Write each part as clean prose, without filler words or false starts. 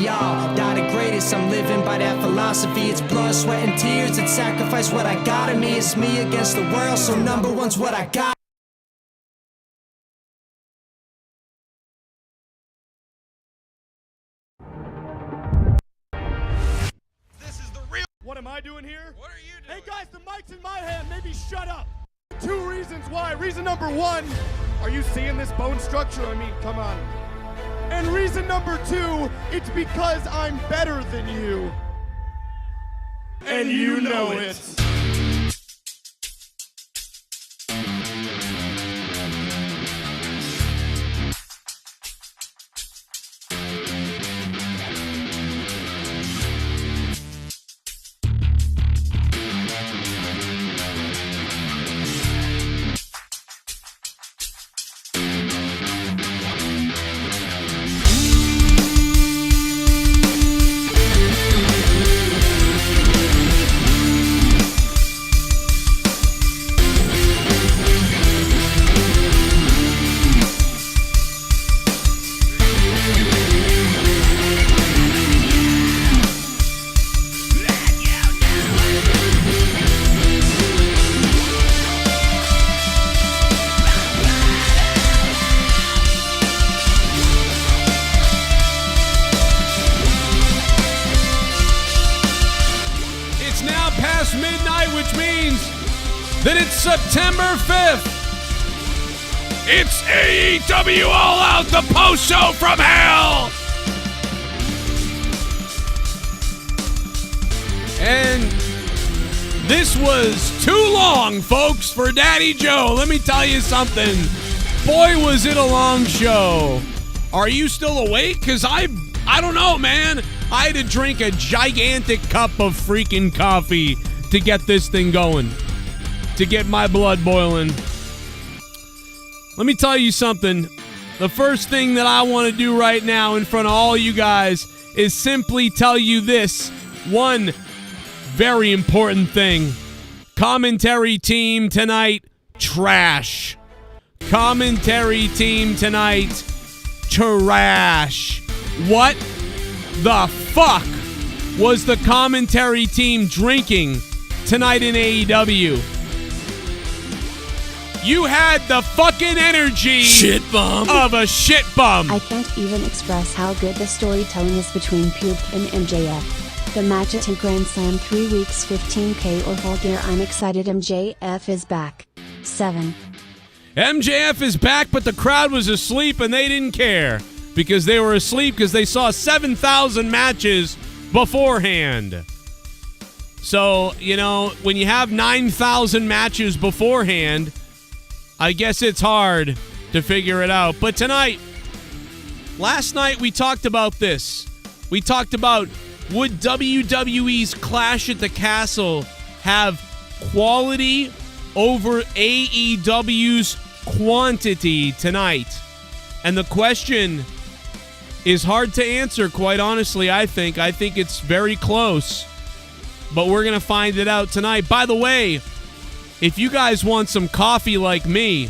all. Die the greatest, I'm living by that philosophy. It's blood, sweat, and tears, it's sacrifice what I got in me. It's me against the world, so number one's what I got. What am I doing here? What are you doing? Hey guys, the mic's in my hand, maybe shut up. 2 reasons why. Reason number 1, are you seeing this bone structure? I mean, come on. And reason number 2, it's because I'm better than you. And you know it. September 5th. It's AEW All Out, the post show from hell. And this was too long, folks, for Daddy Joe. Let me tell you something. Boy, was it a long show. Are you still awake? Because I don't know, man. I had to drink a gigantic cup of freaking coffee to get this thing going. To get my blood boiling. Let me tell you something. The first thing that I want to do right now in front of all you guys is simply tell you this one very important thing. Commentary team tonight, trash. Commentary team tonight, trash. What the fuck was the commentary team drinking tonight in AEW? You had the fucking energy shit bum of a shit bum. I can't even express how good the storytelling is between Puke and MJF. The match at 2 Grand Slam 3 weeks 15K or Full Gear. I'm excited. MJF is back. 7. MJF is back, but the crowd was asleep and they didn't care. Because they were asleep because they saw 7,000 matches beforehand. So, you know, when you have 9,000 matches beforehand, I guess it's hard to figure it out. But tonight, last night we talked about this. We talked about, would WWE's Clash at the Castle have quality over AEW's quantity tonight? And the question is hard to answer, quite honestly, I think. I think it's very close. But we're going to find it out tonight. By the way, if you guys want some coffee like me,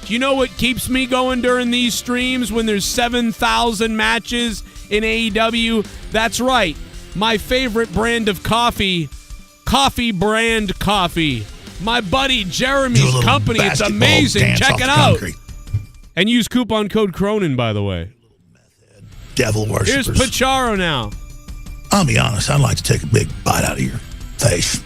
do you know what keeps me going during these streams when there's 7,000 matches in AEW? That's right. My favorite brand of coffee, Coffee Brand Coffee. My buddy Jeremy's company. It's amazing. Check it out. And use coupon code Cronin, by the way. Devil worshippers. Here's Pacharo now. I'll be honest, I'd like to take a big bite out of your face.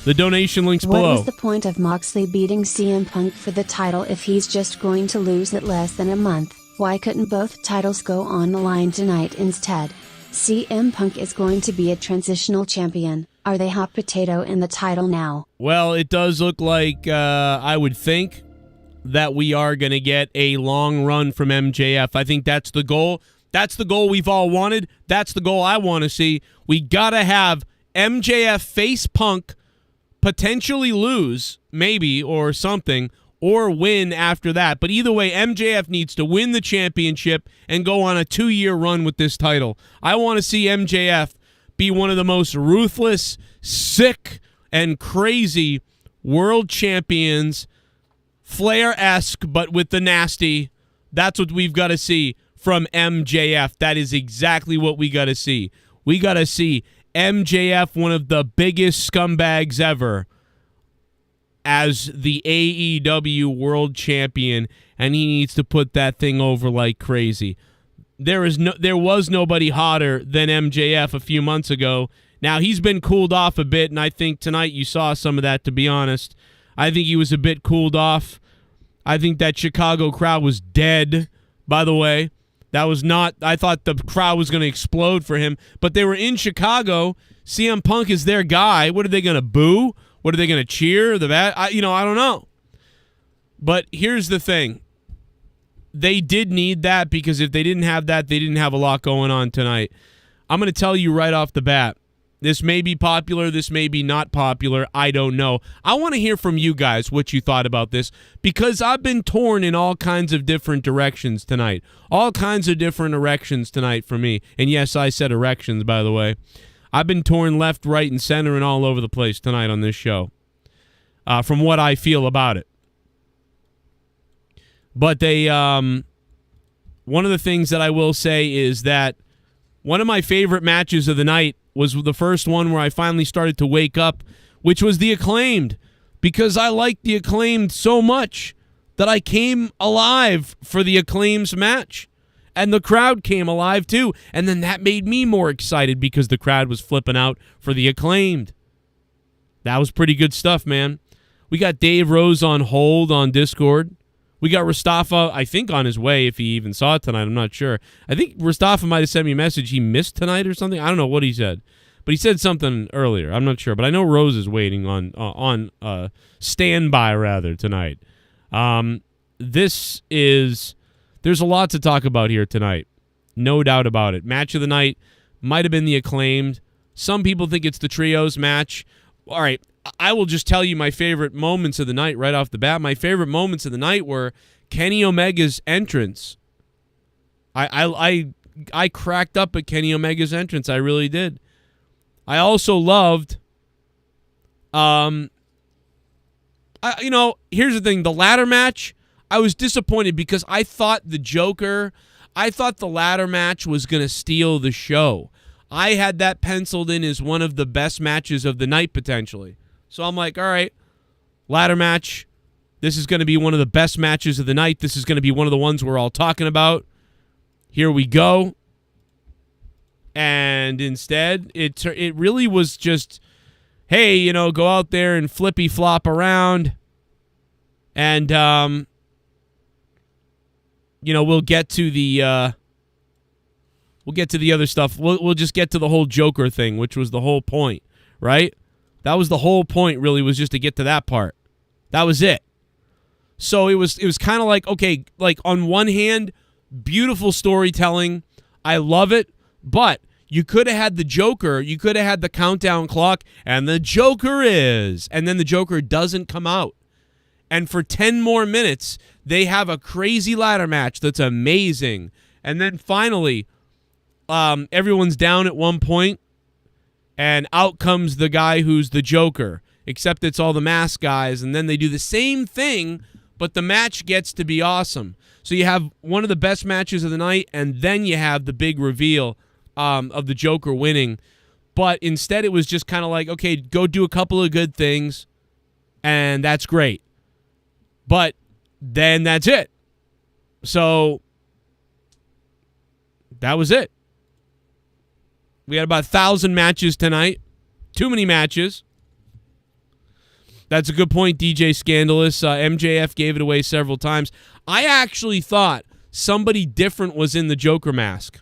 The donation link's What below. was the point of Moxley beating CM Punk for the title if he's just going to lose it less than a month? Why couldn't both titles go on the line tonight instead? CM Punk is going to be a transitional champion. Are they hot potato in the title now? Well, it does look like I would think that we are going to get a long run from MJF. I think that's the goal. That's the goal we've all wanted. That's the goal I want to see. We got to have MJF face Punk, potentially lose, maybe, or something, or win after that. But either way, MJF needs to win the championship and go on a 2-year run with this title. I want to see MJF be one of the most ruthless, sick, and crazy world champions, Flair-esque, but with the nasty. That's what we've got to see from MJF. That is exactly what we got to see. We got to see MJF, one of the biggest scumbags ever, as the AEW World Champion, and he needs to put that thing over like crazy. There was nobody hotter than MJF a few months ago. Now, he's been cooled off a bit, and I think tonight you saw some of that, to be honest. I think he was a bit cooled off. I think that Chicago crowd was dead, by the way. That was not, I thought the crowd was going to explode for him, but they were in Chicago. CM Punk is their guy. What are they going to boo? What are they going to cheer? I don't know. But here's the thing. They did need that, because if they didn't have that, they didn't have a lot going on tonight. I'm going to tell you right off the bat, this may be popular, this may be not popular, I don't know. I want to hear from you guys what you thought about this, because I've been torn in all kinds of different directions tonight. All kinds of different erections tonight for me. And yes, I said erections, by the way. I've been torn left, right, and center and all over the place tonight on this show, from what I feel about it. But one of the things that I will say is that one of my favorite matches of the night was the first one where I finally started to wake up, which was the Acclaimed, because I liked the Acclaimed so much that I came alive for the Acclaimed's match. And the crowd came alive too. And then that made me more excited because the crowd was flipping out for the Acclaimed. That was pretty good stuff, man. We got Dave Rose on hold on Discord. We got Mustafa, I think, on his way, if he even saw it tonight. I'm not sure. I think Mustafa might have sent me a message he missed tonight or something. I don't know what he said. But he said something earlier. I'm not sure. But I know Rose is waiting on standby, rather, tonight. There's a lot to talk about here tonight. No doubt about it. Match of the night might have been the Acclaimed. Some people think it's the Trios match. All right. I will just tell you my favorite moments of the night right off the bat. My favorite moments of the night were Kenny Omega's entrance. I cracked up at Kenny Omega's entrance. I really did. I also loved, here's the thing. The ladder match, I was disappointed because I thought the ladder match was going to steal the show. I had that penciled in as one of the best matches of the night, potentially. So I'm like, all right, ladder match. This is going to be one of the best matches of the night. This is going to be one of the ones we're all talking about. Here we go. And instead, it really was just, hey, go out there and flippy flop around. And, we'll get to the other stuff. We'll just get to the whole Joker thing, which was the whole point, right? That was the whole point, really, was just to get to that part. That was it. So it was kind of like, okay, like on one hand, beautiful storytelling. I love it, but you could have had the Joker. You could have had the countdown clock, and the Joker is, and then the Joker doesn't come out. And for 10 more minutes, they have a crazy ladder match that's amazing. And then finally, everyone's down at one point, and out comes the guy who's the Joker, except it's all the mask guys, and then they do the same thing, but the match gets to be awesome. So you have one of the best matches of the night, and then you have the big reveal of the Joker winning. But instead it was just kind of like, okay, go do a couple of good things, and that's great. But then that's it. So that was it. We had about 1,000 matches tonight. Too many matches. That's a good point, DJ Scandalous. MJF gave it away several times. I actually thought somebody different was in the Joker mask.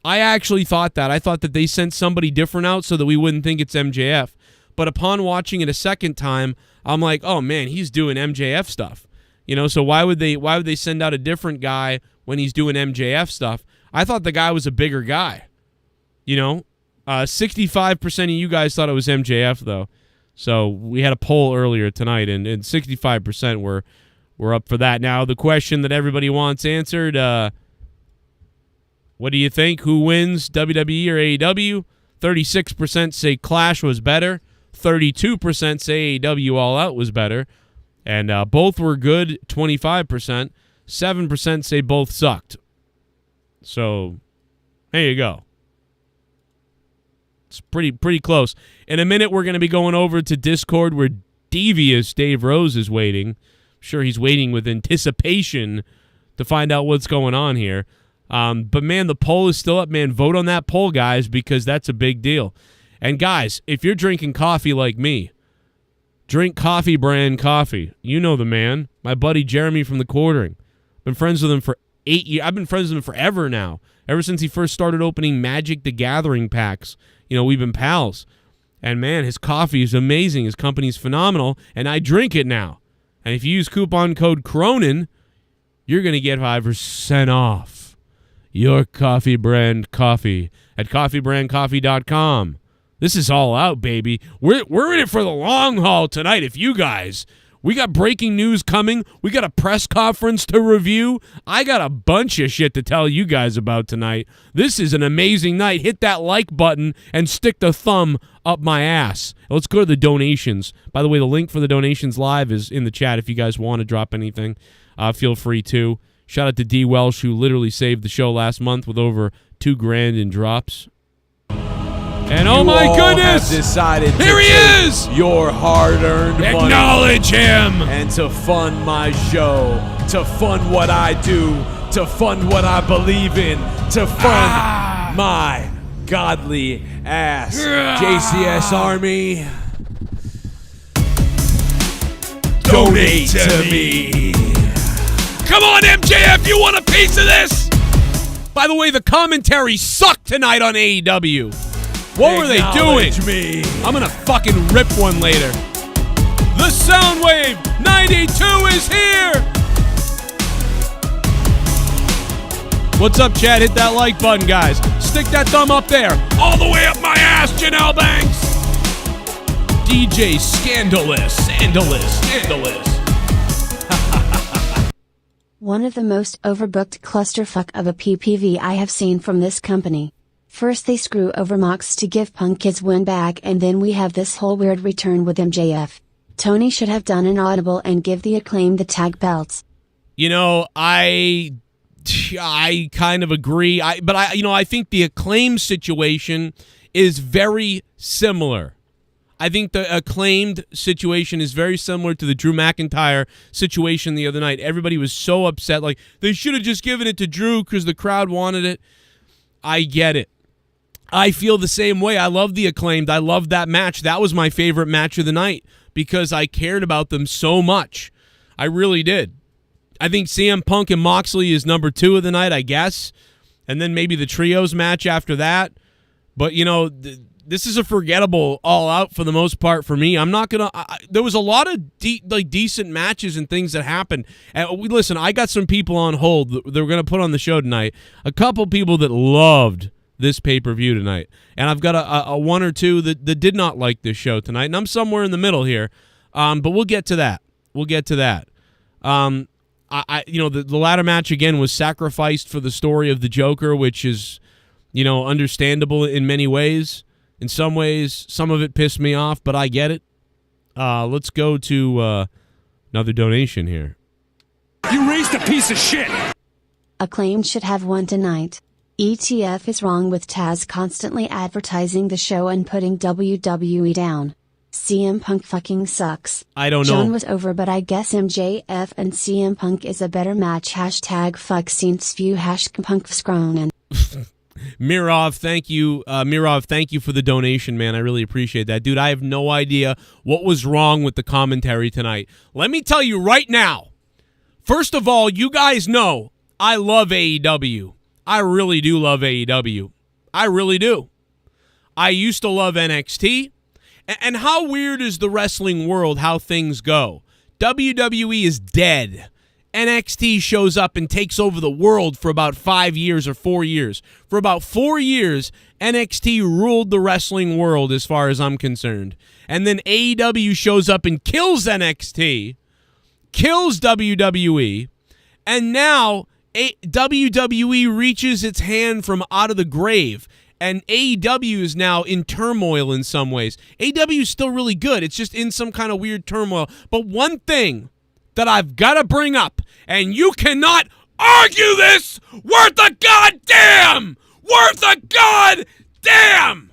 I actually thought that. I thought that they sent somebody different out so that we wouldn't think it's MJF. But upon watching it a second time, I'm like, oh man, he's doing MJF stuff. So why would they send out a different guy when he's doing MJF stuff? I thought the guy was a bigger guy. 65% of you guys thought it was MJF, though. So we had a poll earlier tonight, and 65% were up for that. Now, the question that everybody wants answered, what do you think? Who wins, WWE or AEW? 36% say Clash was better. 32% say AEW All Out was better. And both were good, 25%. 7% say both sucked. So there you go. It's pretty close. In a minute, we're going to be going over to Discord where devious Dave Rose is waiting. I'm sure he's waiting with anticipation to find out what's going on here. But, man, the poll is still up, man. Vote on that poll, guys, because that's a big deal. And, guys, if you're drinking coffee like me, drink Coffee brand coffee. You know the man. My buddy Jeremy from the Quartering. Been friends with him for 8 years. I've been friends with him forever now. Ever since he first started opening Magic the Gathering packs. You know, we've been pals. And, man, his coffee is amazing. His company's phenomenal. And I drink it now. And if you use coupon code CRONIN, you're going to get 5% off your Coffee brand coffee at coffeebrandcoffee.com. This is all out, baby. We're in it for the long haul tonight. If you guys, we got breaking news coming. We got a press conference to review. I got a bunch of shit to tell you guys about tonight. This is an amazing night. Hit that like button and stick the thumb up my ass. Let's go to the donations. By the way, the link for the donations live is in the chat. If you guys want to drop anything, feel free to. Shout out to DWELSH, who literally saved the show last month with over $2,000 in drops. And oh my goodness! Decided here he is! Your hard-earned money. Acknowledge him! And to fund my show, to fund what I do, to fund what I believe in, to fund my godly ass. JCS Army, donate to me. Come on, MJF, you want a piece of this? By the way, the commentary sucked tonight on AEW. What were they doing? Me. I'm going to fucking rip one later. The Soundwave 92 is here. What's up, Chad? Hit that like button, guys. Stick that thumb up there. All the way up my ass, Janelle Banks. DJ Scandalous. One of the most overbooked clusterfuck of a PPV I have seen from this company. First they screw over Mox to give Punk his win back, and then we have this whole weird return with MJF. Tony should have done an audible and give the Acclaim the tag belts. You know, I kind of agree. But I think the Acclaim situation is very similar. I think the Acclaimed situation is very similar to the Drew McIntyre situation the other night. Everybody was so upset. Like, they should have just given it to Drew because the crowd wanted it. I get it. I feel the same way. I love the Acclaimed. I love that match. That was my favorite match of the night because I cared about them so much. I really did. I think CM Punk and Moxley is number 2 of the night, I guess. And then maybe the trios match after that. But, you know, this is a forgettable All Out for the most part for me. I'm not going to... There was a lot of decent matches and things that happened. And listen, I got some people on hold that we're going to put on the show tonight. A couple people that loved this pay-per-view tonight. And I've got a one or two that did not like this show tonight. And I'm somewhere in the middle here. But we'll get to that. The ladder match, again, was sacrificed for the story of the Joker, which is, you know, understandable in many ways. In some ways, some of it pissed me off, but I get it. Let's go to another donation here. You raised a piece of shit! Acclaim should have won tonight. ETF is wrong with Taz constantly advertising the show and putting WWE down. CM Punk fucking sucks. I don't know. John was over, but I guess MJF and CM Punk is a better match. Hashtag fuck scenes view #punk scronin. Mirov, thank you. Mirov, thank you for the donation, man. I really appreciate that. Dude, I have no idea what was wrong with the commentary tonight. Let me tell you right now. First of all, you guys know I love AEW. I really do love AEW. I really do. I used to love NXT. And how weird is the wrestling world, how things go? WWE is dead. NXT shows up and takes over the world for about 5 years or 4 years. For about 4 years, NXT ruled the wrestling world as far as I'm concerned. And then AEW shows up and kills NXT, kills WWE, and now WWE reaches its hand from out of the grave. And AEW is now in turmoil in some ways. AEW is still really good. It's just in some kind of weird turmoil. But one thing that I've got to bring up, and you cannot argue this worth a goddamn! Worth a goddamn!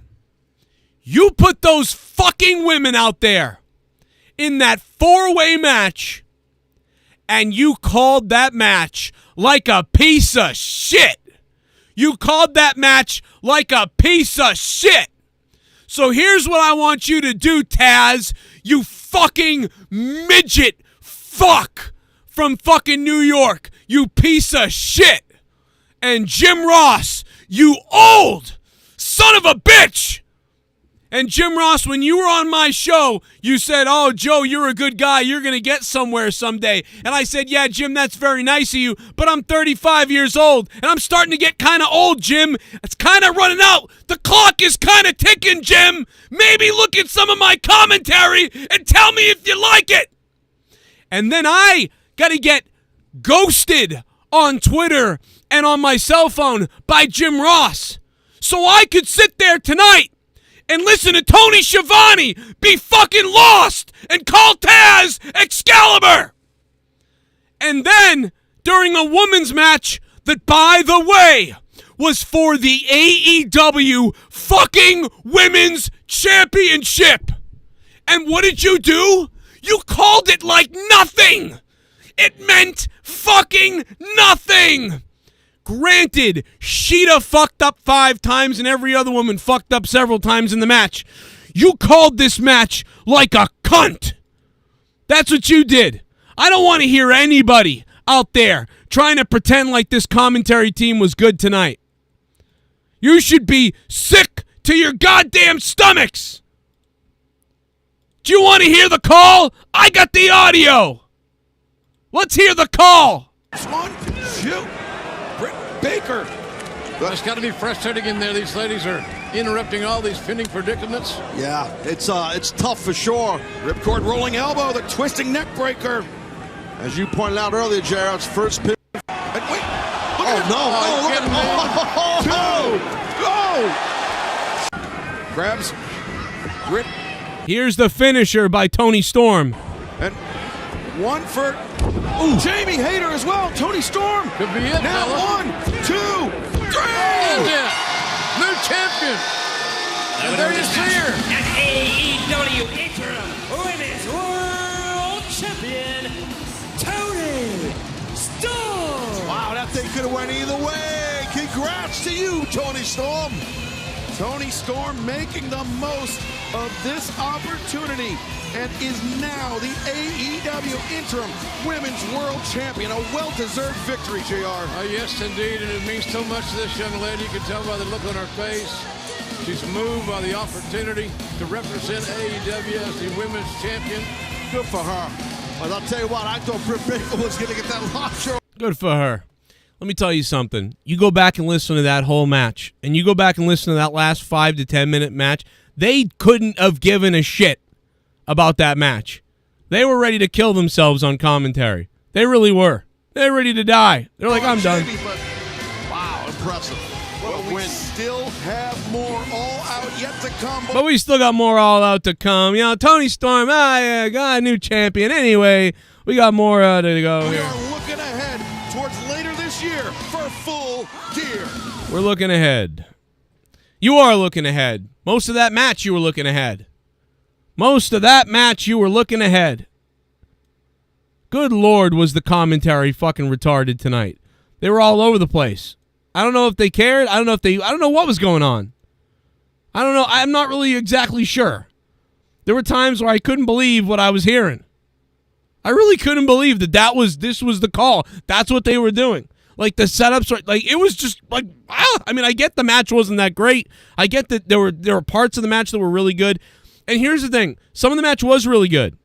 You put those fucking women out there in that 4-way match, and you called that match like a piece of shit. You called that match like a piece of shit. So here's what I want you to do, Taz. You fucking midget fuck from fucking New York. You piece of shit. And Jim Ross, you old son of a bitch. And Jim Ross, when you were on my show, you said, oh, Joe, you're a good guy. You're going to get somewhere someday. And I said, yeah, Jim, that's very nice of you, but I'm 35 years old, and I'm starting to get kind of old, Jim. It's kind of running out. The clock is kind of ticking, Jim. Maybe look at some of my commentary and tell me if you like it. And then I got to get ghosted on Twitter and on my cell phone by Jim Ross so I could sit there tonight and listen to Tony Schiavone be fucking lost and call Taz Excalibur. And then, during a women's match that, by the way, was for the AEW fucking Women's Championship. And what did you do? You called it like nothing. It meant fucking nothing. Granted, Sheeta fucked up 5 times and every other woman fucked up several times in the match. You called this match like a cunt. That's what you did. I don't want to hear anybody out there trying to pretend like this commentary team was good tonight. You should be sick to your goddamn stomachs. Do you want to hear the call? I got the audio. Let's hear the call. 1, 2. Baker. It's got to be frustrating in there. These ladies are interrupting all these pinning predicaments. Yeah, it's tough for sure. Ripcord rolling elbow, the twisting neck breaker. As you pointed out earlier, Jared's first pin. And wait, look at go! Grabs, grip. Here's the finisher by Tony Storm. And one for Jamie Hayter as well. Tony Storm. Could be it. Now fella. 1, 2, 3. And new champion. And there you see her. An AEW Interim Women's World Champion, Tony Storm. Wow, that thing could have went either way. Congrats to you, Tony Storm. Tony Storm making the most of this opportunity and is now the AEW Interim Women's World Champion. A well-deserved victory, JR. Yes, indeed, and it means so much to this young lady. You can tell by the look on her face. She's moved by the opportunity to represent AEW as the Women's Champion. Good for her. Well, I'll tell you what, I thought Britt Baker was going to get that lock show. Good for her. Let me tell you something. You go back and listen to that whole match, and you go back and listen to that last 5 to 10 minute match, they couldn't have given a shit about that match. They were ready to kill themselves on commentary. They really were. They were ready to die. They're like, I'm done. But, wow, impressive. Well, we still have more All Out yet to come. But we still got more All Out to come. You know, Tony Storm, yeah, got a new champion. Anyway, we got more to go we here. are looking ahead towards later this year for Full Gear. We're looking ahead. You are looking ahead. Most of that match, you were looking ahead. Most of that match, you were looking ahead. Good Lord, was the commentary fucking retarded tonight. They were all over the place. I don't know if they cared. I don't know what was going on. I don't know. I'm not really exactly sure. There were times where I couldn't believe what I was hearing. I really couldn't believe this was the call. That's what they were doing. Like the setups, like it was just like, I mean, I get the match wasn't that great. I get that there were parts of the match that were really good. And here's the thing. Some of the match was really good.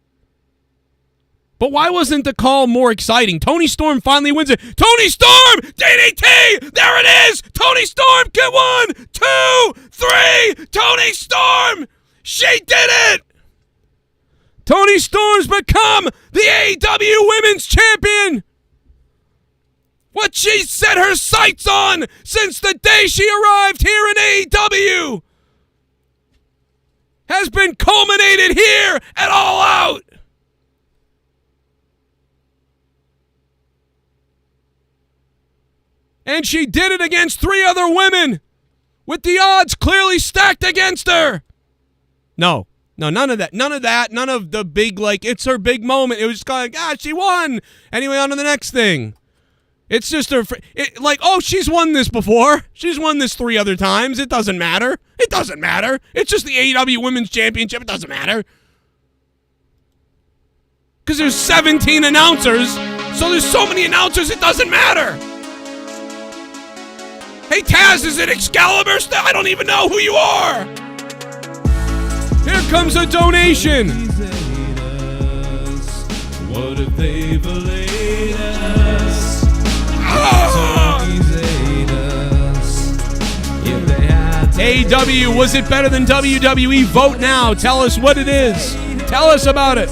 But why wasn't the call more exciting? Tony Storm finally wins it. Tony Storm! DDT! There it is! Tony Storm! Get 1, 2, 3! Tony Storm! She did it! Tony Storm's become the AEW Women's Champion! What she set her sights on since the day she arrived here in AEW has been culminated here at All Out! And she did it against 3 other women with the odds clearly stacked against her. No, none of that. None of the big, like, it's her big moment. It was just kind of like, she won. Anyway, on to the next thing. It's just her, she's won this before. She's won this 3 other times. It doesn't matter. It doesn't matter. It's just the AEW Women's Championship. It doesn't matter. Because there's 17 announcers, so there's so many announcers, it doesn't matter. Hey, Taz, is it Excalibur? I don't even know who you are. Here comes a donation. What if they believe us? AEW, was it better than WWE? Vote now. Tell us what it is. Tell us about it.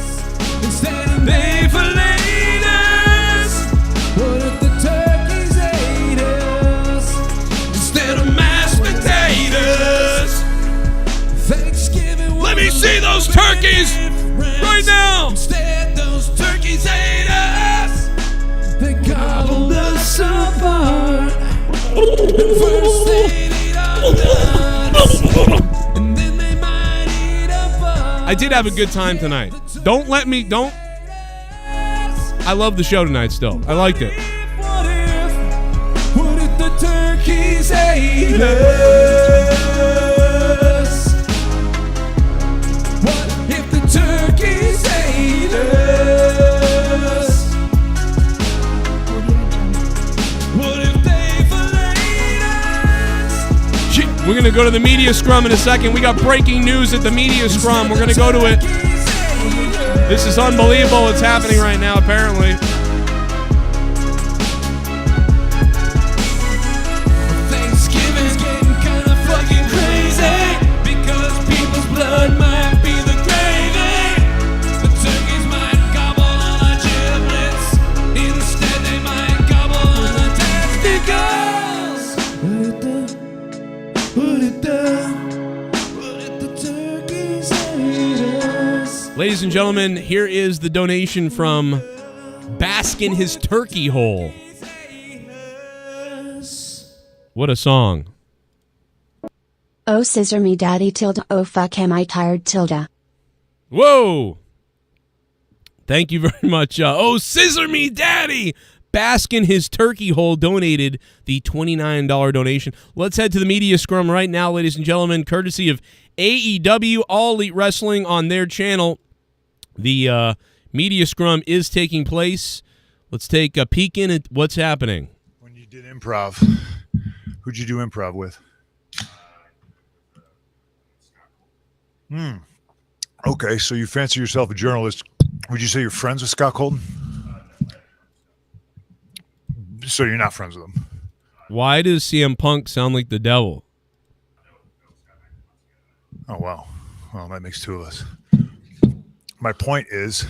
They filleted us. What if the turkeys ate us instead of mashed potatoes? Thanksgiving. Let me see those turkeys right now. Instead, those turkeys ate us. They gobbled us apart. First they ate our nuts, and then they might eat up us. I did have a good time tonight. Don't. I love the show tonight still. I liked it. What if the turkeys ate us? What if the turkeys ate us? What if they filleted us? We're going to go to the media scrum in a second. We got breaking news at the media scrum. We're going to go to it. This is unbelievable what's happening right now, apparently. Thanksgiving's getting kind of fucking crazy because people's blood might be the gravy. The turkeys might gobble on our giblets. Instead, they might gobble on the testicles. What if the turkeys ate us? Ladies and gentlemen, here is the donation from Bask in His Turkey Hole. What a song. Oh scissor me daddy tilde, oh fuck am I tired tilde. Whoa! Thank you very much. Oh scissor me daddy! Bask in His Turkey Hole donated the $29 donation. Let's head to the media scrum right now, ladies and gentlemen, courtesy of AEW All Elite Wrestling on their channel. The media scrum is taking place. Let's take a peek in at what's happening. When you did improv, who'd you do improv with? Okay, so you fancy yourself a journalist. Would you say you're friends with Scott Colton? So you're not friends with him. Why does CM Punk sound like the devil? Oh, wow. Well, that makes 2 of us. My point is,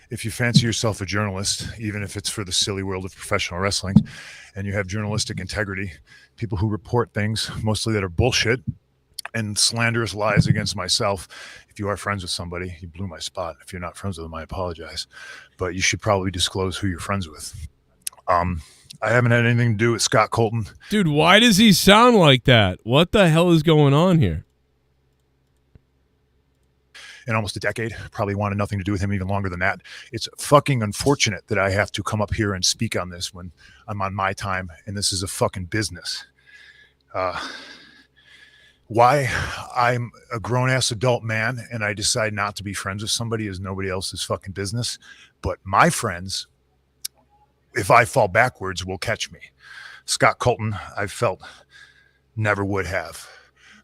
if you fancy yourself a journalist, even if it's for the silly world of professional wrestling, and you have journalistic integrity, people who report things, mostly that are bullshit, and slanderous lies against myself, if you are friends with somebody, you blew my spot. If you're not friends with them, I apologize. But you should probably disclose who you're friends with. I haven't had anything to do with Scott Colton. Dude, why does he sound like that? What the hell is going on here? In almost a decade, probably wanted nothing to do with him even longer than that. It's fucking unfortunate that I have to come up here and speak on this when I'm on my time and this is a fucking business. Why I'm a grown-ass adult man and I decide not to be friends with somebody is nobody else's fucking business. But my friends, if I fall backwards, will catch me. Scott Colton, I felt, never would have.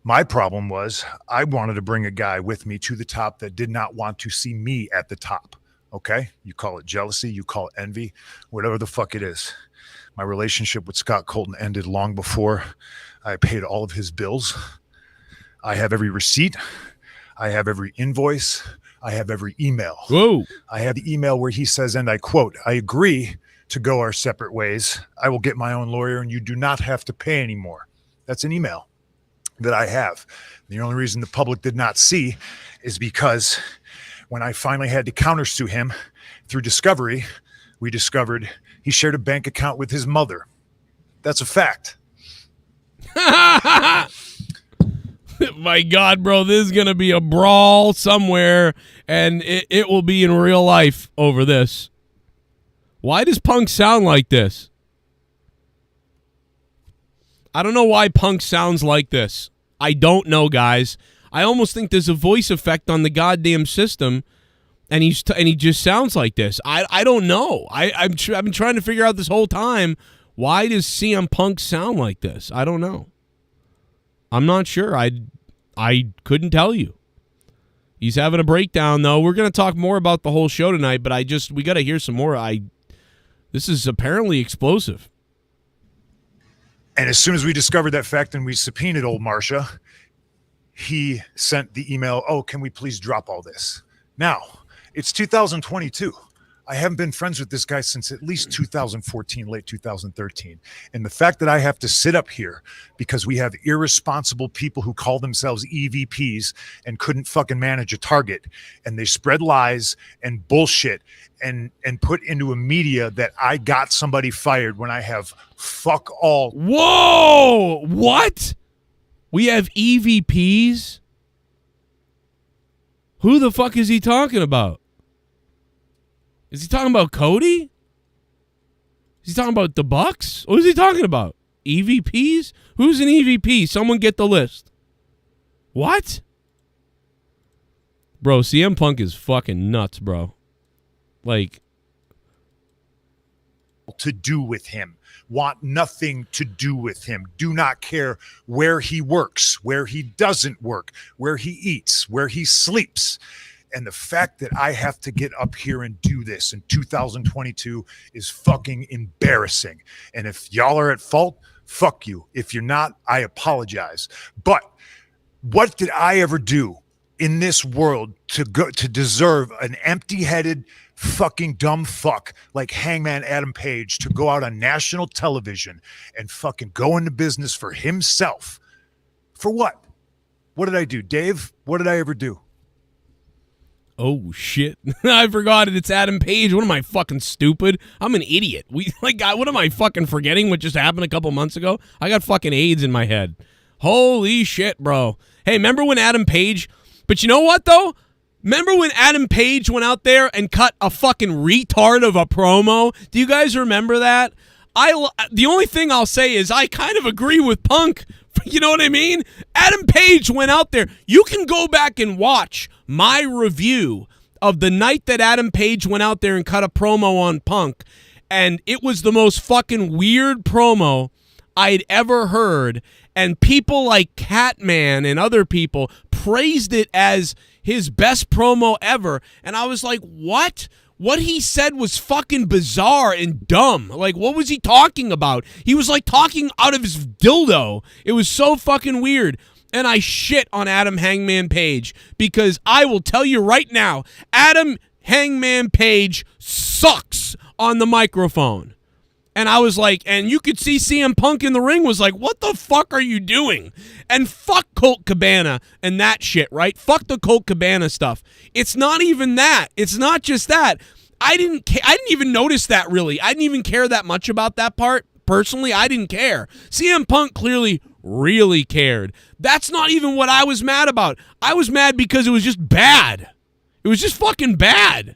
My problem was I wanted to bring a guy with me to the top that did not want to see me at the top. Okay? You call it jealousy, you call it envy, whatever the fuck it is. My relationship with Scott Colton ended long before I paid all of his bills. I have every receipt. I have every invoice. I have every email. Whoa. I have the email where he says, and I quote, I agree to go our separate ways. I will get my own lawyer and you do not have to pay anymore. That's an email that I have. The only reason the public did not see is because when I finally had to countersue him through discovery, we discovered he shared a bank account with his mother. That's a fact. My God, bro, this is going to be a brawl somewhere, and it will be in real life over this. Why does Punk sound like this? I don't know why Punk sounds like this. I don't know, guys. I almost think there's a voice effect on the goddamn system, and he just sounds like this. I don't know. I've been trying to figure out this whole time, why does CM Punk sound like this? I don't know. I'm not sure. I couldn't tell you. He's having a breakdown, though. We're going to talk more about the whole show tonight, but we got to hear some more. This is apparently explosive. And as soon as we discovered that fact and we subpoenaed old Marcia, he sent the email, oh, can we please drop all this? Now, it's 2022. I haven't been friends with this guy since at least 2014, late 2013. And the fact that I have to sit up here because we have irresponsible people who call themselves EVPs and couldn't fucking manage a target, and they spread lies and bullshit and put into a media that I got somebody fired when I have fuck all. Whoa! What? We have EVPs? Who the fuck is he talking about? Is he talking about Cody? Is he talking about the Bucks? What is he talking about? EVPs? Who's an EVP? Someone get the list. What? Bro, CM Punk is fucking nuts, bro. Like, to do with him. Want nothing to do with him. Do not care where he works, where he doesn't work, where he eats, where he sleeps. And the fact that I have to get up here and do this in 2022 is fucking embarrassing. And if y'all are at fault, fuck you. If you're not, I apologize. But what did I ever do in this world to deserve an empty-headed fucking dumb fuck like Hangman Adam Page to go out on national television and fucking go into business for himself? For what? What did I do, Dave? What did I ever do? Oh, shit. I forgot it. It's Adam Page. What am I, fucking stupid? I'm an idiot. What am I fucking forgetting what just happened a couple months ago? I got fucking AIDS in my head. Holy shit, bro. Hey, remember when Adam Page... But you know what, though? Remember when Adam Page went out there and cut a fucking retard of a promo? Do you guys remember that? The only thing I'll say is I kind of agree with Punk. You know what I mean? Adam Page went out there. You can go back and watch my review of the night that Adam Page went out there and cut a promo on Punk, and it was the most fucking weird promo I'd ever heard, and people like Catman and other people praised it as his best promo ever, and I was like, what? What he said was fucking bizarre and dumb. Like, what was he talking about? He was like talking out of his dildo. It was so fucking weird. And I shit on Adam Hangman Page because I will tell you right now, Adam Hangman Page sucks on the microphone. And I was like, and you could see CM Punk in the ring was like, what the fuck are you doing? And fuck Colt Cabana and that shit, right? Fuck the Colt Cabana stuff. It's not even that. It's not just that. I didn't even notice that, really. I didn't even care that much about that part. Personally, I didn't care. CM Punk clearly really cared. That's not even what I was mad about. I was mad because it was just bad. It was just fucking bad.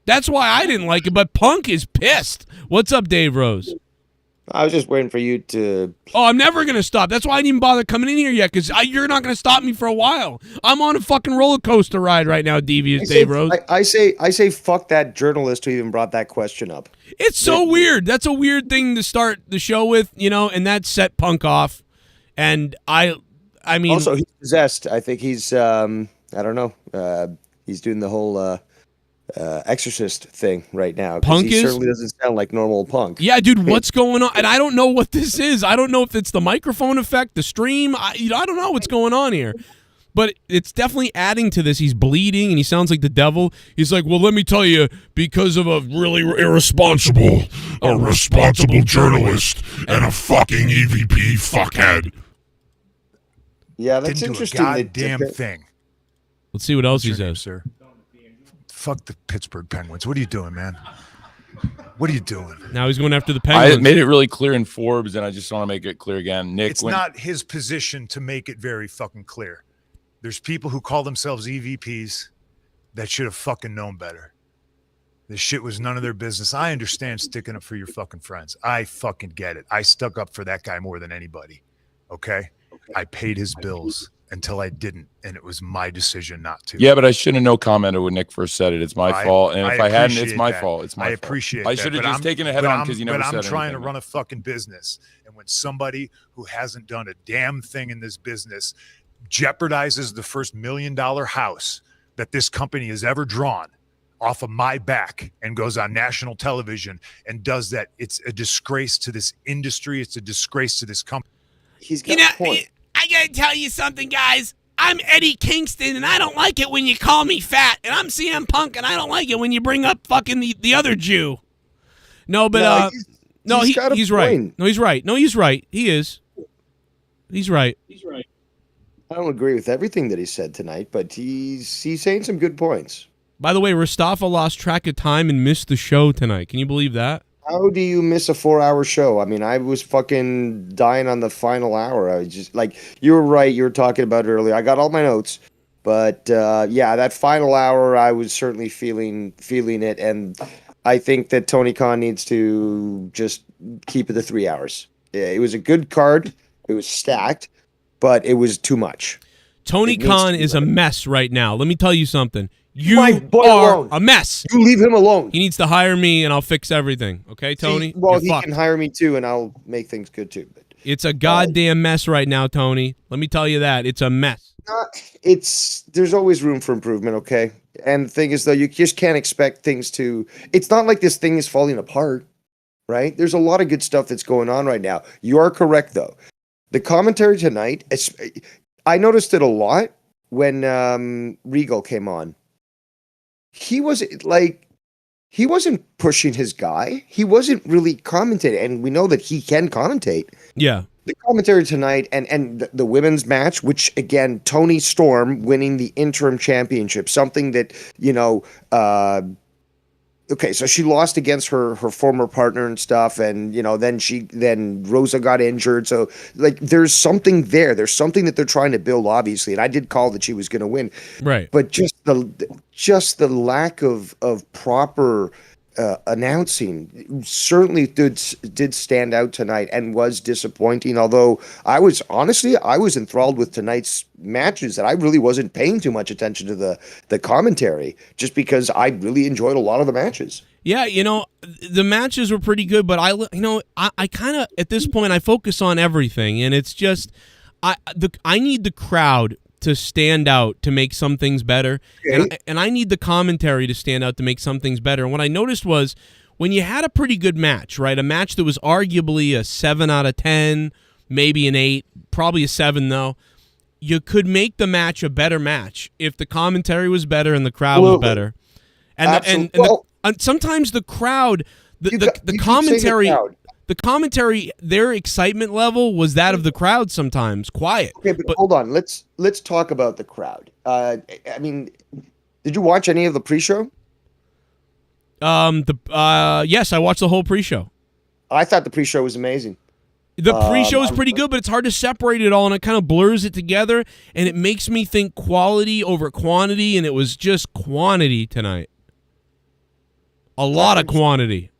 That's why I didn't like it, but Punk is pissed. What's up, Dave Rose? I was just waiting for you to... Oh, I'm never going to stop. That's why I didn't even bother coming in here yet, because you're not going to stop me for a while. I'm on a fucking roller coaster ride right now, Devious Dave Rose. I say fuck that journalist who even brought that question up. It's so weird. That's a weird thing to start the show with, you know, and that set Punk off. And I mean... Also, he's possessed. I think he's, I don't know, he's doing the whole... exorcist thing right now. Punk he certainly doesn't sound like normal Punk. Yeah, dude, what's going on? And I don't know what this is. I don't know if it's the microphone effect, the stream. I don't know what's going on here. But it's definitely adding to this. He's bleeding and he sounds like the devil. He's like, well, let me tell you, because of a really irresponsible journalist and a fucking EVP fuckhead. Yeah, that's Didn't interesting. do a goddamn thing. Let's see what else he says. Sir. Fuck the Pittsburgh Penguins. What are you doing, man? What are you doing? Now he's going after the Penguins. I made it really clear in Forbes, and I just want to make it clear again. Nick, It's not his position to make it very fucking clear. There's people who call themselves EVPs that should have fucking known better. This shit was none of their business. I understand sticking up for your fucking friends. I fucking get it. I stuck up for that guy more than anybody. Okay? I paid his bills until I didn't, and it was my decision not to. Yeah, but I shouldn't have no commented when Nick first said it. It's my fault, and if I hadn't, it's my that. fault. It's my I fault. appreciate I that, should have but just taken it head on because you never said anything. But I'm trying to run a fucking business, and when somebody who hasn't done a damn thing in this business jeopardizes the first $1 million house that this company has ever drawn off of my back and goes on national television and does that, it's a disgrace to this industry. It's a disgrace to this company. He's got a point. I gotta tell you something, guys. I'm Eddie Kingston, and I don't like it when you call me fat. And I'm CM Punk, and I don't like it when you bring up fucking the other Jew. No, but he's right. No, he's right. No, he's right. He is. He's right. I don't agree with everything that he said tonight, but he's saying some good points. By the way, Rastafa lost track of time and missed the show tonight. Can you believe that? How do you miss a 4-hour show? I mean, I was fucking dying on the final hour. I was just like, you were right. You were talking about it earlier. I got all my notes, but yeah, that final hour, I was certainly feeling it, and I think that Tony Khan needs to just keep it to 3 hours. Yeah, it was a good card. It was stacked, but it was too much. Tony Khan is a mess right now. Let me tell you something. You My boy are alone. a mess. You leave him alone. He needs to hire me, and I'll fix everything. Okay, Tony? Well, You're he fucked. can hire me too, and I'll make things good too. But It's a goddamn mess right now, Tony. Let me tell you that. It's a mess. there's always room for improvement, okay? And the thing is, though, you just can't expect things to. It's not like this thing is falling apart, right? There's a lot of good stuff that's going on right now. You are correct, though. The commentary tonight, I noticed it a lot when Regal came on. He wasn't pushing his guy. He wasn't really commentating, and we know that he can commentate. Yeah. The commentary tonight and the women's match, which again, Toni Storm winning the interim championship, something that, okay, so she lost against her former partner and stuff, and then Rosa got injured. So like there's something there. There's something that they're trying to build, obviously. And I did call that she was gonna win. Right. But just the lack of proper announcing certainly did stand out tonight and was disappointing. Although I was enthralled with tonight's matches, that I really wasn't paying too much attention to the commentary, just because I really enjoyed a lot of the matches. Yeah, the matches were pretty good, but I kind of at this point I focus on everything, and it's just I need the crowd to stand out to make some things better, and I need the commentary to stand out to make some things better. And what I noticed was when you had a pretty good match, right, a match that was arguably a 7 out of 10, maybe an 8, probably a 7 though, you could make the match a better match if the commentary was better and the crowd was better. And sometimes the crowd, the commentary, their excitement level was that of the crowd sometimes, quiet. Okay, but hold on. Let's talk about the crowd. I mean, did you watch any of the pre-show? Yes, I watched the whole pre-show. I thought the pre-show was amazing. The pre-show is pretty good, but it's hard to separate it all, and it kind of blurs it together, and it makes me think quality over quantity, and it was just quantity tonight. A lot of quantity.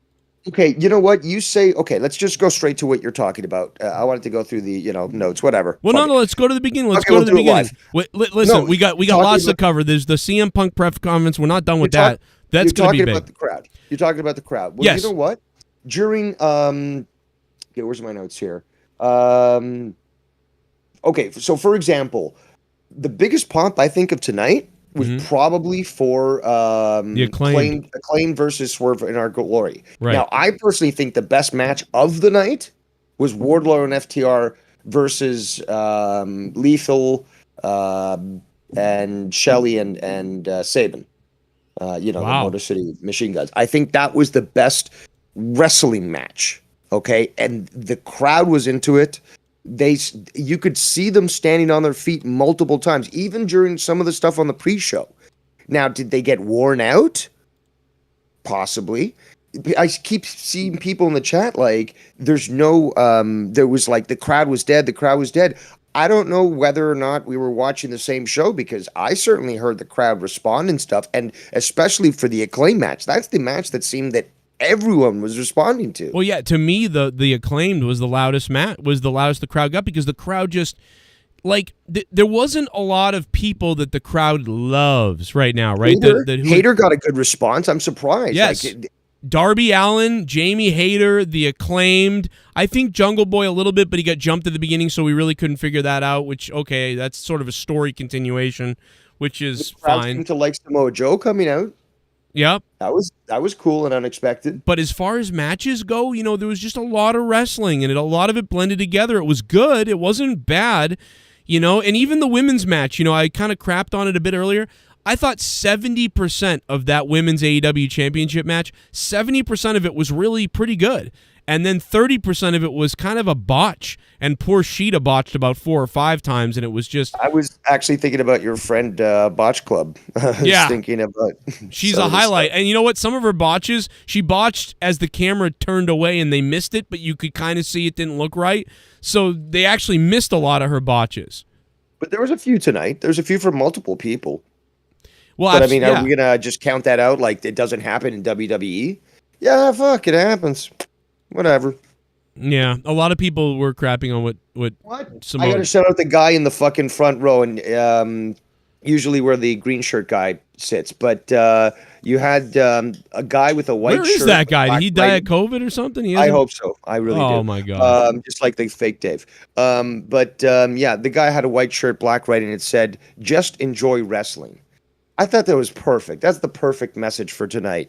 Okay, you know what? You say, okay, let's just go straight to what you're talking about. I wanted to go through the, notes, whatever. Well, no, let's go to the beginning. Let's go to the beginning. Listen, we got lots to cover. There's the CM Punk press conference. We're not done with that. That's going to be big. About the crowd. You're talking about the crowd. Well, yes. You know what? During, where's my notes here? Okay, so for example, the biggest pop I think of tonight was probably for the Acclaim versus Swerve in Our Glory. Right. Now, I personally think the best match of the night was Wardlow and FTR versus Lethal and Shelley and Sabin. The Motor City Machine Guns. I think that was the best wrestling match. Okay, and the crowd was into it. You could see them standing on their feet multiple times, even during some of the stuff on the pre-show. Now, did they get worn out? Possibly. I keep seeing people in the chat like there's no there was like the crowd was dead. I don't know whether or not we were watching the same show, because I certainly heard the crowd respond and stuff, and especially for the Acclaim match. That's the match that seemed that everyone was responding to. Well, yeah, to me the Acclaimed was the loudest the crowd got, because the crowd just like there wasn't a lot of people that the crowd loves right now, right? Hater got a good response. I'm surprised. Yes. Like, Darby Allin, Jamie Hayter, the Acclaimed. I think Jungle Boy a little bit, but he got jumped at the beginning, so we really couldn't figure that out, which, okay, that's sort of a story continuation, which is fine. Seemed to like Samoa Joe coming out. Yep. That was cool and unexpected. But as far as matches go, there was just a lot of wrestling, and a lot of it blended together. It was good. It wasn't bad, and even the women's match, I kind of crapped on it a bit earlier. I thought 70% of that women's AEW championship match, 70% of it was really pretty good. And then 30% of it was kind of a botch. And poor Sheeta botched about 4 or 5 times, and it was just... I was actually thinking about your friend Botch Club. Yeah. Thinking about... She's a highlight. And you know what? Some of her botches, she botched as the camera turned away and they missed it, but you could kind of see it didn't look right. So they actually missed a lot of her botches. But there was a few tonight. There's a few from multiple people. Well, but I mean, are we gonna just count that out like it doesn't happen in WWE? Yeah, fuck, it happens. Whatever. Yeah, a lot of people were crapping on what I gotta shout out the guy in the fucking front row, and usually where the green shirt guy sits. But you had a guy with a white shirt. Where is that guy? Did he die of COVID or something? I hope so. I really do. Oh my god! Just like the fake Dave. Yeah, the guy had a white shirt, black writing. It said, "Just enjoy wrestling." I thought that was perfect. That's the perfect message for tonight.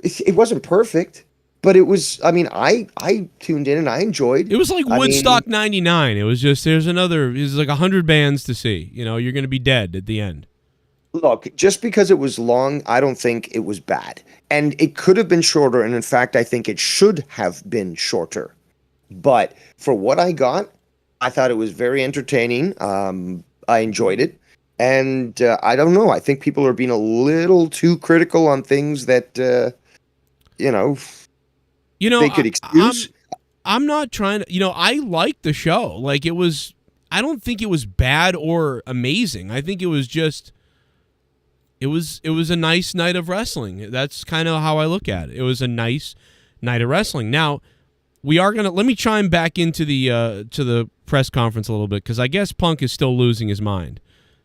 It wasn't perfect, but it was. I mean, I tuned in and I enjoyed. It was like Woodstock '99. It was just there's like 100 bands to see. You're going to be dead at the end. Look, just because it was long, I don't think it was bad, and it could have been shorter. And in fact, I think it should have been shorter. But for what I got, I thought it was very entertaining. I enjoyed it. And I don't know. I think people are being a little too critical on things that, they could excuse. I'm not trying to, I liked the show. Like I don't think it was bad or amazing. I think it was just, it was a nice night of wrestling. That's kind of how I look at it. It was a nice night of wrestling. Now, let me chime back into the press conference a little bit, because I guess Punk is still losing his mind.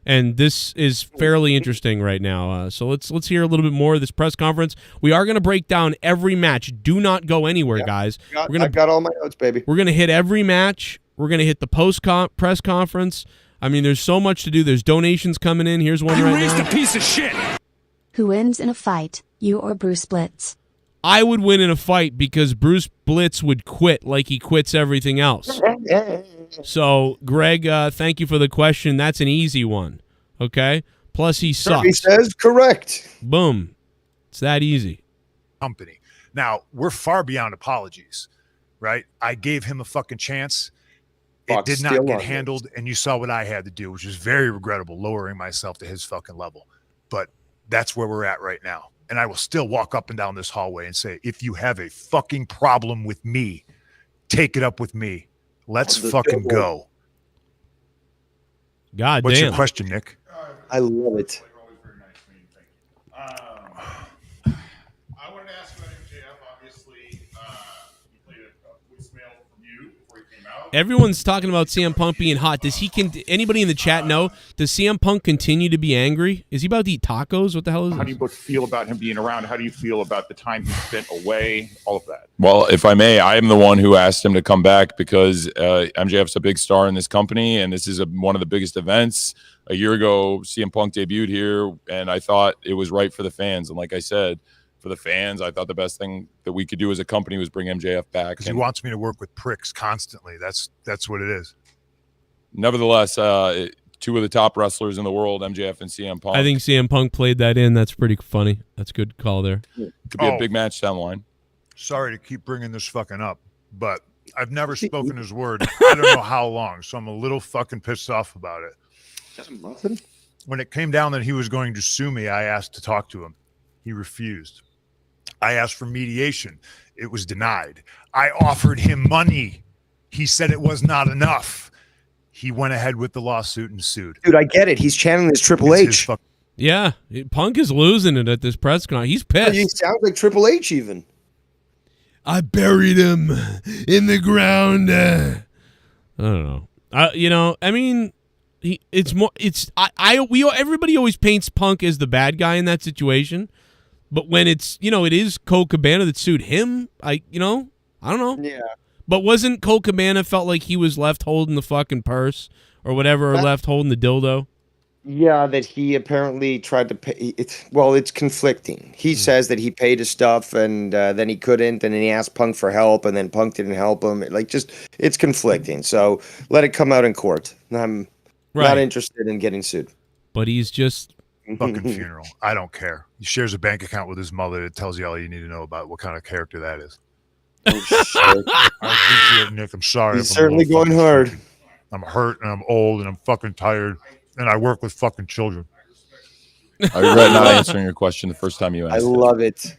And this is fairly interesting right now. So let's hear a little bit more of this press conference. We are going to break down every match. Do not go anywhere, guys. I got all my notes, baby. We're going to hit every match. We're going to hit the press conference. I mean, there's so much to do. There's donations coming in. Here's one right now. You raised a piece of shit. Who wins in a fight, you or Bruce Blitz? I would win in a fight, because Bruce Blitz would quit like he quits everything else. So, Greg, thank you for the question. That's an easy one, okay? Plus, he sucks. He says correct. Boom. It's that easy. Company. Now, we're far beyond apologies, right? I gave him a fucking chance. It did not get handled, and you saw what I had to do, which is very regrettable, lowering myself to his fucking level. But that's where we're at right now. And I will still walk up and down this hallway and say, if you have a fucking problem with me, take it up with me. Let's fucking go. God What's damn. your question, Nick? I love it. I wanted to ask about MJF. Obviously, he played a voicemail from you before he came out. Everyone's talking about CM Punk being hot. Does anybody in the chat know? Does CM Punk continue to be angry? Is he about to eat tacos? What the hell is How this? do you both feel about him being around? How do you feel about the time he spent away? All of that. Well, if I may, I am the one who asked him to come back, because MJF's a big star in this company, and this is one of the biggest events. A year ago, CM Punk debuted here, and I thought it was right for the fans. And like I said, for the fans, I thought the best thing that we could do as a company was bring MJF back. Because he wants me to work with pricks constantly. That's what it is. Nevertheless, two of the top wrestlers in the world, MJF and CM Punk. I think CM Punk played that in. That's pretty funny. That's a good call there. Could be a big match down the line. Sorry to keep bringing this fucking up, but I've never spoken his word. I don't know how long, so I'm a little fucking pissed off about it. When it came down that he was going to sue me, I asked to talk to him. He refused. I asked for mediation. It was denied. I offered him money. He said it was not enough. He went ahead with the lawsuit and sued. Dude, I get it. He's channeling his Triple H. Yeah, Punk is losing it at this press con. He's pissed. He sounds like Triple H even. I buried him in the ground. I don't know. I mean, everybody always paints Punk as the bad guy in that situation, but when it's, it is Colt Cabana that sued him, I don't know. Yeah. But wasn't Colt Cabana felt like he was left holding the fucking purse or whatever, or left holding the dildo? Yeah, that he apparently tried to pay. It's conflicting. He says that he paid his stuff and then he couldn't, and then he asked Punk for help, and then Punk didn't help him. It's conflicting. So let it come out in court. I'm not interested in getting sued. But he's just fucking funeral. I don't care. He shares a bank account with his mother. It tells you all you need to know about what kind of character that is. Oh, shit. I appreciate it, Nick. I'm sorry. He's certainly going hard. I'm hurt and I'm old and I'm fucking tired. And I work with fucking children. I regret not answering your question the first time you asked. I love it.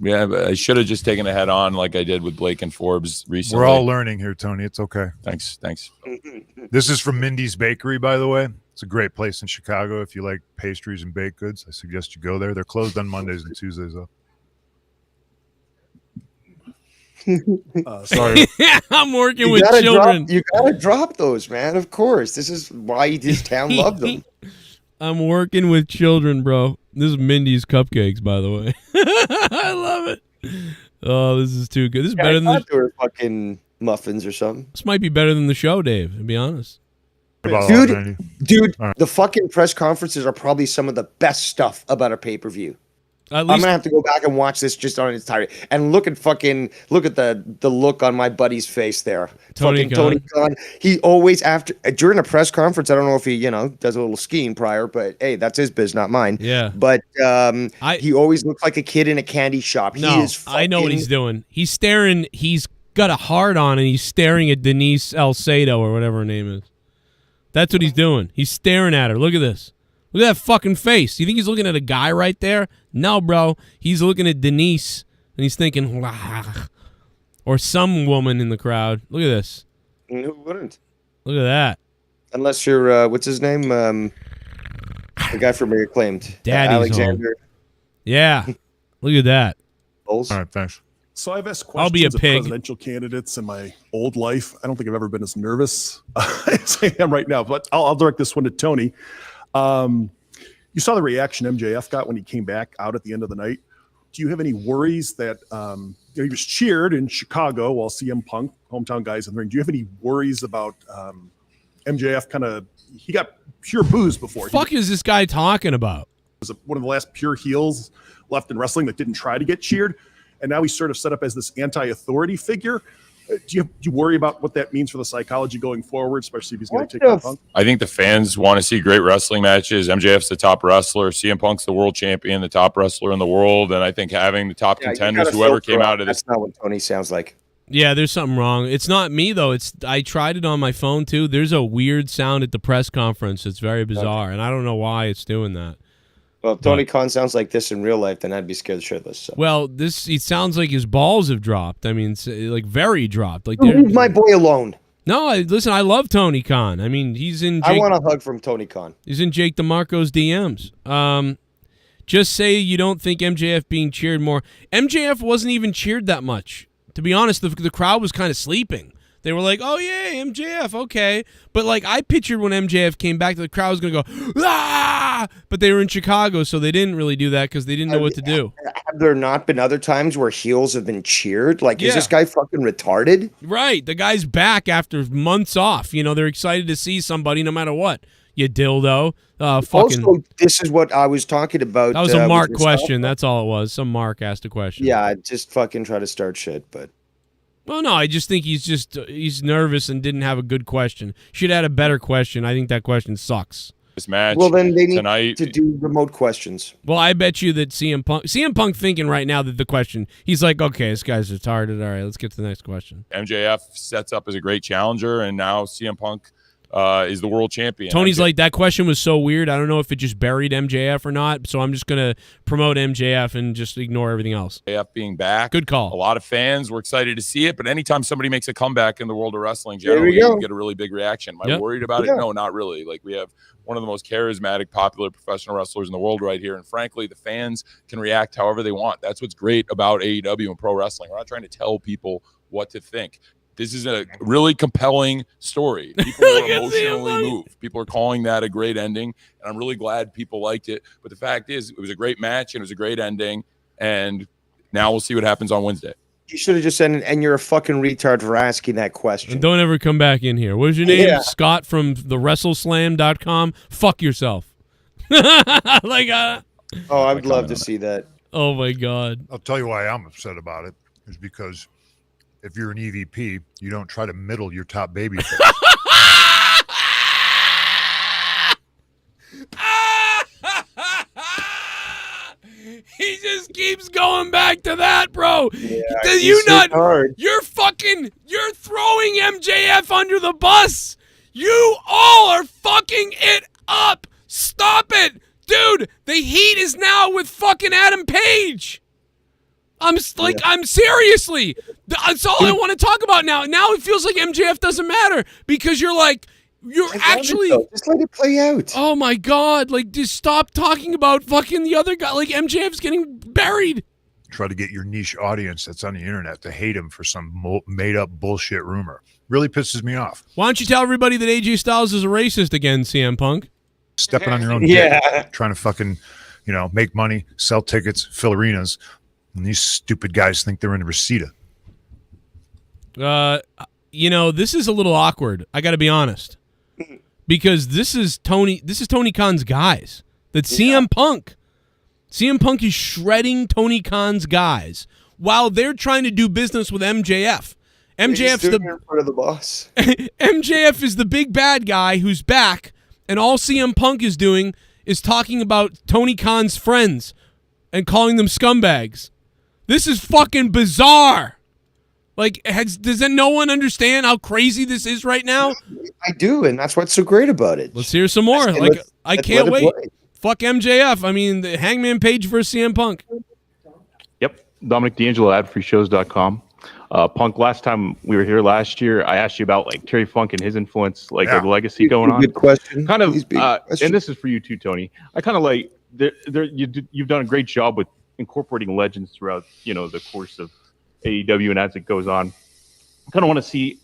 Yeah, but I should have just taken it head on like I did with Blake and Forbes recently. We're all learning here, Tony. It's okay. Thanks. This is from Mindy's Bakery, by the way. It's a great place in Chicago. If you like pastries and baked goods, I suggest you go there. They're closed on Mondays and Tuesdays, though. Sorry. I'm working with children. You gotta drop those, man. Of course. This is why this town loved them. I'm working with children, bro. This is Mindy's Cupcakes, by the way. I love it. Oh, this is too good. This is better than the fucking muffins or something. This might be better than the show, Dave, to be honest. Dude, the fucking press conferences are probably some of the best stuff about a pay-per-view. I'm gonna have to go back and watch this just on its entirety and look at the look on my buddy's face there. Tony Khan. He always during a press conference. I don't know if he does a little skiing prior, but hey, that's his biz, not mine. Yeah. But he always looks like a kid in a candy shop. I know what he's doing. He's staring. He's got a heart on, and he's staring at Denise Alcedo or whatever her name is. That's what he's doing. He's staring at her. Look at this. Look at that fucking face. You think he's looking at a guy right there? No, bro. He's looking at Denise, and he's thinking, wah. Or some woman in the crowd. Look at this. Who wouldn't? Look at that. Unless you're, what's his name? The guy from Acclaimed. Daddy's Alexander. home. Yeah. Look at that. All right, thanks. So I've asked I'll be a questions of pig. presidential candidates in my old life. I don't think I've ever been as nervous as I am right now, but I'll direct this one to Tony. You saw the reaction MJF got when he came back out at the end of the night. Do you have any worries that he was cheered in Chicago while CM Punk, hometown guys in the ring? Do you have any worries about MJF he got pure boos before? What the fuck is this guy talking about? Was one of the last pure heels left in wrestling that didn't try to get cheered, and now he's sort of set up as this anti-authority figure. Do you worry about what that means for the psychology going forward, especially if he's going to take on Punk? I think the fans want to see great wrestling matches. MJF's the top wrestler. CM Punk's the world champion, the top wrestler in the world. And I think having the top contenders, whoever came out of this. That's not what Tony sounds like. Yeah, there's something wrong. It's not me, though. I tried it on my phone, too. There's a weird sound at the press conference. It's very bizarre, and I don't know why it's doing that. Well, if Tony Khan sounds like this in real life, then I'd be scared shitless. So. Well, it sounds like his balls have dropped. I mean, like very dropped. Like leave my boy alone. No, listen, I love Tony Khan. I mean, he's in. I want a hug from Tony Khan. He's in Jake DeMarco's DMs. Just say you don't think MJF being cheered more. MJF wasn't even cheered that much. To be honest, the crowd was kind of sleeping. They were like, oh, yeah, MJF, okay. But, like, I pictured when MJF came back, the crowd was going to go, ah! But they were in Chicago, so they didn't really do that because they didn't know what to do. Have there not been other times where heels have been cheered? Like, is this guy fucking retarded? Right. The guy's back after months off. They're excited to see somebody no matter what. You dildo. Also, this is what I was talking about. That was a Mark question. That's all it was. Some Mark asked a question. Yeah, I just fucking try to start shit, but... Well, no, I just think he's nervous and didn't have a good question. Should have had a better question. I think that question sucks. This match. Well, then they need tonight to do remote questions. Well, I bet you that CM Punk thinking right now that the question, he's like, okay, this guy's retarded. All right, let's get to the next question. MJF sets up as a great challenger, and now CM Punk is the world champion. Tony's like, that question was so weird. I don't know if it just buried MJF or not, so I'm just going to promote MJF and just ignore everything else. MJF being back. Good call. A lot of fans were excited to see it, but anytime somebody makes a comeback in the world of wrestling, generally you get a really big reaction. Am I worried about it? No, not really. Like, we have one of the most charismatic, popular professional wrestlers in the world right here, and frankly, the fans can react however they want. That's what's great about AEW and pro wrestling. We're not trying to tell people what to think. This is a really compelling story. People are emotionally moved. People are calling that a great ending, and I'm really glad people liked it. But the fact is, it was a great match, and it was a great ending, and now we'll see what happens on Wednesday. You should have just said, and you're a fucking retard for asking that question. And don't ever come back in here. What is your name? Scott from the WrestleSlam.com? Fuck yourself. I would love to see that. Oh, my God. I'll tell you why I'm upset about it. Is because if you're an EVP, you don't try to middle your top babyface. He just keeps going back to that, bro. Yeah, you're throwing MJF under the bus. You all are fucking it up. Stop it. Dude, the heat is now with fucking Adam Page. I'm seriously. That's all I want to talk about now. Now it feels like MJF doesn't matter because you're actually just let it play out. Oh my God! Like, just stop talking about fucking the other guy. Like, MJF's getting buried. Try to get your niche audience that's on the internet to hate him for some made up bullshit rumor. Really pisses me off. Why don't you tell everybody that AJ Styles is a racist again, CM Punk? Stepping on your own dick, trying to fucking, make money, sell tickets, fill arenas. And these stupid guys think they're in Reseda. This is a little awkward. I got to be honest, because this is Tony Khan's guys. That's CM Punk. CM Punk is shredding Tony Khan's guys while they're trying to do business with MJF. MJF's in front of the boss. MJF is the big bad guy who's back, and all CM Punk is doing is talking about Tony Khan's friends and calling them scumbags. This is fucking bizarre. Like, does no one understand how crazy this is right now? I do, and that's what's so great about it. Let's hear some more. I can't wait. Fuck MJF. I mean, the Hangman Page versus CM Punk. Yep. Dominic D'Angelo, adfreeshows.com. Punk, last time we were here last year, I asked you about like Terry Funk and his influence, the legacy going on. Good question. Kind of, and this is for you too, Tony. I kind of like you've done a great job with incorporating legends throughout, the course of AEW and as it goes on. I kind of want to see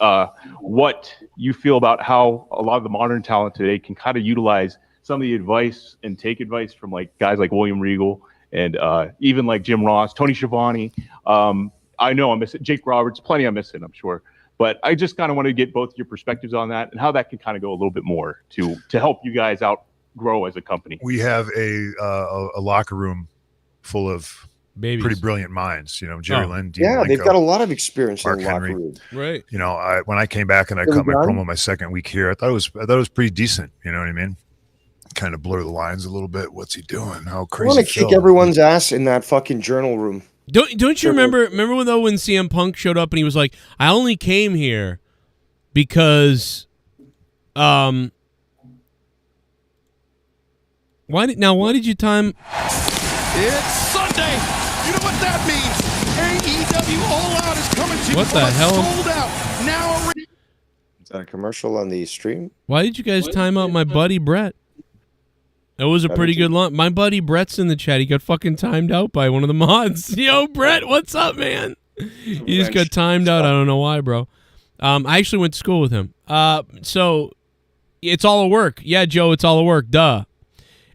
what you feel about how a lot of the modern talent today can kind of utilize some of the advice and take advice from like guys like William Regal and even like Jim Ross, Tony Schiavone. I know I'm missing Jake Roberts, plenty I'm missing, I'm sure. But I just kind of want to get both your perspectives on that and how that can kind of go a little bit more to help you guys outgrow as a company. We have a locker room full of babies, pretty brilliant minds. Jerry Lynn, Dean yeah, Malenko, they've got a lot of experience Mark in the locker Henry. room. Right. When I came back and I cut my promo my second week here, I thought it was pretty decent. You know what I mean? Kind of blur the lines a little bit. What's he doing? How crazy? I want to kick everyone's ass in that fucking journal room. Don't you remember when CM Punk showed up and he was like, I only came here because why did you time? It's Sunday. You know what that means? AEW All Out is coming to you. What the hell? Sold out. Now is that a commercial on the stream? Why did you guys time out my buddy Brett? That was a pretty good line. My buddy Brett's in the chat. He got fucking timed out by one of the mods. Yo, Brett, what's up, man? He just got timed out. I don't know why, bro. I actually went to school with him. So it's all a work. Yeah, Joe, it's all a work. Duh.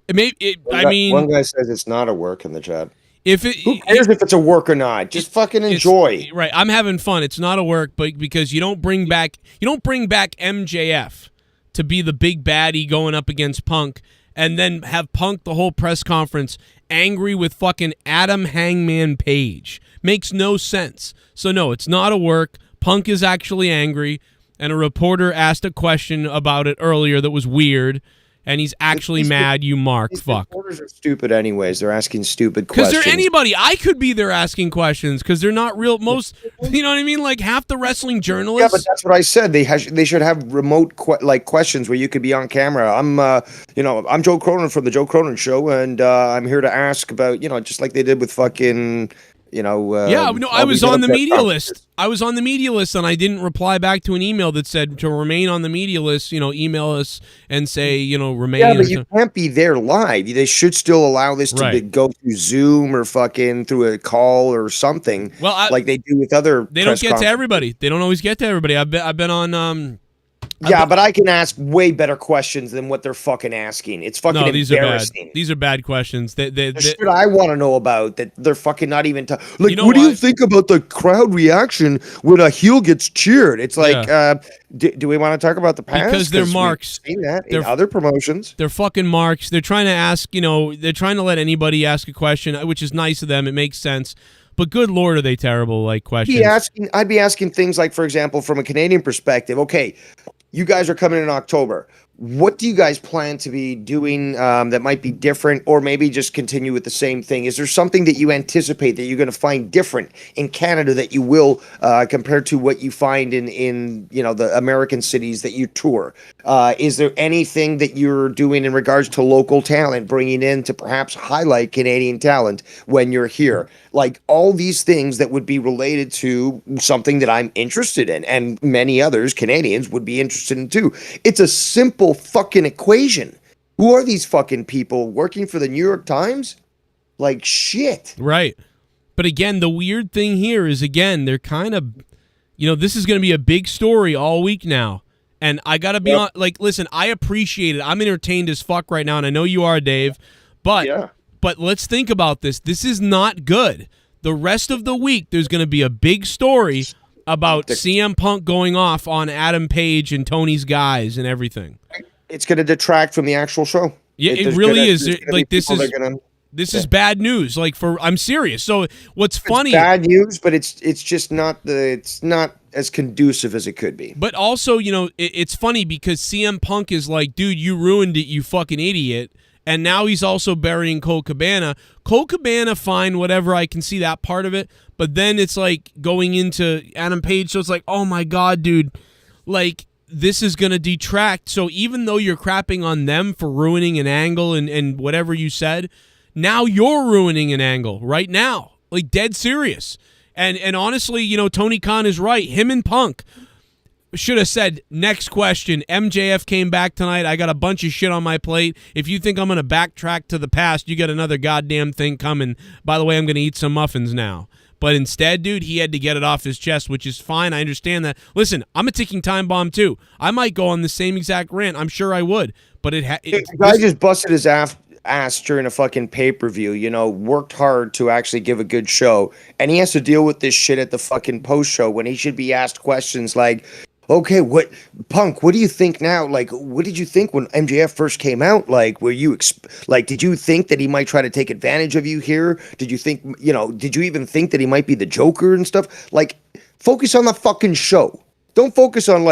One guy says it's not a work in the chat. Who cares if it's a work or not? Just fucking enjoy. Right. I'm having fun. It's not a work, but because you don't bring back MJF to be the big baddie going up against Punk, and then have Punk the whole press conference angry with fucking Adam Hangman Page. Makes no sense. So no, it's not a work. Punk is actually angry, and a reporter asked a question about it earlier that was weird, and he's actually mad you mark fuck. Reporters are stupid anyways. They're asking stupid Because questions. they're anybody. I could be there asking questions because they're not real. Most, you know what I mean? Like half the wrestling journalists. Yeah, but that's what I said. They should have remote questions where you could be on camera. I'm Joe Cronin from the Joe Cronin Show, and I'm here to ask about, just like they did with fucking. I was on the media list. I was on the media list, and I didn't reply back to an email that said to remain on the media list. email us and say, remain. Yeah, but you can't be there live. They should still allow this to go through Zoom or fucking through a call or something. Well, like they do with other. They don't get to everybody. They don't always get to everybody. I've been on. Yeah, but I can ask way better questions than what they're fucking asking. It's fucking these embarrassing. are bad. These are bad questions. The shit I want to know about that they're fucking not even Like, what do you think about the crowd reaction when a heel gets cheered? It's like, do we want to talk about the past? Because they're marks. We've seen that in other promotions. They're fucking marks. They're trying to ask. They're trying to let anybody ask a question, which is nice of them. It makes sense. But good Lord, are they terrible? Like questions. I'd be asking things like, for example, from a Canadian perspective. Okay. You guys are coming in October. What do you guys plan to be doing that might be different, or maybe just continue with the same thing? Is there something that you anticipate that you're going to find different in Canada that you will compared to what you find in the American cities that you tour? Is there anything that you're doing in regards to local talent, bringing in to perhaps highlight Canadian talent when you're here? Like all these things that would be related to something that I'm interested in, and many others, Canadians, would be interested in too. It's a simple fucking equation. Who are these fucking people working for the New York Times? Like shit. Right. But again, the weird thing here is, again, they're kind of, this is going to be a big story all week now. And I got to be on, listen, I appreciate it. I'm entertained as fuck right now, and I know you are, Dave. But let's think about this. This is not good. The rest of the week, there's going to be a big story about CM Punk going off on Adam Page and Tony's guys and everything. It's going to detract from the actual show. Yeah, it really is. This is bad news. I'm serious. So what's funny? It's bad news, but it's just not it's not as conducive as it could be. But also, it's funny because CM Punk is like, dude, you ruined it, you fucking idiot. And now he's also burying Colt Cabana. Colt Cabana, fine, whatever. I can see that part of it. But then it's like going into Adam Page. So it's like, oh my God, dude. Like, this is going to detract. So even though you're crapping on them for ruining an angle and whatever you said, now you're ruining an angle right now. Like, dead serious. And honestly, Tony Khan is right. Him and Punk should have said, next question. MJF came back tonight. I got a bunch of shit on my plate. If you think I'm going to backtrack to the past, you got another goddamn thing coming. By the way, I'm going to eat some muffins now. But instead, dude, he had to get it off his chest, which is fine. I understand that. Listen, I'm a ticking time bomb, too. I might go on the same exact rant. I'm sure I would. But the guy just busted his ass during a fucking pay-per-view, worked hard to actually give a good show. And he has to deal with this shit at the fucking post-show when he should be asked questions like, okay, Punk, what do you think now? Like, what did you think when MJF first came out? Like, did you think that he might try to take advantage of you here? Did you think, did you even think that he might be the Joker and stuff? Like, focus on the fucking show. Don't focus on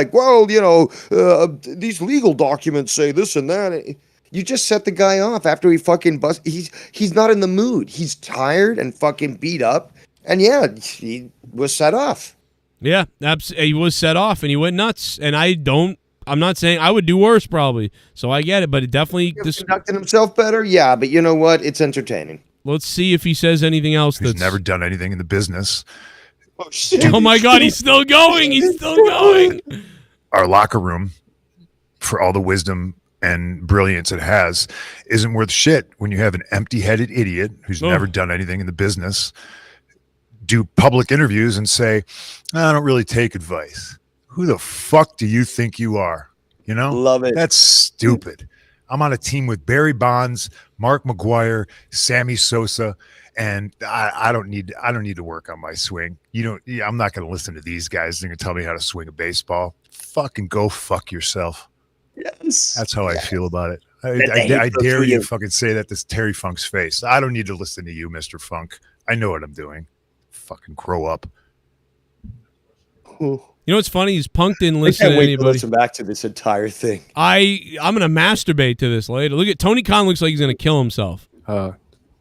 these legal documents say this and that. You just set the guy off after he fucking he's not in the mood. He's tired and fucking beat up. And yeah, he was set off. Yeah, he was set off and he went nuts. And I'm not saying I would do worse probably. So I get it, but it definitely conducted himself better. Yeah, but you know what? It's entertaining. Let's see if he says anything else. He's never done anything in the business. Oh shit! Oh my God, he's still going. He's still going. Our locker room, for all the wisdom and brilliance it has, isn't worth shit when you have an empty-headed idiot who's never done anything in the business do public interviews and say, I don't really take advice. Who the fuck do you think you are? Love it. That's stupid. I'm on a team with Barry Bonds, Mark McGuire, Sammy Sosa, and I don't need to work on my swing. I'm not going to listen to these guys. They're going to tell me how to swing a baseball. Fucking go fuck yourself. Yes. That's how I feel about it. I dare you to fucking say that to Terry Funk's face. I don't need to listen to you, Mr. Funk. I know what I'm doing. Fucking grow up. You know what's funny? Is Punk didn't I listen can't to wait to anybody. listen back to this entire thing. I'm gonna masturbate to this later. Look at Tony Khan. Looks like he's gonna kill himself.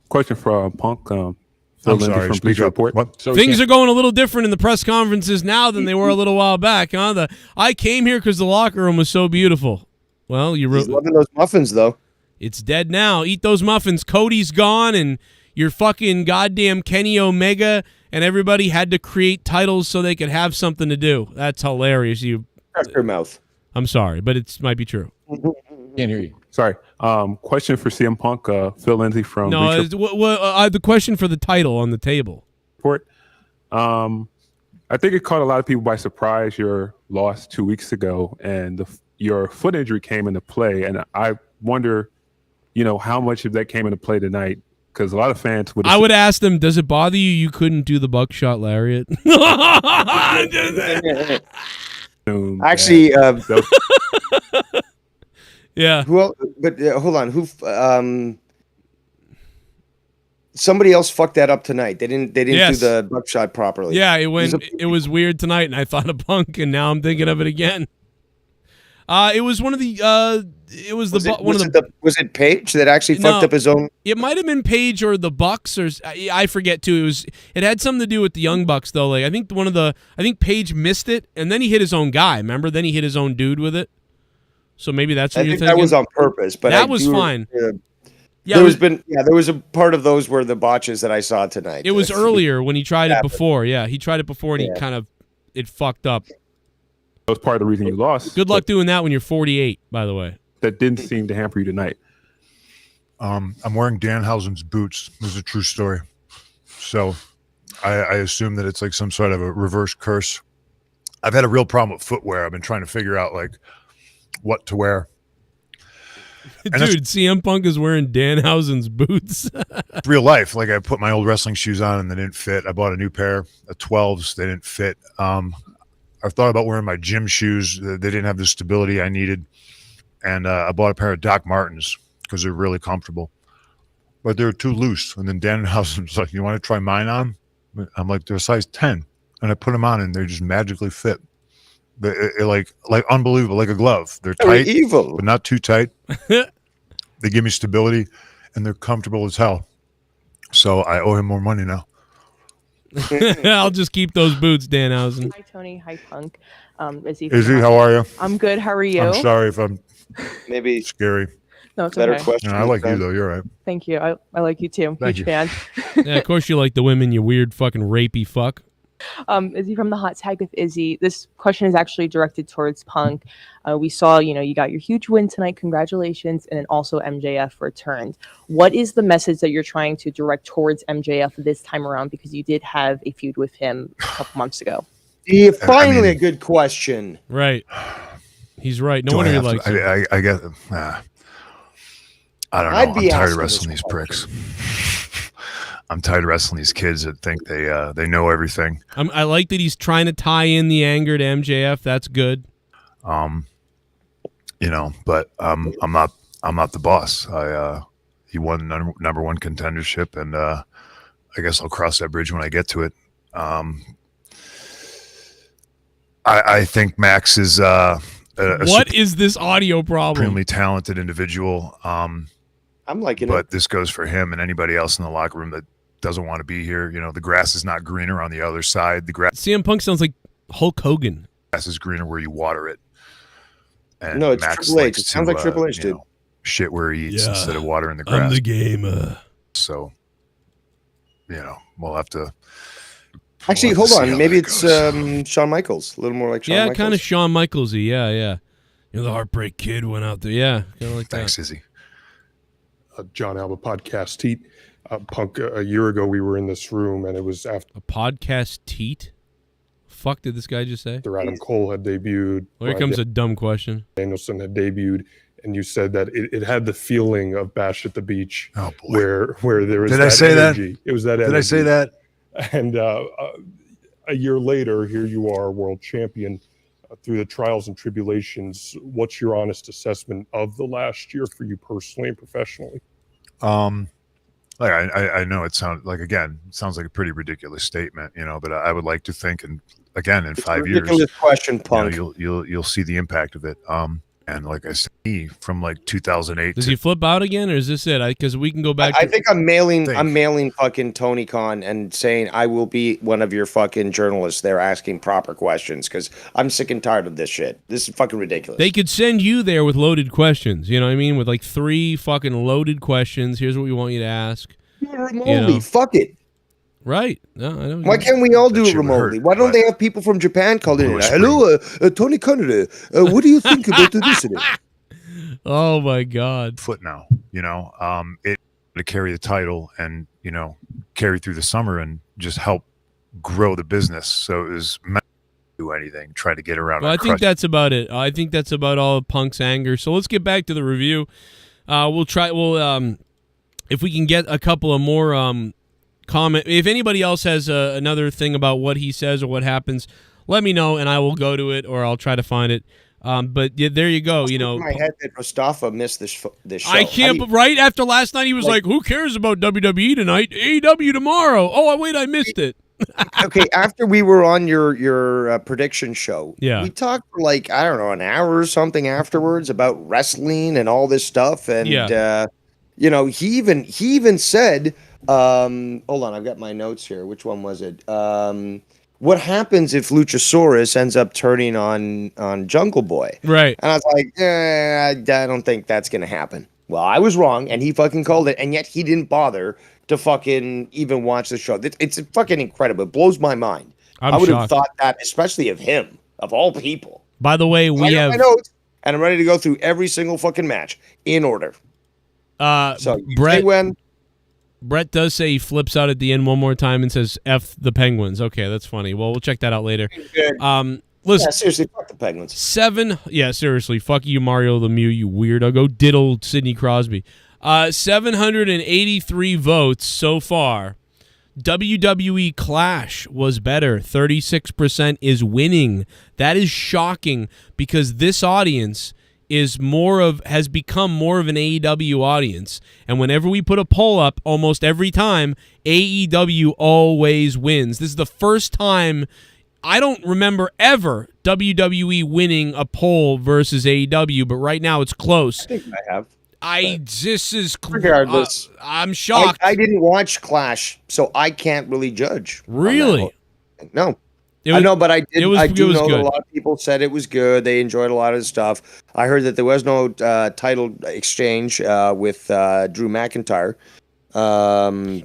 Question for Punk. I'm Phil sorry, Lindsay from speak Bleacher up. Report. What? Things are going a little different in the press conferences now than they were a little while back. Huh? I came here because the locker room was so beautiful. Well, you He's loving those muffins, though. It's dead now. Eat those muffins. Cody's gone, and your fucking goddamn Kenny Omega and everybody had to create titles so they could have something to do. That's hilarious. You shut your mouth. I'm sorry, but it might be true. Can't hear you. Sorry. Question for CM Punk. Phil Lindsay from No, Bleacher the question for the title on the table. Report. I think it caught a lot of people by surprise. Your loss 2 weeks ago, and your foot injury came into play, and I wonder, how much of that came into play tonight. Because a lot of fans would. I would ask them, does it bother you couldn't do the buckshot lariat? Actually, yeah. Hold on. Somebody else fucked that up tonight. They didn't do the buckshot properly. Yeah, it was weird tonight, and I thought of Punk, and now I'm thinking of it again. It was one of the. Was it Page that actually fucked up his own? It might have been Page or the Bucks, or I forget too. It had something to do with the Young Bucks though. Like I think Page missed it, and then he hit his own guy. Remember? Then he hit his own dude with it. So maybe that's what you're thinking. That was on purpose, but that was fine. There was a part of those were the botches that I saw tonight. It was earlier when he tried it before. Yeah, he tried it before, and it fucked up. That was part of the reason you lost. Good luck doing that when you're 48, by the way. That didn't seem to hamper you tonight. I'm wearing Danhausen's boots. This is a true story. So I assume that it's like some sort of a reverse curse. I've had a real problem with footwear. I've been trying to figure out like what to wear. Dude, CM Punk is wearing Danhausen's boots. Real life. Like I put my old wrestling shoes on and they didn't fit. I bought a new pair of 12s. They didn't fit. I've thought about wearing my gym shoes. They didn't have the stability I needed. And I bought a pair of Doc Martens because they're really comfortable. But they're too loose. And then Danhausen's like, you want to try mine on? I'm like, they're a size 10. And I put them on and they just magically fit. Like unbelievable, like a glove. They're tight, evil, but not too tight. They give me stability and they're comfortable as hell. So I owe him more money now. I'll just keep those boots, Danhausen. Hi, Tony. Hi, Punk. Izzy, how are you? I'm good. How are you? I'm sorry if I'm maybe scary. No, it's better okay. question. I like you though. You're right. Thank you. I like you too. Thank Huge you. fan. Yeah, of course you like the women, you weird fucking rapey fuck. Izzy from the Hot Tag with Izzy. This question is actually directed towards Punk. We saw, you got your huge win tonight. Congratulations. And then also MJF returned. What is the message that you're trying to direct towards MJF this time around? Because you did have a feud with him a couple months ago. Yeah, finally a good question. Right. He's right. No wonder he likes it. I guess. I don't know. I'm tired of wrestling these pricks. I'm tired of wrestling these kids that think they know everything. I like that he's trying to tie in the anger to MJF. That's good. But I'm not the boss. He won number one contendership, and I guess I'll cross that bridge when I get to it. I think Max is what is this audio problem? Extremely talented individual. I'm liking but this goes for him and anybody else in the locker room that doesn't want to be here. The grass is not greener on the other side. The grass. CM Punk sounds like Hulk Hogan. Grass is greener where you water it. And no, it's Max Triple H. It sounds like Triple H, dude. Shit where he eats Yeah, instead of watering the grass. I'm the gamer. So, we'll have to. Actually, hold on. Maybe it's Shawn Michaels. A little more like Shawn Michaels. Yeah, kind of Shawn Michaels-y. Yeah. The Heartbreak Kid went out there. Yeah, kind of like that. Thanks, Izzy. John Alba podcast teat. Punk, a year ago, we were in this room, and it was after a podcast teat. Fuck did this guy just say? After Adam Cole had debuted. Well, here comes a dumb question. Danielson had debuted, and you said that it had the feeling of Bash at the Beach. Oh boy. Where there was Did that I say energy. that? It was that energy. Did I say that? And a year later, here you are, world champion. Through the trials and tribulations, what's your honest assessment of the last year for you personally and professionally? I know it sounds like a pretty ridiculous statement, but I would like to think, and again in It's a 5 years. ridiculous question, Punk. You'll see the impact of it. And like I said, from like 2008. Does he flip out again, or is this it? Because we can go back. I think I'm mailing fucking Tony Khan and saying I will be one of your fucking journalists there asking proper questions because I'm sick and tired of this shit. This is fucking ridiculous. They could send you there with loaded questions. You know what I mean? With like 3 fucking loaded questions. Here's what we want you to ask. Do it remotely. Fuck it. Right. No, I don't. Why can't we all do it remotely? Why don't they have people from Japan called in? Hello, Tony Khan. What do you think about this? Oh my God. Foot now, it to carry the title and, carry through the summer and just help grow the business. So it was meant to do anything, try to get around. Well, I think that's about it. I think that's about all of Punk's anger. So let's get back to the review. We'll if we can get a couple of more, comment. If anybody else has another thing about what he says or what happens, let me know and I will go to it or I'll try to find it. But yeah, there you go. In my head that Mustafa missed this show. I can't. Right after last night, he was like, "Who cares about WWE tonight? AEW tomorrow." Oh, wait, I missed it. Okay, after we were on your prediction show, yeah, we talked for like I don't know an hour or something afterwards about wrestling and all this stuff, and he even said. Hold on, I've got my notes here. Which one was it? What happens if Luchasaurus ends up turning on Jungle Boy? Right. And I was like, I don't think that's gonna happen. Well, I was wrong, and he fucking called it, and yet he didn't bother to fucking even watch the show. It's fucking incredible. It blows my mind. I would have thought that, especially of him, of all people. By the way, we have my notes, and I'm ready to go through every single fucking match in order. So Brett does say he flips out at the end one more time and says F the Penguins. Okay, that's funny. Well, we'll check that out later. Listen, seriously, fuck the Penguins. Seriously, fuck you, Mario Lemieux, you weirdo. Go diddle Sidney Crosby. 783 votes so far. WWE Clash was better. 36% is winning. That is shocking because this audience has become more of an AEW audience. And whenever we put a poll up, almost every time, AEW always wins. This is the first time I don't remember ever WWE winning a poll versus AEW, but right now it's close. I think I have. This is regardless. I'm shocked. I didn't watch Clash, so I can't really judge. Really? No. I know, but I do know that a lot of people said it was good. They enjoyed a lot of the stuff. I heard that there was no title exchange with Drew McIntyre.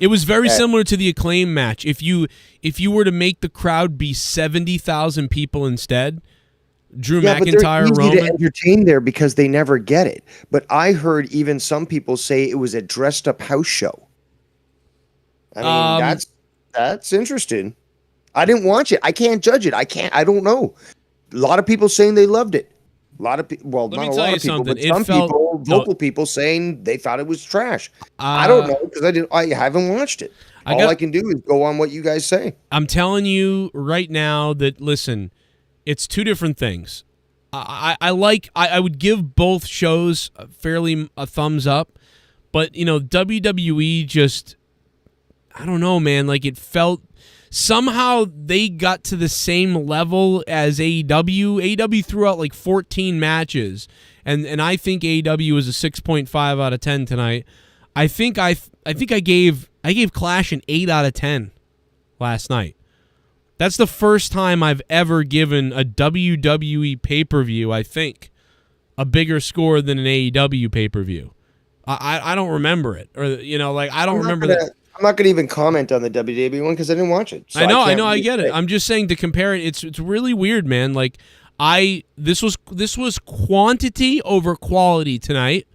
It was very similar to the Acclaim match. If you were to make the crowd be 70,000 people instead, Drew McIntyre, but they're Roman. easy to entertain there because they never get it. But I heard even some people say it was a dressed up house show. I mean, that's interesting. I didn't watch it. I can't judge it. I don't know. A lot of people saying they loved it. A lot of people, well, not a lot of people, but some people, vocal people saying they thought it was trash. I don't know because I haven't watched it. All I can do is go on what you guys say. I'm telling you right now that, listen, it's two different things. I would give both shows fairly a thumbs up, but, WWE just, I don't know, man, like it felt, somehow they got to the same level as AEW. AEW threw out like 14 matches, and I think AEW was a 6.5 out of 10 tonight. I think I gave Clash an 8 out of 10 last night. That's the first time I've ever given a WWE pay-per-view, I think, a bigger score than an AEW pay-per-view. I don't remember it, or I don't remember that. I'm not going to even comment on the WWE one because I didn't watch it. So I know, I get it. I'm just saying to compare it. It's really weird, man. Like this was quantity over quality tonight,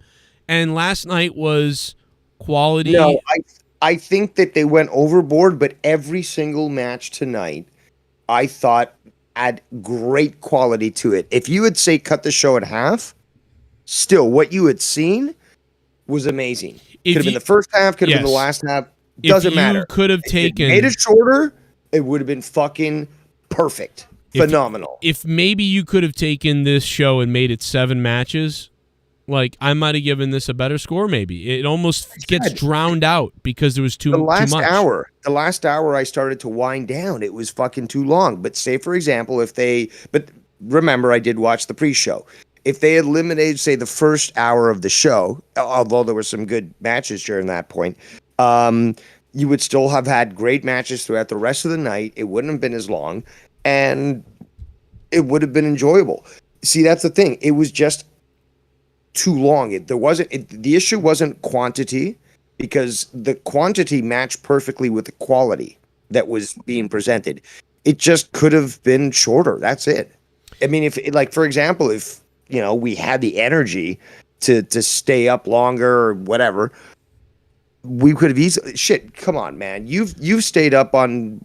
and last night was quality. No, I think that they went overboard, but every single match tonight, I thought had great quality to it. If you would say cut the show in half, still what you had seen was amazing. Could have been the first half, could have been the last half. Doesn't matter. Could have taken made it shorter, it would have been fucking perfect. Phenomenal. If maybe you could have taken this show and made it 7 matches, like I might have given this a better score. Maybe it almost gets drowned out because there was too much. The last hour, I started to wind down. It was fucking too long. But say, for example, but remember, I did watch the pre-show. If they eliminated, say, the first hour of the show, although there were some good matches during that point, you would still have had great matches throughout the rest of the night. It wouldn't have been as long, and it would have been enjoyable. See, that's the thing. It was just too long. The issue wasn't quantity, because the quantity matched perfectly with the quality that was being presented. It just could have been shorter. That's it. I mean, if for example, if we had the energy to stay up longer or whatever, we could have easily. Shit, come on, man. You've stayed up on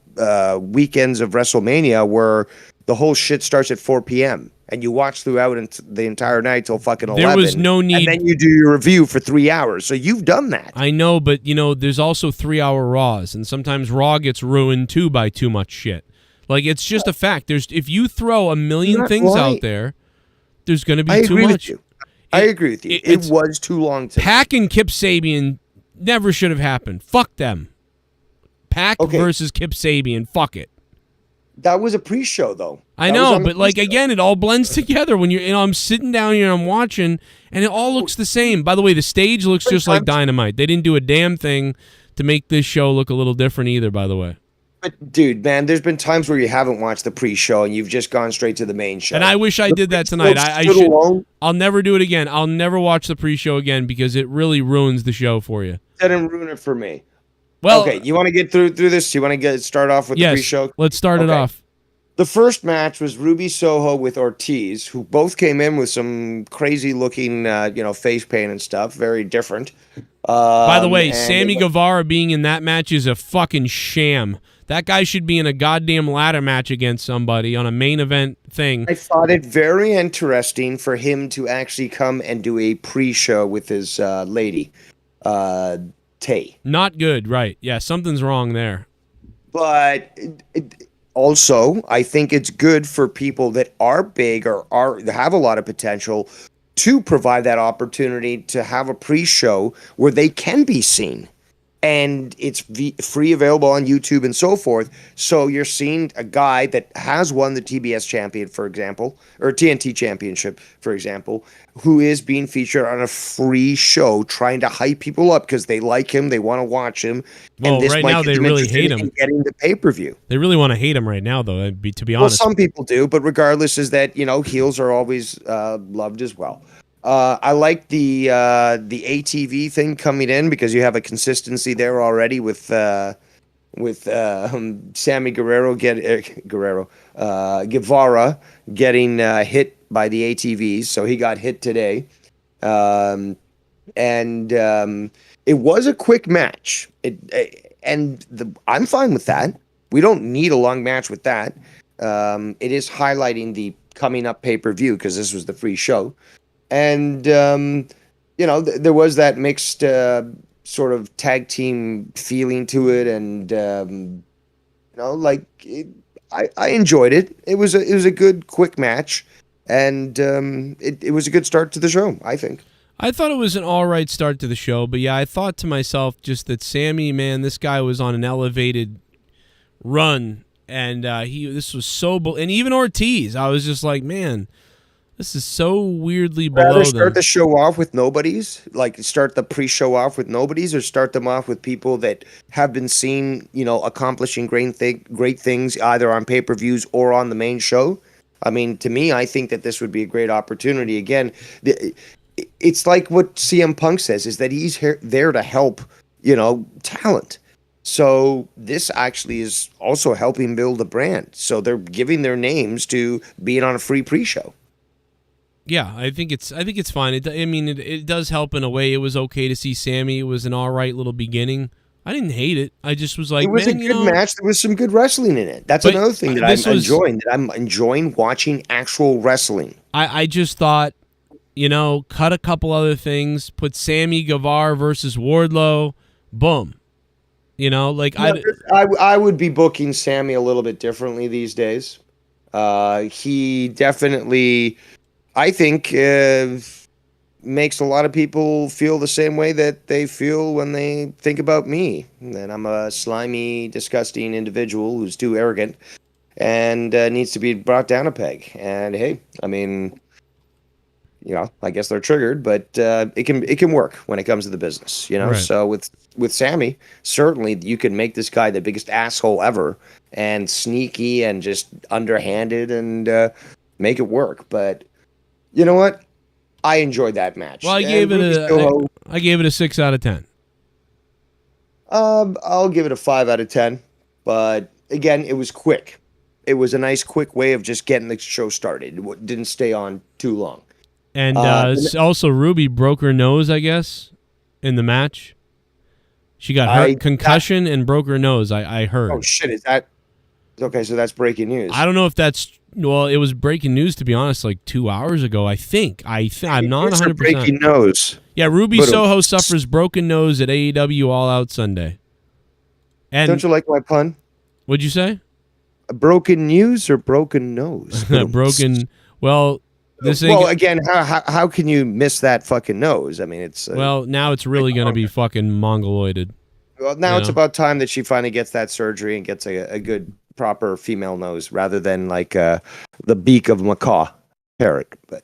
weekends of WrestleMania where the whole shit starts at 4 p.m. and you watch throughout the entire night till fucking 11. There was no need. And then you do your review for 3 hours. So you've done that. I know, but there's also 3-hour Raws, and sometimes Raw gets ruined too by too much shit. Like, it's just a fact. If you throw a million things out there, there's going to be too much. I agree with you. It was too long. Pac and Kip Sabian never should have happened. Fuck them. Pac versus Kip Sabian. Fuck it. That was a pre-show, though. I know, but again, it all blends together when I'm sitting down here and I'm watching, and it all looks the same. By the way, the stage looks just like Dynamite. They didn't do a damn thing to make this show look a little different either, by the way. But, dude, man, there's been times where you haven't watched the pre-show and you've just gone straight to the main show. And I wish I did that tonight. I should. I'll never do it again. I'll never watch the pre-show again because it really ruins the show for you. Didn't ruin it for me. Well, okay, you want to get through this? You want to start off with the pre-show? Let's start it off. The first match was Ruby Soho with Ortiz, who both came in with some crazy-looking, face paint and stuff. Very different. By the way, Sammy Guevara being in that match is a fucking sham. That guy should be in a goddamn ladder match against somebody on a main event thing. I thought it very interesting for him to actually come and do a pre-show with his lady, Tay. Not good, right. Yeah, something's wrong there. But also, I think it's good for people that are big or have a lot of potential to provide that opportunity to have a pre-show where they can be seen. And it's free, available on YouTube and so forth. So you're seeing a guy that has won the TBS champion, for example, or TNT championship, for example, who is being featured on a free show, trying to hype people up because they like him, they want to watch him. Well, and this right might now get they them really interested hate in him. Getting the pay-per-view. They really want to hate him right now, though. To be honest. Well, some people do, but regardless, is that heels are always loved as well. I like the ATV thing coming in because you have a consistency there already with Sammy Guevara getting hit by the ATVs. So he got hit today, and it was a quick match. I'm fine with that. We don't need a long match with that. It is highlighting the coming up pay-per-view because this was the free show. And, there was that mixed sort of tag team feeling to it. And, I enjoyed it. It was a good, quick match. And it was a good start to the show, I think. I thought it was an all right start to the show. But, yeah, I thought to myself just that Sammy, man, this guy was on an elevated run. And this was so... and even Ortiz, I was just like, man... This is so weirdly below them. Start the show off with nobodies, like start the pre-show off with nobodies, or start them off with people that have been seen, accomplishing great things either on pay-per-views or on the main show. I mean, to me, I think that this would be a great opportunity. Again, it's like what CM Punk says, is that he's there to help, talent. So this actually is also helping build a brand. So they're giving their names to being on a free pre-show. Yeah, I think it's fine. It does help in a way. It was okay to see Sammy. It was an all right little beginning. I didn't hate it. I just was like, it was a good match. There was some good wrestling in it. That's another thing that I'm enjoying. That I'm enjoying watching actual wrestling. I just thought, cut a couple other things, put Sammy Guevara versus Wardlow, boom. I would be booking Sammy a little bit differently these days. He definitely. I think makes a lot of people feel the same way that they feel when they think about me. That I'm a slimy, disgusting individual who's too arrogant and needs to be brought down a peg. And hey, I mean, you know, I guess they're triggered, but it can work when it comes to the business, you know. Right. So with Sammy, certainly you can make this guy the biggest asshole ever and sneaky and just underhanded and make it work. But you know what? I enjoyed that match. Well, I And gave it Ruby Soho, I gave it a 6 out of 10. I'll give it a 5 out of 10. But again, it was quick. It was a nice, quick way of just getting the show started. It didn't stay on too long. And also, Ruby broke her nose, I guess, in the match. She got hurt, concussion, and broke her nose. I heard. Oh shit! Is that okay? So that's breaking news. I don't know if that's it was breaking news, to be honest, like 2 hours ago. I think I'm not 100%. Breaking nose. Yeah, Ruby Soho suffers broken nose at AEW All Out Sunday. And don't you like my pun? What'd you say? Broken news or broken nose? Broken. Well, again, how can you miss that fucking nose? I mean, it's well, now it's really going to be fucking mongoloided. Well, now it's about time that she finally gets that surgery and gets a good, proper female nose rather than like the beak of a macaw parrot. But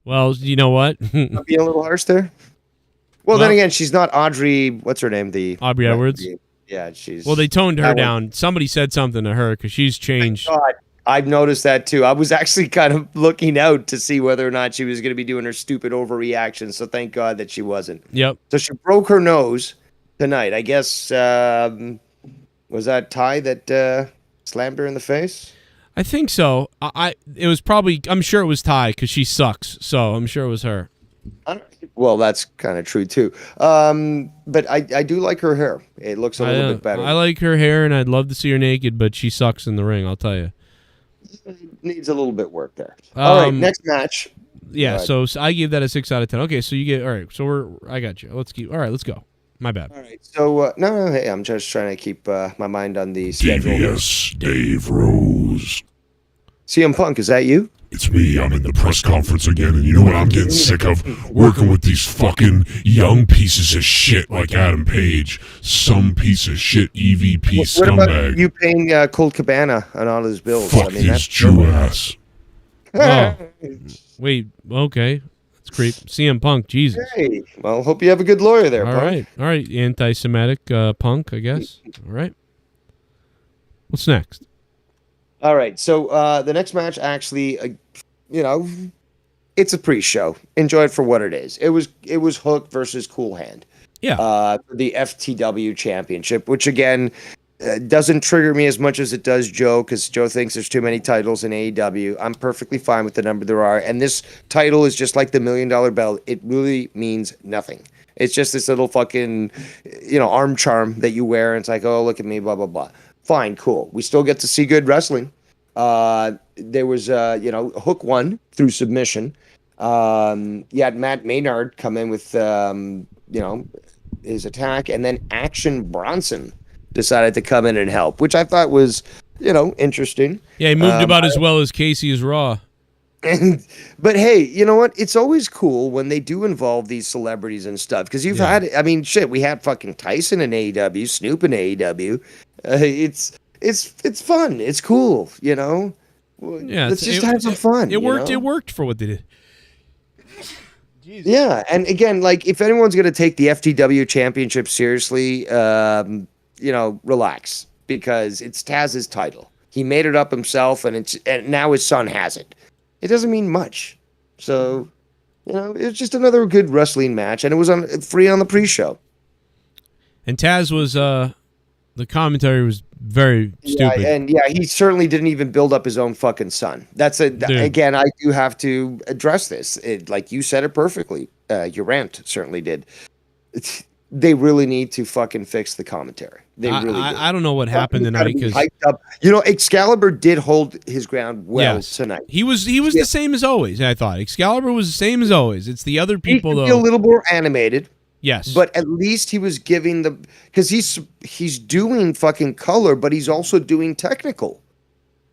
well, you know what? I'm being a little harsh there. Well, then again, she's not Audrey. What's her name? Aubrey Edwards. Yeah, she's. Well, they toned her down. Somebody said something to her because she's changed. God, I've noticed that too. I was actually kind of looking out to see whether or not she was going to be doing her stupid overreaction. So thank God that she wasn't. Yep. So she broke her nose tonight. I guess was that Ty that slammed her in the face? I think so. It was probably. I'm sure it was Ty because she sucks. So I'm sure it was her. Well, that's kind of true too. But I do like her hair. It looks a little bit better. I like her hair, and I'd love to see her naked, but she sucks in the ring. I'll tell you. Needs a little bit work there. All right, next match. Yeah, so I gave that a 6 out of 10. Okay, so you get all right. So I got you. Let's go. My bad. All right. So no, hey, I'm just trying to keep my mind on the schedule. DVS Dave Rose. CM Punk, is that you? It's me. I'm in the press conference again, and you know what I'm getting sick of? Working with these fucking young pieces of shit like Adam Page, some piece of shit EVP What scumbag. about you paying Colt Cabana on all his bills? Fuck his Jew ass. Oh. Wait, okay. That's creep. CM Punk, Jesus. Hey, well, hope you have a good lawyer there, Punk. All right. Anti-Semitic Punk, I guess. All right. What's next? All right, so the next match actually, it's a pre-show. Enjoy it for what it is. It was Hook versus Cool Hand. Yeah. For the FTW Championship, which again doesn't trigger me as much as it does Joe, because Joe thinks there's too many titles in AEW. I'm perfectly fine with the number there are, and this title is just like the $1 million belt. It really means nothing. It's just this little fucking, arm charm that you wear, and it's like, oh, look at me, blah blah blah. Fine, cool. We still get to see good wrestling. There was, Hook won through submission. You had Matt Maynard come in with, his attack, and then Action Bronson decided to come in and help, which I thought was, interesting. Yeah, he moved about as well as Casey's Raw. But hey, you know what? It's always cool when they do involve these celebrities and stuff, because we had fucking Tyson in AEW, Snoop in AEW. It's fun. It's cool, Yeah, let's just have some fun. It worked. It worked for what they did. Yeah, and again, like if anyone's gonna take the FTW Championship seriously, relax, because it's Taz's title. He made it up himself, and now his son has it. It doesn't mean much. So, it's just another good wrestling match, and it was free on the pre-show. And Taz was the commentary was very stupid. He certainly didn't even build up his own fucking son. Again, I do have to address this. Like you said it perfectly. Your rant certainly did. They really need to fucking fix the commentary. They really do. I don't know what happened tonight, because Excalibur did hold his ground well tonight. He was the same as always. I thought Excalibur was the same as always. It's the other people though. Be a little more animated. Yes, but at least he was giving because he's doing fucking color, but he's also doing technical.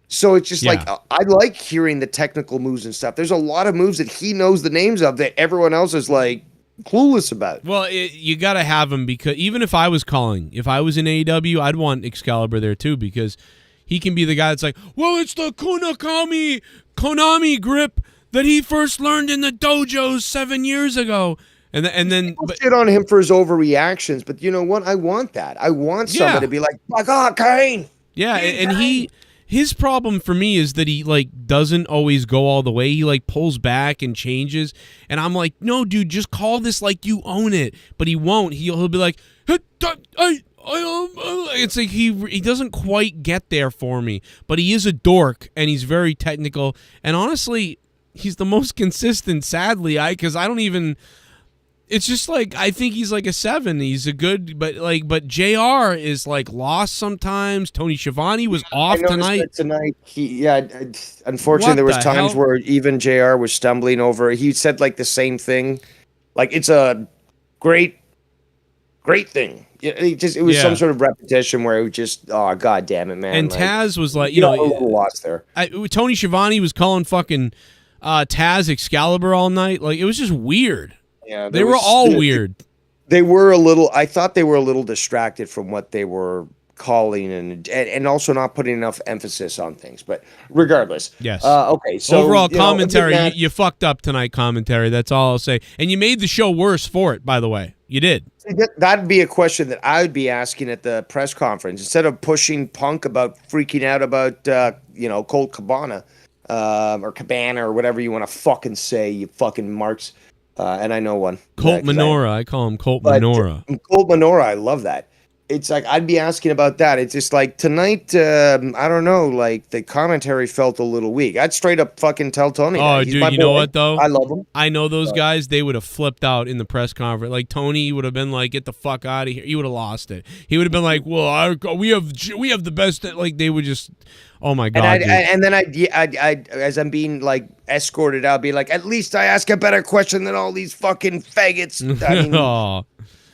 So it's just like Yeah. I like hearing the technical moves and stuff. There's a lot of moves that he knows the names of that everyone else is like clueless about. Well, you got to have him, because even if I was calling, if I was in AEW, I'd want Excalibur there too, because he can be the guy that's like, well, it's the Konami grip that he first learned in the dojos 7 years ago. And then Shit on him for his overreactions, but you know what? I want that. I want somebody Yeah. to be like, my God, Kane. Yeah, and his problem for me is that he like doesn't always go all the way. He like pulls back and changes, and I'm like, no, dude, just call this like you own it. But he won't. He'll be like, it's like he doesn't quite get there for me. But he is a dork, and he's very technical. And honestly, he's the most consistent. Sadly, because I don't even. It's just like I think he's like a 7. He's a good, but JR is like lost sometimes. Tony Schiavone was off tonight. Unfortunately, there was What the times hell? where even JR was stumbling over. He said like the same thing, like it's a great thing. It was some sort of repetition where it was just, oh God damn it, man. And like, Taz was like, a little lost there. Tony Schiavone was calling fucking Taz Excalibur all night. Like it was just weird. Yeah, they were all weird. They were a little. I thought they were a little distracted from what they were calling, and also not putting enough emphasis on things. But regardless, Yes. Okay. So overall you know, commentary, you fucked up tonight. Commentary. That's all I'll say. And you made the show worse for it. By the way, you did. That'd be a question that I would be asking at the press conference instead of pushing Punk about freaking out about Colt Cabana or Cabana or whatever you want to fucking say. You fucking marks. And I know one. Colt Menorah. I call him Colt Menorah. Colt Menorah. I love that. It's like I'd be asking about that. It's just like tonight. I don't know. Like the commentary felt a little weak. I'd straight up fucking tell Tony. Oh, He's dude, my you know boy. what though? I love him. I know those guys. They would have flipped out in the press conference. Like Tony would have been like, "Get the fuck out of here." He would have lost it. He would have been like, "Well, we have the best." Like they would just. Oh my God! And then I'd as I'm being like escorted out, be like, at least I ask a better question than all these fucking faggots. I mean,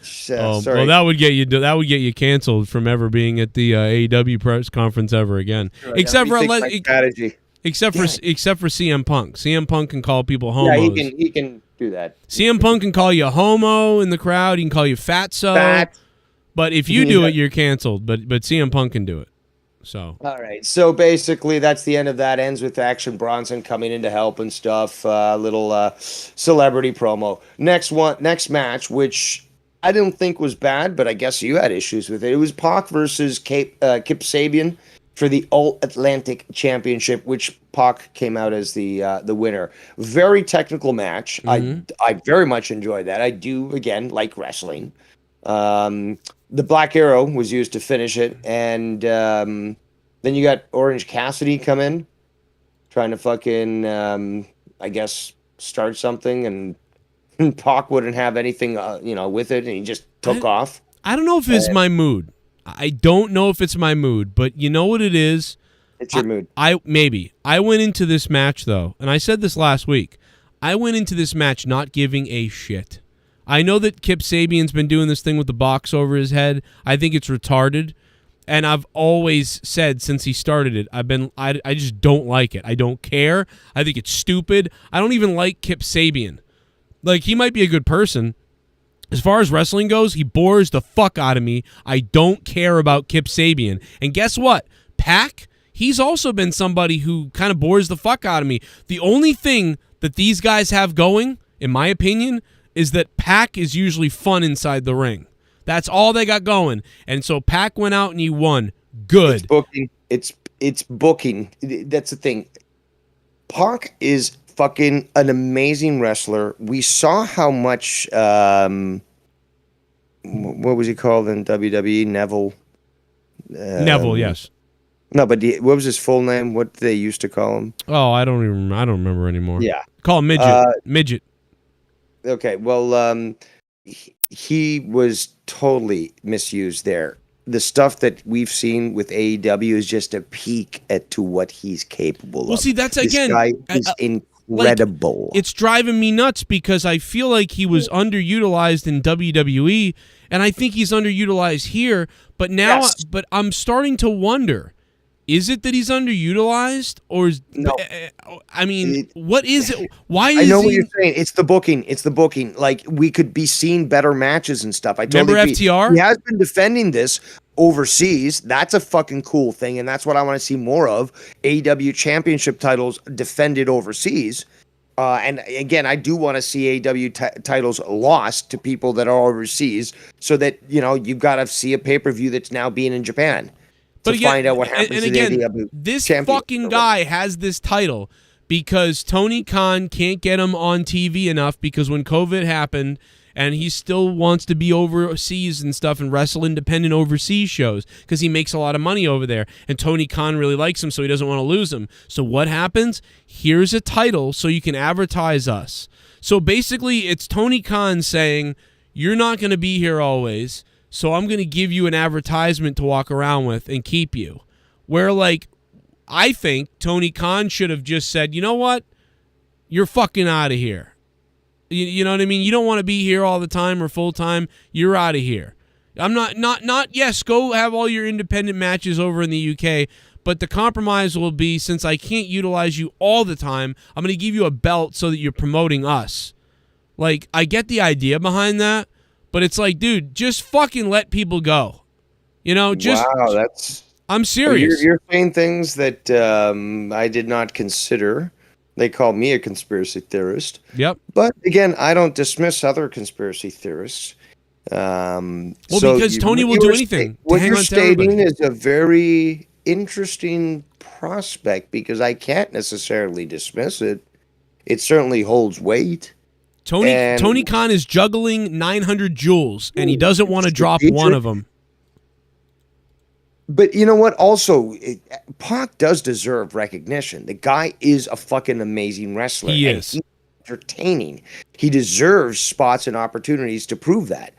sorry. Well, that would get you canceled from ever being at the AEW press conference ever again. Sure, except for strategy. Except for CM Punk. CM Punk can call people homos. Yeah, he can do that. CM Punk can call you homo in the crowd. He can call you fatso. But if you do it, you're canceled. But CM Punk can do it. So all right. So basically, that's the end of that. Ends with Action Bronson coming in to help and stuff. Little celebrity promo. Next match, which I don't think was bad, but I guess you had issues with it. It was Pac versus Kip Sabian for the All Atlantic Championship, which Pac came out as the winner. Very technical match. I very much enjoyed that. I do again like wrestling. The Black Arrow was used to finish it, and then you got Orange Cassidy come in, trying to fucking, I guess, start something, and Pac wouldn't have anything, with it, and he just took off. I don't know if it's my mood. I don't know if it's my mood, but you know what it is? It's your mood. I went into this match, though, and I said this last week. I went into this match not giving a shit. I know that Kip Sabian's been doing this thing with the box over his head. I think it's retarded. And I've always said since he started it, I just don't like it. I don't care. I think it's stupid. I don't even like Kip Sabian. Like, he might be a good person. As far as wrestling goes, he bores the fuck out of me. I don't care about Kip Sabian. And guess what? Pac, he's also been somebody who kind of bores the fuck out of me. The only thing that these guys have going, in my opinion, is that Pac is usually fun inside the ring. That's all they got going. And so Pac went out and he won. Good. It's booking. It's booking. That's the thing. Pac is fucking an amazing wrestler. We saw how much what was he called in WWE? Neville. Neville, yes. No, but what was his full name? What they used to call him? Oh, I don't remember anymore. Yeah. Call him Midget. Midget. Okay, well, he was totally misused there. The stuff that we've seen with AEW is just a peek to what he's capable of. Well, see, that's this again, guy is incredible. Like, it's driving me nuts because I feel like he was underutilized in WWE, and I think he's underutilized here. But now, but I'm starting to wonder Is it that he's underutilized, or is No? I mean, what is it? Why is I know what he? you're saying. It's the booking. It's the booking. Like, we could be seeing better matches and stuff. I totally Remember agree. FTR? He has been defending this overseas. That's a fucking cool thing, and that's what I want to see more of. AEW championship titles defended overseas. And again, I do want to see AEW titles lost to people that are overseas, so that you've got to see a pay-per-view that's now being in Japan. But to again, find out what happens and to again, the AEW this champion. fucking guy has this title because Tony Khan can't get him on TV enough because when COVID happened and he still wants to be overseas and stuff and wrestle independent overseas shows because he makes a lot of money over there and Tony Khan really likes him so he doesn't want to lose him. So what happens? Here's a title so you can advertise us. So basically it's Tony Khan saying, you're not going to be here always, so I'm going to give you an advertisement to walk around with and keep you. Where, like, I think Tony Khan should have just said, you know what? You're fucking out of here. You know what I mean? You don't want to be here all the time or full time. You're out of here. I'm not, yes, go have all your independent matches over in the UK, but the compromise will be, since I can't utilize you all the time, I'm going to give you a belt so that you're promoting us. Like, I get the idea behind that. But it's like, dude, just fucking let people go. Just wow, that's. I'm serious. You're saying things that I did not consider. They call me a conspiracy theorist. Yep. But again, I don't dismiss other conspiracy theorists. Because Tony will do anything. What you're stating is a very interesting prospect because I can't necessarily dismiss it. It certainly holds weight. Tony Khan is juggling 900 jewels, and he doesn't want to drop one of them. But you know what? Also, Pac does deserve recognition. The guy is a fucking amazing wrestler. He is. He's entertaining. He deserves spots and opportunities to prove that.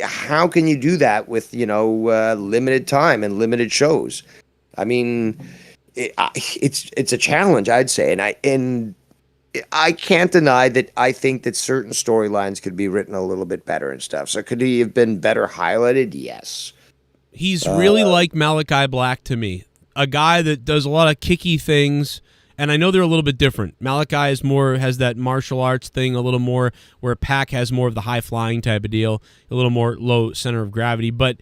How can you do that with, limited time and limited shows? I mean, it's a challenge, I'd say. And I can't deny that I think that certain storylines could be written a little bit better and stuff. So could he have been better highlighted? Yes. He's really like Malachi Black to me. A guy that does a lot of kicky things, and I know they're a little bit different. Malachi has that martial arts thing a little more, where Pac has more of the high-flying type of deal, a little more low center of gravity. But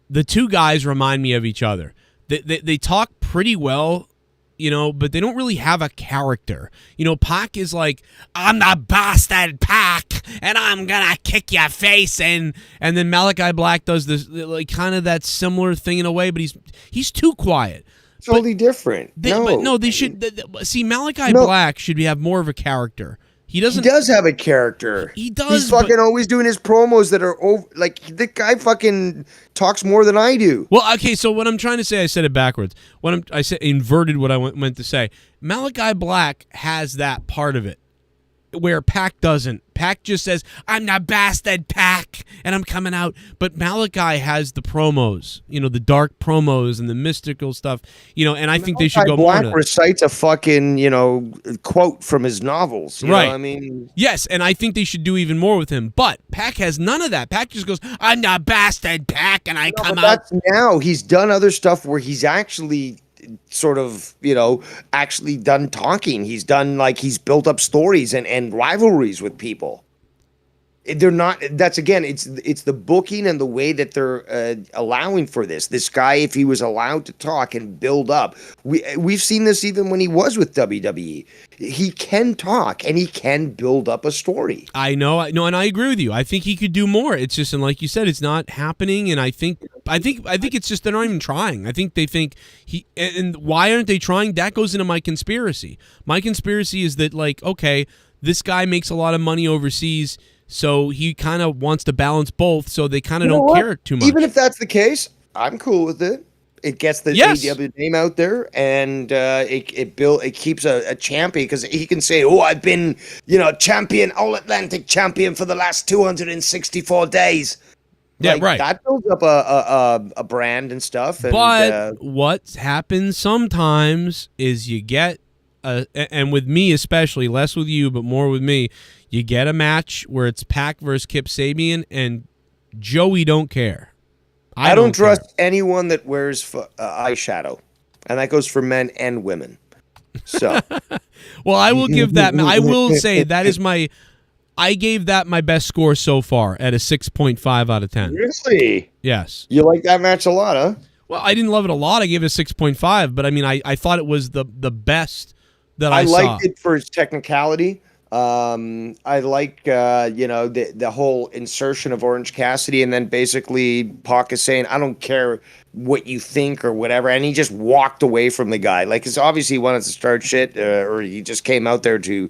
the two guys remind me of each other. They talk pretty well, but they don't really have a character. Pac is like, I'm the bastard Pac, and I'm gonna kick your face in. And then Malachi Black does this, like, kind of that similar thing in a way, but he's too quiet. Totally different. They should see Malachi Black should have more of a character. He doesn't. He does have a character. He does. He's fucking always doing his promos that are over. Like, the guy fucking talks more than I do. Well, okay. So what I'm trying to say, I said it backwards. I said inverted what I meant to say. Malachi Black has that part of it, where Pac doesn't. Pac just says, I'm the bastard Pac, and I'm coming out. But Malachi has the promos, the dark promos and the mystical stuff, and I think they should go more Black to that. recites a fucking, quote from his novels. You right. know what I mean? Yes, and I think they should do even more with him. But Pac has none of that. Pac just goes, I'm the bastard Pac, and I come out. That's now. He's done other stuff where he's actually sort of, actually done talking. He's done, he's built up stories and rivalries with people. They're not, that's again, it's the booking and the way that they're allowing for this. This guy, if he was allowed to talk and build up, we've seen this even when he was with WWE. He can talk and he can build up a story. I know, and I agree with you. I think he could do more. It's just, and like you said, it's not happening. And I think it's just they're not even trying. I think they think and why aren't they trying? That goes into my conspiracy. My conspiracy is that, okay, this guy makes a lot of money overseas, so he kind of wants to balance both, so they kind of don't care too much. Even if that's the case, I'm cool with it. It gets the AEW name out there, and it keeps a champion, because he can say, "Oh, I've been, champion, All Atlantic champion for the last 264 days." Yeah, right. That builds up a brand and stuff. And, but what happens sometimes is you get, and with me especially, less with you, but more with me, you get a match where it's Pac versus Kip Sabian, and Joey don't care. I don't trust anyone that wears eyeshadow, and that goes for men and women. So, well, I will give that. I will say that is my. I gave that my best score so far at a 6.5 out of 10. Really? Yes. You like that match a lot, huh? Well, I didn't love it a lot. I gave it a 6.5, but I mean, I thought it was the best that I saw. I liked it for its technicality. I like the whole insertion of Orange Cassidy, and then basically Pac is saying, "I don't care what you think or whatever," and he just walked away from the guy. Like, it's obviously he wanted to start shit, or he just came out there to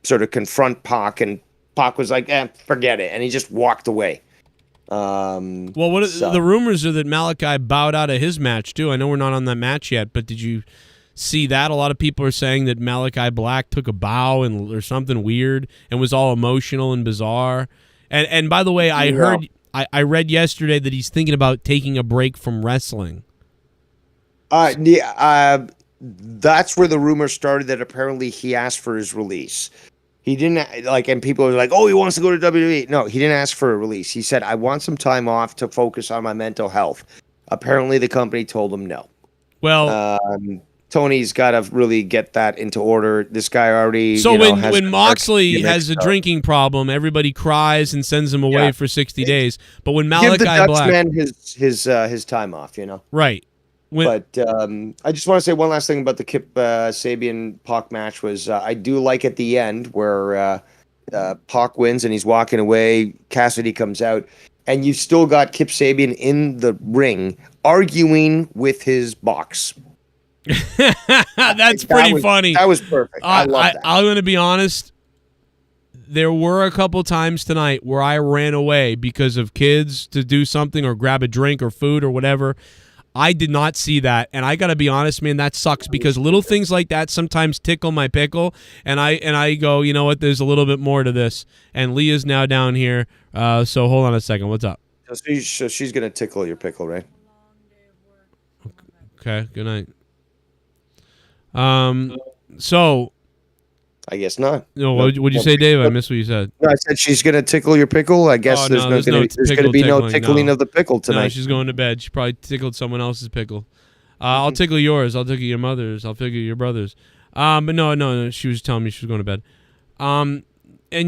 sort of confront Pac, and Pac was like, forget it, and he just walked away. Well, the rumors are that Malachi bowed out of his match too. I know we're not on that match yet, but did you see that? A lot of people are saying that Malachi Black took a bow or something weird and was all emotional and bizarre. And by the way, I read yesterday that he's thinking about taking a break from wrestling. That's where the rumor started, that apparently he asked for his release. He didn't and people were like, "Oh, he wants to go to WWE." No, he didn't ask for a release. He said, "I want some time off to focus on my mental health." Apparently, the company told him no. Well, Tony's got to really get that into order. This guy already. So when Moxley has a drinking problem, everybody cries and sends him away for 60 days. But when Malachi Black, give the Black, Dutchman his time off, right. But I just want to say one last thing about the Kip Sabian Pac match was I do like at the end where Pac wins and he's walking away. Cassidy comes out, and you've still got Kip Sabian in the ring arguing with his box. That's pretty funny. That was perfect. I love that. I'm going to be honest. There were a couple times tonight where I ran away because of kids to do something or grab a drink or food or whatever. I did not see that, and I got to be honest, man, that sucks because little things like that sometimes tickle my pickle, and I go, you know what, there's a little bit more to this, and Leah's now down here, so hold on a second, what's up? So she's going to tickle your pickle, right? Okay, good night. So I guess not. No, what'd you say, Dave? I missed what you said. No, I said she's gonna tickle your pickle. I guess there's going to be no tickling of the pickle tonight. No, she's going to bed. She probably tickled someone else's pickle. I'll tickle yours. I'll tickle your mother's. I'll tickle your brother's. But no. She was telling me she was going to bed. And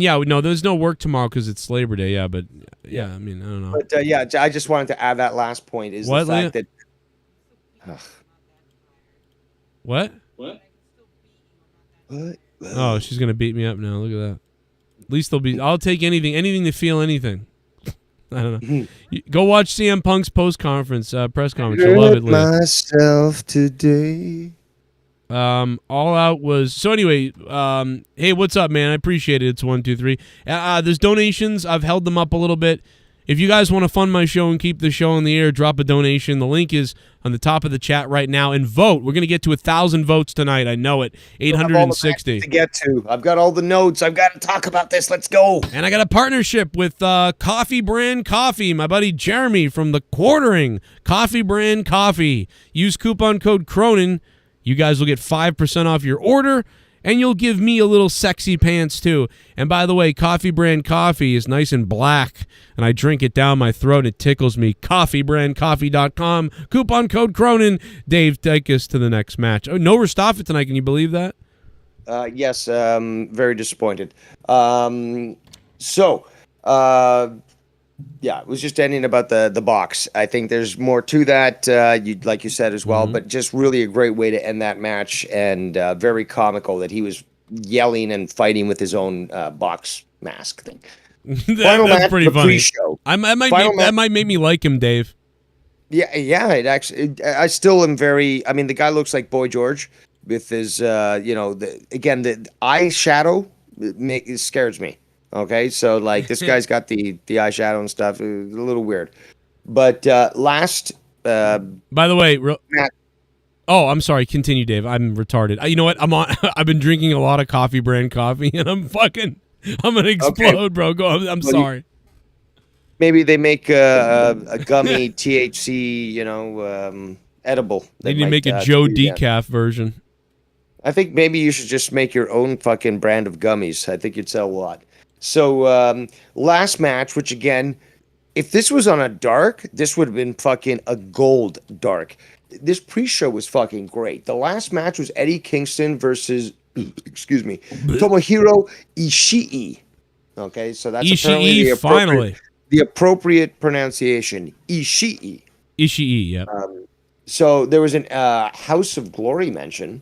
yeah, no, there's no work tomorrow because it's Labor Day. Yeah, but yeah, I mean, I don't know. But I just wanted to add that last point is the fact that. What? Oh, she's gonna beat me up now. Look at that. At least I'll take anything to feel anything. I don't know. Go watch CM Punk's press conference. You'll love it. Myself today. All Out was so anyway. Hey, what's up, man? I appreciate it. It's 1, 2, 3. There's donations. I've held them up a little bit. If you guys want to fund my show and keep the show on the air, drop a donation. The link is on the top of the chat right now. And vote. We're going to get to 1,000 votes tonight. I know it. 860. To get to. I've got all the notes. I've got to talk about this. Let's go. And I got a partnership with Coffee Brand Coffee. My buddy Jeremy from the Quartering. Coffee Brand Coffee. Use coupon code Cronin. You guys will get 5% off your order. And you'll give me a little sexy pants, too. And by the way, Coffee Brand Coffee is nice and black, and I drink it down my throat. It tickles me. CoffeeBrandCoffee.com. Coupon code Cronin. Dave, take us to the next match. Oh, no Rastafia tonight. Can you believe that? Yes, very disappointed. Yeah, it was just ending about the box. I think there's more to that, like you said as well, but just really a great way to end that match, and very comical that he was yelling and fighting with his own box mask thing. That's pretty funny. That might make me like him, Dave. Yeah. It actually. I still am very. I mean, the guy looks like Boy George with his, the eyeshadow. It scares me. Okay, so like this guy's got the eyeshadow and stuff. It's a little weird, but last. By the way, I'm sorry. Continue, Dave. I'm retarded. You know what? I've been drinking a lot of Coffee Brand coffee, and I'm gonna explode, bro. Go. I'm sorry. Maybe they make a gummy THC, edible. They need to make a Joe Decaf version. I think maybe you should just make your own fucking brand of gummies. I think you'd sell a lot. So last match, which again, if this was on a dark, this would have been fucking a gold dark. This pre-show was fucking great. The last match was Eddie Kingston versus, excuse me, Tomohiro Ishii. Okay, so that's Ishii, apparently the appropriate pronunciation. Ishii. Ishii, yeah. So there was a House of Glory mention.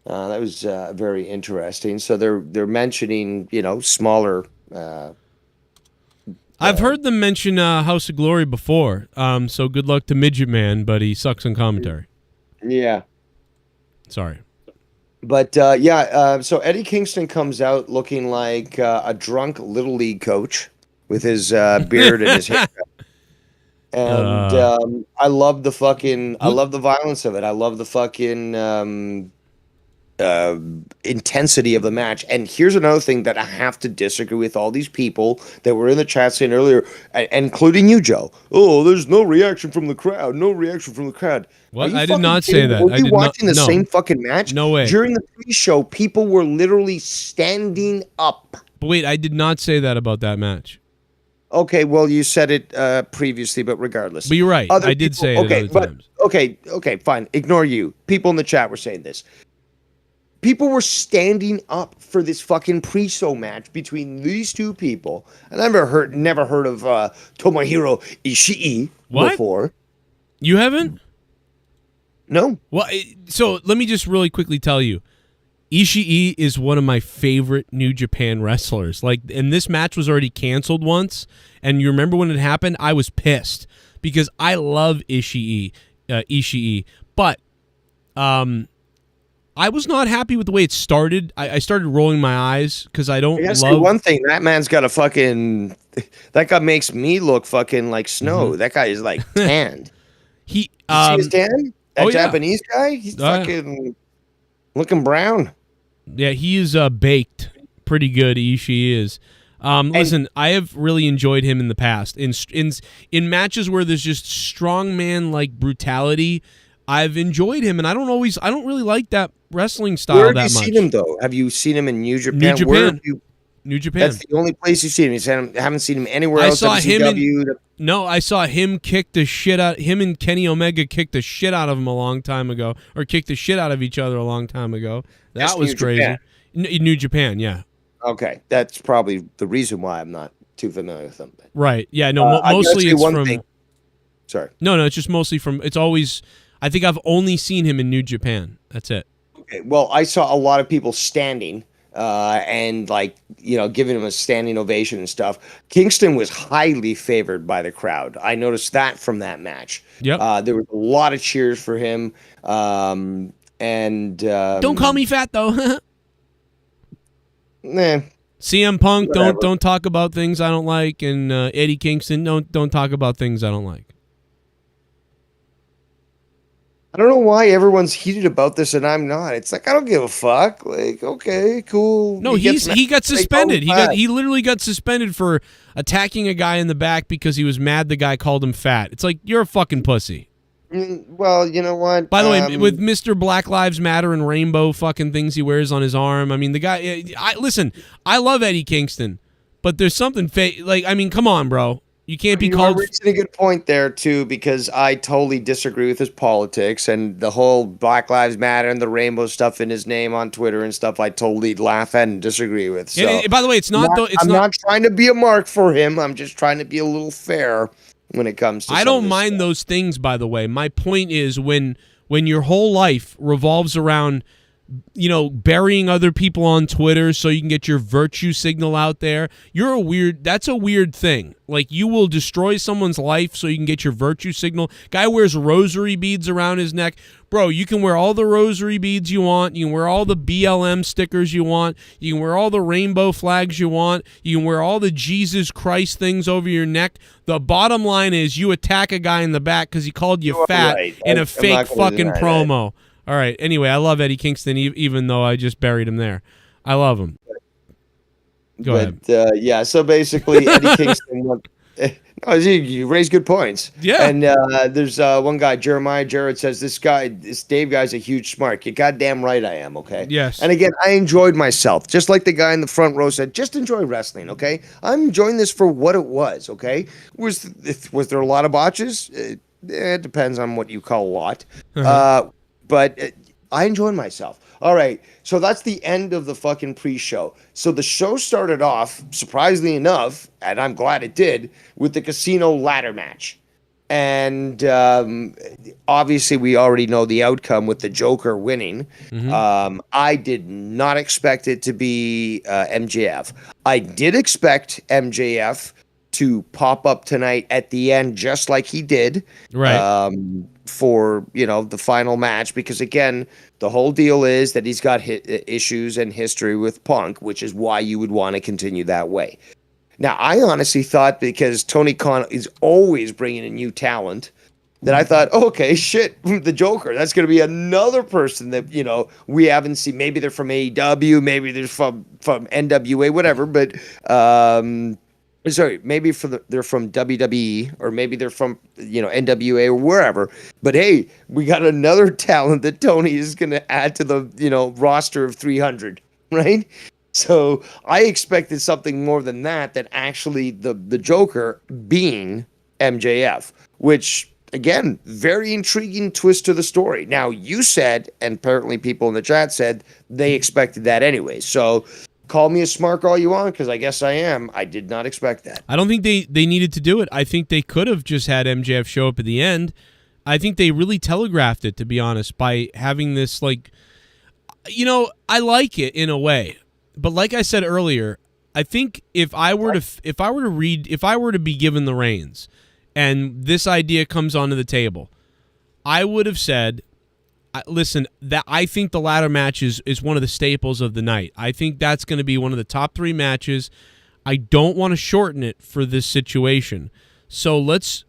That was very interesting. So they're mentioning, smaller. I've heard them mention House of Glory before. So good luck to Midget Man, but he sucks on commentary. Yeah. Sorry. But so Eddie Kingston comes out looking like a drunk Little League coach with his beard and his haircut. And I love the violence of it. I love the fucking intensity of the match. And here's another thing that I have to disagree with all these people that were in the chat saying earlier, including you, Joe. Oh, there's no reaction from the crowd. No reaction from the crowd. What? I did not say that. Were you watching the same fucking match? No way. During the pre-show, people were literally standing up. But wait, I did not say that about that match. Okay, well, you said it previously, but regardless. But you're right. I did say it other times. Okay, fine. Ignore you. People in the chat were saying this. People were standing up for this fucking pre-show match between these two people. And I've never heard of Tomohiro Ishii before. You haven't? No. Well, so let me just really quickly tell you. Ishii is one of my favorite New Japan wrestlers. And this match was already canceled once. And you remember when it happened? I was pissed because I love Ishii. But I was not happy with the way it started. I started rolling my eyes because I don't love... one thing, that man's got a fucking... That guy makes me look fucking like snow. Mm-hmm. That guy is like tanned. You see his tan? That Japanese guy? He's fucking looking brown. Yeah, he is baked pretty good. Ishii is. Listen, I have really enjoyed him in the past. In matches where there's just strongman like brutality, I've enjoyed him, and I don't really like that wrestling style that much. Where have you seen him though? Have you seen him in New Japan? New Japan. That's the only place you've seen him. I haven't seen him anywhere else. I saw him kick the shit out. Him and Kenny Omega kicked the shit out of him a long time ago, or kicked the shit out of each other a long time ago. That was crazy. New Japan, yeah. Okay, that's probably the reason why I'm not too familiar with them. Right? Yeah. No. Mostly it's from. Thing. Sorry. No. It's just mostly from. It's always. I think I've only seen him in New Japan. That's it. Okay. Well, I saw a lot of people standing. And giving him a standing ovation and stuff. Kingston was highly favored by the crowd. I noticed that from that match. Yep. There was a lot of cheers for him. Don't call me fat though. Nah. CM Punk, don't talk about things I don't like, and Eddie Kingston, don't talk about things I don't like. I don't know why everyone's heated about this and I'm not. It's like I don't give a fuck. Like, okay, cool. No, he got suspended. He literally got suspended for attacking a guy in the back because he was mad the guy called him fat. It's like, you're a fucking pussy. Well, you know what? By the way, with Mr. Black Lives Matter and rainbow fucking things he wears on his arm, I mean, the guy. Listen, I love Eddie Kingston, but there's something fake. Like, I mean, come on, bro. You can't be called. You're reaching a good point there too, because I totally disagree with his politics and the whole Black Lives Matter and the rainbow stuff in his name on Twitter and stuff. I totally laugh at and disagree with. So, by the way, it's not. I'm not trying to be a mark for him. I'm just trying to be a little fair when it comes to. I don't mind those things. By the way, my point is when your whole life revolves around, burying other people on Twitter so you can get your virtue signal out there. That's a weird thing. Like, you will destroy someone's life so you can get your virtue signal. Guy wears rosary beads around his neck. Bro, you can wear all the rosary beads you want. You can wear all the BLM stickers you want. You can wear all the rainbow flags you want. You can wear all the Jesus Christ things over your neck. The bottom line is you attack a guy in the back because he called you fat in a fake fucking promo. All right. Anyway, I love Eddie Kingston, even though I just buried him there. I love him. Go ahead. So basically, Eddie No, you raise good points. Yeah. And there's one guy, Jeremiah Jarrett, says this Dave guy's a huge smart. You're goddamn right I am, okay? Yes. And again, I enjoyed myself. Just like the guy in the front row said, just enjoy wrestling, okay? I'm enjoying this for what it was, okay? Was there a lot of botches? It depends on what you call a lot. But I enjoyed myself. All right, so that's the end of the fucking pre-show. So the show started off, surprisingly enough, and I'm glad it did, with the casino ladder match. And obviously we already know the outcome with the Joker winning. I did not expect it to be MJF. I did expect MJF to pop up tonight at the end just like he did. Right. For, the final match, because again, the whole deal is that he's got issues and history with Punk, which is why you would want to continue that way. Now, I honestly thought, because Tony Khan is always bringing in new talent, that I thought, okay, shit, the Joker, that's going to be another person that, we haven't seen. Maybe they're from AEW, maybe they're from NWA, whatever, but sorry, maybe they're from WWE, or maybe they're from, NWA or wherever. But hey, we got another talent that Tony is going to add to the, roster of 300, right? So I expected something more than that actually the Joker being MJF, which, again, very intriguing twist to the story. Now, you said, and apparently people in the chat said, they expected that anyway. So call me a smart all you want, because I guess I am. I did not expect that. I don't think they needed to do it. I think they could have just had MJF show up at the end. I think they really telegraphed it, to be honest, by having this, I like it in a way. But like I said earlier, I think if I were to be given the reins and this idea comes onto the table, I would have said, listen, that I think the ladder match is one of the staples of the night. I think that's going to be one of the top 3 matches. I don't want to shorten it for this situation. So let's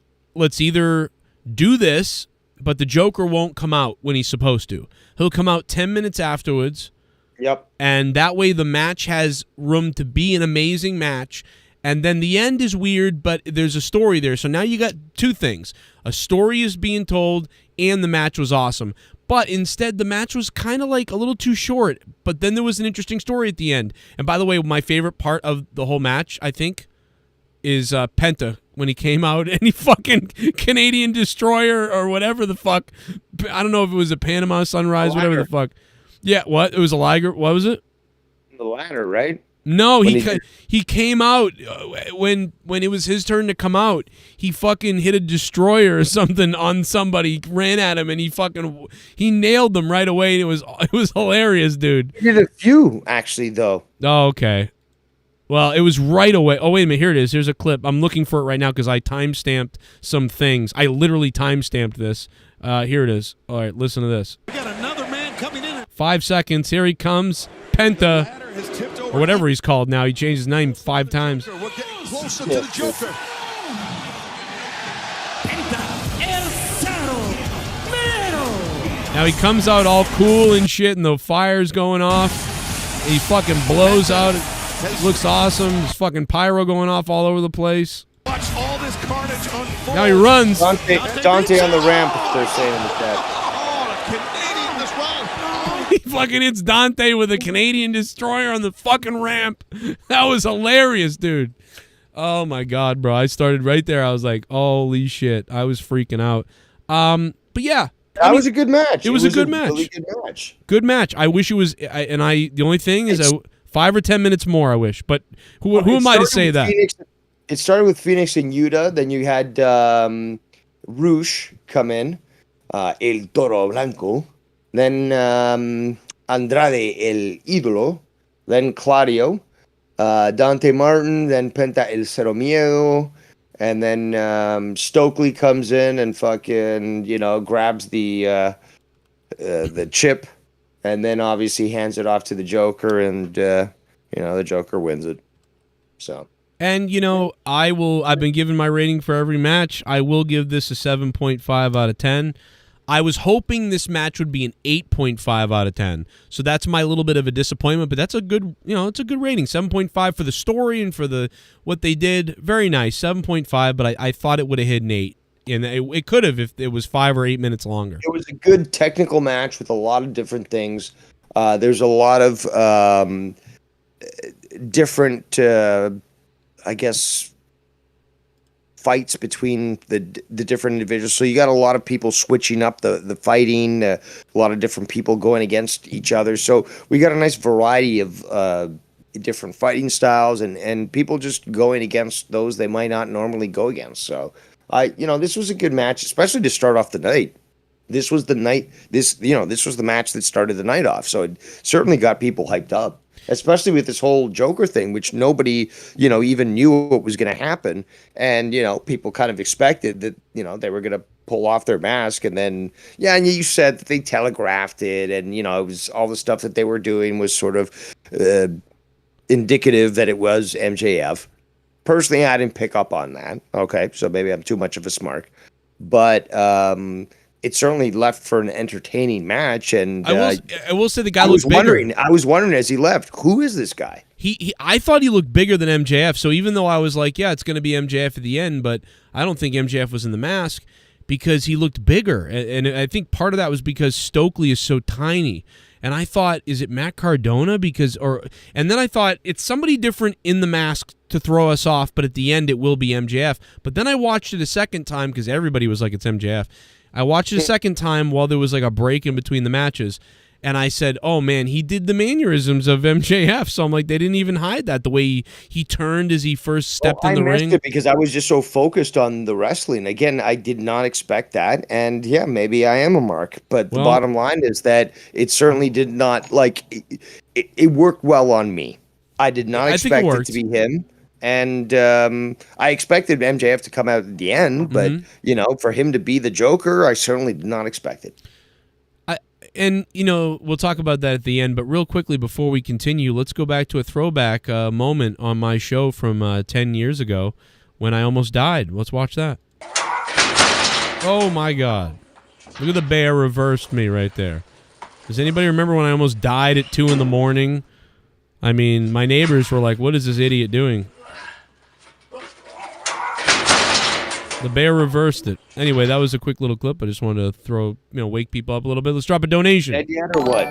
either do this, but the Joker won't come out when he's supposed to. He'll come out 10 minutes afterwards. Yep. And that way the match has room to be an amazing match. And then the end is weird, but there's a story there. So now you got 2 things. A story is being told, and the match was awesome. But instead, the match was kind of a little too short. But then there was an interesting story at the end. And by the way, my favorite part of the whole match, I think, is Penta, when he came out and he fucking Canadian Destroyer or whatever the fuck. I don't know if it was a Panama Sunrise, whatever the fuck. Yeah, what? It was a Liger. What was it? The ladder, right? No, he came out when it was his turn to come out. He fucking hit a destroyer or something on somebody, ran at him, and he nailed them right away. And it was hilarious, dude. He did a few actually, though. Oh, okay. Well, it was right away. Oh, wait a minute. Here it is. Here's a clip. I'm looking for it right now because I timestamped some things. I literally timestamped this. Here it is. All right, listen to this. We got another man coming in. 5 seconds. Here he comes. Penta. Or whatever he's called now. He changed his name 5 times. We're getting closer to the Joker. Now he comes out all cool and shit, and the fire's going off. He fucking blows out. It looks awesome. There's fucking pyro going off all over the place. Watch all this carnage unfold. Now he runs. Dante on the ramp, they're saying in the chat. He fucking hits Dante with a Canadian Destroyer on the fucking ramp. That was hilarious, dude. Oh my god, bro. I started right there. I was like, holy shit. I was freaking out. But yeah. That was a good match. It was a good match. Really good match. Good match. I wish it was the only thing is 5 or 10 minutes more, I wish. But who am I to say that? It started with Phoenix and Yuta. Then you had Roosh come in. El Toro Blanco. Then Andrade El Ídolo. Then Claudio. Dante Martin. Then Penta El Cero Miedo. And then Stokely comes in and fucking, grabs the chip. And then obviously hands it off to the Joker. And, the Joker wins it. So. And, I've been given my rating for every match. I will give this a 7.5 out of 10. I was hoping this match would be an 8.5 out of 10. So that's my little bit of a disappointment, but that's a good, it's a good rating. 7.5 for the story and for what they did. Very nice. 7.5, but I thought it would have hit an 8. And it could have if it was 5 or 8 minutes longer. It was a good technical match with a lot of different things. There's a lot of different, I guess, fights between the different individuals. So you got a lot of people switching up the fighting, a lot of different people going against each other. So we got a nice variety of different fighting styles and people just going against those they might not normally go against. So this was a good match, especially to start off the night. This was the night, this was the match that started the night off. So it certainly got people hyped up. Especially with this whole Joker thing, which nobody, even knew what was going to happen. And, people kind of expected that, they were going to pull off their mask. And then, and you said that they telegraphed it. And, it was all the stuff that they were doing was sort of indicative that it was MJF. Personally, I didn't pick up on that. Okay, so maybe I'm too much of a smart. But it certainly left for an entertaining match, and I will say the guy looked bigger. I was wondering as he left, who is this guy? I thought he looked bigger than MJF. So even though I was like, yeah, it's going to be MJF at the end, but I don't think MJF was in the mask because he looked bigger, and I think part of that was because Stokely is so tiny. And I thought, is it Matt Cardona? And then I thought it's somebody different in the mask to throw us off, but at the end it will be MJF. But then I watched it a second time because everybody was like, it's MJF. I watched it a second time while there was like a break in between the matches, and I said, oh man, he did the mannerisms of MJF. So I'm like, they didn't even hide that, the way he turned as he first stepped in the ring. I missed it because I was just so focused on the wrestling. Again, I did not expect that, and yeah, maybe I am a mark. But the bottom line is that it certainly did not, it worked well on me. I did not expect it to be him. And I expected MJF to come out at the end, but, for him to be the Joker, I certainly did not expect it. And, we'll talk about that at the end, but real quickly before we continue, let's go back to a throwback moment on my show from 10 years ago when I almost died. Let's watch that. Oh, my God. Look at the bear reversed me right there. Does anybody remember when I almost died at 2 in the morning? I mean, my neighbors were like, what is this idiot doing? The bear reversed it. Anyway, that was a quick little clip. I just wanted to throw, wake people up a little bit. Let's drop a donation. Dead yet or what?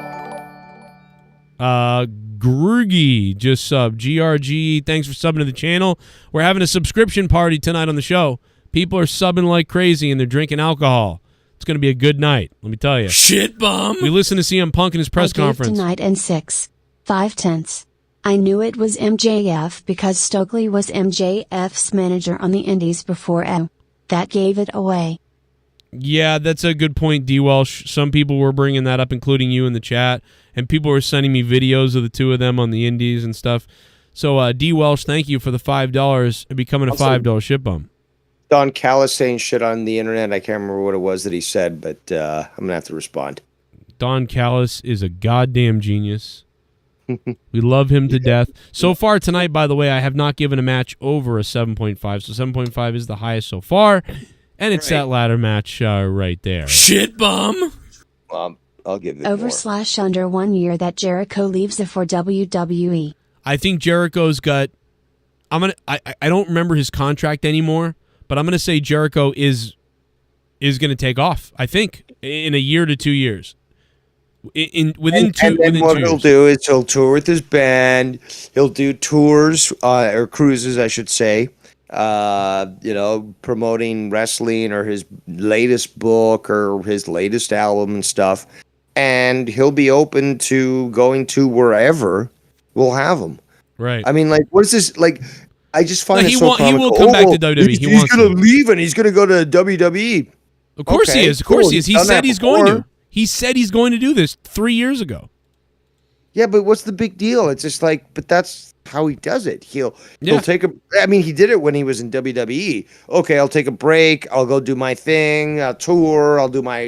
Grugy just subbed. GRG, thanks for subbing to the channel. We're having a subscription party tonight on the show. People are subbing like crazy and they're drinking alcohol. It's going to be a good night, let me tell you. Shit bum. We listened to CM Punk in his press conference. Tonight and 6/5. I knew it was MJF because Stokely was MJF's manager on the Indies before that gave it away. Yeah, that's a good point, DWELSH. Some people were bringing that up, including you in the chat, and people were sending me videos of the two of them on the Indies and stuff. So, DWELSH, thank you for the $5 and becoming a $5 ship bum. Don Callis saying shit on the internet. I can't remember what it was that he said, but I'm going to have to respond. Don Callis is a goddamn genius. We love him to death. So far tonight, by the way, I have not given a match over a 7.5. So 7.5 is the highest so far. And it's that ladder match right there. Shit bum. I'll give it Over/under 1 year that Jericho leaves it for WWE. I think Jericho's got... I don't remember his contract anymore, but I'm going to say Jericho is going to take off, I think, in a year to 2 years. Within 2 years. What he'll do is he'll tour with his band. He'll do tours or cruises, I should say. Promoting wrestling or his latest book or his latest album and stuff. And he'll be open to going to wherever we'll have him. Right. I mean, what is this? I just find it so comical. He will come back to WWE. He's going to leave and he's going to go to WWE. Of course he is. Of course he is. He said he's going to. He said he's going to do this 3 years ago. Yeah, but what's the big deal? It's just but that's how he does it. He'll take he did it when he was in WWE. Okay, I'll take a break. I'll go do my thing. I'll tour. I'll do my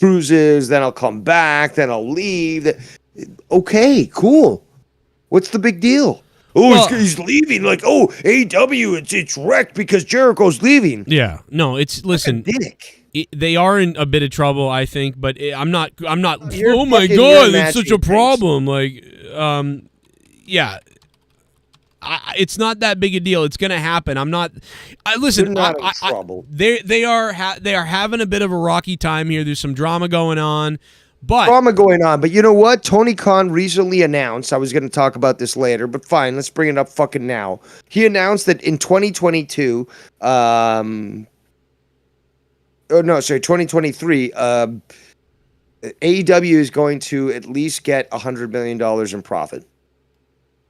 cruises. Then I'll come back. Then I'll leave. Okay, cool. What's the big deal? Oh, Well- he's leaving. Like, oh, AEW, it's wrecked because Jericho's leaving. Yeah, no, it's listen. They are in a bit of trouble, I think, but I'm not. You're Oh my fucking- god, you're it's such a matching problem. Like, yeah, it's not that big a deal. It's gonna happen. I'm not. Listen, You're not in trouble. They are having a bit of a rocky time here. There's some drama going on, but But you know what? Tony Khan recently announced, I was going to talk about this later, but fine, let's bring it up fucking now. He announced that in 2022, 2023, AEW is going to at least get $100 million in profit.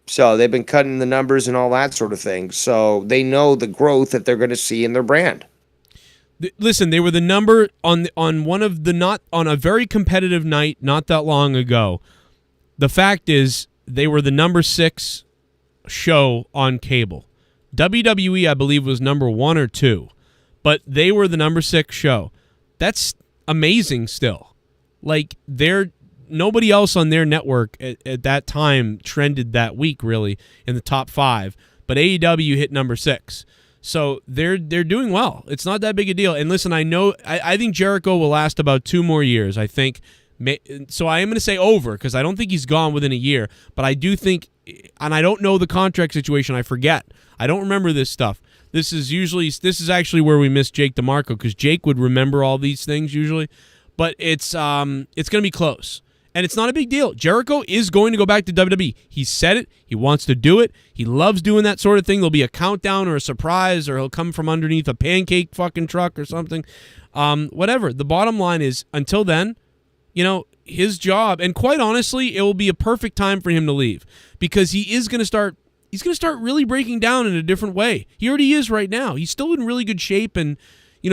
So they've been cutting the numbers and all that sort of thing. So they know the growth that they're going to see in their brand. Listen, they were the number on one of the not on a very competitive night not that long ago. The fact is, they were the number 6 show on cable. WWE, I believe, was number 1 or 2, but they were the number 6 show. That's amazing. Still, like nobody else on their network at that time trended that week really in the top 5, but AEW hit number 6. So they're doing well. It's not that big a deal. And listen, I think Jericho will last about 2 more years. I think. So I am going to say over because I don't think he's gone within a year. But I do think, and I don't know the contract situation. I forget. I don't remember this stuff. This is actually where we miss Jake DeMarco because Jake would remember all these things usually. But it's going to be close. And it's not a big deal. Jericho is going to go back to WWE. He said it. He wants to do it. He loves doing that sort of thing. There'll be a countdown or a surprise, or he'll come from underneath a pancake fucking truck or something. Whatever. The bottom line is, until then, his job, and quite honestly, it will be a perfect time for him to leave because he is going to start. He's going to start really breaking down in a different way. He already is right now. He's still in really good shape, and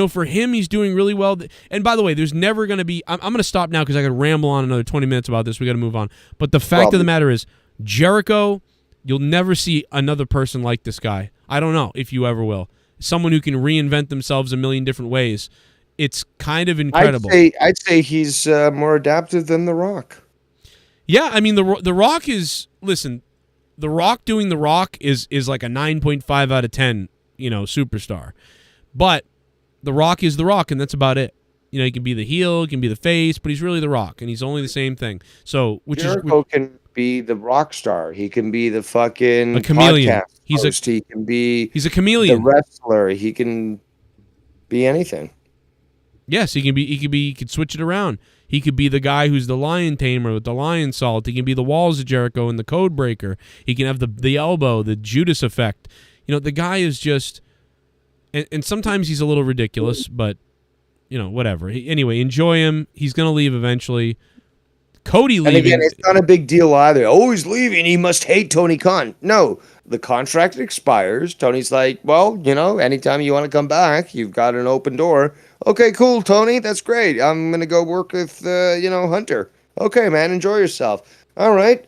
for him, he's doing really well. And by the way, there's never going to be... I'm going to stop now because I could ramble on another 20 minutes about this. We got to move on. But the fact of the matter is, Jericho, you'll never see another person like this guy. I don't know if you ever will. Someone who can reinvent themselves a million different ways. It's kind of incredible. I'd say he's more adaptive than The Rock. Yeah, I mean, the Rock is... Listen, The Rock doing The Rock is like a 9.5 out of 10, superstar. But... The Rock is The Rock, and that's about it. He can be the heel, he can be the face, but he's really The Rock, and he's only the same thing. So, Jericho can be the rock star. He can be the fucking a chameleon. Podcast host. He can be. He's a chameleon. The wrestler. He can be anything. Yes, he can be. He could switch it around. He could be the guy who's the lion tamer with the lion salt. He can be the Walls of Jericho and the Code Breaker. He can have the elbow, the Judas effect. The guy is just. And sometimes he's a little ridiculous, but, whatever. Anyway, enjoy him. He's going to leave eventually. Cody leaving. And again, it's not a big deal either. Oh, he's leaving. He must hate Tony Khan. No, the contract expires. Tony's like, well, anytime you want to come back, you've got an open door. Okay, cool, Tony. That's great. I'm going to go work with, Hunter. Okay, man, enjoy yourself. All right.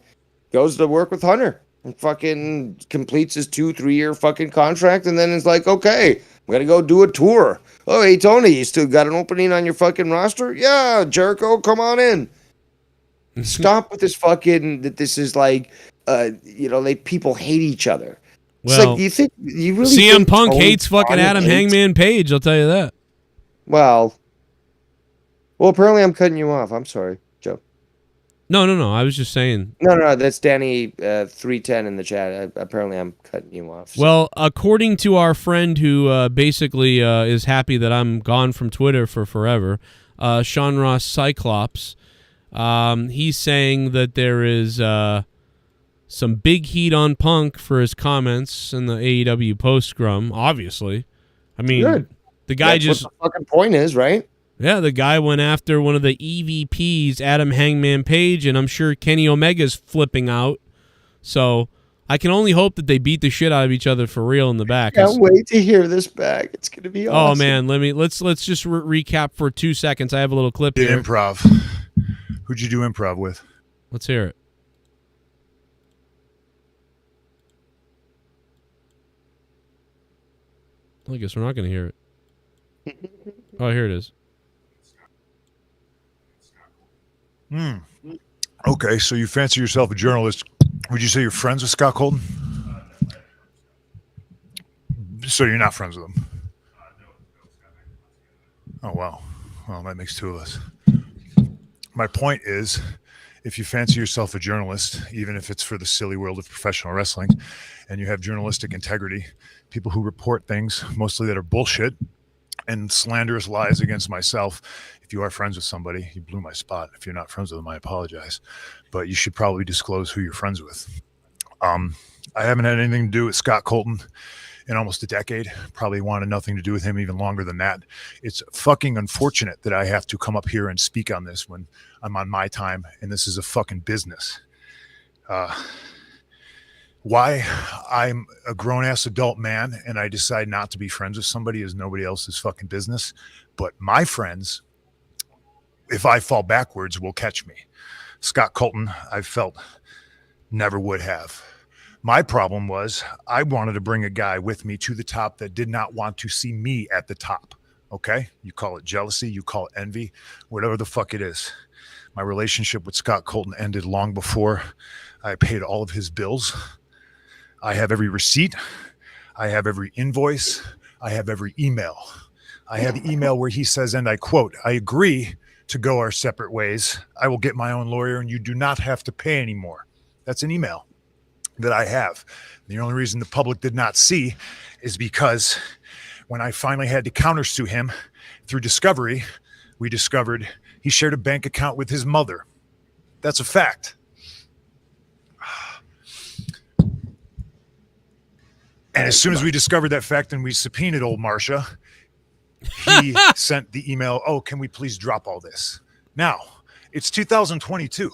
Goes to work with Hunter and fucking completes his 2-3 year fucking contract. And then it's like, okay, I'm going to go do a tour. Oh, hey, Tony, you still got an opening on your fucking roster? Yeah, Jericho, come on in. Stop with this fucking, that this is like, people hate each other. It's Well, like, you really CM think Punk Tony hates fucking Khan Adam hates- Hangman Page, I'll tell you that. Well, apparently I'm cutting you off. I'm sorry, Joe. No, I was just saying. No, that's Danny 310 in the chat. Apparently I'm cutting you off. Well, according to our friend who basically is happy that I'm gone from Twitter for forever, Sean Ross Cyclops, he's saying that there is some big heat on Punk for his comments in the AEW post-Scrum, obviously. I mean, Good. the guy That's just... what the fucking point is, right? Yeah, the guy went after one of the EVPs, Adam Hangman Page, and I'm sure Kenny Omega's flipping out. So I can only hope that they beat the shit out of each other for real in the back. Can't wait to hear this back. It's gonna be awesome. Oh man, let's just recap for 2 seconds. I have a little clip Did here. improv. Who'd you do improv with? Let's hear it. I guess we're not going to hear it. Oh, here it is. Okay, so you fancy yourself a journalist. Would you say you're friends with Scott Colton? So you're not friends with him? Oh, wow. Well, that makes two of us. My point is, if you fancy yourself a journalist, even if it's for the silly world of professional wrestling, and you have journalistic integrity, people who report things, mostly that are bullshit and slanderous lies against myself, if you are friends with somebody, you blew my spot. If you're not friends with them, I apologize. But you should probably disclose who you're friends with. I haven't had anything to do with Scott Colton in almost a decade. Probably wanted nothing to do with him even longer than that. It's fucking unfortunate that I have to come up here and speak on this when I'm on my time and this is a fucking business. Why I'm a grown-ass adult man and I decide not to be friends with somebody is nobody else's fucking business. But my friends, if I fall backwards, will catch me. Scott Colton, I felt, never would have. My problem was I wanted to bring a guy with me to the top that did not want to see me at the top. Okay? You call it jealousy, you call it envy, whatever the fuck it is. My relationship with Scott Colton ended long before I paid all of his bills. I have every receipt. I have every invoice. I have every email. I have the email where he says, and I quote, "I agree to go our separate ways. I will get my own lawyer and you do not have to pay anymore." That's an email that I have. The only reason the public did not see is because when I finally had to countersue him through discovery, we discovered he shared a bank account with his mother. That's a fact. And as soon as we discovered that fact and we subpoenaed old Marcia, he sent the email, "Oh, can we please drop all this?" Now, it's 2022.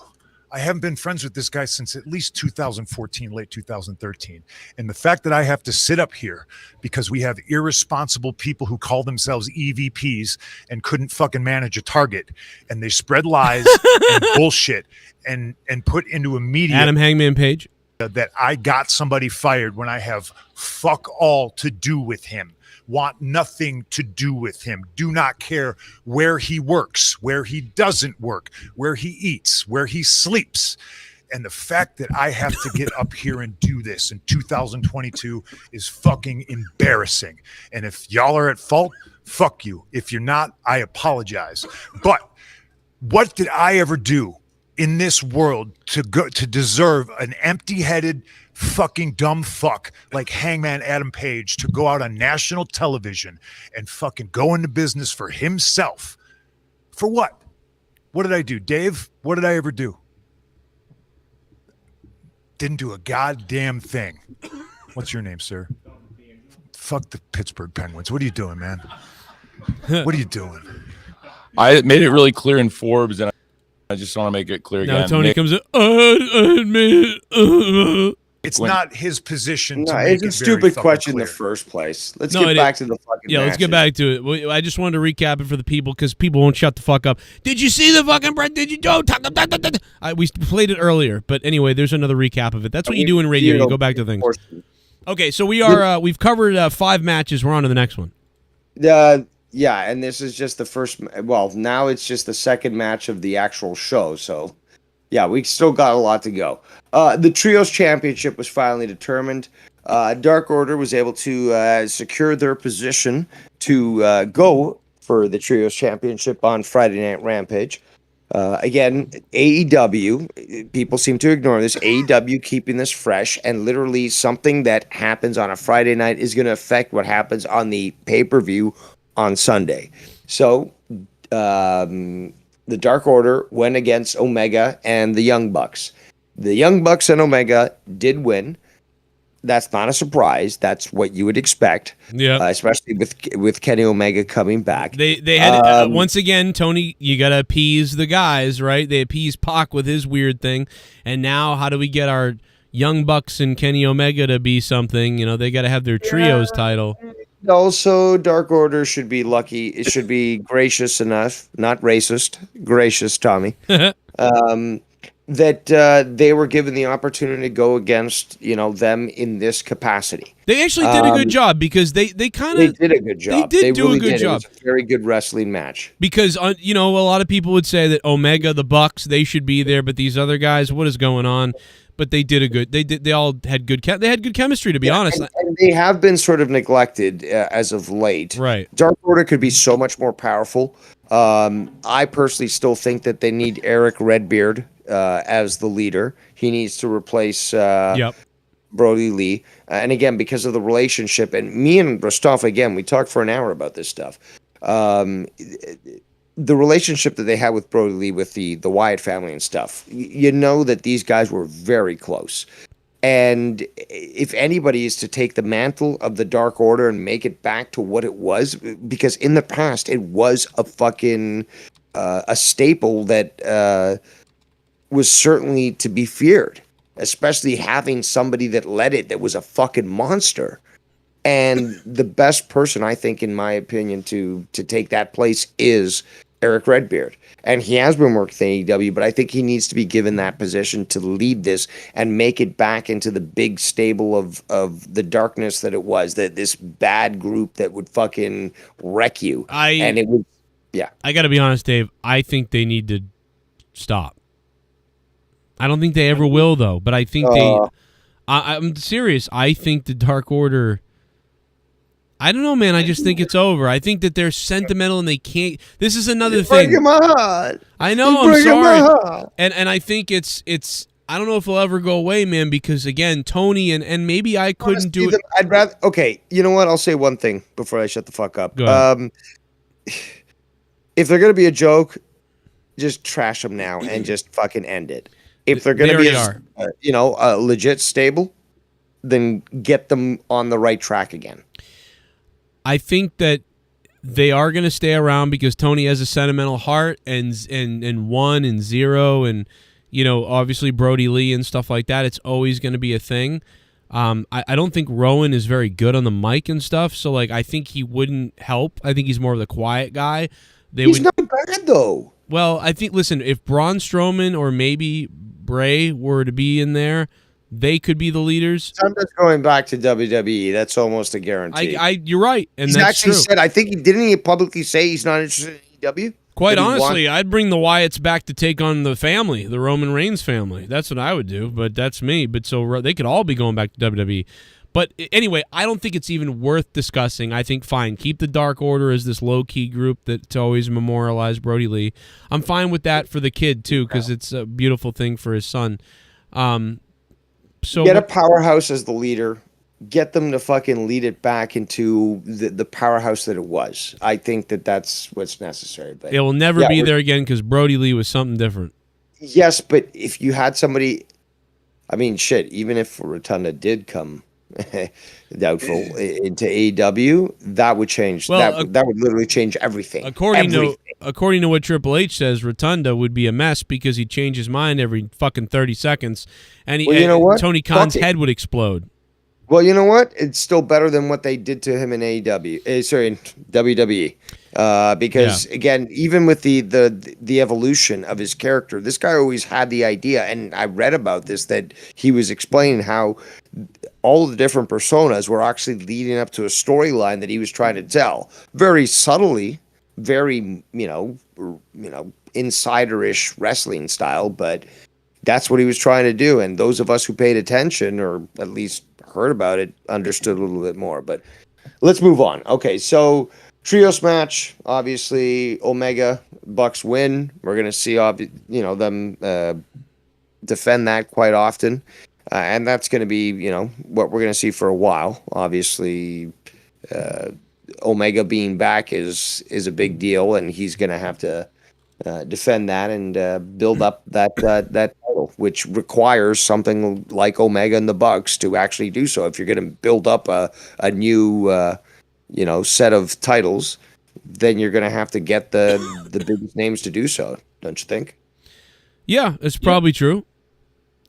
I haven't been friends with this guy since at least 2014, late 2013. And the fact that I have to sit up here because we have irresponsible people who call themselves EVPs and couldn't fucking manage a target, and they spread lies and bullshit and put into a media Adam Hangman Page that I got somebody fired when I have fuck all to do with him. Want nothing to do with him. Do not care where he works, where he doesn't work, where he eats, where he sleeps. And the fact that I have to get up here and do this in 2022 is fucking embarrassing. And if y'all are at fault, fuck you. If you're not, I apologize. But what did I ever do in this world to deserve an empty-headed fucking dumb fuck like Hangman Adam Page to go out on national television and fucking go into business for himself? For what? What did I do, Dave? What did I ever do? Didn't do a goddamn thing. What's your name, sir? Fuck the Pittsburgh Penguins. What are you doing, man? What are you doing? I made it really clear in Forbes, and I just want to make it clear again. Now Tony comes in, It's not his position to No, make it's a it very stupid fucking question in clear. the first place. Let's No, get back to the fucking let's get back to it. I just wanted to recap it for the people because people won't shut the fuck up. Did you see the fucking bread? Did you do? We played it earlier, but anyway, there's another recap of it. That's what you do in radio. You go back to things. Okay, so we've covered 5 matches. We're on to the next one. Yeah, and this is just the first. Well, now it's just the second match of the actual show. So, yeah, we still got a lot to go. The Trios Championship was finally determined. Dark Order was able to secure their position to go for the Trios Championship on Friday Night Rampage. Again, AEW, people seem to ignore this. AEW keeping this fresh, and literally something that happens on a Friday night is going to affect what happens on the pay-per-view on Sunday. So, the Dark Order went against Omega and the Young Bucks. The Young Bucks and Omega did win. That's not a surprise. That's what you would expect. Yeah, especially with Kenny Omega coming back. They had once again, Tony. You gotta appease the guys, right? They appeased Pac with his weird thing, and now how do we get our Young Bucks and Kenny Omega to be something? You know, they got to have their trios title. Also, Dark Order should be lucky. It should be gracious enough, not racist, gracious, Tommy, that they were given the opportunity to go against, them in this capacity. They actually did a good job because they kind of did a good job. They did do really a good job. It was a very good wrestling match. Because a lot of people would say that Omega, the Bucks, they should be there, but these other guys, what is going on? but they did a good. They all had good. They had good chemistry, to be honest. And they have been sort of neglected as of late. Right. Dark Order could be so much more powerful. I personally still think that they need Eric Redbeard as the leader. He needs to replace Brody Lee. And again, because of the relationship, and me and Rostov, again, we talked for an hour about this stuff. The relationship that they had with Brody Lee, with the Wyatt family and stuff, you know that these guys were very close. And if anybody is to take the mantle of the Dark Order and make it back to what it was, because in the past it was a fucking a staple that was certainly to be feared, especially having somebody that led it that was a fucking monster. And the best person, I think, in my opinion, to take that place is Eric Redbeard. And he has been working with AEW, but I think he needs to be given that position to lead this and make it back into the big stable of the darkness that it was, that this bad group that would fucking wreck you. And it would, yeah. I got to be honest, Dave. I think they need to stop. I don't think they ever will, though. But I think I'm serious. I think the Dark Order. I don't know, man. I just think it's over. I think that they're sentimental and they can't. This is another thing. Breaking my heart. I know. I'm sorry. And I think it's. I don't know if it'll ever go away, man. Because again, Tony and maybe I couldn't do it. I'd rather. Okay, you know what? I'll say one thing before I shut the fuck up. Go ahead. If they're gonna be a joke, just trash them now and just fucking end it. If they're gonna be, a legit stable, then get them on the right track again. I think that they are going to stay around because Tony has a sentimental heart, and 1 and 0, and obviously Brody Lee and stuff like that. It's always going to be a thing. I don't think Rowan is very good on the mic and stuff, so I think he wouldn't help. I think he's more of the quiet guy. He's not bad though. Well, I think if Braun Strowman or maybe Bray were to be in there, they could be the leaders. Sometimes going back to WWE, that's almost a guarantee. You're right, and he's that's actually true. said. I think he publicly say he's not interested in AEW. Quite honestly, I'd bring the Wyatts back to take on the family, the Roman Reigns family. That's what I would do, but that's me. But so they could all be going back to WWE. But anyway, I don't think it's even worth discussing. I think fine, keep the Dark Order as this low key group that's always memorialized Brody Lee. I'm fine with that for the kid too, because it's a beautiful thing for his son. So get a powerhouse as the leader. Get them to fucking lead it back into the powerhouse that it was. I think that's what's necessary. But it will never be there again because Brody Lee was something different. Yes, but if you had somebody, I mean, shit. Even if Rotunda did come, doubtful, into AEW, that would change. Well, that would literally change everything. According to what Triple H says, Rotunda would be a mess because he'd change his mind every fucking 30 seconds, and you know what? Tony Khan's head would explode. Well, you know what? It's still better than what they did to him in AEW. In WWE. Because again, even with the evolution of his character, this guy always had the idea, and I read about this, that he was explaining how all of the different personas were actually leading up to a storyline that he was trying to tell, very subtly, very insider-ish wrestling style, but that's what he was trying to do. And those of us who paid attention, or at least heard about it, understood a little bit more. But let's move on. Okay, so trios match, obviously Omega Bucks win. We're gonna see them defend that quite often, and that's gonna be what we're gonna see for a while. Obviously, Omega being back is a big deal, and he's gonna have to defend that and build up that title, which requires something like Omega and the Bucks to actually do so. If you're going to build up a new set of titles, then you're going to have to get the biggest names to do so, don't you think? Yeah, it's probably true.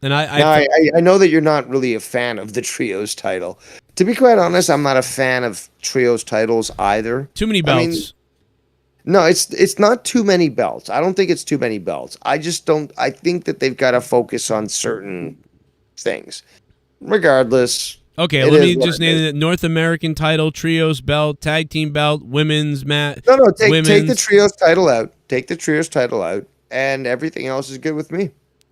And I know that you're not really a fan of the trios title. To be quite honest, I'm not a fan of trios titles either. Too many belts. No, it's not too many belts. I don't think it's too many belts. I think that they've got to focus on certain things. Regardless. Okay, let me just name it: North American title, trios belt, tag team belt, women's match. No, take the trios title out. Take the trios title out, and everything else is good with me.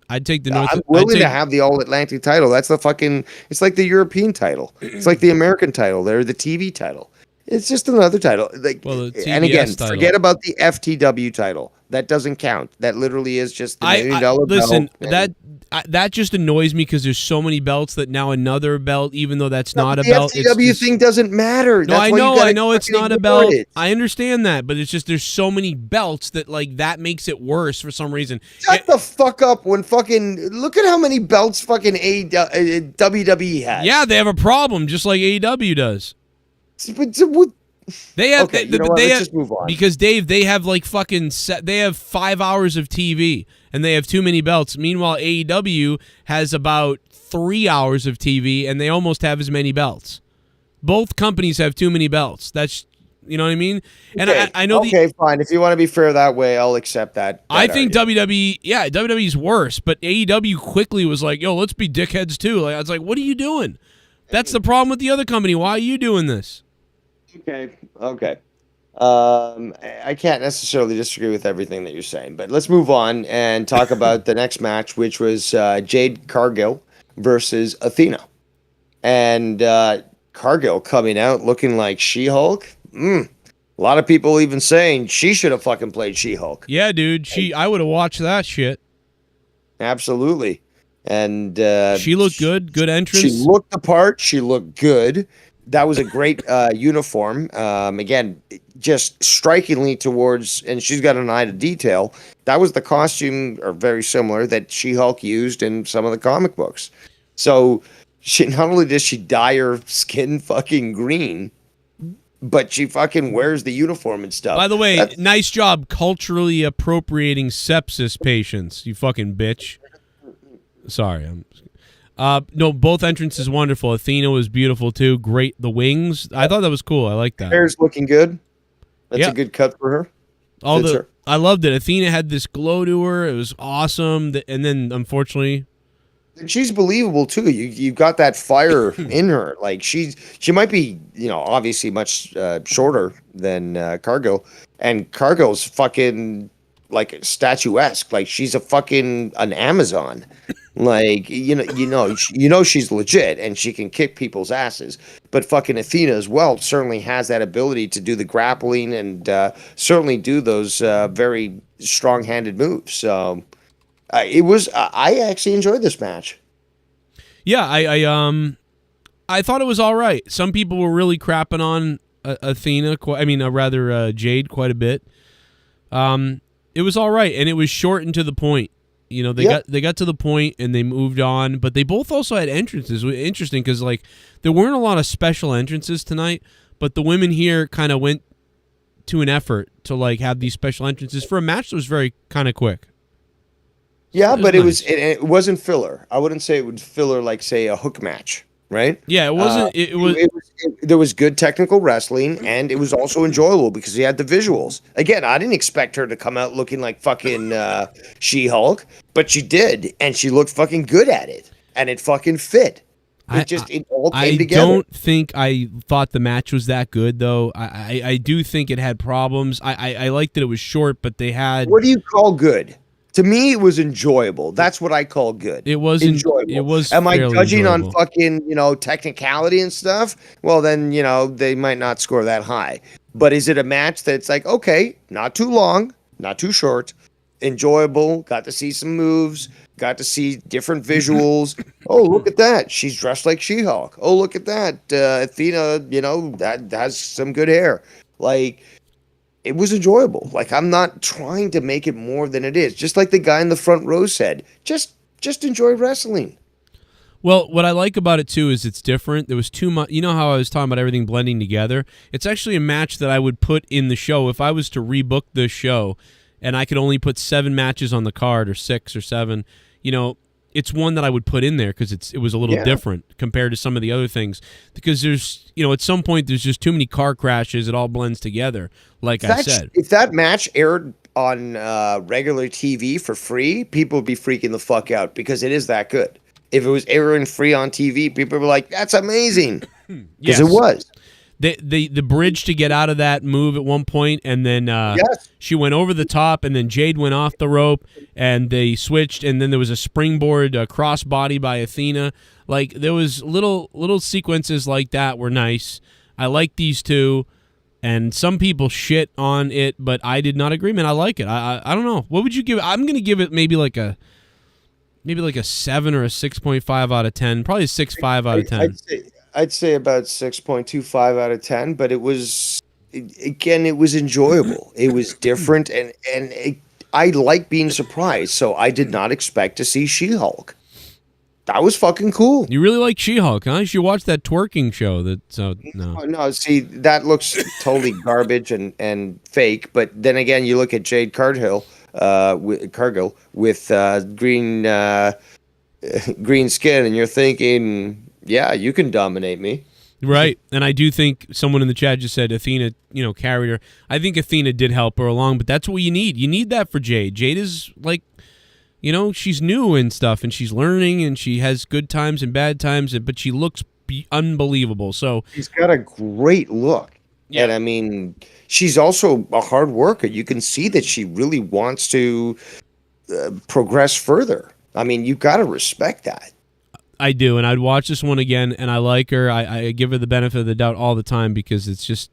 I'd take the North. I'm willing to have the All Atlantic title. That's the fucking. It's like the European title. It's like the American title. They're the TV title. It's just another title. Like, and again, title. forget about the FTW title. That doesn't count. That literally is just the $1 million belt. Listen, that just annoys me because there's so many belts that now another belt, even though that's not a belt. The FTW thing doesn't matter. No, That's I know it's not a belt. It. I understand that, but it's just there's so many belts that like that makes it worse for some reason. Shut the fuck up when fucking look at how many belts fucking WWE has. Yeah, they have a problem just like AEW does. They have. Okay, let's just move on. Because Dave, they have like fucking. They have 5 hours of TV, and they have too many belts. Meanwhile, AEW has about 3 hours of TV, and they almost have as many belts. Both companies have too many belts. That's, you know what I mean. And okay. I know. Okay, fine. If you want to be fair that way, I'll accept that. I think WWE, WWE's worse, but AEW quickly was like, "Yo, let's be dickheads too." Like, I was like, "What are you doing?" That's the problem with the other company. Why are you doing this? Okay. I can't necessarily disagree with everything that you're saying, but let's move on and talk about the next match, which was Jade Cargill versus Athena. And Cargill coming out looking like She-Hulk. A lot of people even saying she should have fucking played She-Hulk. Yeah, dude. I would have watched that shit. Absolutely. And she looked good. Good entrance. She looked the part. She looked good. That was a great uniform. Again, just strikingly towards, and she's got an eye to detail. That was the costume, or very similar, that She-Hulk used in some of the comic books. So she not only does she dye her skin fucking green, but she fucking wears the uniform and stuff. By the way, nice job culturally appropriating sepsis patients, you fucking bitch. Sorry, no, both entrances wonderful. Athena was beautiful too. Great, the wings. I thought that was cool. I like that. Hair's looking good. That's a good cut for her. I loved it. Athena had this glow to her. It was awesome. And then, unfortunately, and she's believable too. You got that fire in her. Like she might be, obviously much shorter than Cargill, and Cargill's fucking like statuesque. Like she's an Amazon. Like she's legit and she can kick people's asses. But fucking Athena as well certainly has that ability to do the grappling and certainly do those very strong-handed moves. So I actually enjoyed this match. Yeah, I thought it was all right. Some people were really crapping on Athena. Jade quite a bit. It was all right, and it was short and to the point. They got to the point and they moved on, but they both also had entrances. It was interesting because like there weren't a lot of special entrances tonight, but the women here kind of went to an effort to like have these special entrances for a match that was very kind of quick. Yeah, but nice. It wasn't filler. I wouldn't say it was filler like say a hook match, right? Yeah, it wasn't. There was good technical wrestling, and it was also enjoyable because he had the visuals. Again, I didn't expect her to come out looking like fucking She-Hulk, but she did, and she looked fucking good at it, and it fucking fit. It all came together. I don't think I thought the match was that good, though. I do think it had problems. I liked that it was short, but they had. What do you call good? To me, it was enjoyable. That's what I call good. It was enjoyable. It was. Am I judging enjoyable on fucking technicality and stuff? Well, then they might not score that high. But is it a match that's like okay, not too long, not too short, enjoyable? Got to see some moves. Got to see different visuals. Oh, look at that! She's dressed like She-Hulk. Oh, look at that! Athena, that has some good hair. Like. It was enjoyable. Like I'm not trying to make it more than it is. Just like the guy in the front row said, just enjoy wrestling. Well, what I like about it too is it's different. There was too much. You know how I was talking about everything blending together? It's actually a match that I would put in the show if I was to rebook this show and I could only put 7 matches on the card or 6 or 7, it's one that I would put in there because it was a little different compared to some of the other things. Because there's, at some point there's just too many car crashes. It all blends together, like I said. If that match aired on regular TV for free, people would be freaking the fuck out because it is that good. If it was airing free on TV, people were like, "That's amazing," because it was. the bridge to get out of that move at one point, and then she went over the top, and then Jade went off the rope, and they switched, and then there was a springboard crossbody by Athena. Like, there was little sequences like that were nice. I like these two, and some people shit on it, but I did not agree, man. I like it. I don't know. What would you give it? I'm going to give it maybe like a 7 or a 6.5 out of 10. Probably a 6.5 out of 10. I'd say about 6.25 out of 10, but it was enjoyable. It was different, and I like being surprised, so I did not expect to see She-Hulk. That was fucking cool. You really like She-Hulk, huh? You should watch that twerking show. No, see, that looks totally garbage and fake, but then again, you look at Jade Cargill with green skin, and you're thinking, yeah, you can dominate me. Right, and I do think someone in the chat just said Athena, carried her. I think Athena did help her along, but that's what you need. You need that for Jade. Jade is like, she's new and stuff, and she's learning, and she has good times and bad times, but she looks unbelievable. So she's got a great look, and I mean, she's also a hard worker. You can see that she really wants to progress further. I mean, you've got to respect that. I do, and I'd watch this one again, and I like her. I give her the benefit of the doubt all the time because it's just,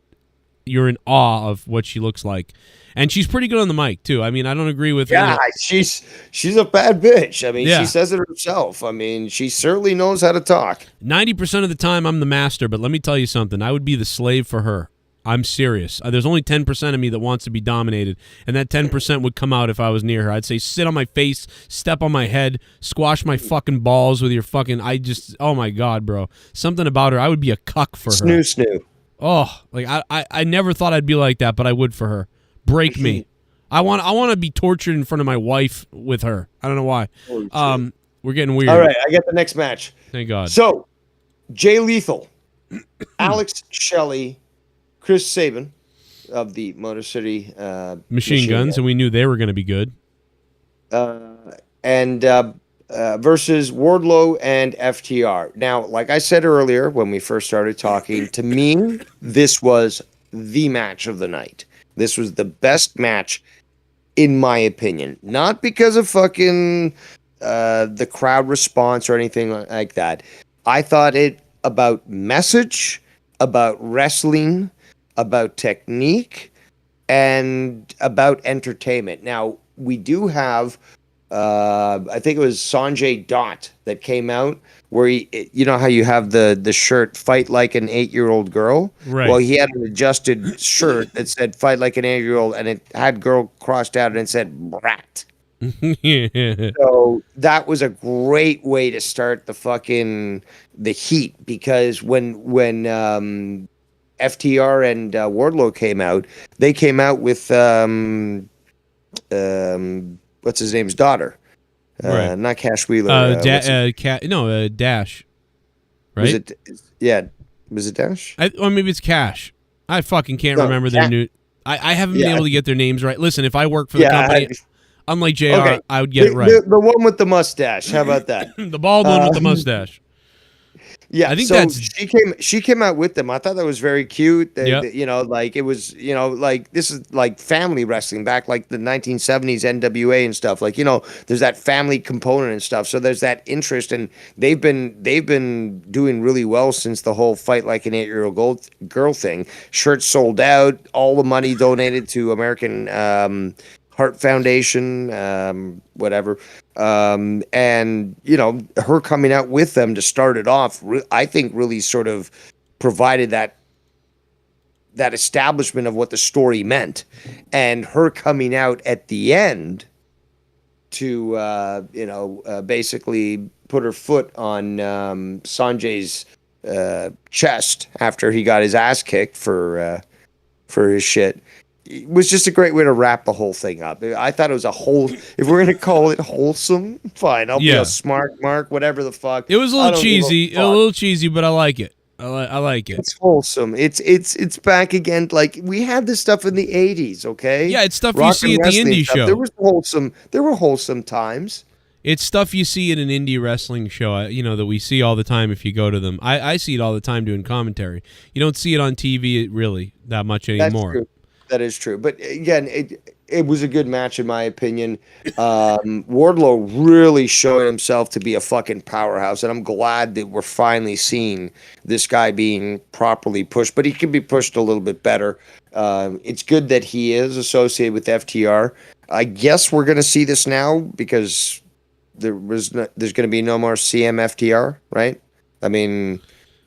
you're in awe of what she looks like. And she's pretty good on the mic, too. I mean, I don't agree with... Yeah, she's a bad bitch. I mean, she says it herself. I mean, she certainly knows how to talk. 90% of the time, I'm the master, but let me tell you something. I would be the slave for her. I'm serious. There's only 10% of me that wants to be dominated, and that 10% would come out if I was near her. I'd say, sit on my face, step on my head, squash my fucking balls with your fucking... oh my God, bro. Something about her. I would be a cuck for her. Snoo. Oh, like I never thought I'd be like that, but I would for her. Break me. I want to be tortured in front of my wife with her. I don't know why. We're getting weird. All right, I get the next match. Thank God. So, Jay Lethal, Alex Shelley, Chris Sabin of the Motor City Machine Guns, and we knew they were going to be good. And versus Wardlow and FTR. Now, like I said earlier when we first started talking, to me, this was the match of the night. This was the best match, in my opinion. Not because of fucking the crowd response or anything like that. I thought it about message, about wrestling, about technique, and about entertainment. Now, we do have, I think it was Sanjay Dutt that came out, where you know how you have the shirt, fight like an 8-year-old girl? Right. Well, he had an adjusted shirt that said fight like an 8-year-old, and it had girl crossed out and it said brat. So that was a great way to start the heat, because when FTR and Wardlow came out, they came out with what's his name's daughter, right. Not Cash Wheeler. Dash. Right? Was it Dash? Or maybe it's Cash. I fucking can't remember their new. I haven't been able to get their names right. Listen, if I work for the company, unlike JR, I would get it right. The one with the mustache. How about that? The bald one with the mustache. Yeah, I think she came out with them. I thought that was very cute. Like it was, like this is like family wrestling back like the 1970s NWA and stuff. Like, there's that family component and stuff. So there's that interest, and they've been doing really well since the whole fight like an 8-year-old girl thing. Shirts sold out, all the money donated to American Heart Foundation, whatever. And, her coming out with them to start it off, I think really sort of provided that establishment of what the story meant. And her coming out at the end to, basically put her foot on Sanjay's chest after he got his ass kicked for his shit. It was just a great way to wrap the whole thing up. I thought it was if we're going to call it wholesome, fine. I'll be a smart mark, whatever the fuck. It was a little cheesy, but I like it. I like it. It's wholesome. It's back again. Like, we had this stuff in the 80s, okay? Yeah, it's stuff Rock you see and at the wrestling indie stuff. show. There were wholesome times. It's stuff you see in an indie wrestling show, that we see all the time if you go to them. I see it all the time doing commentary. You don't see it on TV really that much anymore. That's true. That is true. But again, it was a good match in my opinion. Wardlow really showed himself to be a fucking powerhouse, and I'm glad that we're finally seeing this guy being properly pushed, but he can be pushed a little bit better. It's good that he is associated with FTR. I guess we're going to see this now because there's going to be no more CMFTR, right? I mean,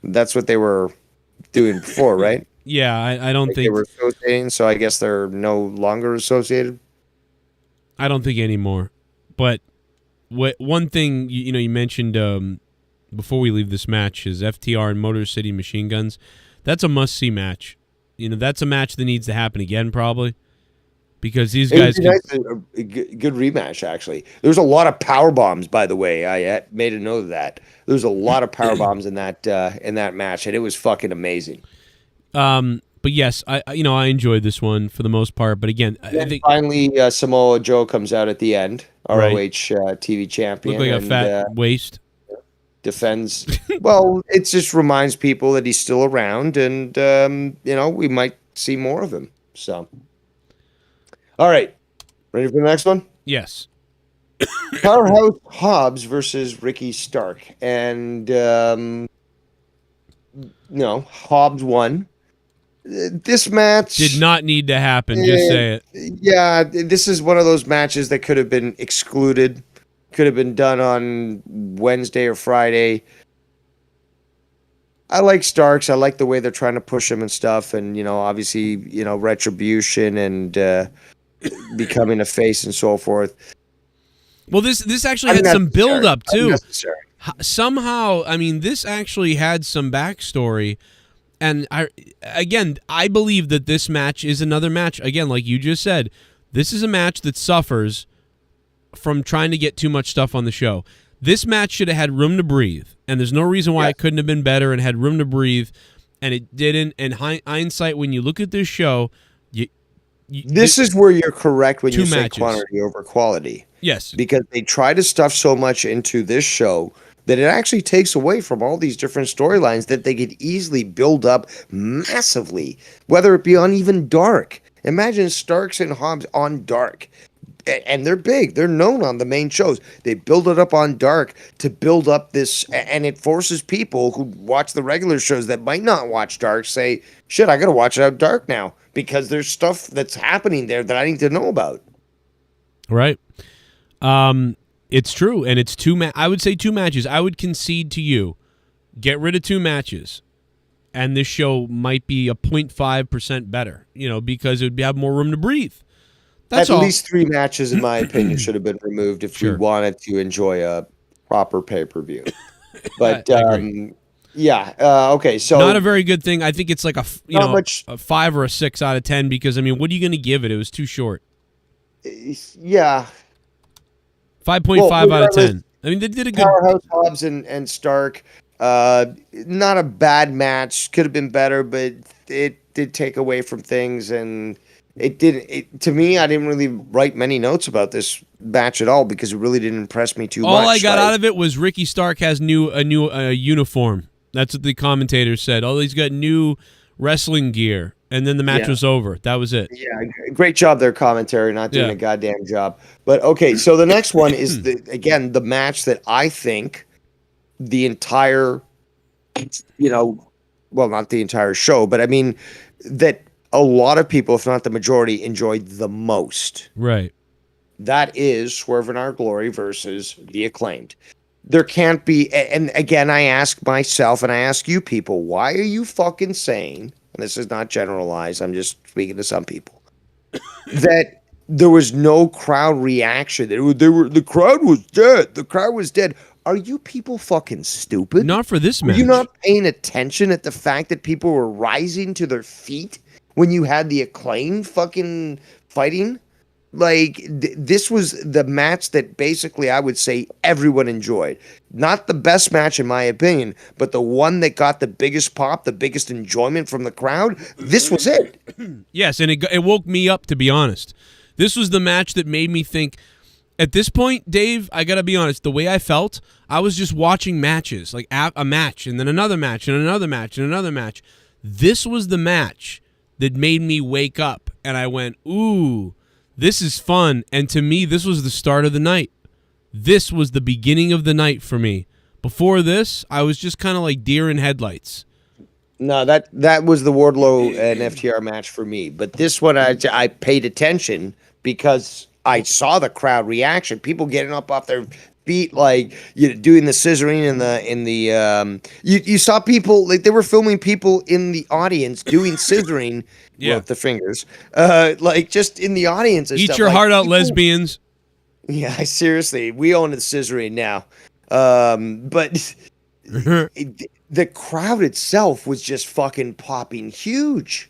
that's what they were doing before, right? Yeah, I don't think they were associating, so I guess they're no longer associated. I don't think anymore. But one thing you mentioned before we leave this match is FTR and Motor City Machine Guns. That's a must-see match. That's a match that needs to happen again, probably, because these guys. It would be nice, a good rematch, actually. There's a lot of power bombs, by the way. I made a note of that. There's a lot of power bombs in that match, and it was fucking amazing. But yes, I enjoyed this one for the most part. But again, I think finally Samoa Joe comes out at the end, ROH TV champion. Looked like a fat waist. Defends. Well, it just reminds people that he's still around, and we might see more of him. So, all right, ready for the next one? Yes. Powerhouse Hobbs versus Ricky Stark, and Hobbs won. This match did not need to happen. Just say it. Yeah, this is one of those matches that could have been excluded. Could have been done on Wednesday or Friday. I like Starks. I like the way they're trying to push him and stuff. And, obviously, retribution and becoming a face and so forth. Well, this actually had some build-up, too. Somehow, this actually had some backstory. And, I believe that this match is another match. Again, like you just said, this is a match that suffers from trying to get too much stuff on the show. This match should have had room to breathe, and there's no reason why it couldn't have been better and had room to breathe, and it didn't. And hindsight, when you look at this show, this is where you're correct when you say matches. Quantity over quality. Yes. Because they try to stuff so much into this show that it actually takes away from all these different storylines that they could easily build up massively, whether it be on even Dark. Imagine Starks and Hobbs on Dark. And they're big. They're known on the main shows. They build it up on Dark to build up this, and it forces people who watch the regular shows that might not watch Dark say, shit, I got to watch it out Dark now because there's stuff that's happening there that I need to know about. Right. It's true, and it's I would say two matches. I would concede to you, get rid of two matches, and this show might be a 0.5% better, because it would have more room to breathe. That's At least 3 matches, in my opinion, should have been removed if we wanted to enjoy a proper pay-per-view. But, okay, so... Not a very good thing. I think it's like a 5 or a 6 out of 10 because, what are you going to give it? It was too short. Yeah. 5.5 out of 10. They did a good... Powerhouse Hobbs and Stark, not a bad match. Could have been better, but it did take away from things, and... To me, I didn't really write many notes about this match at all because it really didn't impress me too much. All I got out of it was Ricky Stark has a new uniform. That's what the commentator said. Oh, he's got new wrestling gear, and then the match was over. That was it. Yeah, great job there, commentary, not doing a goddamn job. But okay, so the next one is the match that I think the entire, not the entire show, but that a lot of people, if not the majority, enjoyed the most. Right. That is Swerve in Our Glory versus The Acclaimed. There can't be, and again, I ask myself and I ask you people, why are you fucking saying, and this is not generalized, I'm just speaking to some people, that there was no crowd reaction? The crowd was dead. The crowd was dead. Are you people fucking stupid? Not for this match. Are you not paying attention at the fact that people were rising to their feet when you had the Acclaimed fucking fighting? Like, this was the match that basically I would say everyone enjoyed. Not the best match in my opinion, but the one that got the biggest pop, the biggest enjoyment from the crowd. This was it. Yes, and it woke me up, to be honest. This was the match that made me think, At this point, Dave, I got to be honest, the way I felt, I was just watching matches, like a match and then another match and another match and another match. This was the match that made me wake up, and I went, ooh, this is fun. And to me, this was the start of the night. This was the beginning of the night for me. Before this, I was just kind of like deer in headlights. No, that was the Wardlow and FTR match for me. But this one, I paid attention because I saw the crowd reaction. People getting up off their feet, like doing the scissoring in the. You saw people like they were filming people in the audience doing scissoring with the fingers, like just in the audience. And Eat stuff. your like, heart out, people, lesbians. Yeah, seriously, we own the scissoring now, but. The crowd itself was just fucking popping huge.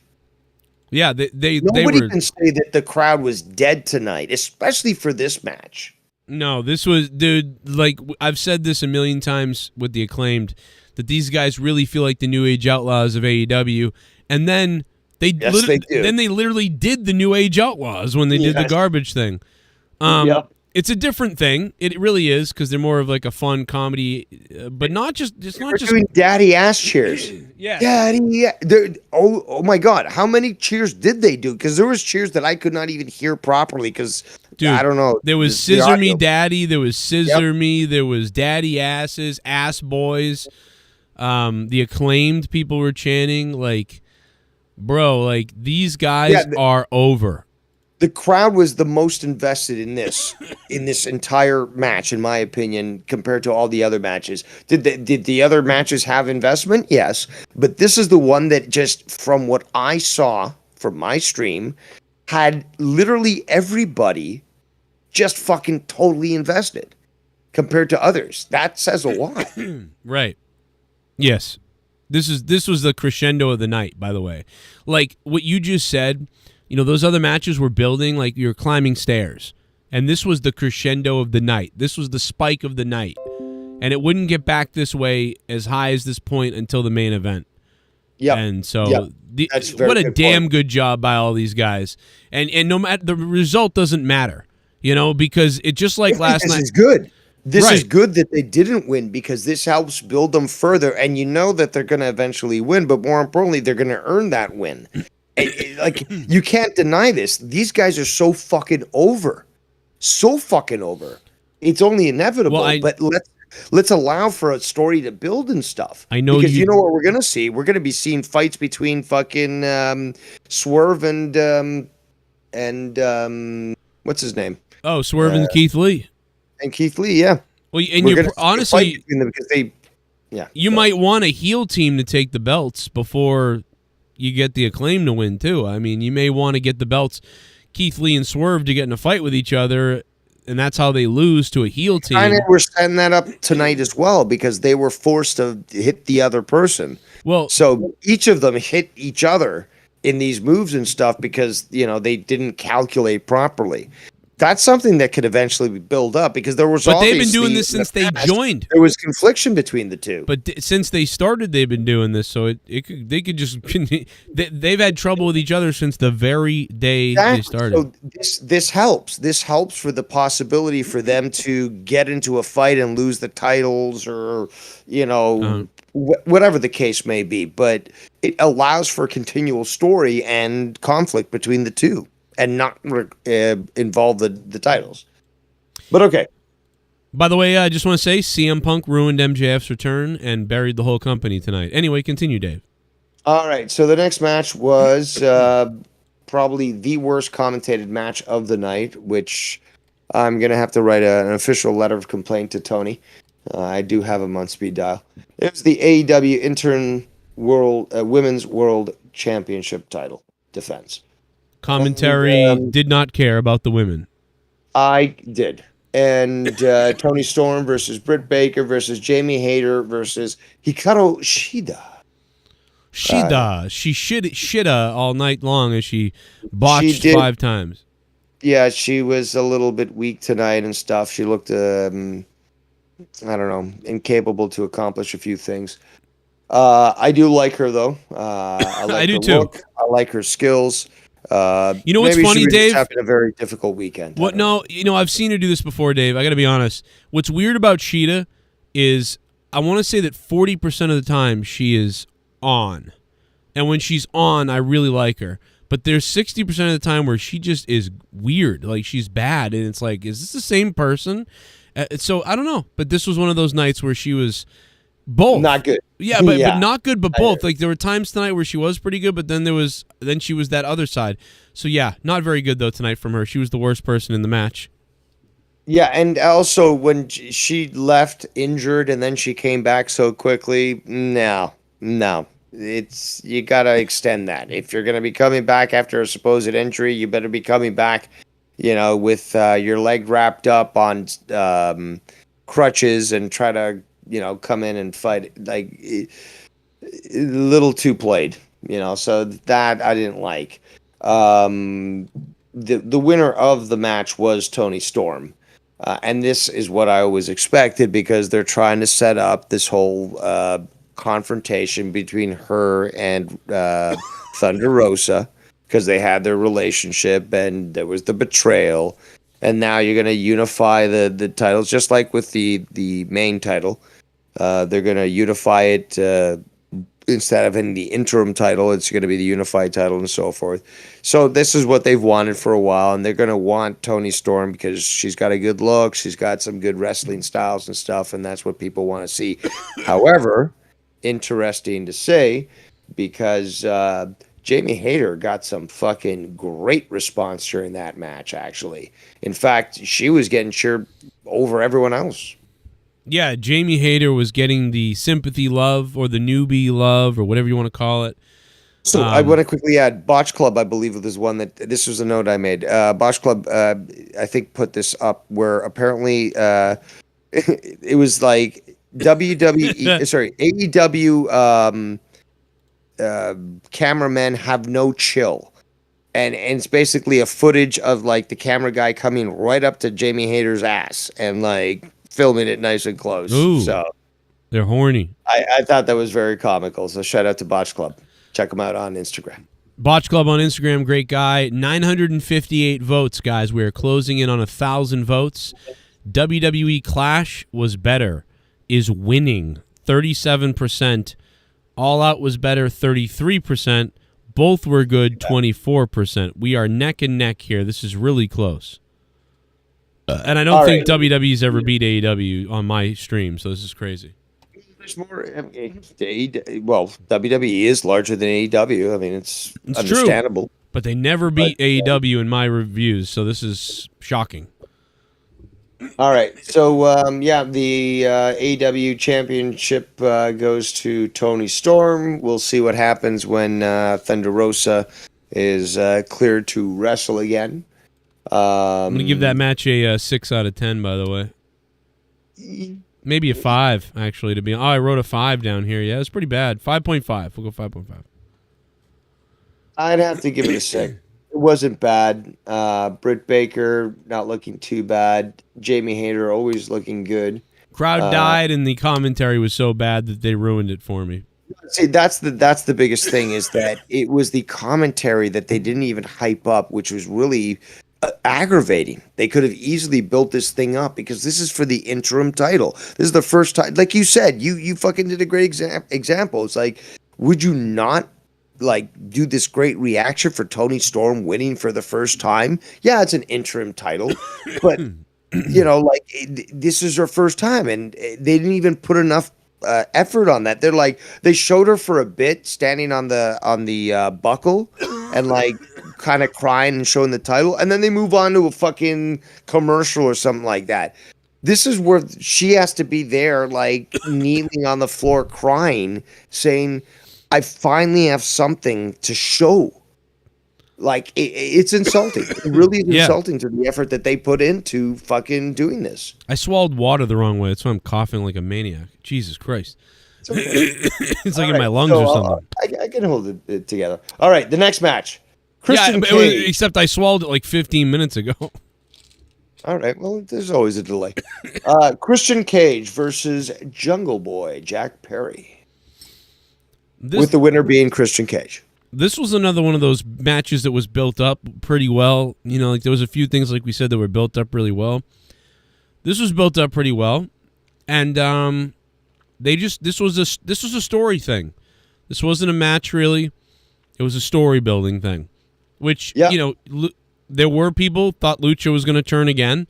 Yeah, Nobody can say that the crowd was dead tonight, especially for this match. No, this was, dude, like, I've said this a million times with the Acclaimed, that these guys really feel like the New Age Outlaws of AEW, and then they literally did the New Age Outlaws when they did the garbage thing. It's a different thing. It really is, because they're more of like a fun comedy, but not just. It's not just doing daddy ass cheers. Yeah, daddy. Yeah. Oh my God! How many cheers did they do? Because there was cheers that I could not even hear properly. Because I don't know. There was Scissor Me Daddy. There was Scissor Me. There was Daddy Asses, Ass Boys. The Acclaimed people were chanting like, bro, like these guys are over. The crowd was the most invested in this entire match, in my opinion, compared to all the other matches. Did the other matches have investment? Yes, but this is the one that just from what I saw from my stream had literally everybody just fucking totally invested compared to others. That says a lot. Right. Yes. This was the crescendo of the night, by the way. Like what you just said. You know, those other matches were building like you're climbing stairs. And this was the crescendo of the night. This was the spike of the night. And it wouldn't get back this way as high as this point until the main event. Yeah. And so what a damn good job by all these guys. And no matter the result doesn't matter, you know, because it just like last night. This is good. This is good that they didn't win because this helps build them further. And you know that they're going to eventually win, but more importantly, they're going to earn that win. Like, you can't deny this. These guys are so fucking over. So fucking over. It's only inevitable, but let's allow for a story to build and stuff. I know because you know what we're going to see? We're going to be seeing fights between fucking Swerve and what's his name? Oh, Swerve and Keith Lee. And Keith Lee, yeah. Well, and you're honestly, because they, you might want a heel team to take the belts before you get the Acclaim to win too. I mean, you may want to get the belts, Keith Lee and Swerve, to get in a fight with each other, and that's how they lose to a heel team. And we're setting that up tonight as well because they were forced to hit the other person. Well, so each of them hit each other in these moves and stuff because they didn't calculate properly. That's something that could eventually build up because there was. But they've been doing this since they joined. There was confliction between the two. But since they started, they've been doing this, so they could just. They've had trouble with each other since the very day they started. So this helps. This helps for the possibility for them to get into a fight and lose the titles, or whatever the case may be. But it allows for continual story and conflict between the two. And not involve the titles. But okay. By the way, I just want to say CM Punk ruined MJF's return and buried the whole company tonight. Anyway, continue, Dave. All right. So the next match was probably the worst commentated match of the night, which I'm going to have to write an official letter of complaint to Tony. I do have him on speed dial. It was the AEW Women's World Championship title defense. Commentary did not care about the women. I did. And Tony Storm versus Britt Baker versus Jamie Hayter versus Hikaru Shida. She shida all night long as she botched 5 times. Yeah, she was a little bit weak tonight and stuff. She looked, I don't know, incapable to accomplish a few things. I do like her, though. I like I do her too. Look. I like her skills. You know what's maybe funny, she was Dave? just having a very difficult weekend. What? No, I've seen her do this before, Dave. I got to be honest. What's weird about Sheeta is I want to say that 40% of the time she is on, and when she's on, I really like her. But there's 60% of the time where she just is weird, like she's bad, and it's like, is this the same person? So I don't know, but this was one of those nights where she was both not good. Yeah, but not good, but both. Like there were times tonight where she was pretty good, but then she was that other side. So yeah, not very good though tonight from her. She was the worst person in the match. Yeah, and also when she left injured and then she came back so quickly, no. It's you gotta extend that. If you're gonna be coming back after a supposed injury, you better be coming back, with your leg wrapped up on crutches and try to, come in and fight. Like a little too played, So that I didn't like. The winner of the match was Toni Storm. And this is what I always expected because they're trying to set up this whole confrontation between her and Thunder Rosa because they had their relationship and there was the betrayal. And now you're going to unify the titles just like with the main title. They're going to unify it instead of in the interim title, it's going to be the unified title and so forth. So this is what they've wanted for a while, and they're going to want Toni Storm because she's got a good look, she's got some good wrestling styles and stuff, and that's what people want to see. However, interesting to say, because Jamie Hayter got some fucking great response during that match, actually. In fact, she was getting cheered over everyone else. Yeah, Jamie Hayter was getting the sympathy love or the newbie love or whatever you want to call it. So I want to quickly add, Botch Club, I believe, was one that this was a note I made. Botch Club, I think, put this up where apparently it was like AEW cameramen have no chill. And it's basically a footage of like the camera guy coming right up to Jamie Hayter's ass and like filming it nice and close. Ooh, so they're horny. I thought that was very comical. So shout out to Botch Club. Check him out on Instagram. Botch Club on Instagram, great guy. 958 votes, guys. We're closing in on 1,000 votes. WWE Clash was better, is winning 37%. All Out was better 33%. Both were good 24%. We are neck and neck here. This is really close. And I don't think WWE's ever beat AEW on my stream, so this is crazy. There's more. Well, WWE is larger than AEW. I mean, it's understandable. True, but they never beat AEW in my reviews, so this is shocking. All right. So, the AEW Championship goes to Toni Storm. We'll see what happens when Thunder Rosa is cleared to wrestle again. I'm going to give that match a 6 out of 10, by the way. Maybe a 5, actually. I wrote a 5 down here. Yeah, it's pretty bad. 5.5. We'll go 5.5. I'd have to give it a 6. It wasn't bad. Britt Baker not looking too bad. Jamie Hayter always looking good. Crowd died, and the commentary was so bad that they ruined it for me. See, that's the biggest thing is that it was the commentary that they didn't even hype up, which was really aggravating. They could have easily built this thing up because this is for the interim title. This is the first time, like you said, you fucking did a great example. It's like, would you not like do this great reaction for Toni Storm winning for the first time? Yeah, it's an interim title, but this is her first time, and they didn't even put enough effort on that. They're like, they showed her for a bit standing on the buckle and like kind of crying and showing the title, and then they move on to a fucking commercial or something like that. This is where she has to be there, like kneeling on the floor crying, saying, I finally have something to show. Like, it's insulting. It really is insulting to the effort that they put into fucking doing this. I swallowed water the wrong way. That's why I'm coughing like a maniac. Jesus Christ. It's, okay. It's like in my lungs or something. I can hold it together. All right, the next match. Christian Cage. Except I swallowed it like 15 minutes ago. All right, well, there's always a delay. Christian Cage versus Jungle Boy Jack Perry. With the winner being Christian Cage. this was another one of those matches that was built up pretty well. You know, like there was a few things, like we said, that were built up really well. This was built up pretty well, and this was a story thing. This wasn't a match really. It was a story building thing, which you know, there were people thought Lucha was going to turn again.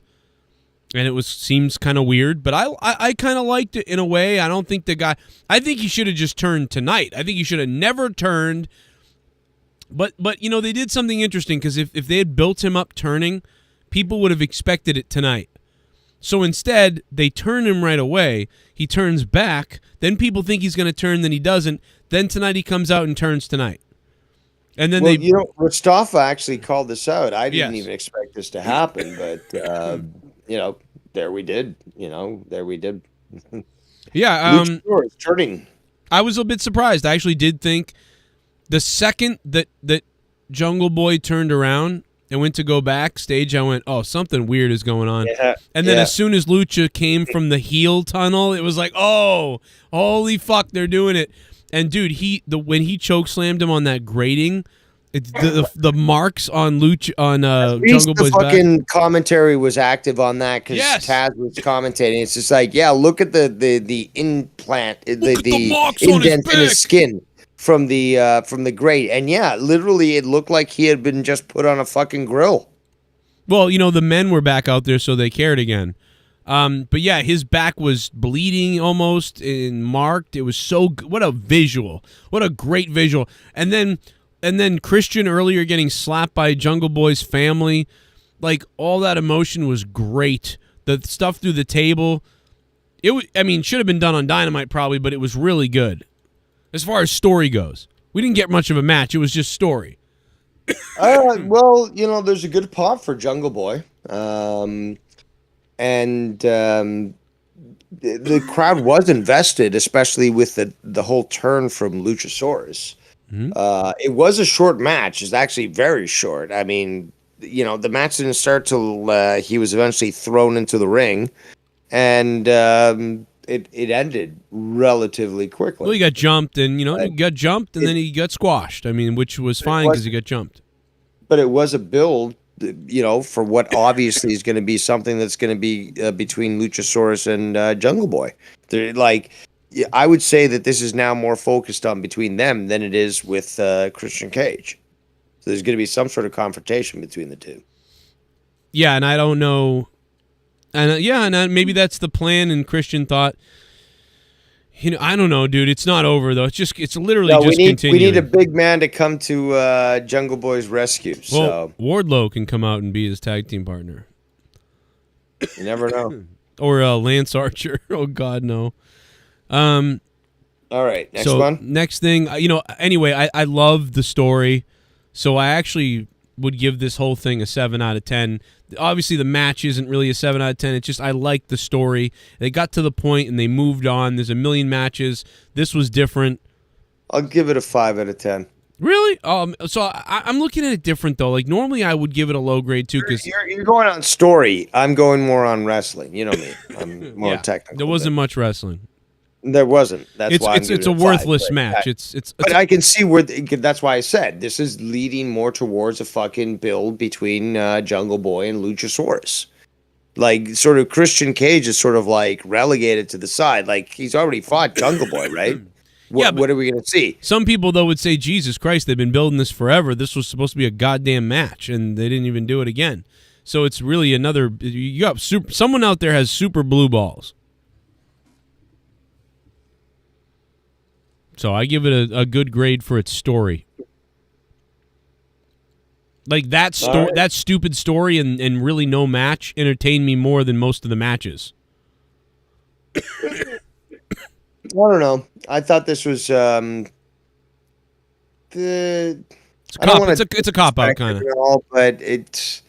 And it seems kind of weird, but I kind of liked it in a way. I don't think I think he should have just turned tonight. I think he should have never turned. But you know, they did something interesting, because if they had built him up turning, people would have expected it tonight. So instead, they turn him right away. He turns back. Then people think he's going to turn, then he doesn't. Then tonight he comes out and turns tonight. And then you know, Mustafa actually called this out. I didn't even expect this to happen, but you know, there we did. You know, there we did. Yeah, it's turning. I was a bit surprised. I actually did think the second that Jungle Boy turned around and went to go backstage, I went, "Oh, something weird is going on." Yeah, and then as soon as Lucha came from the heel tunnel, it was like, "Oh, holy fuck, they're doing it!" And dude, when he choke slammed him on that grating. It's the marks on Lucha on Jungle Boy's back. The fucking commentary was active on that, because Taz was commentating. It's just like, yeah, look at the implant, the indent in his skin from the grate, and yeah, literally, it looked like he had been just put on a fucking grill. Well, you know, the men were back out there, so they cared again. But yeah, his back was bleeding almost and marked. It was so good. What a visual! What a great visual! And then Christian earlier getting slapped by Jungle Boy's family. Like, all that emotion was great. The stuff through the table. Should have been done on Dynamite probably, but it was really good. As far as story goes. We didn't get much of a match. It was just story. Well, you know, there's a good pop for Jungle Boy. The crowd was invested, especially with the whole turn from Luchasaurus. It was a short match. It's actually very short. I mean, you know, the match didn't start till he was eventually thrown into the ring, and it ended relatively quickly. Well, he got jumped, and then he got squashed. I mean, which was fine because he got jumped. But it was a build, you know, for what obviously is going to be something that's going to be between Luchasaurus and Jungle Boy. They're like. I would say that this is now more focused on between them than it is with Christian Cage. So there's going to be some sort of confrontation between the two. Yeah, and I don't know. And maybe that's the plan. And Christian thought, you know, I don't know, dude. It's not over though. It's literally just continuing. We need a big man to come to Jungle Boy's rescue. Well, Wardlow can come out and be his tag team partner. You never know. Or Lance Archer. Oh God, no. All right, next one. Next thing, you know, anyway, I love the story, so I actually would give this whole thing a 7 out of 10. Obviously, the match isn't really a 7 out of 10. It's just I like the story. They got to the point and they moved on. There's a million matches. This was different. I'll give it a 5 out of 10. Really? So I'm looking at it different though. Like normally I would give it a low grade too, because you're going on story. I'm going more on wrestling. You know me. I'm more technical. There wasn't much wrestling. There wasn't. That's why it's a worthless match. But I can see where. That's why I said this is leading more towards a fucking build between Jungle Boy and Luchasaurus. Like, sort of Christian Cage is sort of like relegated to the side. Like, he's already fought Jungle Boy, right? What are we going to see? Some people though would say, Jesus Christ, they've been building this forever. This was supposed to be a goddamn match, and they didn't even do it again. So it's really another. You got someone out there has super blue balls. So I give it a good grade for its story. Like that stupid story and really no match entertained me more than most of the matches. I don't know. I thought this was it's a cop out kind of. But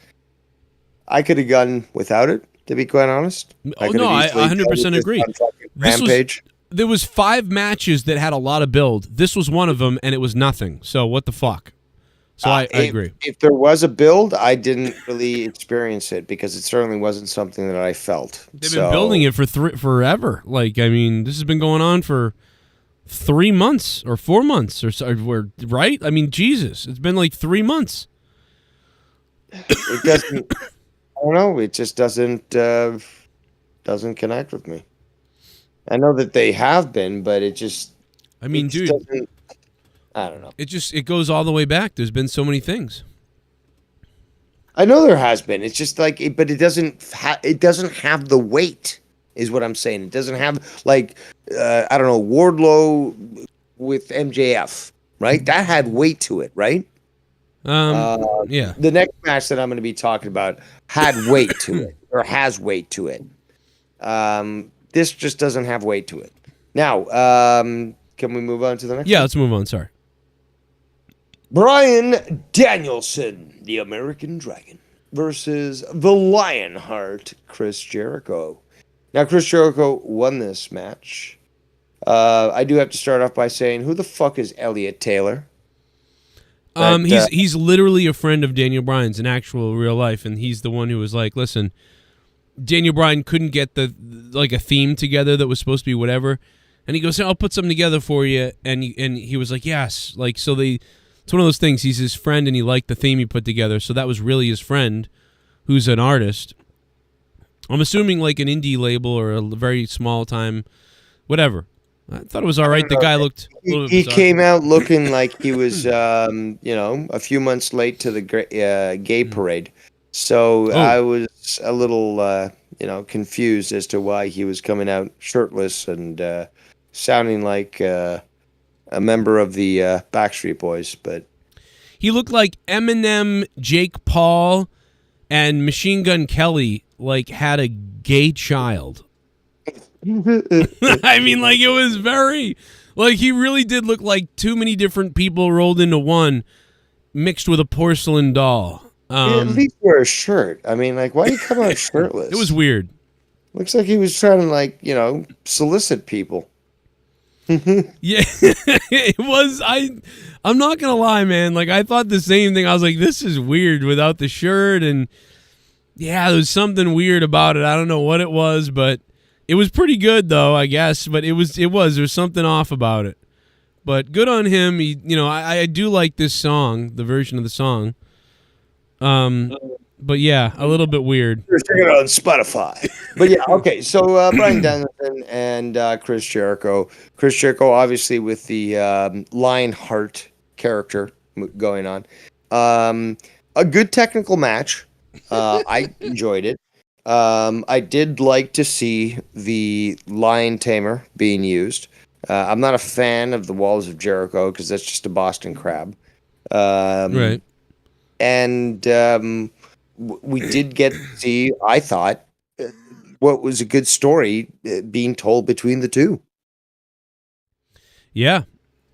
I could have gone without it, to be quite honest. I 100% agree. Rampage. There was 5 matches that had a lot of build. This was one of them, and it was nothing. So what the fuck? So I agree. If there was a build, I didn't really experience it because it certainly wasn't something that I felt. They've been building it for forever. Like, I mean, this has been going on for 3 months or 4 months or so, right? I mean, Jesus, it's been like 3 months. It doesn't. I don't know. It just doesn't connect with me. I know that they have been, but it just. I mean, it just dude, doesn't- I don't know. it goes all the way back. There's been so many things. I know there has been. It's just like, but it doesn't have the weight, is what I'm saying. It doesn't have like, I don't know, Wardlow with MJF, right? That had weight to it, right? Yeah. The next match that I'm going to be talking about had weight to it, or has weight to it. This just doesn't have weight to it. Now, can we move on to the next? Yeah, let's move on. Sorry. Bryan Danielson, the American Dragon, versus the Lionheart, Chris Jericho. Now, Chris Jericho won this match. I do have to start off by saying, who the fuck is Elliot Taylor? He's literally a friend of Daniel Bryan's in actual real life, and he's the one who was like, listen, Daniel Bryan couldn't get a theme together that was supposed to be whatever, and he goes, I'll put something together for you, and he was like, yes, like, so it's one of those things. He's his friend, and he liked the theme he put together, so that was really his friend, who's an artist. I'm assuming like an indie label or a very small time, whatever. I thought it was all right. The guy looked a little bit He bizarre. came out looking like he was, a few months late to the gay parade. So I was a little, confused as to why he was coming out shirtless and sounding like a member of the Backstreet Boys. But He looked like Eminem, Jake Paul, and Machine Gun Kelly had a gay child. I mean, it was very, he really did look like too many different people rolled into one, mixed with a porcelain doll. at least wear a shirt. I mean, why do you come out shirtless? It was weird. Looks like he was trying to, solicit people. Yeah, it was. I'm not gonna lie, man. I thought the same thing. I was like, this is weird without the shirt, and yeah, there was something weird about it. I don't know what it was, but it was pretty good, though, I guess. But there's something off about it. But good on him. I do like this song, the version of the song. But yeah, a little bit weird. Check it out on Spotify. But yeah, okay. So Bryan Danielson and Chris Jericho. Chris Jericho, obviously, with the Lionheart character going on. A good technical match. I enjoyed it. I did like to see the Lion Tamer being used. I'm not a fan of the Walls of Jericho because that's just a Boston Crab. Right. And we did get to see, I thought, what was a good story being told between the two. Yeah.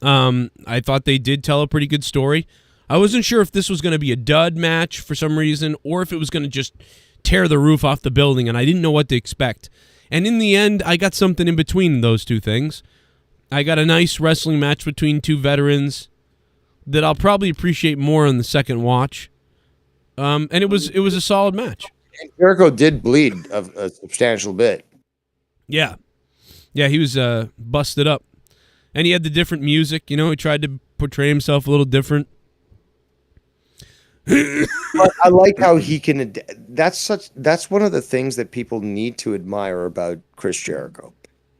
I thought they did tell a pretty good story. I wasn't sure if this was going to be a dud match for some reason or if it was going to just tear the roof off the building, and I didn't know what to expect. And in the end, I got something in between those two things. I got a nice wrestling match between two veterans that I'll probably appreciate more on the second watch. And it was a solid match. And Jericho did bleed a substantial bit. Yeah. Yeah, he was busted up. And he had the different music, he tried to portray himself a little different. But I like how he can. That's one of the things that people need to admire about Chris Jericho,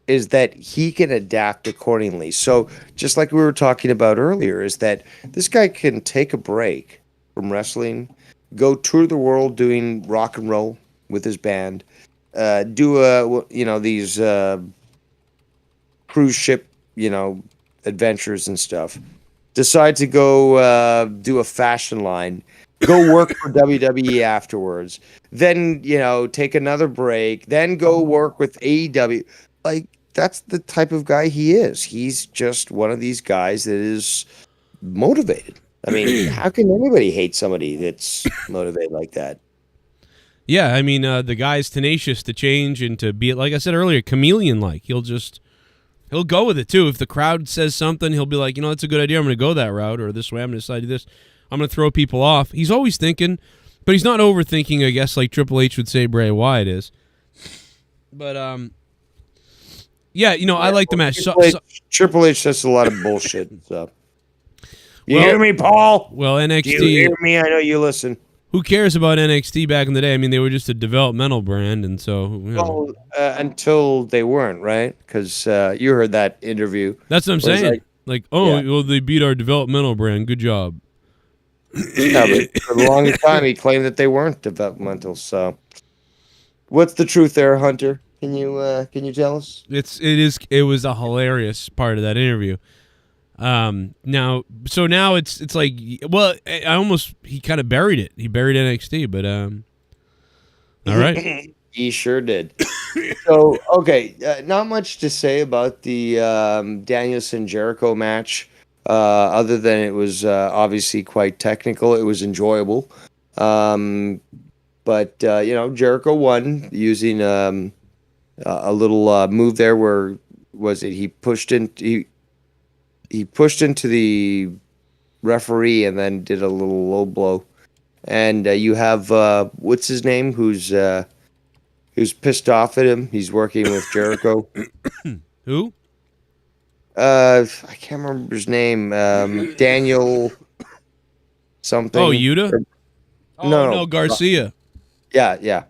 is that he can adapt accordingly. So just like we were talking about earlier, is that this guy can take a break from wrestling, go tour the world doing rock and roll with his band, do these cruise ship adventures and stuff. Decide to go do a fashion line, go work for WWE afterwards, then, take another break, then go work with AEW. That's the type of guy he is. He's just one of these guys that is motivated. I mean, how can anybody hate somebody that's motivated like that? Yeah, I mean, the guy's tenacious to change and to be, like I said earlier, chameleon-like. He'll go with it, too. If the crowd says something, he'll be like, that's a good idea. I'm going to go that route, or this way. I'm going to decide to do this. I'm going to throw people off. He's always thinking, but he's not overthinking, I guess, like Triple H would say Bray Wyatt is. But, Yeah, I like the match. Triple H says a lot of bullshit. So, you Well- hear me, Paul? Well, NXT. Do you hear me? I know you listen. Who cares about NXT back in the day? I mean, they were just a developmental brand, and so Well, until they weren't, right? Because you heard that interview. that's what I'm where it's saying. Well, they beat our developmental brand. Good job. Yeah, but for the longest time, he claimed that they weren't developmental. So, what's the truth there, Hunter? Can you tell us? It was a hilarious part of that interview. Now it's like, well, he kind of buried it. He buried NXT, but all right. He sure did. So, okay, not much to say about the Danielson Jericho match, other than it was obviously quite technical. It was enjoyable, but Jericho won using a little move there. Where was it? He pushed into the referee and then did a little low blow. And you have what's his name? Who's pissed off at him? He's working with Jericho. Who? I can't remember his name. Daniel something. Oh, Yuta? No, Garcia. Yeah.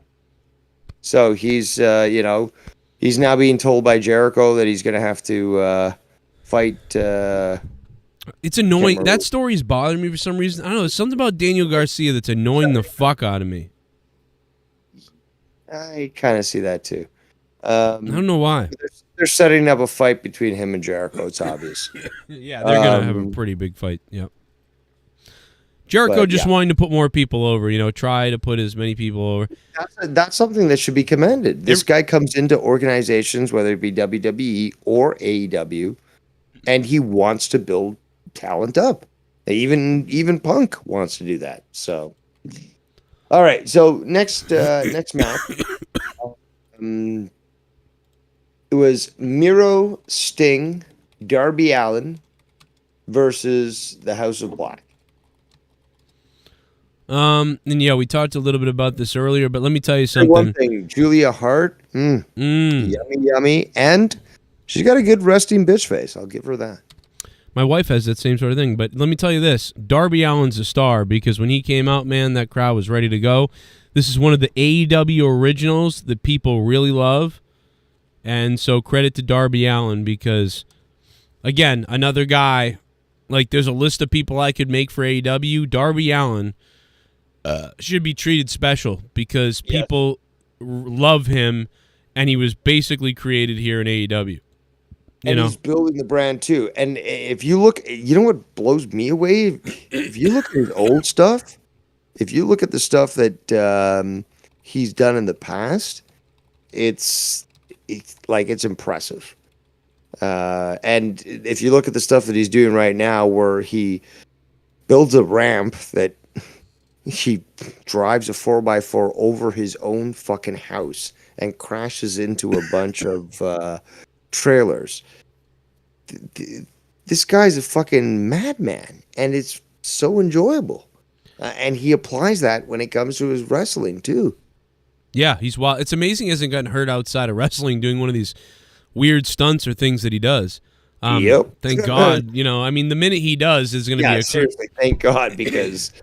So he's he's now being told by Jericho that he's going to have to fight. It's annoying. That story's bothering me for some reason. I don't know. There's something about Daniel Garcia that's annoying the fuck out of me. I kind of see that too. I don't know why. They're setting up a fight between him and Jericho. It's obvious. Yeah, they're gonna have a pretty big fight. Yep. Jericho wanting to put more people over. Try to put as many people over. That's something that should be commended. This guy comes into organizations, whether it be WWE or AEW, and he wants to build talent up. Even Punk wants to do that. So, all right. So next match, it was Miro, Sting, Darby Allin versus the House of Black. And yeah, we talked a little bit about this earlier, but let me tell you something. One thing, Julia Hart, yummy, and she's got a good resting bitch face. I'll give her that. My wife has that same sort of thing, but let me tell you this: Darby Allin's a star because when he came out, man, that crowd was ready to go. This is one of the AEW originals that people really love, and so credit to Darby Allin because, again, another guy. Like, there's a list of people I could make for AEW. Darby Allin should be treated special because people love him, and he was basically created here in AEW. And he's building the brand too. And if you look, you know what blows me away? If you look at his old stuff, if you look at the stuff that he's done in the past, it's impressive. And if you look at the stuff that he's doing right now, where he builds a ramp that he drives a 4x4 over his own fucking house and crashes into a bunch of trailers. This guy's a fucking madman, and it's so enjoyable. And he applies that when it comes to his wrestling too. Yeah, he's wild. It's amazing he hasn't gotten hurt outside of wrestling doing one of these weird stunts or things that he does. Yep. Thank God. I mean, the minute he does is going to be seriously, thank God, because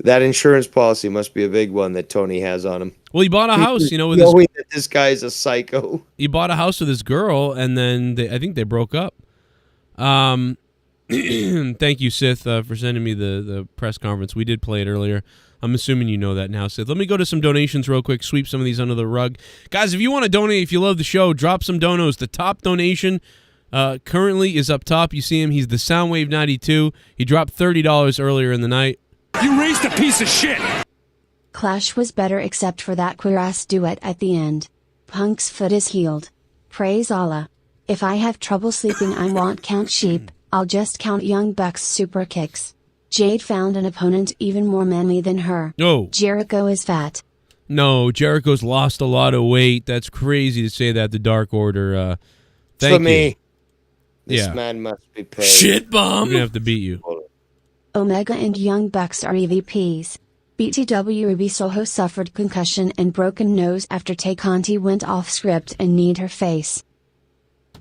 that insurance policy must be a big one that Tony has on him. Well, he bought a house, with knowing that this guy's a psycho. He bought a house with his girl, and then I think they broke up. Thank you, Sith, for sending me the press conference. We did play it earlier. I'm assuming you know that now, Sith. Let me go to some donations real quick, sweep some of these under the rug. Guys, if you want to donate, if you love the show, drop some donos. The top donation currently is up top. You see him. He's the Soundwave 92. He dropped $30 earlier in the night. You raised a piece of shit! Clash was better except for that queer-ass duet at the end. Punk's foot is healed. Praise Allah. If I have trouble sleeping I won't count sheep, I'll just count Young Buck's super kicks. Jade found an opponent even more manly than her. No. Jericho is fat. No, Jericho's lost a lot of weight. That's crazy to say that, the Dark Order. Thank For me, you. this man must be paid. Shit bomb! We're going to have to beat you. Omega and Young Bucks are EVPs. BTW Ruby Soho suffered concussion and broken nose after Tay Conti went off script and kneed her face.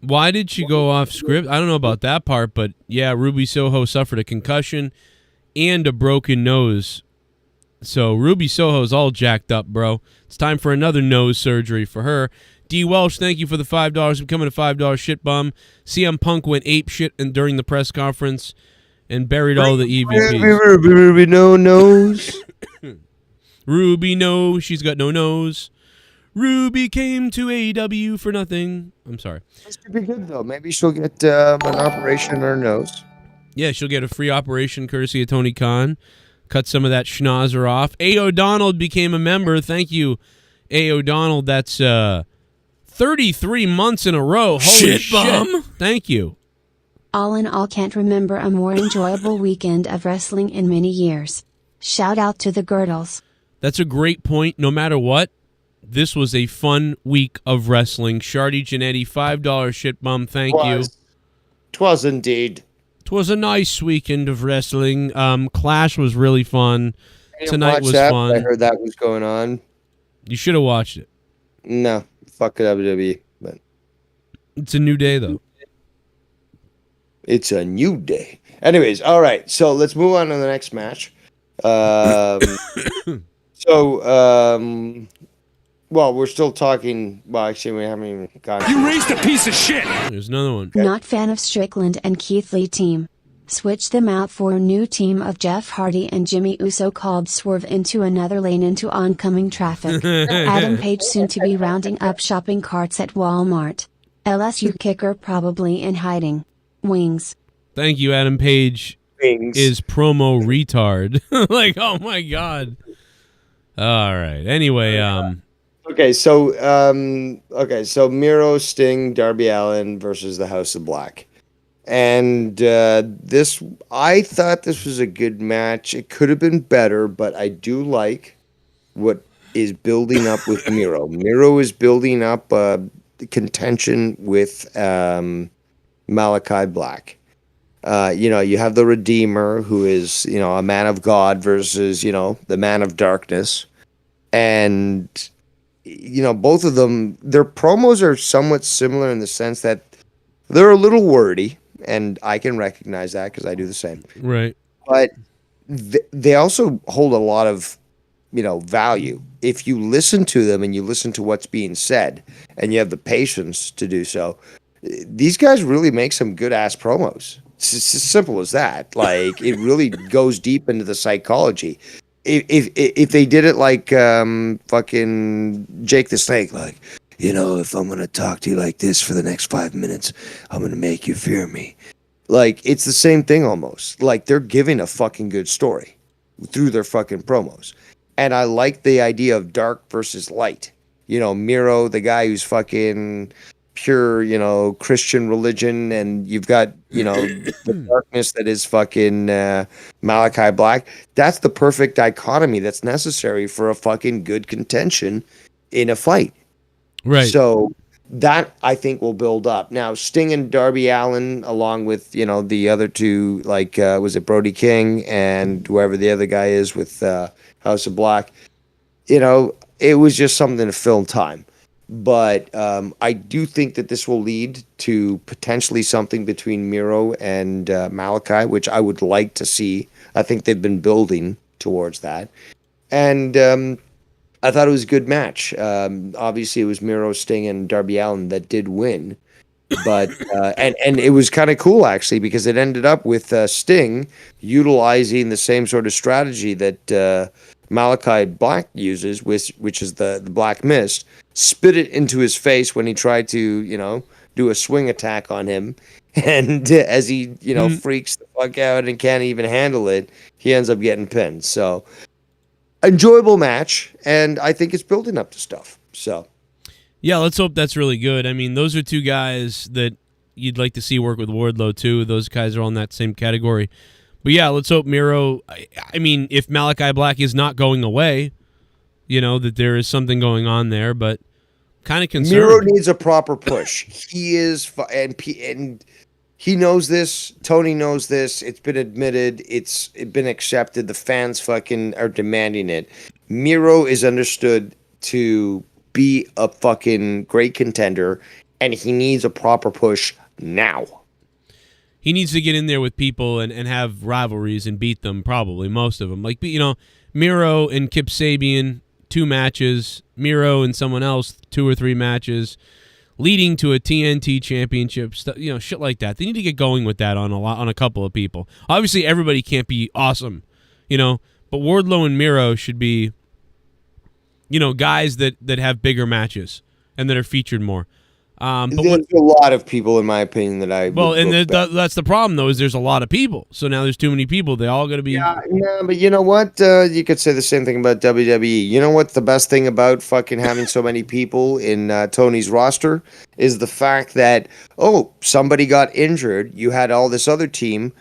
Why did she go off script? I don't know about that part, but yeah, Ruby Soho suffered a concussion and a broken nose. So Ruby Soho's all jacked up, bro. It's time for another nose surgery for her. DWELSH, thank you for the $5. Becoming a $5 shit bum. CM Punk went ape shit during the press conference and buried all the EVPs. Ruby no nose. Ruby no, she's got no nose. Ruby came to AEW for nothing. I'm sorry. This could be good though. Maybe she'll get an operation on her nose. Yeah, she'll get a free operation courtesy of Tony Khan. Cut some of that schnauzer off. A. O'Donnell became a member. Thank you, A. O'Donnell. That's 33 months in a row. Holy shit. Bum. Thank you. All in all, can't remember a more enjoyable weekend of wrestling in many years. Shout out to the Girdles. That's a great point. No matter what, this was a fun week of wrestling. Shardy Janetti, $5 shit bum. Thank you. 'Twas indeed. 'Twas a nice weekend of wrestling. Clash was really fun. Tonight was that, fun. I heard that was going on. You should have watched it. No, fuck WWE. But it's a new day, though. It's a new day. Anyways, all right. So let's move on to the next match. Well, we're still talking. Well, actually, we haven't even gone. You raised a piece of shit. There's another one. Not fan of Strickland and Keith Lee team. Switch them out for a new team of Jeff Hardy and Jimmy Uso called Swerve into another lane into oncoming traffic. Adam Page soon to be rounding up shopping carts at Walmart. LSU kicker probably in hiding. Wings. Thank you, Adam Page. Wings. Is promo retard. Like, oh my God. All right. Anyway, Okay, so Miro, Sting, Darby Allin versus the House of Black. And I thought this was a good match. It could have been better, but I do like what is building up with Miro. Miro is building up contention with Malachi Black. You have the Redeemer, who is, a man of God versus, the man of darkness. And, both of them, their promos are somewhat similar in the sense that they're a little wordy. And I can recognize that because I do the same. Right. But they also hold a lot of, value. If you listen to them and you listen to what's being said and you have the patience to do so, these guys really make some good-ass promos. It's as simple as that. Like, it really goes deep into the psychology. If they did it like fucking Jake the Snake, like, if I'm going to talk to you like this for the next 5 minutes, I'm going to make you fear me. Like, it's the same thing almost. Like, they're giving a fucking good story through their fucking promos. And I like the idea of dark versus light. Miro, the guy who's fucking pure, Christian religion, and you've got, the darkness that is fucking Malachi Black. That's the perfect dichotomy that's necessary for a fucking good contention in a fight. Right. So that, I think, will build up. Now, Sting and Darby Allin, along with, the other two, like, was it Brody King and whoever the other guy is with House of Black, it was just something to fill time. But I do think that this will lead to potentially something between Miro and Malachi, which I would like to see. I think they've been building towards that. And I thought it was a good match. Obviously, it was Miro, Sting, and Darby Allin that did win. But and it was kind of cool, actually, because it ended up with Sting utilizing the same sort of strategy that Malachi Black uses, which is the Black Mist. Spit it into his face when he tried to, do a swing attack on him. And as he, freaks the fuck out and can't even handle it, he ends up getting pinned. So, enjoyable match, and I think it's building up to stuff. So, yeah, let's hope that's really good. I mean, those are two guys that you'd like to see work with Wardlow too. Those guys are all in that same category. But yeah, let's hope Miro. I mean, if Malachi Black is not going away, that there is something going on there. But kind of concerned. Miro needs a proper push. He is, and he knows this. Tony knows this. It's been admitted. It's been accepted. The fans fucking are demanding it. Miro is understood to be a fucking great contender and he needs a proper push now. He needs to get in there with people and have rivalries and beat them, probably, most of them. Like, Miro and Kip Sabian, 2 matches. Miro and someone else, 2 or 3 matches, leading to a TNT championship, shit like that. They need to get going with that on a couple of people. Obviously, everybody can't be awesome, but Wardlow and Miro should be, guys that have bigger matches and that are featured more. But there's a lot of people, in my opinion, that I that's the problem though, is there's a lot of people. So now there's too many people. They all got to be. Yeah, but you know what? You could say the same thing about WWE. You know what? The best thing about fucking having so many people in Tony's roster is the fact that somebody got injured. You had all this other team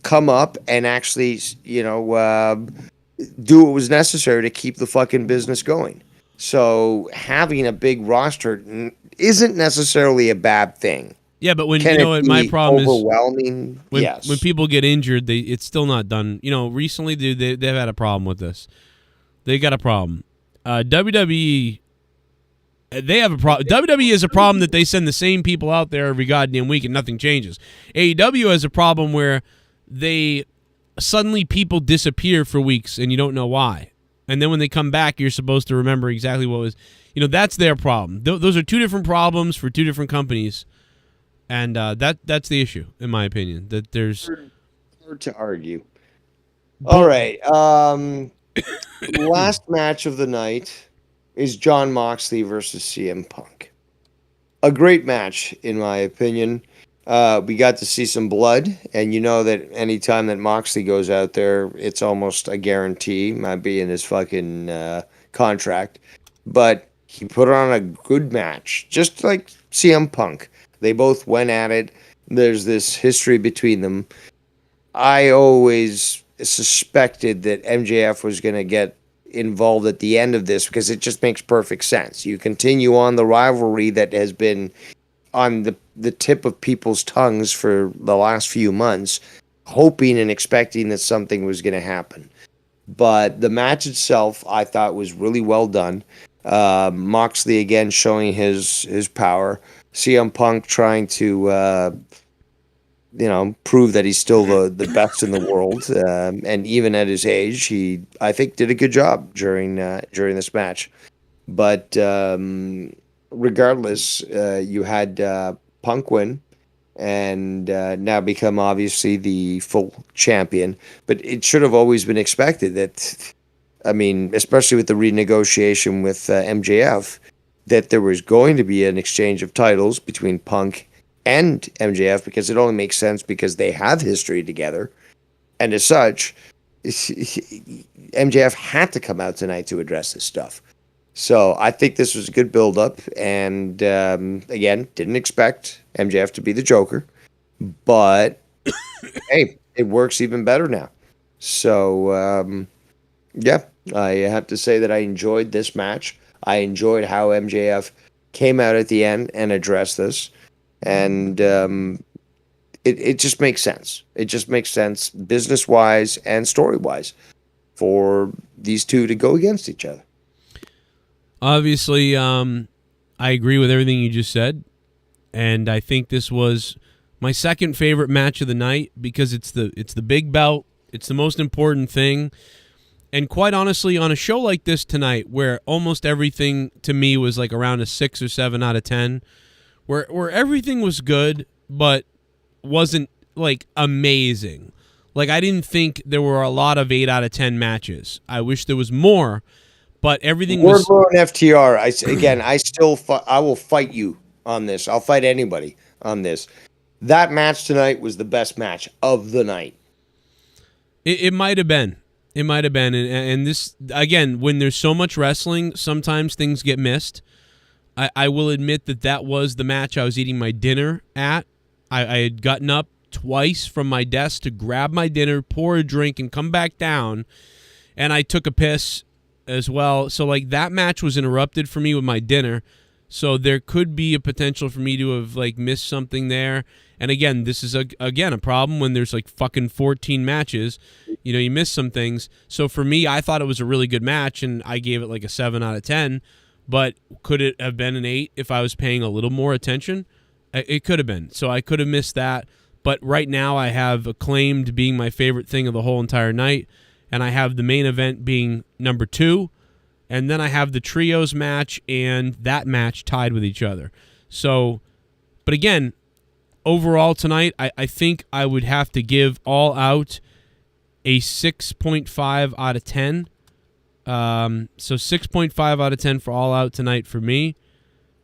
come up and actually, do what was necessary to keep the fucking business going. So having a big roster isn't necessarily a bad thing. Yeah, but when my problem is overwhelming. When people get injured, it's still not done. Recently they've had a problem with this. They got a problem. WWE, they have a problem. WWE has a problem that they send the same people out there every goddamn week and nothing changes. AEW has a problem where suddenly people disappear for weeks and you don't know why. And then when they come back, you're supposed to remember exactly what was. That's their problem. Those are 2 different problems for 2 different companies, and that's the issue, in my opinion. That there's hard to argue. All right, last match of the night is Jon Moxley versus CM Punk. A great match, in my opinion. We got to see some blood, and that anytime that Moxley goes out there, it's almost a guarantee. Might be in his fucking contract. But he put on a good match, just like CM Punk. They both went at it. There's this history between them. I always suspected that MJF was going to get involved at the end of this because it just makes perfect sense. You continue on the rivalry that has been on the tip of people's tongues for the last few months, hoping and expecting that something was going to happen. But the match itself, I thought, was really well done. Moxley again showing his power. CM Punk trying to prove that he's still the best in the world, and even at his age, he, I think, did a good job during this match. But regardless, you had Punk win and now become obviously the full champion. But it should have always been expected that, especially with the renegotiation with MJF, that there was going to be an exchange of titles between Punk and MJF, because it only makes sense because they have history together. And as such, MJF had to come out tonight to address this stuff. So I think this was a good build-up, and again, didn't expect MJF to be the Joker, but hey, it works even better now. So yeah, I have to say that I enjoyed this match. I enjoyed how MJF came out at the end and addressed this, and it just makes sense. It just makes sense business-wise and story-wise for these two to go against each other. Obviously, I agree with everything you just said, and I think this was my second favorite match of the night because it's the big belt. It's the most important thing. And quite honestly, on a show like this tonight, where almost everything to me was like around a 6 or 7 out of 10, where everything was good but wasn't like amazing. Like, I didn't think there were a lot of 8 out of 10 matches. I wish there was more, but everything was. Wardlow and FTR. I will fight you on this. I'll fight anybody on this. That match tonight was the best match of the night. It might have been. It might have been. And this, again, when there's so much wrestling, sometimes things get missed. I will admit that was the match I was eating my dinner at. I had gotten up twice from my desk to grab my dinner, pour a drink, and come back down. And I took a piss as well. So, like, that match was interrupted for me with my dinner. So there could be a potential for me to have, like, missed something there. And again, this is, a problem when there's, like, fucking 14 matches. You miss some things. So for me, I thought it was a really good match, and I gave it, like, a 7 out of 10. but could it have been an 8 if I was paying a little more attention? It could have been. So I could have missed that. But right now I have Acclaimed being my favorite thing of the whole entire night, and I have the main event being number 2, and then I have the trios match and that match tied with each other. So, but again, overall tonight, I think I would have to give All Out a 6.5 out of 10. So 6.5 out of 10 for All Out tonight for me.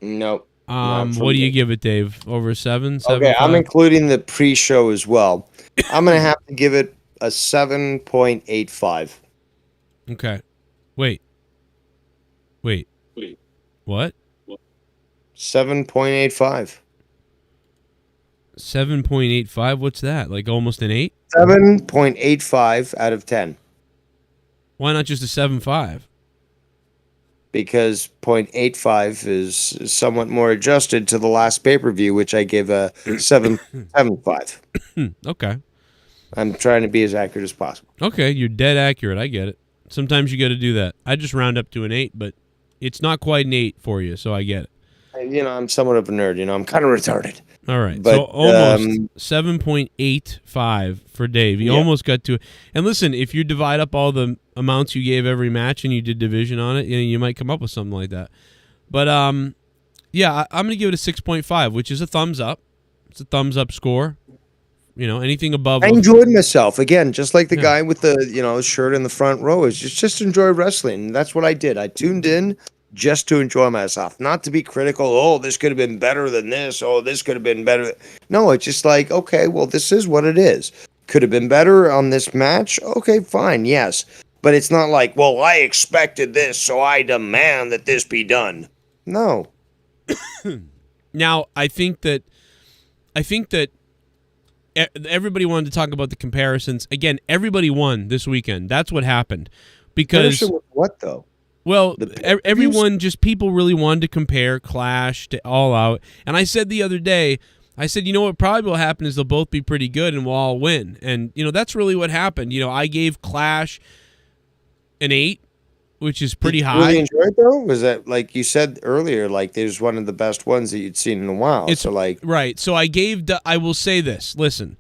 Nope. What do you give it, Dave? Over 7? Okay, I'm including the pre-show as well. I'm going to have to give it a 7.85. Okay. Wait. What? 7.85. 7.85? What's that? Like almost an 8? 7.85 out of 10. Why not just a 7.5? Because 0.85 is somewhat more adjusted to the last pay-per-view, which I gave a 7.5. Okay. I'm trying to be as accurate as possible. Okay, you're dead accurate. I get it. Sometimes you got to do that. I just round up to an 8, but it's not quite an 8 for you, so I get it. I'm somewhat of a nerd. I'm kind of retarded. All right, but, so almost 7.85 for Dave. You almost got to. And listen, if you divide up all the amounts you gave every match and you did division on it, you might come up with something like that. But yeah, I'm going to give it a 6.5, which is a thumbs up. It's a thumbs up score. Anything above. I enjoyed myself again, just like the guy with the shirt in the front row. Is just enjoy wrestling. That's what I did. I tuned in just to enjoy myself, not to be critical. Oh, this could have been better than this. Oh, this could have been better. No, it's just like, okay, well, this is what it is. Could have been better on this match. Okay, fine, yes, but it's not like, well, I expected this, so I demand that this be done. No. Now, I think that everybody wanted to talk about the comparisons. Again, everybody won this weekend. That's what happened. Because what though? Well, everyone, people really wanted to compare Clash to All Out. And I said the other day, what probably will happen is they'll both be pretty good and we'll all win. And, that's really what happened. I gave Clash an 8, which is pretty high. Really enjoy it, though? Was that, like you said earlier, like there's one of the best ones that you'd seen in a while. Right. So I will say this. Listen,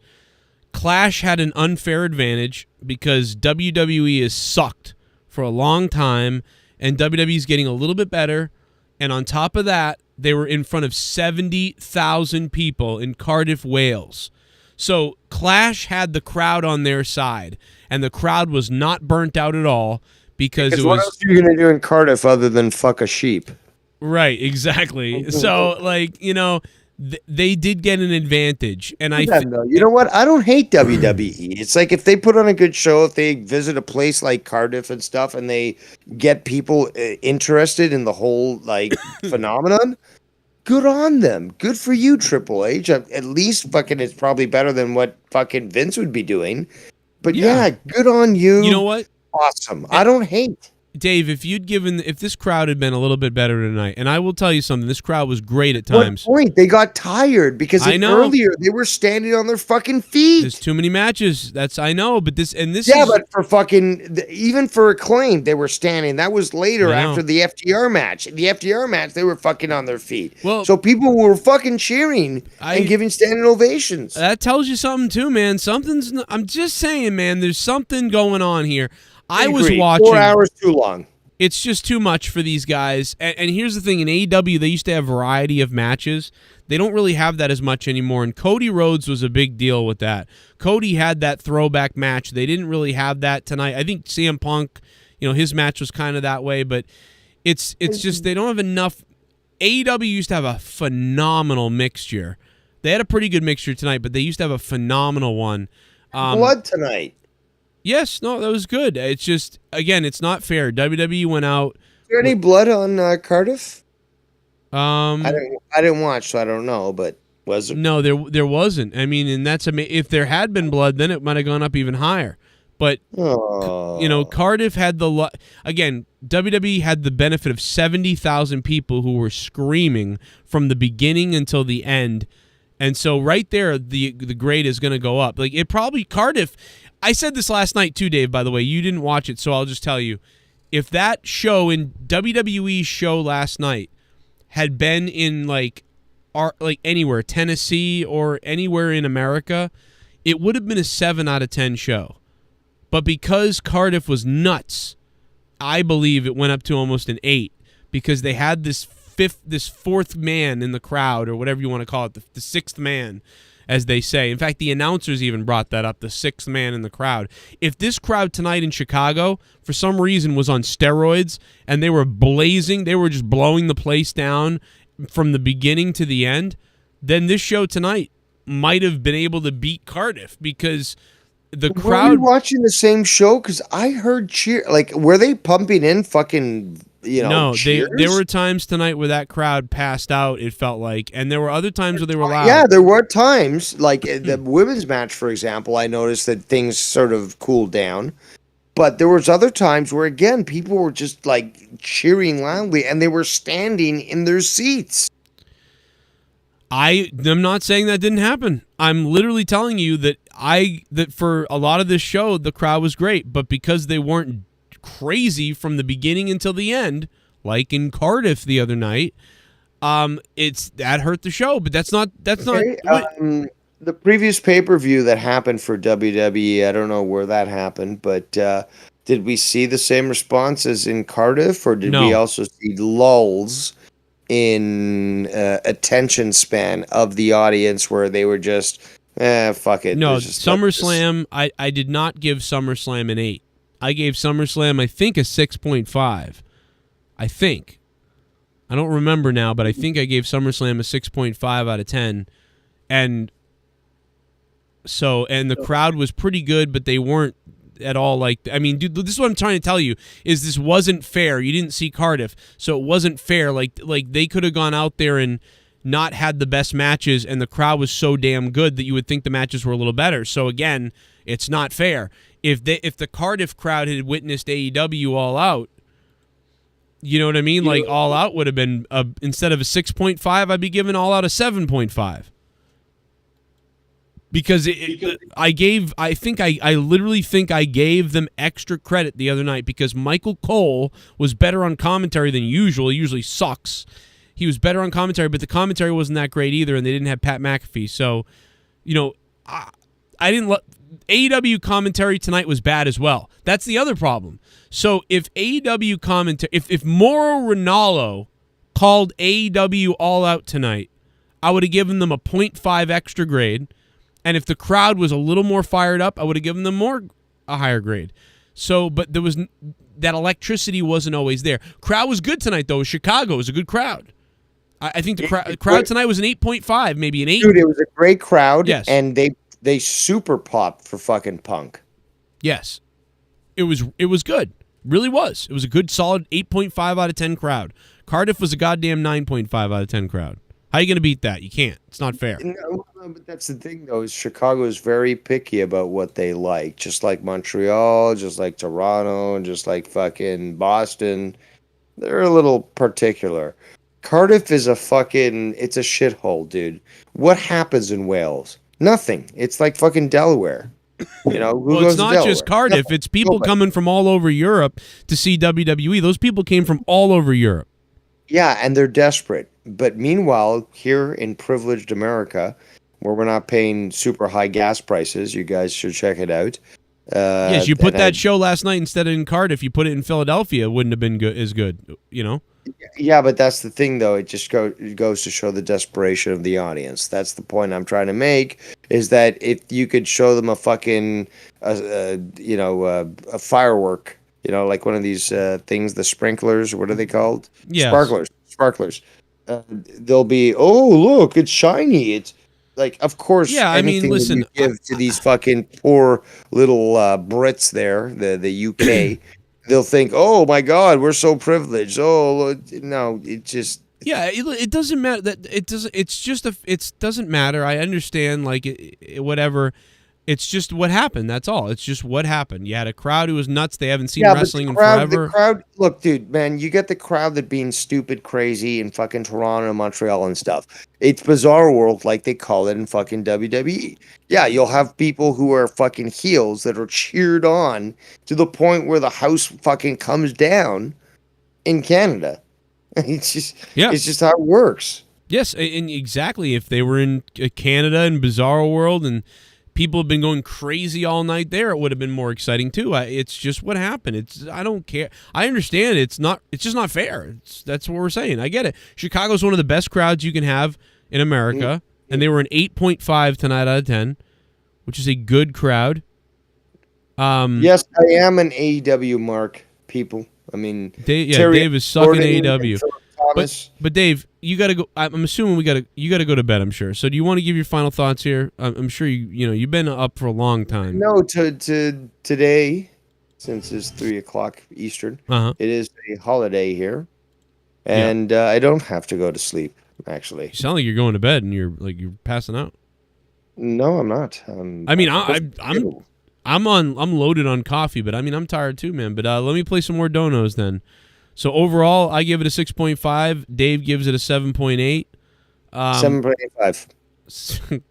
Clash had an unfair advantage because WWE has sucked for a long time. And WWE's getting a little bit better. And on top of that, they were in front of 70,000 people in Cardiff, Wales. So Clash had the crowd on their side. And the crowd was not burnt out at all because it was... What else are you going to do in Cardiff other than fuck a sheep? Right, exactly. So, they did get an advantage, and you know what? I don't hate WWE. It's like if they put on a good show, if they visit a place like Cardiff and stuff, and they get people interested in the whole phenomenon, good on them. Good for you, Triple H. At least fucking it's probably better than what fucking Vince would be doing. But yeah good on you. You know what? Awesome. I don't hate. Dave, if this crowd had been a little bit better tonight, and I will tell you something, this crowd was great at times. What point? They got tired because earlier they were standing on their fucking feet. There's too many matches. I know, but this is... but for fucking, even for Acclaim, they were standing. That was later after the FTR match. The FTR match, they were fucking on their feet. Well, so people were fucking cheering and giving standing ovations. That tells you something too, man. I'm just saying, man, there's something going on here. I was watching 4 hours too long. It's just too much for these guys. And here's the thing: in AEW, they used to have variety of matches. They don't really have that as much anymore. And Cody Rhodes was a big deal with that. Cody had that throwback match. They didn't really have that tonight. I think CM Punk, his match was kind of that way. But it's just they don't have enough. AEW used to have a phenomenal mixture. They had a pretty good mixture tonight, but they used to have a phenomenal one. Blood tonight. Yes, no, that was good. It's just, again, it's not fair. WWE went out. Is there any blood on Cardiff? I didn't watch, so I don't know. But was there? No, there wasn't. I mean, and that's if there had been blood, then it might have gone up even higher. But Cardiff had again. WWE had the benefit of 70,000 people who were screaming from the beginning until the end, and so right there, the grade is going to go up. Cardiff. I said this last night too, Dave, by the way. You didn't watch it, so I'll just tell you. if that show in WWE's show last night had been in like anywhere, Tennessee or anywhere in America, it would have been a 7 out of 10 show. But because Cardiff was nuts, I believe it went up to almost an 8 because they had this fourth man in the crowd, or whatever you want to call it, the sixth man, as they say. In fact, the announcers even brought that up, the sixth man in the crowd. If this crowd tonight in Chicago, for some reason, was on steroids and they were blazing, they were just blowing the place down from the beginning to the end, then this show tonight might have been able to beat Cardiff because the crowd... Were we watching the same show? Because I heard cheer. Like, were they pumping in fucking... No, cheers? there were times tonight where that crowd passed out, it felt like, and there were other times where they were loud. Yeah, there were times, like the women's match, for example, I noticed that things sort of cooled down. But there was other times where, again, people were just, like, cheering loudly, and they were standing in their seats. I'm not saying that didn't happen. I'm literally telling you that for a lot of this show, the crowd was great, but because they weren't crazy from the beginning until the end, like in Cardiff the other night, that hurt the show. But that's not. The previous pay-per-view that happened for WWE, I don't know where that happened, but did we see the same responses in Cardiff, or did we also see lulls in attention span of the audience where they were just, fuck it? No, SummerSlam. I did not give SummerSlam an 8. I gave SummerSlam, I think, a 6.5. I think. I don't remember now, but I think I gave SummerSlam a 6.5 out of 10. And the crowd was pretty good, but they weren't at all like... I mean, dude, this is what I'm trying to tell you, is this wasn't fair. You didn't see Cardiff, so it wasn't fair. Like they could have gone out there and not had the best matches, and the crowd was so damn good that you would think the matches were a little better. So, again, it's not fair. If the Cardiff crowd had witnessed AEW All Out, you know what I mean? Like, All Out would have been, instead of a 6.5, I'd be giving All Out a 7.5. Because I literally think I gave them extra credit the other night because Michael Cole was better on commentary than usual. He usually sucks. He was better on commentary, but the commentary wasn't that great either, and they didn't have Pat McAfee. So, I didn't AEW commentary tonight was bad as well. That's the other problem. So if AEW commentary, if Mauro Ranallo called AEW All Out tonight, I would have given them a 0.5 extra grade. And if the crowd was a little more fired up, I would have given them a higher grade. So, but there was that electricity wasn't always there. Crowd was good tonight though. Chicago was a good crowd. I think the crowd tonight was an 8.5, maybe an 8. Dude, it was a great crowd. Yes. And they super popped for fucking Punk. Yes. It was good. Really was. It was a good solid 8.5 out of 10 crowd. Cardiff was a goddamn 9.5 out of 10 crowd. How are you going to beat that? You can't. It's not fair. No, but that's the thing though, is Chicago is very picky about what they like. Just like Montreal, just like Toronto, just like fucking Boston. They're a little particular. Cardiff is it's a shithole, dude. What happens in Wales? Nothing. It's like fucking Delaware. Well, it's not just Cardiff. Nothing. It's people coming from all over Europe to see WWE. Those people came from all over Europe. Yeah, and they're desperate. But meanwhile, here in privileged America, where we're not paying super high gas prices, you guys should check it out. Yes, you put that show last night instead of in Cardiff. You put it in Philadelphia, it wouldn't have been as good, Yeah, but that's the thing, though. It just goes to show the desperation of the audience. That's the point I'm trying to make, is that if you could show them a fucking, a firework, like one of these things, the sprinklers, what are they called? Yes. Sparklers. They'll be, oh, look, it's shiny. It's like, of course, yeah, I mean, listen, that you give to these fucking poor little Brits there, the UK, they'll think, oh my God, we're so privileged. Oh, no, it just. Yeah, it doesn't matter. It doesn't matter. I understand, like, whatever. It's just what happened. That's all. It's just what happened. You had a crowd who was nuts. They haven't seen Yeah, wrestling but the crowd, in forever. The crowd, look, dude, man, you get the crowd that being stupid, crazy in fucking Toronto and Montreal and stuff. It's bizarre world, like they call it in fucking WWE. Yeah, you'll have people who are fucking heels that are cheered on to the point where the house fucking comes down in Canada. It's just how it works. Yes, and exactly. If they were in Canada and Bizarro World and people have been going crazy all night there, it would have been more exciting too. It's just what happened. I don't care. I understand. It's just not fair. That's what we're saying. I get it. Chicago's one of the best crowds you can have in America, and they were an 8.5 tonight out of 10, which is a good crowd. Yes, I am an AEW mark, people. I mean, Dave is sucking AEW. Thomas. But Dave, you got to go. I'm assuming you got to go to bed. I'm sure. So do you want to give your final thoughts here? I'm sure you've been up for a long time. No, to today, since it's 3:00 Eastern, it is a holiday here, and I don't have to go to sleep. Actually, You sound like you're going to bed and you're passing out. no, I'm not. I'm loaded on coffee, but I mean I'm tired too, man. But let me play some more donos then. So overall, I give it a 6.5. Dave gives it a 7.8. 7.85.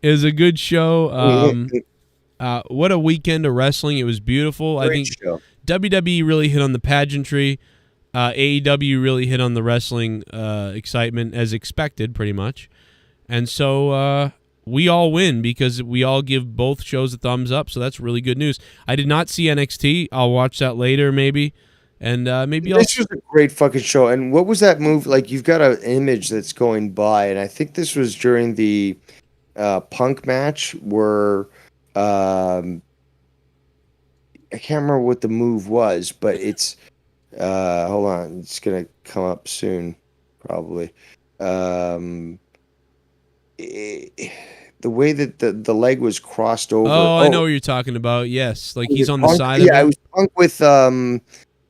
It was a good show. What a weekend of wrestling. It was beautiful. I think show. WWE really hit on the pageantry. AEW really hit on the wrestling excitement as expected, pretty much. And so we all win because we all give both shows a thumbs up. So that's really good news. I did not see NXT. I'll watch that later, maybe. And maybe this was a great fucking show. And what was that move? Like, you've got an image that's going by, and I think this was during the Punk match where I can't remember what the move was, but it's hold on, it's gonna come up soon, probably. The way that the leg was crossed over. Oh, I know what you're talking about. Yes, like he's on the side of it. Yeah, it was Punk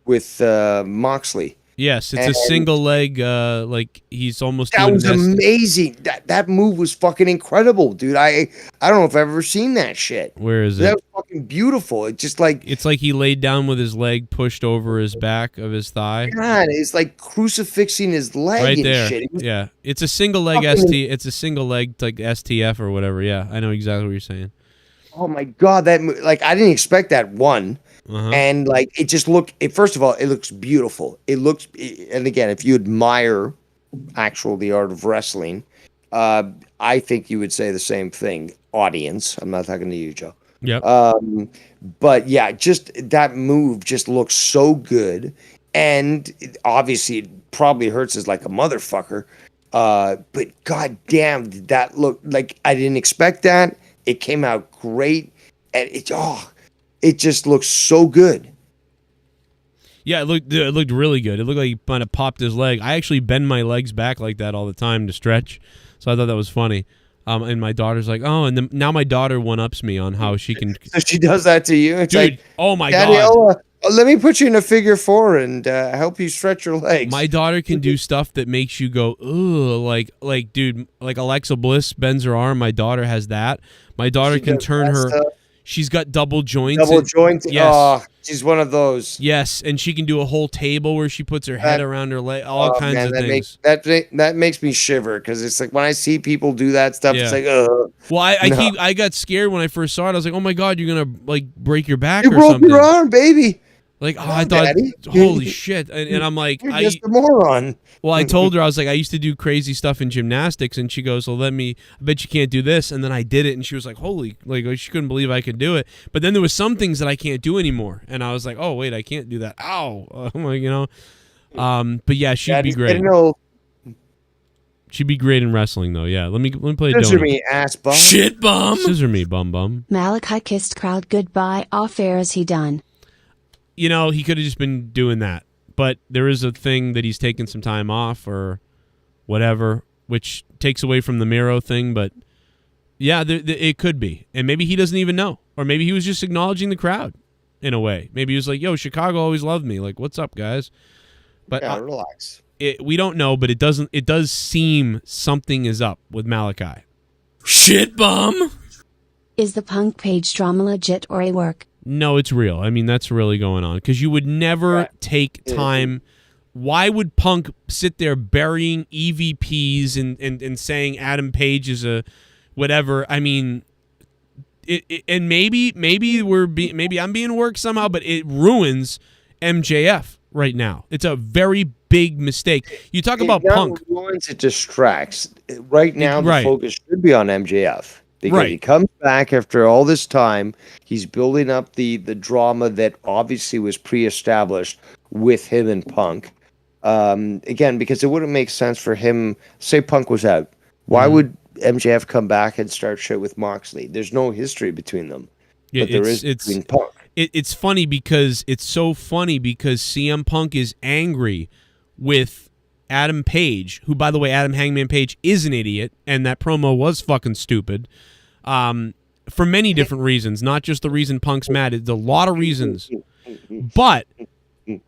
with Moxley. Yes, it's a single leg. Like he's almost. That doing was amazing. That move was fucking incredible, dude. I don't know if I've ever seen that shit. Where is it? That was fucking beautiful. It just like it's like he laid down with his leg pushed over his back of his thigh. God, it's like crucifixing his leg Right and there. shit. Yeah, it's a single leg fucking- It's a single leg like STF or whatever. Yeah, I know exactly what you're saying. Oh my god, I didn't expect that one. And like it just looked. First of all, it looks beautiful. It looks, and again, if you admire the art of wrestling, I think you would say the same thing. Audience, I'm not talking to you, Joe. Yeah. But yeah, just that move just looks so good, and obviously it probably hurts as like a motherfucker. But goddamn, that looked like I didn't expect that. It came out great, and it just looks so good. Yeah, it looked really good. It looked like he kind of popped his leg. I actually bend my legs back like that all the time to stretch, so I thought that was funny. And my daughter's like, oh, and now my daughter one-ups me on how she can. So she does that to you? It's Dude, like, oh my Daddy, God. let me put you in a figure four and help you stretch your legs. My daughter can do stuff that makes you go, ugh, like dude, like Alexa Bliss bends her arm. My daughter has that. My daughter can turn her. stuff? She's got double joints. Double joints? Yes. Oh, she's one of those. Yes, and she can do a whole table where she puts her head around her leg, all kinds of things. That makes me shiver because it's like when I see people do that stuff, it's like, ugh. Well, No. I got scared when I first saw it. I was like, oh my God, you're gonna like break your back You or broke something. your arm, baby. Like, Come I on, thought, Daddy. holy shit. And I'm like, You're just a moron. Well, I told her, I was like, I used to do crazy stuff in gymnastics. And she goes, well, I bet you can't do this. And then I did it. And she was like, holy, like, she couldn't believe I could do it. But then there was some things that I can't do anymore. And I was like, oh, wait, I can't do that. Ow. I'm like, but yeah, she'd be great. She'd be great in wrestling, though. Yeah. Let me play a Scissor donut. me, ass bum. Shit bum. Scissor me, bum. Malachi kissed crowd goodbye. Off air is he done? He could have just been doing that. But there is a thing that he's taking some time off or whatever, which takes away from the Miro thing. But yeah, it could be. And maybe he doesn't even know. Or maybe he was just acknowledging the crowd in a way. Maybe he was like, yo, Chicago always loved me. Like, what's up, guys? But Yeah, relax. We don't know, but it does seem something is up with Malachi. Shit bum. Is the Punk page drama legit or a work? No, it's real. I mean, that's really going on because you would never take time. Why would Punk sit there burying EVPs and saying Adam Page is a whatever? I mean, and maybe I'm being worked somehow, but it ruins MJF right now. It's a very big mistake. You talk about Punk. Ruins, it distracts. Right now, the focus should be on MJF. Because he comes back after all this time. He's building up the drama that obviously was pre-established with him and Punk. Again, because it wouldn't make sense for him, say Punk was out. Why would MJF come back and start shit with Moxley? There's no history between them. Yeah, but there is between Punk. It's funny because it's so funny because CM Punk is angry with Adam Page, who, by the way, Adam Hangman Page is an idiot, and that promo was fucking stupid. For many different reasons, not just the reason Punk's mad. It's a lot of reasons. But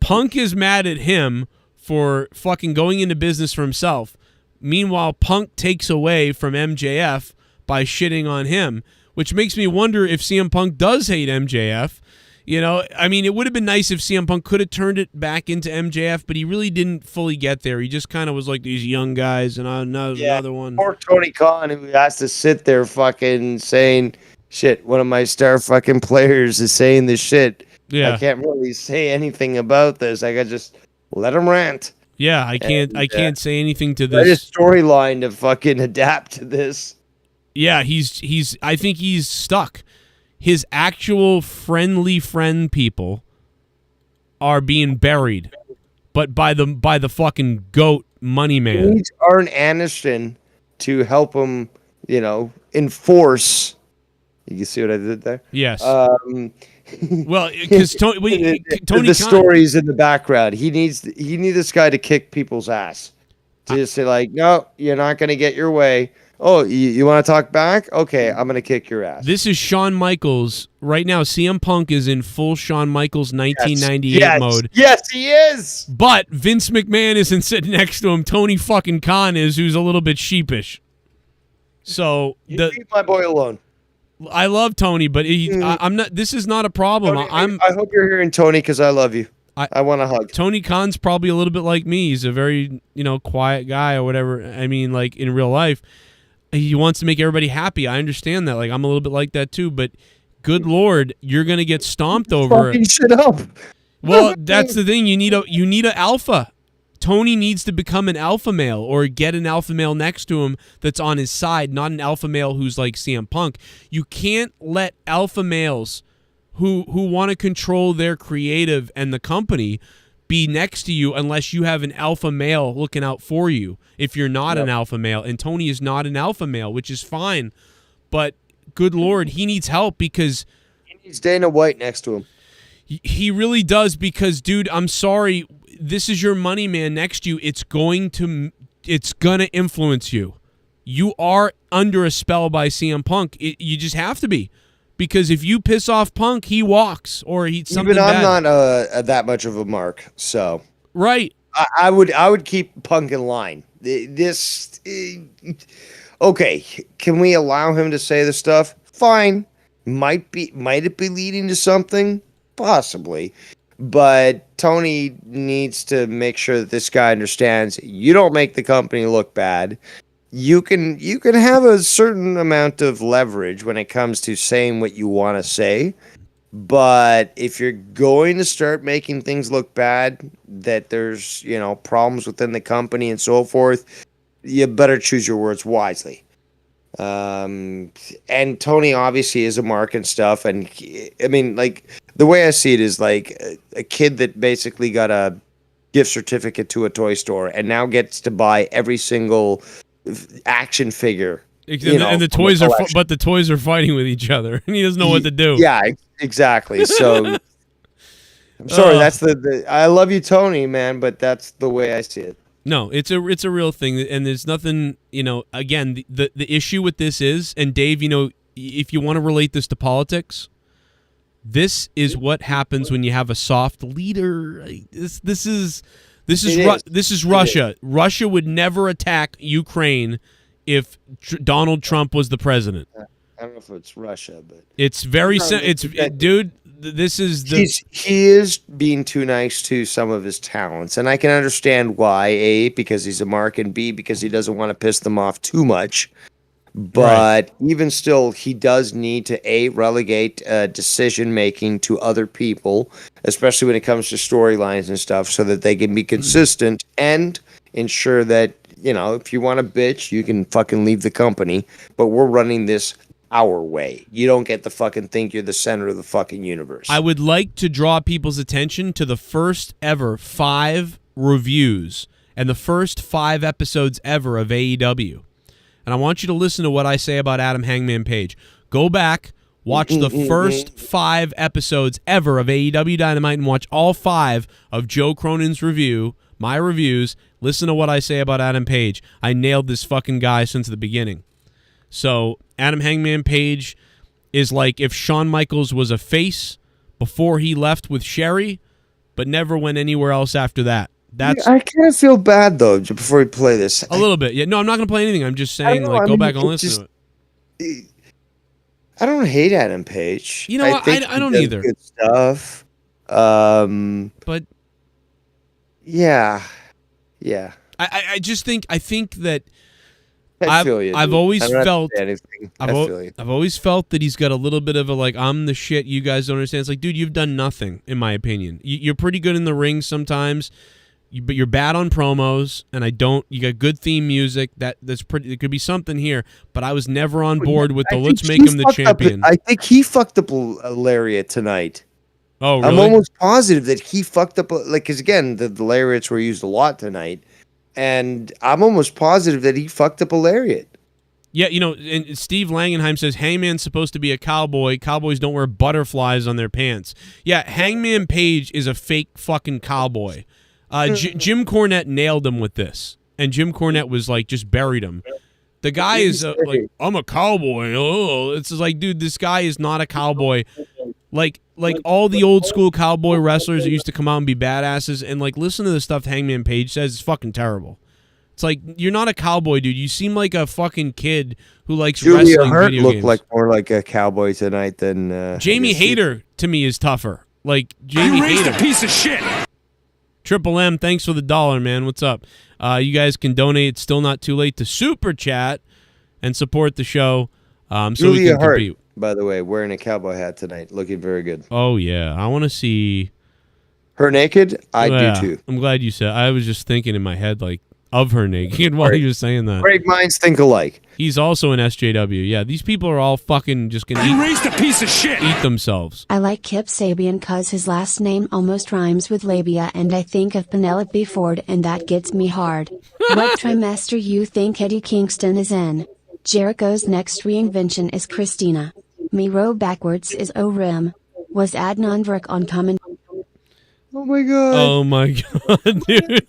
Punk is mad at him for fucking going into business for himself. Meanwhile, Punk takes away from MJF by shitting on him, which makes me wonder if CM Punk does hate MJF. You know, I mean, it would have been nice if CM Punk could have turned it back into MJF, but he really didn't fully get there. He just kind of was like these young guys, and another one. Poor Tony Khan, who has to sit there fucking saying, shit, one of my star fucking players is saying this shit. Yeah. I can't really say anything about this. I gotta just let him rant. Yeah, I can't say anything to this. Write a storyline to fucking adapt to this. Yeah, I think he's stuck. His actual friendly friend people are being buried, but by the fucking goat money man. He needs Arn Anderson to help him, enforce. You see what I did there? Yes. Well, because Tony the stories in the background. He needs this guy to kick people's ass. To just say like, no, you're not going to get your way. Oh, you want to talk back? Okay, I'm going to kick your ass. This is Shawn Michaels. Right now, CM Punk is in full Shawn Michaels 1998 mode. Yes, he is. But Vince McMahon isn't sitting next to him. Tony fucking Khan is, who's a little bit sheepish. So leave my boy alone. I love Tony, but I'm not. This is not a problem. Tony, I hope you're hearing Tony because I love you. I want a hug. Tony Khan's probably a little bit like me. He's a very quiet guy or whatever. I mean, like in real life. He wants to make everybody happy. I understand that. Like I'm a little bit like that too. But good Lord, you're gonna get stomped over. Fucking shit up. Well, that's the thing. You need a alpha. Tony needs to become an alpha male or get an alpha male next to him that's on his side, not an alpha male who's like CM Punk. You can't let alpha males who want to control their creative and the company be next to you unless you have an alpha male looking out for you. If you're not an alpha male, and Tony is not an alpha male, which is fine, but good Lord, he needs help because he needs Dana White next to him. He really does because, dude, I'm sorry, this is your money man next to you. It's gonna influence you. You are under a spell by CM Punk. You just have to be. Because if you piss off Punk, he walks or he's something Even I'm bad. not that much of a mark, so right. I would keep Punk in line. Okay, can we allow him to say this stuff? Fine. Might it be leading to something? Possibly. But Tony needs to make sure that this guy understands you don't make the company look bad. You can have a certain amount of leverage when it comes to saying what you want to say, but if you're going to start making things look bad, that there's problems within the company and so forth, you better choose your words wisely. And Tony obviously is a mark and stuff, and I mean, like the way I see it is like a kid that basically got a gift certificate to a toy store and now gets to buy every single action figure, and the toys are but the toys are fighting with each other and he doesn't know what to do. Yeah, exactly. So I'm sorry, that's the I love you, Tony, man, but that's the way I see it. No, it's a real thing, and there's nothing, again, the issue with this is, and Dave, if you want to relate this to politics, this is what happens when you have a soft leader. This is Russia. Russia would never attack Ukraine if Donald Trump was the president. I don't know if it's Russia, but It's very dude. This is the he is being too nice to some of his talents, and I can understand why. A, because he's a mark, and B, because he doesn't want to piss them off too much. But even still, he does need to relegate decision making to other people, especially when it comes to storylines and stuff, so that they can be consistent and ensure that, you know, if you want to bitch, you can fucking leave the company. But we're running this our way. You don't get to fucking think you're the center of the fucking universe. I would like to draw people's attention to the first ever 5 reviews and the first 5 episodes ever of AEW. And I want you to listen to what I say about Adam Hangman Page. Go back, watch the first 5 episodes ever of AEW Dynamite, and watch all 5 of Joe Cronin's review, my reviews. Listen to what I say about Adam Page. I nailed this fucking guy since the beginning. So Adam Hangman Page is like if Shawn Michaels was a face before he left with Sherry, but never went anywhere else after that. That's I kind of feel bad though. Before we play this, a little bit. Yeah, no, I'm not going to play anything. I'm just saying, go back and listen to it. I don't hate Adam Page. You know, I don't either. Good stuff. But yeah. I just think that I feel you, I've dude. always I don't have to felt say anything. I feel you. I've always felt that he's got a little bit of a like, I'm the shit, you guys don't understand. It's like, dude, you've done nothing, in my opinion. You're pretty good in the ring sometimes, but you're bad on promos, and you got good theme music. That's pretty. There could be something here, but I was never on board with the let's make him the champion. I think he fucked up a lariat tonight. Oh, really? I'm almost positive that he fucked up, because again, the lariats were used a lot tonight. And I'm almost positive that he fucked up a lariat. Yeah, you know, and Steve Langenheim says Hangman's supposed to be a cowboy. Cowboys don't wear butterflies on their pants. Yeah, Hangman Page is a fake fucking cowboy. Jim Cornette nailed him with this, and Jim Cornette was like just buried him. The guy is like, I'm a cowboy. Oh, it's just like, dude, this guy is not a cowboy. Like all the old school cowboy wrestlers that used to come out and be badasses, and like listen to the stuff Hangman Page says, it's fucking terrible. It's like, you're not a cowboy, dude. You seem like a fucking kid who likes wrestling Hurt video looked games. like more like a cowboy tonight than Jamie Hayter to me is tougher. Like Jamie Hayter, a piece of shit. Triple M, thanks for the $1, man. What's up? You guys can donate. It's still not too late to super chat and support the show. So we can Hart, compete. by the way, wearing a cowboy hat tonight, looking very good. Oh yeah, I want to see her naked. I do too. I'm glad you said. I was just thinking in my head like of her naked while you were saying that. Great minds think alike. He's also an SJW. Yeah, these people are all fucking just gonna raised a piece of shit. Eat themselves. I like Kip Sabian cause his last name almost rhymes with labia, and I think of Penelope Ford, and that gets me hard. What trimester you think Eddie Kingston is in? Jericho's next reinvention is Christina. Miro backwards is O-Rim. Was Adnan Verk on comment? Oh my god. Oh my god, dude.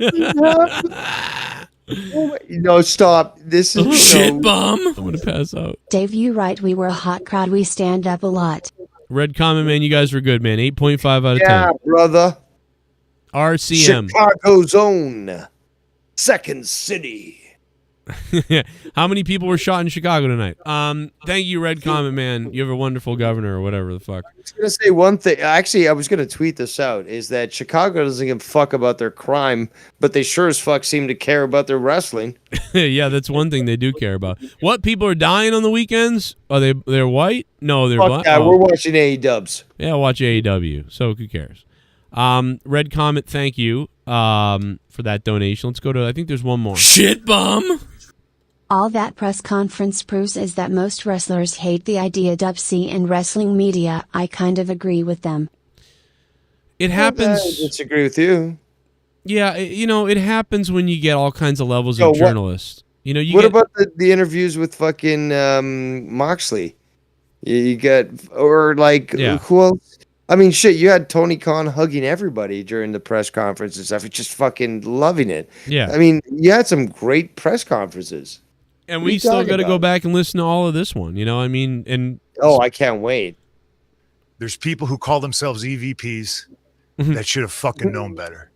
No, stop. This is shit bum. I'm gonna pass out. Dave, you right. We were a hot crowd. We stand up a lot. Red comment, man. You guys were good, man. 8.5 out of 10. Yeah, brother. RCM. Chicago's own Second City. How many people were shot in Chicago tonight? Thank you, Red Comment Man. You have a wonderful governor or whatever the fuck. I was gonna say one thing. Actually, I was gonna tweet this out. Is that Chicago doesn't give a fuck about their crime, but they sure as fuck seem to care about their wrestling. Yeah, that's one thing they do care about. What, people are dying on the weekends? Are they're white? No, they're Fuck black. that. Oh. We're watching AEWs. Yeah, watch AEW. So who cares? Red Comet, thank you for that donation. Let's go to. I think there's one more. Shit bum. All that press conference proves is that most wrestlers hate the idea WC in wrestling media. I kind of agree with them. It happens. I disagree with you. Yeah, it happens when you get all kinds of levels of journalists. What about the interviews with fucking Moxley? You got who else? I mean, shit, you had Tony Khan hugging everybody during the press conference and stuff. Just fucking loving it. Yeah. I mean, you had some great press conferences. And we still got to go back and listen to all of this one, I mean, and I can't wait. There's people who call themselves EVPs that should have fucking known better.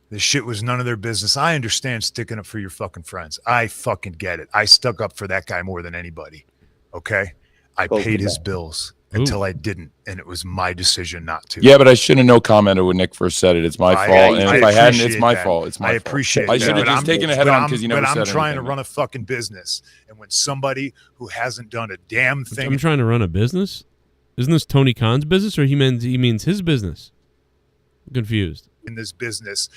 This shit was none of their business. I understand sticking up for your fucking friends. I fucking get it. I stuck up for that guy more than anybody. Okay? I Coca paid his Band. bills until I didn't, and it was my decision not to. Yeah, but I shouldn't have no commented when Nick first said it. It's my fault. And if I hadn't, it's my fault. It's my fault. I appreciate I that. should have But just taken it head on because you never said But I'm trying to anything. run a fucking business, and when somebody who hasn't done a damn thing, I'm trying to run a business. Isn't this Tony Khan's business, or he means his business? I'm confused. in this business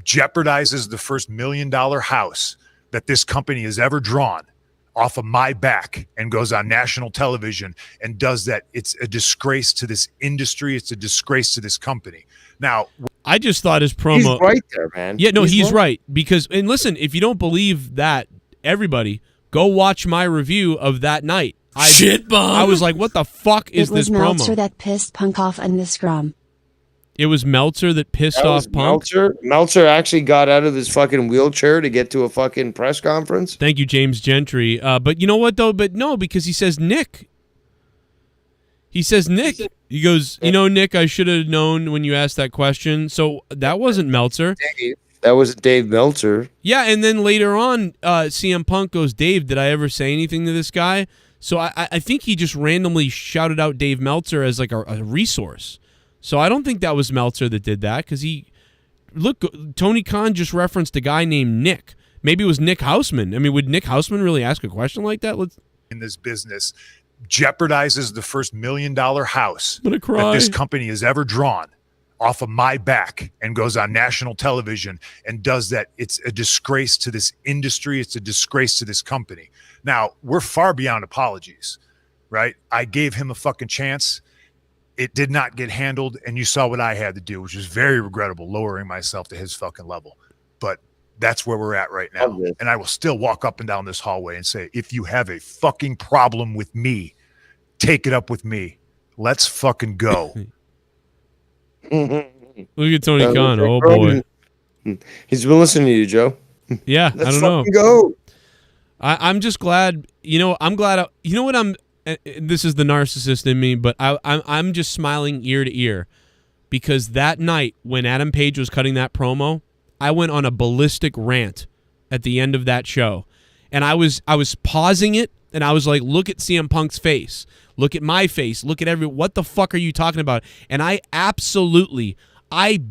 jeopardizes the first $1 million house that this company has ever drawn off of my back and goes on national television and does that, it's a disgrace to this industry. It's a disgrace to this company. Now, I just thought his promo. He's right there, man. Yeah, no, he's right. Because, and listen, if you don't believe that, everybody, go watch my review of that night. Shit bomb. I was like, what the fuck is it was this Meltzer promo? that pissed Punk off in the scrum. It was Meltzer that pissed That was off Punk. Meltzer actually got out of his fucking wheelchair to get to a fucking press conference. Thank you, James Gentry. But you know what, though? But no, because he says Nick. He says Nick. He goes, you know, Nick, I should have known when you asked that question. So that wasn't Meltzer. That was Dave Meltzer. Yeah, and then later on, CM Punk goes, Dave, did I ever say anything to this guy? So I think he just randomly shouted out Dave Meltzer as like a resource. So I don't think that was Meltzer that did that because Tony Khan just referenced a guy named Nick. Maybe it was Nick Hausman. I mean, would Nick Hausman really ask a question like that? in this business jeopardizes the first $1 million house I'm gonna cry. that this company has ever drawn off of my back and goes on national television and does that. It's a disgrace to this industry. It's a disgrace to this company. Now, we're far beyond apologies, right? I gave him a fucking chance. It did not get handled, and you saw what I had to do, which was very regrettable, lowering myself to his fucking level. But that's where we're at right now. And I will still walk up and down this hallway and say, if you have a fucking problem with me, take it up with me. Let's fucking go. Look at Tony Khan. Oh, boy. He's been listening to you, Joe. Yeah, I Let's don't know. fucking go. I'm just glad. You know, I'm glad. You know what I'm. This is the narcissist in me, but I'm just smiling ear to ear because that night when Adam Page was cutting that promo, I went on a ballistic rant at the end of that show, and I was pausing it, and I was like, "Look at CM Punk's face. Look at my face. Look at what the fuck are you talking about?" And I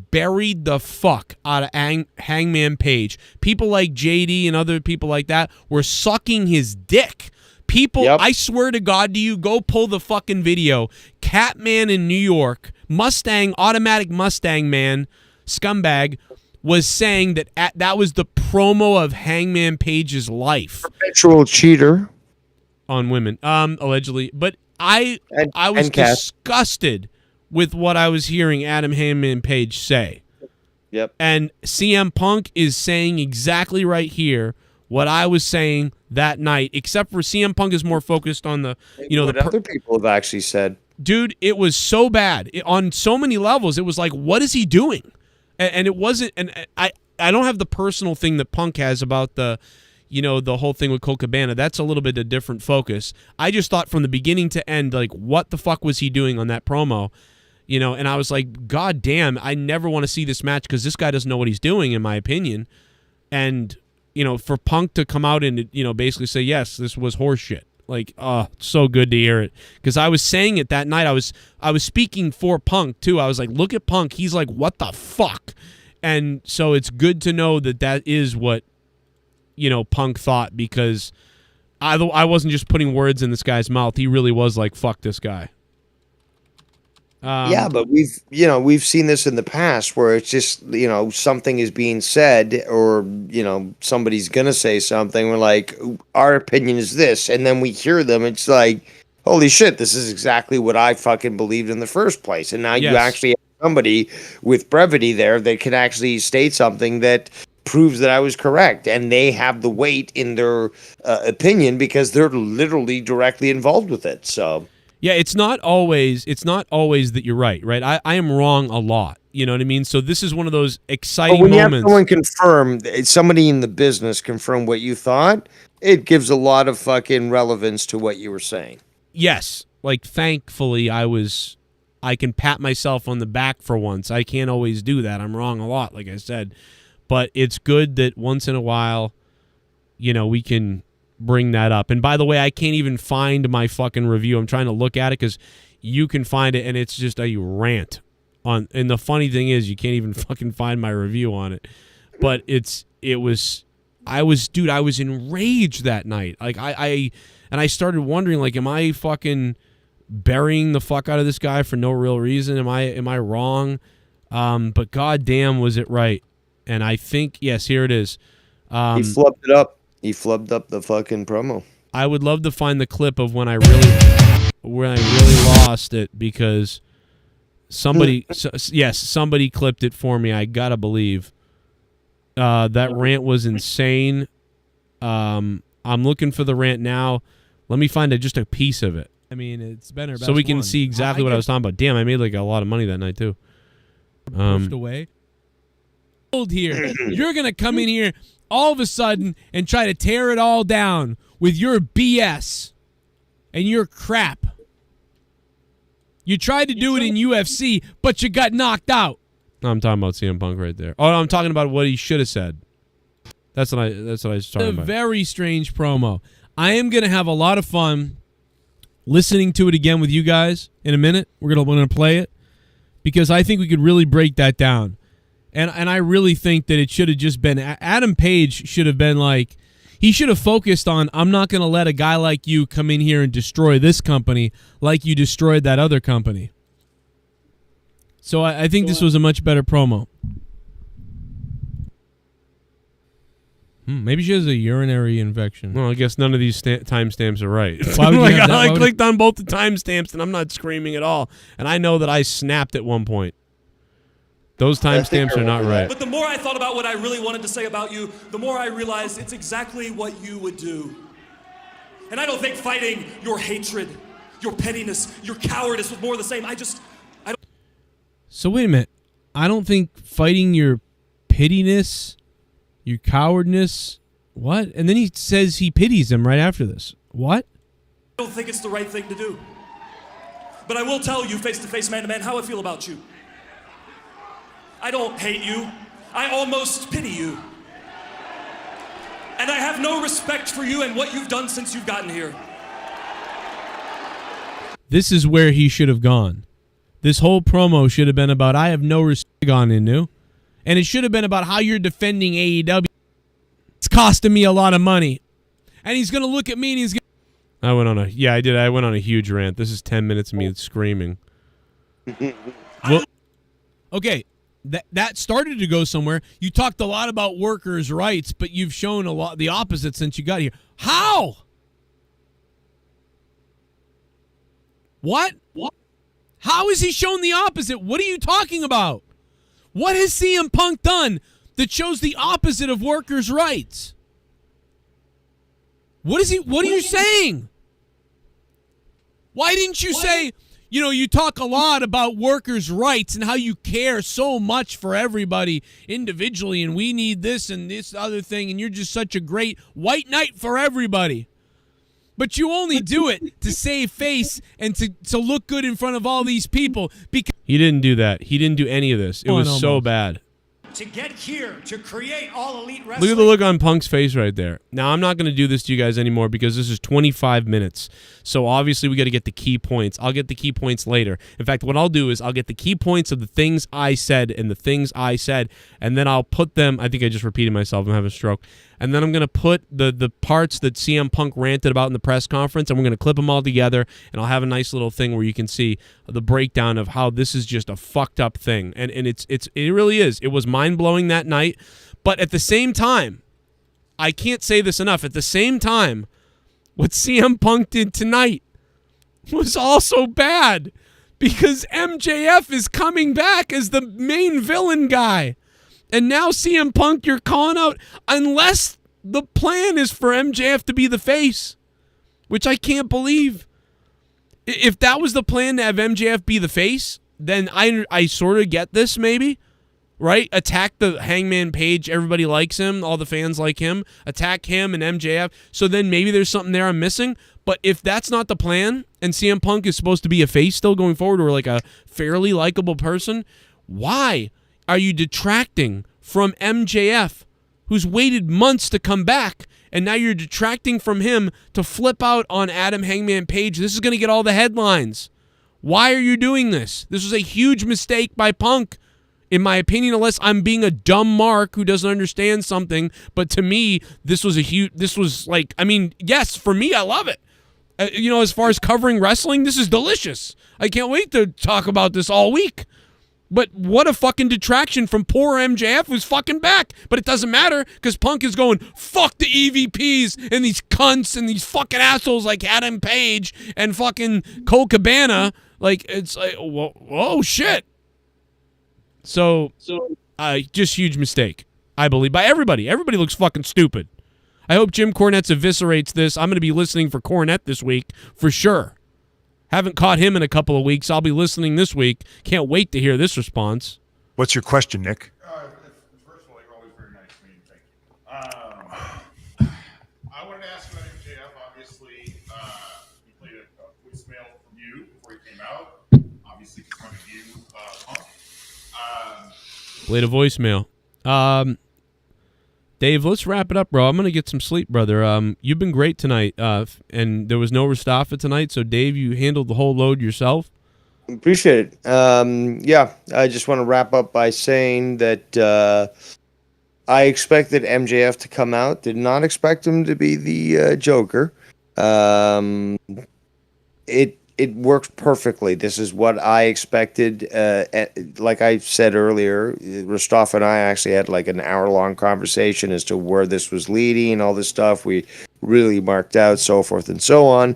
buried the fuck out of Hangman Page. People like JD and other people like that were sucking his dick. People, I swear to God to you, go pull the fucking video. Catman in New York, automatic Mustang man, scumbag, was saying that that was the promo of Hangman Page's life. Perpetual cheater. On women, allegedly. But I was disgusted with what I was hearing Adam Hangman Page say. Yep. And CM Punk is saying exactly right here what I was saying that night, except for CM Punk is more focused on the, what other people have actually said. Dude, it was so bad on so many levels. It was like, what is he doing? And it wasn't, and I don't have the personal thing that Punk has about the whole thing with Colt Cabana. That's a little bit a different focus. I just thought from the beginning to end, like, what the fuck was he doing on that promo? And I was like, God damn, I never want to see this match because this guy doesn't know what he's doing, in my opinion. And, for Punk to come out and, basically say, yes, this was horseshit. Like, so good to hear it. Because I was saying it that night. I was speaking for Punk, too. I was like, look at Punk. He's like, what the fuck? And so it's good to know that is what, Punk thought, because I wasn't just putting words in this guy's mouth. He really was like, fuck this guy. Yeah, but we've seen this in the past where it's just, something is being said or, somebody's going to say something. We're like, our opinion is this. And then we hear them. It's like, holy shit, this is exactly what I fucking believed in the first place. And now you actually have somebody with brevity there that can actually state something that proves that I was correct. And they have the weight in their opinion because they're literally directly involved with it. So... yeah, it's not always that you're right? I am wrong a lot. You know what I mean? So this is one of those exciting moments. When moments. You have someone somebody in the business confirm what you thought, it gives a lot of fucking relevance to what you were saying. Yes. Like, thankfully, I can pat myself on the back for once. I can't always do that. I'm wrong a lot, like I said. But it's good that once in a while, we can bring that up. And by the way, I can't even find my fucking review. I'm trying to look at it because you can find it, and it's just a rant on. And the funny thing is, you can't even fucking find my review on it. But I was enraged that night. Like I started wondering, like, am I fucking burying the fuck out of this guy for no real reason? Am I wrong? But goddamn, was it right? And I think, yes, here it is. He flubbed it up. He flubbed up the fucking promo. I would love to find the clip of when I really lost it, because somebody clipped it for me. I gotta believe. That rant was insane. I'm looking for the rant now. Let me find just a piece of it. I mean, it's been our best so we can one. see exactly what I was talking about. Damn, I made like a lot of money that night too. Pushed away. Here, you're gonna come in here all of a sudden and try to tear it all down with your BS and your crap. You tried to do it in UFC, but you got knocked out. No, I'm talking about CM Punk right there. Oh, no, I'm talking about what he should have said. That's what I was talking about. A very strange promo. I am gonna have a lot of fun listening to it again with you guys in a minute. We're gonna play it because I think we could really break that down. And I really think that it should have just been Adam Page should have been like, he should have focused on, I'm not going to let a guy like you come in here and destroy this company like you destroyed that other company. So I think this was a much better promo. Maybe she has a urinary infection. Well, I guess none of these timestamps are right. Why would you have that? I clicked on both the timestamps and I'm not screaming at all. And I know that I snapped at one point. Those timestamps are not right. But the more I thought about what I really wanted to say about you, the more I realized it's exactly what you would do. And I don't think fighting your hatred, your pettiness, your cowardice was more the same. I don't. So wait a minute. I don't think fighting your pittiness, your cowardness, what? And then he says he pities him right after this. What? I don't think it's the right thing to do. But I will tell you face to face, man to man, how I feel about you. I don't hate you. I almost pity you. And I have no respect for you and what you've done since you've gotten here. This is where he should have gone. This whole promo should have been about, I have no respect gone into. And it should have been about how you're defending AEW. It's costing me a lot of money. And he's going to look at me and he's going to... I went on a huge rant. This is 10 minutes of me screaming. Well, okay. That started to go somewhere. You talked a lot about workers' rights, but you've shown a lot the opposite since you got here. How? What? How has he shown the opposite? What are you talking about? What has CM Punk done that shows the opposite of workers' rights? What are you saying? Why didn't you say... You know, you talk a lot about workers' rights and how you care so much for everybody individually, and we need this and this other thing, and you're just such a great white knight for everybody. But you only do it to save face and to look good in front of all these people. Because he didn't do that. He didn't do any of this. It was so bad. To get here, to create All Elite Wrestling. Look at the look on Punk's face right there. Now, I'm not going to do this to you guys anymore because this is 25 minutes. So, obviously, we got to get the key points. I'll get the key points later. In fact, what I'll do is I'll get the key points of the things I said and the things I said, and then I'll put them... I think I just repeated myself. I'm having a stroke. And then I'm going to put the parts that CM Punk ranted about in the press conference, and we're going to clip them all together, and I'll have a nice little thing where you can see the breakdown of how this is just a fucked up thing. And it really is. It was mind-blowing that night. But at the same time, I can't say this enough, at the same time, what CM Punk did tonight was also bad because MJF is coming back as the main villain guy. And now CM Punk, you're calling out, unless the plan is for MJF to be the face, which I can't believe. If that was the plan to have MJF be the face, then I sort of get this maybe, right? Attack the Hangman Page. Everybody likes him. All the fans like him. Attack him and MJF. So then maybe there's something there I'm missing. But if that's not the plan and CM Punk is supposed to be a face still going forward or like a fairly likable person, why are you detracting from MJF, who's waited months to come back and now you're detracting from him to flip out on Adam Hangman Page. This is going to get all the headlines. Why are you doing this? This was a huge mistake by Punk, in my opinion, unless I'm being a dumb mark who doesn't understand something. But to me, this was like, I mean, yes, for me, I love it. As far as covering wrestling, this is delicious. I can't wait to talk about this all week. But what a fucking detraction from poor MJF, who's fucking back. But it doesn't matter, because Punk is going, fuck the EVPs and these cunts and these fucking assholes like Adam Page and fucking Cole Cabana. Like, it's like, whoa, shit. So just huge mistake, I believe, by everybody. Everybody looks fucking stupid. I hope Jim Cornette eviscerates this. I'm going to be listening for Cornette this week for sure. Haven't caught him in a couple of weeks. I'll be listening this week. Can't wait to hear this response. What's your question, Nick? First of all, you're always very nice to me. Thank you. I wanted to ask about MJF. Obviously, he played a voicemail from you before he came out. Obviously, confronted you, Punk. Played a voicemail. Dave, let's wrap it up, bro. I'm going to get some sleep, brother. You've been great tonight, and there was no Mustafa tonight, so Dave, you handled the whole load yourself. Appreciate it. Yeah, I just want to wrap up by saying that I expected MJF to come out. Did not expect him to be the Joker. It worked perfectly. This is what I expected. Like I said earlier, Rostov and I actually had like an hour-long conversation as to where this was leading, all this stuff. We really marked out, so forth and so on.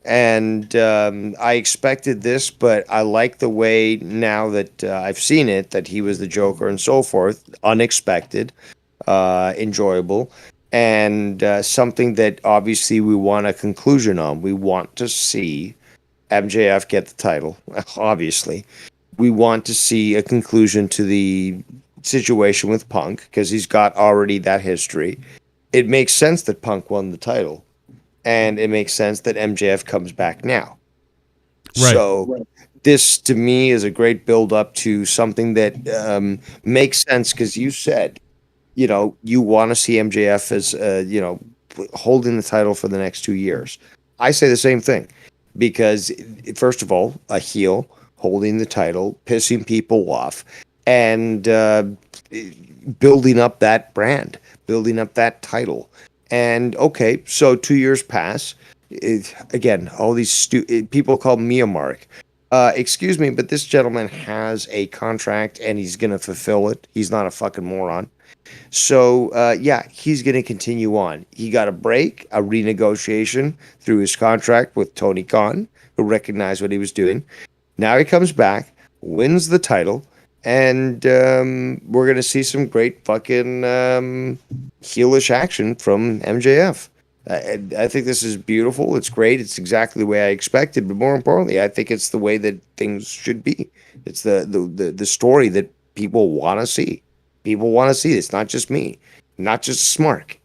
And I expected this, but I like the way now that I've seen it, that he was the Joker and so forth. Unexpected, enjoyable, and something that obviously we want a conclusion on. We want to see MJF get the title, obviously. We want to see a conclusion to the situation with Punk, because he's got already that history. It makes sense that Punk won the title, and it makes sense that MJF comes back now. Right. So this, to me, is a great build-up to something that makes sense, because you said, you want to see MJF as, holding the title for the next 2 years. I say the same thing. Because, first of all, a heel holding the title, pissing people off, and building up that brand, building up that title. And, okay, so 2 years pass. Again, all these people call me a mark. Excuse me, but this gentleman has a contract, and he's going to fulfill it. He's not a fucking moron. So, he's going to continue on. He got a break, a renegotiation through his contract with Tony Khan, who recognized what he was doing. Now he comes back, wins the title, and we're going to see some great fucking heelish action from MJF. I think this is beautiful. It's great. It's exactly the way I expected. But more importantly, I think it's the way that things should be. It's the story that people want to see. People want to see this, not just me, not just Smark,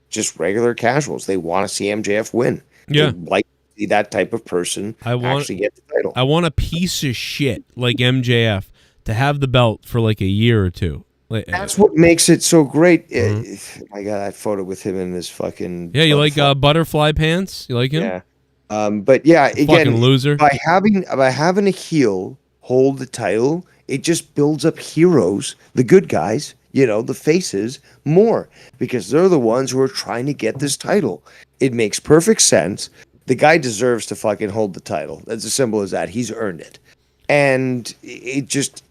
just regular casuals. They want to see MJF win. Yeah. They like to see that type of person actually get the title. I want a piece of shit like MJF to have the belt for like a year or two. That's what makes it so great. I got that photo with him in his fucking... Yeah, you like butterfly pants? You like him? Yeah. But yeah, again, fucking loser. By having a heel hold the title, it just builds up heroes, the good guys, the faces, more, because they're the ones who are trying to get this title. It makes perfect sense. The guy deserves to fucking hold the title. That's as simple as that. He's earned it. And it just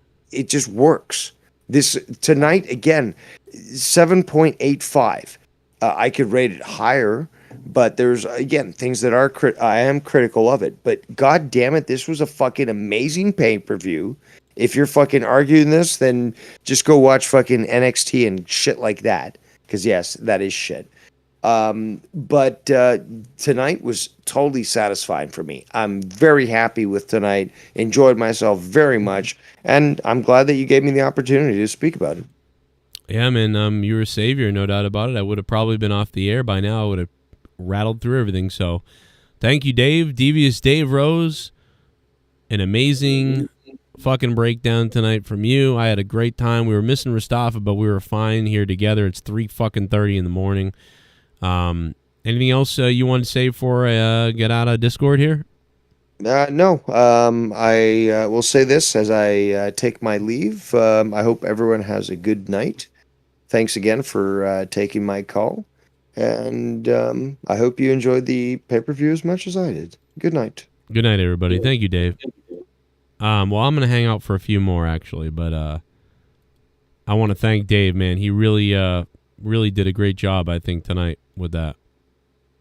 works. This tonight, again, 7.85. I could rate it higher, but there's, again, things that I am critical of it. But god damn it, this was a fucking amazing pay-per-view. If you're fucking arguing this, then just go watch fucking NXT and shit like that. Because yes, that is shit. But tonight was totally satisfying for me. I'm very happy with tonight. Enjoyed myself very much. And I'm glad that you gave me the opportunity to speak about it. Yeah, man, you were a savior, no doubt about it. I would have probably been off the air by now. I would have rattled through everything. So thank you, Dave. Devious Dave Rose. An amazing fucking breakdown tonight from you. I had a great time. We were missing Mustafa, but we were fine here together. It's 3:30 in the morning. Anything else you want to say before I get out of Discord here? No. I will say this as I take my leave. I hope everyone has a good night. Thanks again for taking my call. And I hope you enjoyed the pay-per-view as much as I did. Good night. Good night, everybody. Thank you, Dave. Well, I'm going to hang out for a few more, actually. But I want to thank Dave, man. He really did a great job, I think, tonight with that.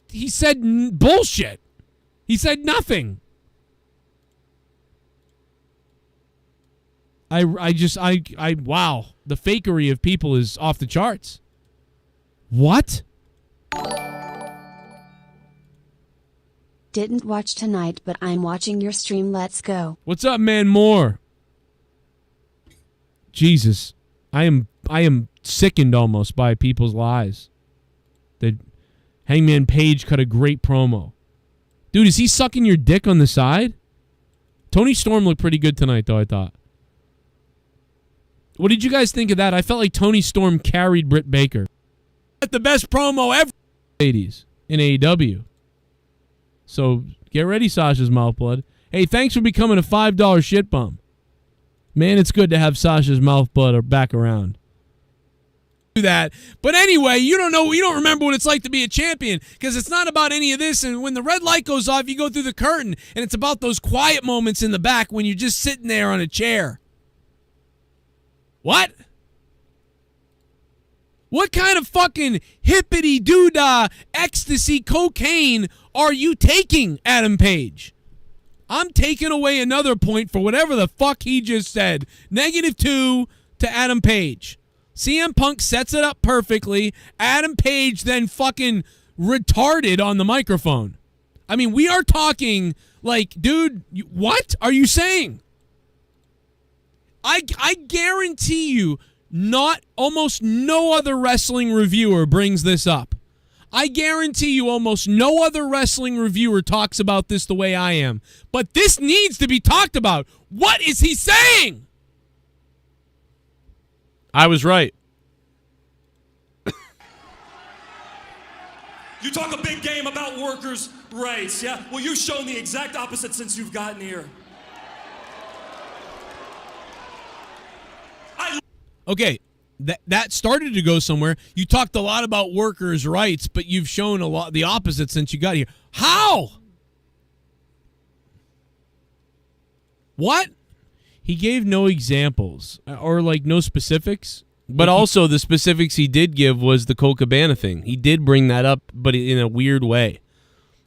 He said bullshit. He said nothing. I wow. The fakery of people is off the charts. What? Didn't watch tonight, but I'm watching your stream. Let's go. What's up, man? More. Jesus. I am sickened almost by people's lies. That Hangman Page cut a great promo. Dude, is he sucking your dick on the side? Tony Storm looked pretty good tonight, though, I thought. What did you guys think of that? I felt like Tony Storm carried Britt Baker. The best promo ever, ladies, in AEW. So get ready, Sasha's mouth blood. Hey, thanks for becoming a $5 shit bum. Man, it's good to have Sasha's mouth blood back around. Do that. But anyway, you don't remember what it's like to be a champion, because it's not about any of this. And when the red light goes off, you go through the curtain, and it's about those quiet moments in the back when you're just sitting there on a chair. What? What kind of fucking hippity-doo-dah ecstasy cocaine are you taking, Adam Page? I'm taking away another point for whatever the fuck he just said. -2 to Adam Page. CM Punk sets it up perfectly. Adam Page then fucking retarded on the microphone. I mean, we are talking like, dude, what are you saying? I guarantee you almost no other wrestling reviewer brings this up. I guarantee you almost no other wrestling reviewer talks about this the way I am. But this needs to be talked about. What is he saying? I was right. You talk a big game about workers' rights, yeah? Well, you've shown the exact opposite since you've gotten here. Okay, that started to go somewhere. You talked a lot about workers' rights, but you've shown a lot the opposite since you got here. How? What? He gave no examples or like no specifics, but also the specifics he did give was the Colt Cabana thing. He did bring that up, but in a weird way.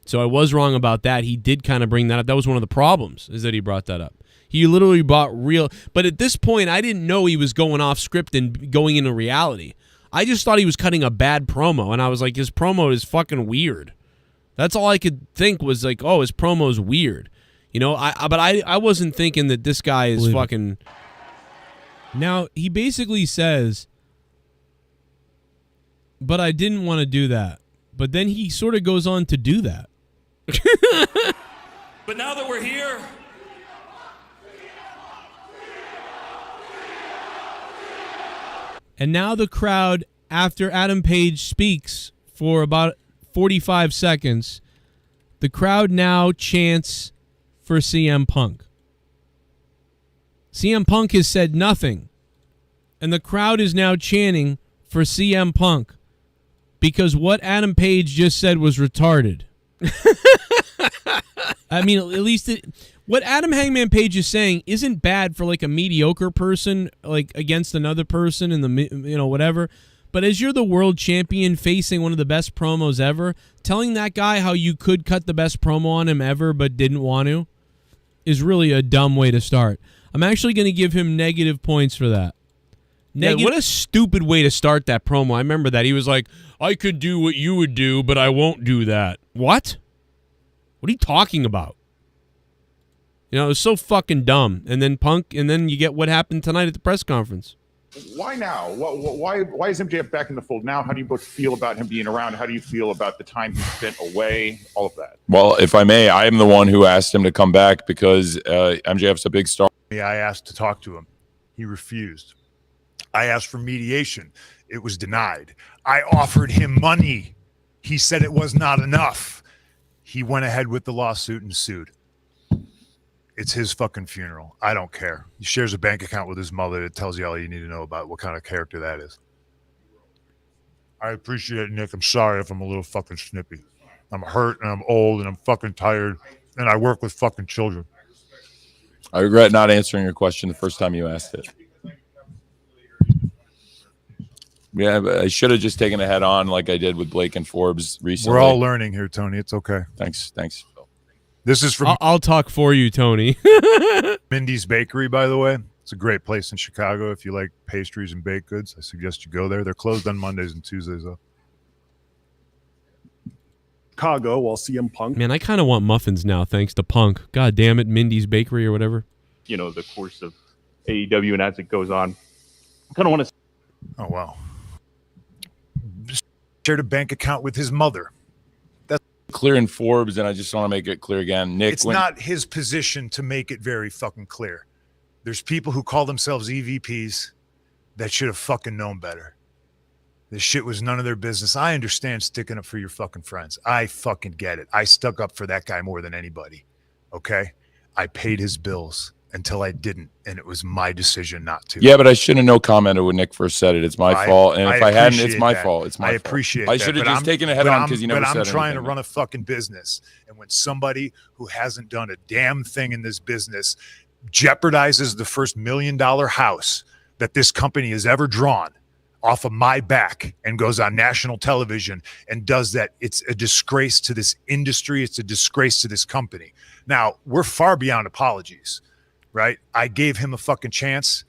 So I was wrong about that. He did kind of bring that up. That was one of the problems, is that he brought that up. He literally brought real... But at this point, I didn't know he was going off script and going into reality. I just thought he was cutting a bad promo, and I was like, his promo is fucking weird. That's all I could think was like, oh, his promo's weird. You know, but I wasn't thinking that this guy is fucking... Now, he basically says, but I didn't want to do that. But then he sort of goes on to do that. But now that we're here... And now the crowd, after Adam Page speaks for about 45 seconds, the crowd now chants for CM Punk. CM Punk has said nothing. And the crowd is now chanting for CM Punk because what Adam Page just said was retarded. I mean, at least what Adam Hangman Page is saying isn't bad for like a mediocre person, like against another person in the, whatever. But as you're the world champion facing one of the best promos ever, telling that guy how you could cut the best promo on him ever but didn't want to is really a dumb way to start. I'm actually going to give him negative points for that. Yeah, what a stupid way to start that promo. I remember that. He was like, I could do what you would do, but I won't do that. What? What are you talking about? You know, it was so fucking dumb. And then Punk, and then you get what happened tonight at the press conference. Why now? Why is MJF back in the fold now? How do you both feel about him being around? How do you feel about the time he spent away? All of that. Well, if I may, I am the one who asked him to come back because MJF's a big star. I asked to talk to him. He refused. I asked for mediation. It was denied. I offered him money. He said it was not enough. He went ahead with the lawsuit and sued. It's his fucking funeral. I don't care. He shares a bank account with his mother. It tells you all you need to know about what kind of character that is. I appreciate it, Nick. I'm sorry if I'm a little fucking snippy. I'm hurt and I'm old and I'm fucking tired and I work with fucking children. I regret not answering your question the first time you asked it. Yeah, but I should have just taken it head on like I did with Blake and Forbes recently. We're all learning here, Tony. It's okay. Thanks. This is from I'll talk for you, Tony. Mindy's Bakery, by the way. It's a great place in Chicago. If you like pastries and baked goods, I suggest you go there. They're closed on Mondays and Tuesdays, though. Chicago, while CM Punk. Man, I kind of want muffins now, thanks to Punk. God damn it, Mindy's Bakery or whatever. You know, the course of AEW and as it goes on. I kind of want to. Oh, wow. Shared a bank account with his mother. That's clear in Forbes, and I just want to make it clear again. Nick, it's not his position to make it very fucking clear. There's people who call themselves EVPs that should have fucking known better. This shit was none of their business. I understand sticking up for your fucking friends. I fucking get it. I stuck up for that guy more than anybody. Okay? I paid his bills until I didn't, and it was my decision not to. Yeah, but I shouldn't have no commented when Nick first said it. It's my fault, and if I hadn't, it's my fault. It's my fault. I appreciate I that. should have just taken it head on because you never said anything. But I'm trying to run a fucking business, and when somebody who hasn't done a damn thing in this business jeopardizes the first $1 million house that this company has ever drawn off of my back and goes on national television and does that, it's a disgrace to this industry. It's a disgrace to this company. Now, we're far beyond apologies, right? I gave him a fucking chance.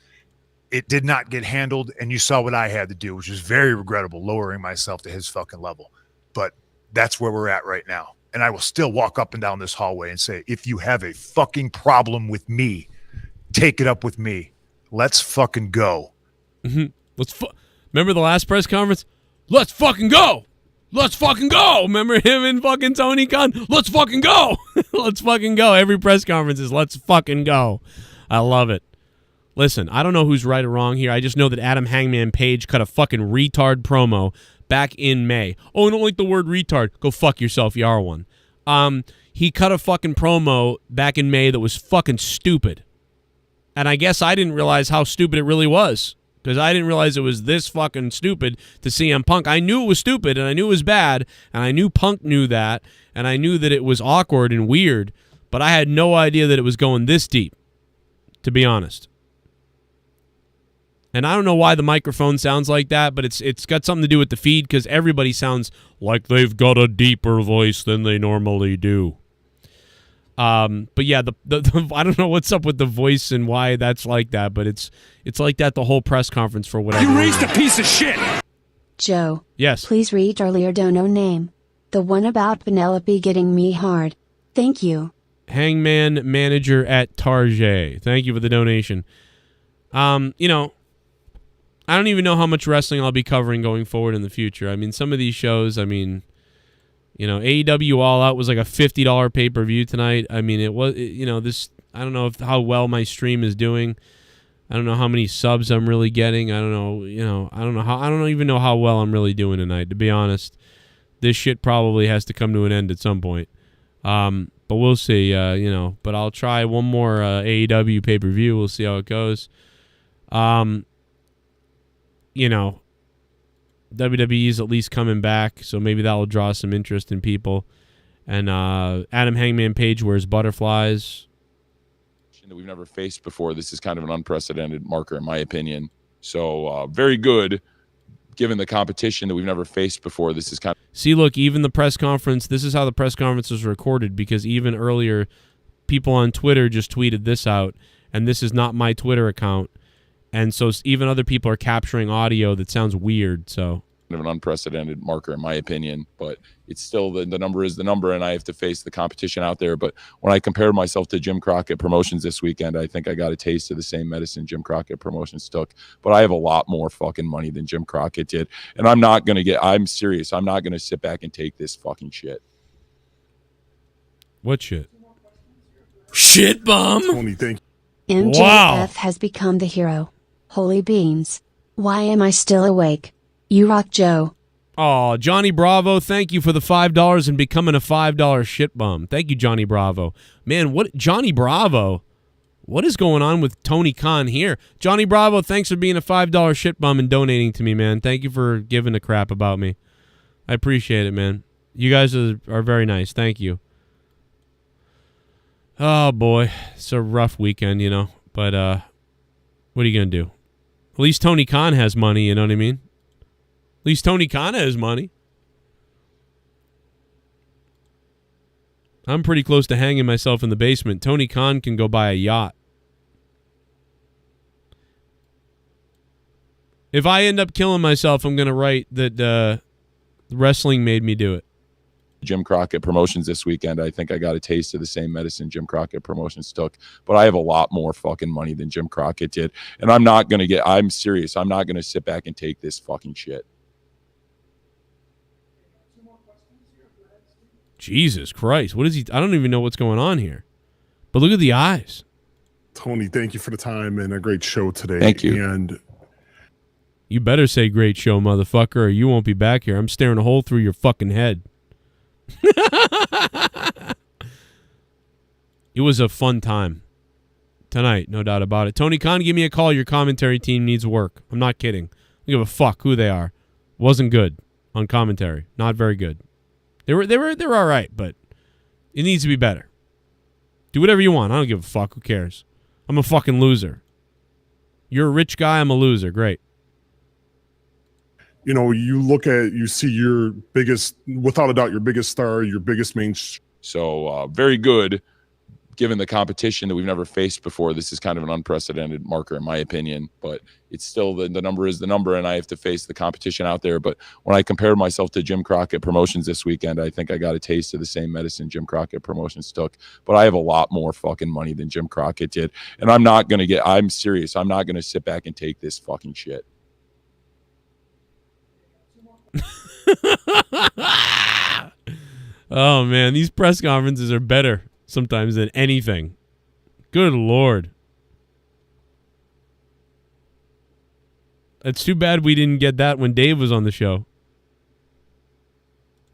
It did not get handled, and you saw what I had to do, which was very regrettable, lowering myself to his fucking level. But that's where we're at right now. And I will still walk up and down this hallway and say, if you have a fucking problem with me, take it up with me. Let's fucking go. Mm-hmm. Remember the last press conference? Let's fucking go. Let's fucking go. Remember him and fucking Tony Khan? Let's fucking go. Let's fucking go. Every press conference is let's fucking go. I love it. Listen, I don't know who's right or wrong here. I just know that Adam Hangman Page cut a fucking retard promo back in May. Oh, I don't like the word retard. Go fuck yourself, you are one. He cut a fucking promo back in May that was fucking stupid. And I guess I didn't realize how stupid it really was. Because I didn't realize it was this fucking stupid to CM Punk. I knew it was stupid, and I knew it was bad, and I knew Punk knew that, and I knew that it was awkward and weird, but I had no idea that it was going this deep, to be honest. And I don't know why the microphone sounds like that, but it's got something to do with the feed, because everybody sounds like they've got a deeper voice than they normally do. But yeah, the I don't know what's up with the voice and why that's like that, but it's like that the whole press conference for whatever. You raised a piece of shit. Joe. Yes. Please read our Leah dono name. The one about Penelope getting me hard. Thank you. Hangman manager at Tarjay. Thank you for the donation. You know, I don't even know how much wrestling I'll be covering going forward in the future. I mean, some of these shows, I mean, you know, AEW All Out was like a $50 pay-per-view tonight. I mean, it was, you know, this, I don't know how well my stream is doing. I don't know how many subs I'm really getting. I don't know, you know, I don't even know how well I'm really doing tonight, to be honest. This shit probably has to come to an end at some point. But we'll see, you know, but I'll try one more AEW pay-per-view. We'll see how it goes. You know, WWE's at least coming back, so maybe that will draw some interest in people. And Adam Hangman Page wears butterflies. That we've never faced before. This is kind of an unprecedented marker, in my opinion. So very good, given the competition that we've never faced before. This is kind of... See, look, even the press conference, this is how the press conference was recorded, because even earlier, people on Twitter just tweeted this out, and this is not my Twitter account. And so even other people are capturing audio that sounds weird. So kind of an unprecedented marker, in my opinion, but it's still the number is the number, and I have to face the competition out there. But when I compared myself to Jim Crockett Promotions this weekend, I think I got a taste of the same medicine Jim Crockett Promotions took. But I have a lot more fucking money than Jim Crockett did, and I'm serious. I'm not going to sit back and take this fucking shit. What shit? Shit, bum. Tony, thank you. MJF has become the hero. Holy beans. Why am I still awake? You rock, Joe. Oh, Johnny Bravo, thank you for the $5 and becoming a $5 shit bum. Thank you, Johnny Bravo. Man, what Johnny Bravo? What is going on with Tony Khan here? Johnny Bravo, thanks for being a $5 shit bum and donating to me, man. Thank you for giving a crap about me. I appreciate it, man. You guys are very nice. Thank you. Oh, boy. It's a rough weekend, you know. But what are you going to do? At least Tony Khan has money, you know what I mean? At least Tony Khan has money. I'm pretty close to hanging myself in the basement. Tony Khan can go buy a yacht. If I end up killing myself, I'm going to write that wrestling made me do it. Jim Crockett Promotions this weekend. I think I got a taste of the same medicine Jim Crockett Promotions took, but I have a lot more fucking money than Jim Crockett did. And I'm serious. I'm not going to sit back and take this fucking shit. Jesus Christ. What is he? I don't even know what's going on here. But look at the eyes. Tony, thank you for the time and a great show today. Thank you. And you better say great show, motherfucker, or you won't be back here. I'm staring a hole through your fucking head. It was a fun time tonight, no doubt about it. Tony Khan, give me a call. Your commentary team needs work. I'm not kidding. I don't give a fuck who they are. Wasn't good on commentary. Not very good. They were all right, but it needs to be better. Do whatever you want. I don't give a fuck. Who cares? I'm a fucking loser. You're a rich guy. I'm a loser. Great. You know, you see your biggest, without a doubt, your biggest star, your biggest main. So very good, given the competition that we've never faced before. This is kind of an unprecedented marker, in my opinion. But it's still the number is the number, and I have to face the competition out there. But when I compared myself to Jim Crockett Promotions this weekend, I think I got a taste of the same medicine Jim Crockett Promotions took. But I have a lot more fucking money than Jim Crockett did, and I'm serious. I'm not gonna sit back and take this fucking shit. Oh man, these press conferences are better sometimes than anything. Good Lord. It's too bad we didn't get that when Dave was on the show.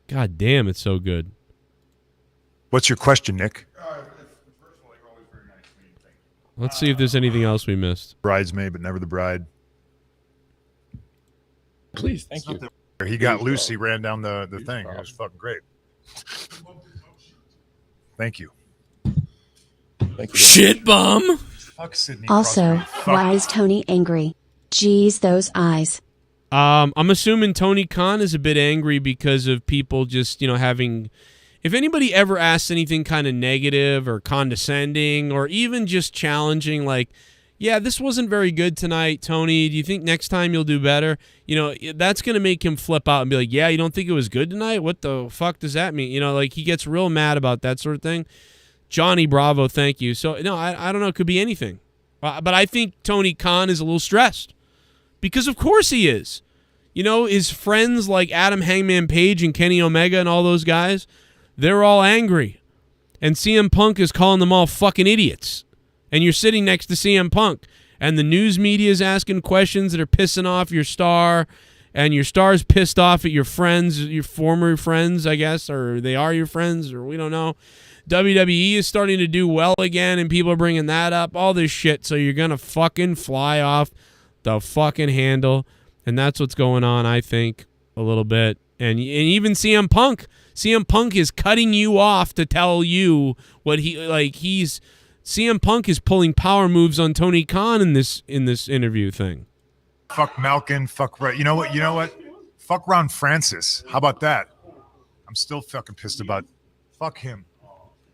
God damn, it's so good. What's your question, Nick? Let's see if there's anything else we missed. Bridesmaid, but never the bride. Please, thank you. He got loose. He ran down the thing. It was fucking great. Thank you. Thank you. Shit bum. Fuck Sydney Also, Crosby. why is Tony angry? Jeez, those eyes. I'm assuming Tony Khan is a bit angry because of people just, having... If anybody ever asks anything kind of negative or condescending or even just challenging, like, yeah, this wasn't very good tonight, Tony. Do you think next time you'll do better? That's going to make him flip out and be like, yeah, you don't think it was good tonight? What the fuck does that mean? He gets real mad about that sort of thing. Johnny Bravo, thank you. So, no, I don't know. It could be anything. But I think Tony Khan is a little stressed because, of course, he is. His friends like Adam Hangman Page and Kenny Omega and all those guys, they're all angry. And CM Punk is calling them all fucking idiots. And you're sitting next to CM Punk, and the news media is asking questions that are pissing off your star, and your star's pissed off at your friends, your former friends, I guess, or they are your friends, or we don't know. WWE is starting to do well again, and people are bringing that up, all this shit, so you're going to fucking fly off the fucking handle, and that's what's going on, I think, a little bit. And even CM Punk is cutting you off to tell you what CM Punk is pulling power moves on Tony Khan in this interview thing. Fuck Malkin. Fuck. You know what? Fuck Ron Francis. How about that? I'm still fucking pissed about. Fuck him.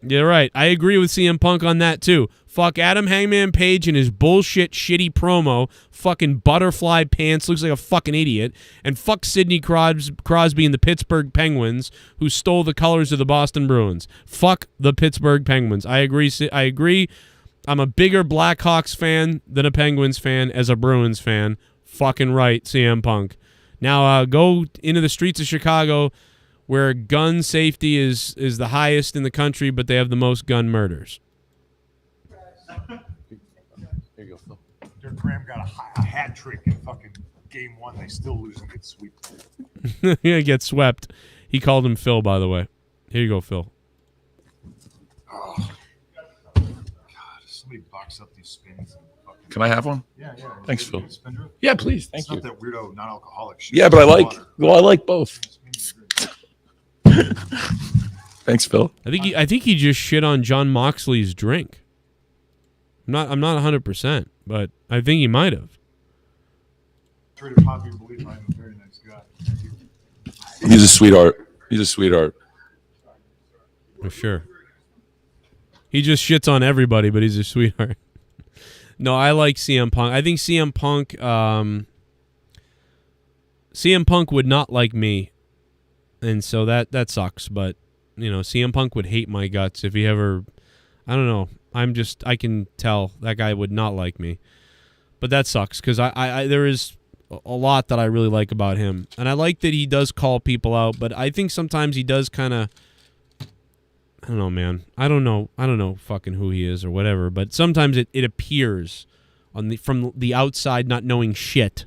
Yeah, right. I agree with CM Punk on that too. Fuck Adam Hangman Page and his bullshit shitty promo. Fucking butterfly pants. Looks like a fucking idiot. And fuck Sidney Crosby and the Pittsburgh Penguins who stole the colors of the Boston Bruins. Fuck the Pittsburgh Penguins. I agree. I'm a bigger Blackhawks fan than a Penguins fan as a Bruins fan. Fucking right, CM Punk. Now go into the streets of Chicago where gun safety is the highest in the country, but they have the most gun murders. Dirk Graham got a hat trick in fucking game one, they still lose and get swept. Yeah, get swept. He called him Phil, by the way. Here you go, Phil. Oh. God, somebody box up these spins. Can I have one? Yeah. Thanks, Phil. Spin Yeah, please. Thank it's you. Not that weirdo non-alcoholic shit. Yeah, but I like both. Thanks, Phil. I think he just shit on John Moxley's drink. I'm not 100%, but I think he might have. Trader Poppy will believe I'm a very nice guy. Thank you. He's a sweetheart. He's a sweetheart. For sure. He just shits on everybody, but he's a sweetheart. No, I like CM Punk. I think CM Punk would not like me. And so that sucks, but you know, CM Punk would hate my guts if he ever, I don't know. I can tell that guy would not like me. But that sucks because I there is a lot that I really like about him. And I like that he does call people out, but I think sometimes he does kind of, I don't know, man. I don't know fucking who he is or whatever, but sometimes it appears from the outside not knowing shit.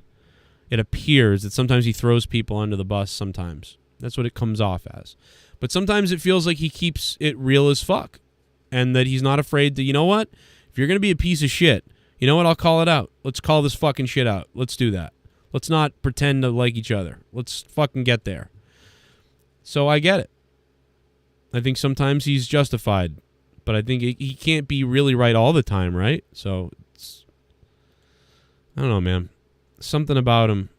It appears that sometimes he throws people under the bus sometimes. That's what it comes off as. But sometimes it feels like he keeps it real as fuck. And that he's not afraid to, you know what? If you're going to be a piece of shit, you know what? I'll call it out. Let's call this fucking shit out. Let's do that. Let's not pretend to like each other. Let's fucking get there. So I get it. I think sometimes he's justified. But I think he can't be really right all the time, right? So, I don't know, man. Something about him.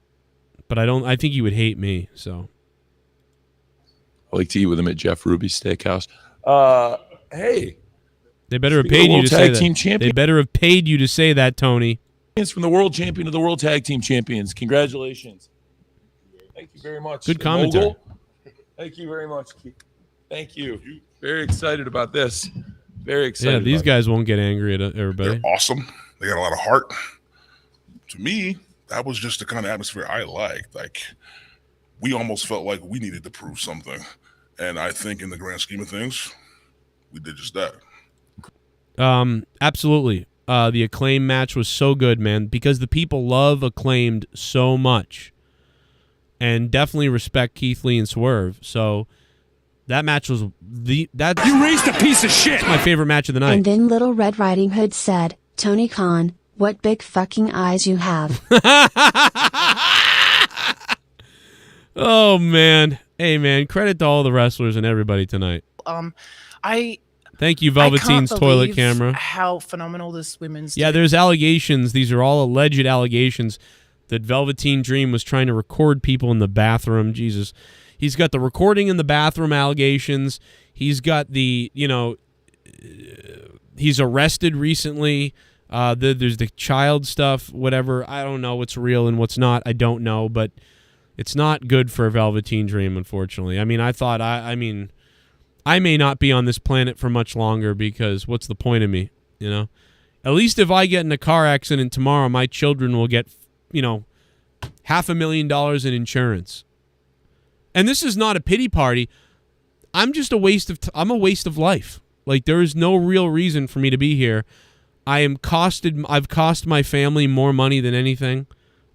But I think he would hate me, so. I like to eat with him at Jeff Ruby's Steakhouse. Hey. They better have paid you to say that. They better have paid you to say that, Tony. It's from the world champion to the world tag team champions. Congratulations. Thank you very much. Good commentary. Mogul. Thank you very much. Thank you. Very excited about this. Very excited. Yeah, these guys won't get angry at everybody. They're awesome. They got a lot of heart. To me, that was just the kind of atmosphere I liked. Like, we almost felt like we needed to prove something. And I think in the grand scheme of things, we did just that. Absolutely. The Acclaim match was so good, man, because the people love Acclaimed so much. And definitely respect Keith Lee and Swerve. So that match was you raised a piece of shit. My favorite match of the night. And then Little Red Riding Hood said, Tony Khan, what big fucking eyes you have. Oh, man. Hey, man, credit to all the wrestlers and everybody tonight. Thank you, Velveteen's toilet camera. How phenomenal this women's Yeah, there's allegations. These are all alleged allegations that Velveteen Dream was trying to record people in the bathroom. Jesus. He's got the recording in the bathroom allegations. He's got the, he's arrested recently. There's the child stuff, whatever. I don't know what's real and what's not. I don't know, but it's not good for Velveteen Dream, unfortunately. I mean, I may not be on this planet for much longer because what's the point of me, At least if I get in a car accident tomorrow, my children will get, $500,000 in insurance. And this is not a pity party. I'm just I'm a waste of life. Like, there is no real reason for me to be here. I've cost my family more money than anything.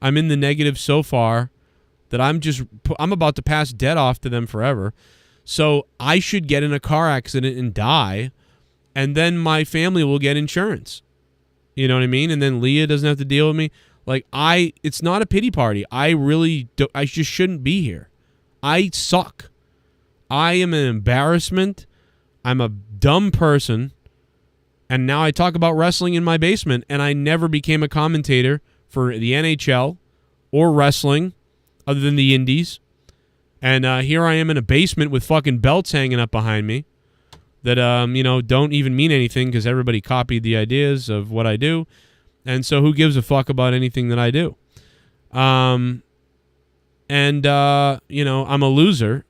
I'm in the negative so far that I'm about to pass debt off to them forever. So I should get in a car accident and die, and then my family will get insurance. You know what I mean? And then Leah doesn't have to deal with me. Like, it's not a pity party. I just shouldn't be here. I suck. I am an embarrassment. I'm a dumb person. And now I talk about wrestling in my basement, and I never became a commentator for the NHL or wrestling other than the indies. And here I am in a basement with fucking belts hanging up behind me that, don't even mean anything because everybody copied the ideas of what I do. And so who gives a fuck about anything that I do? I'm a loser.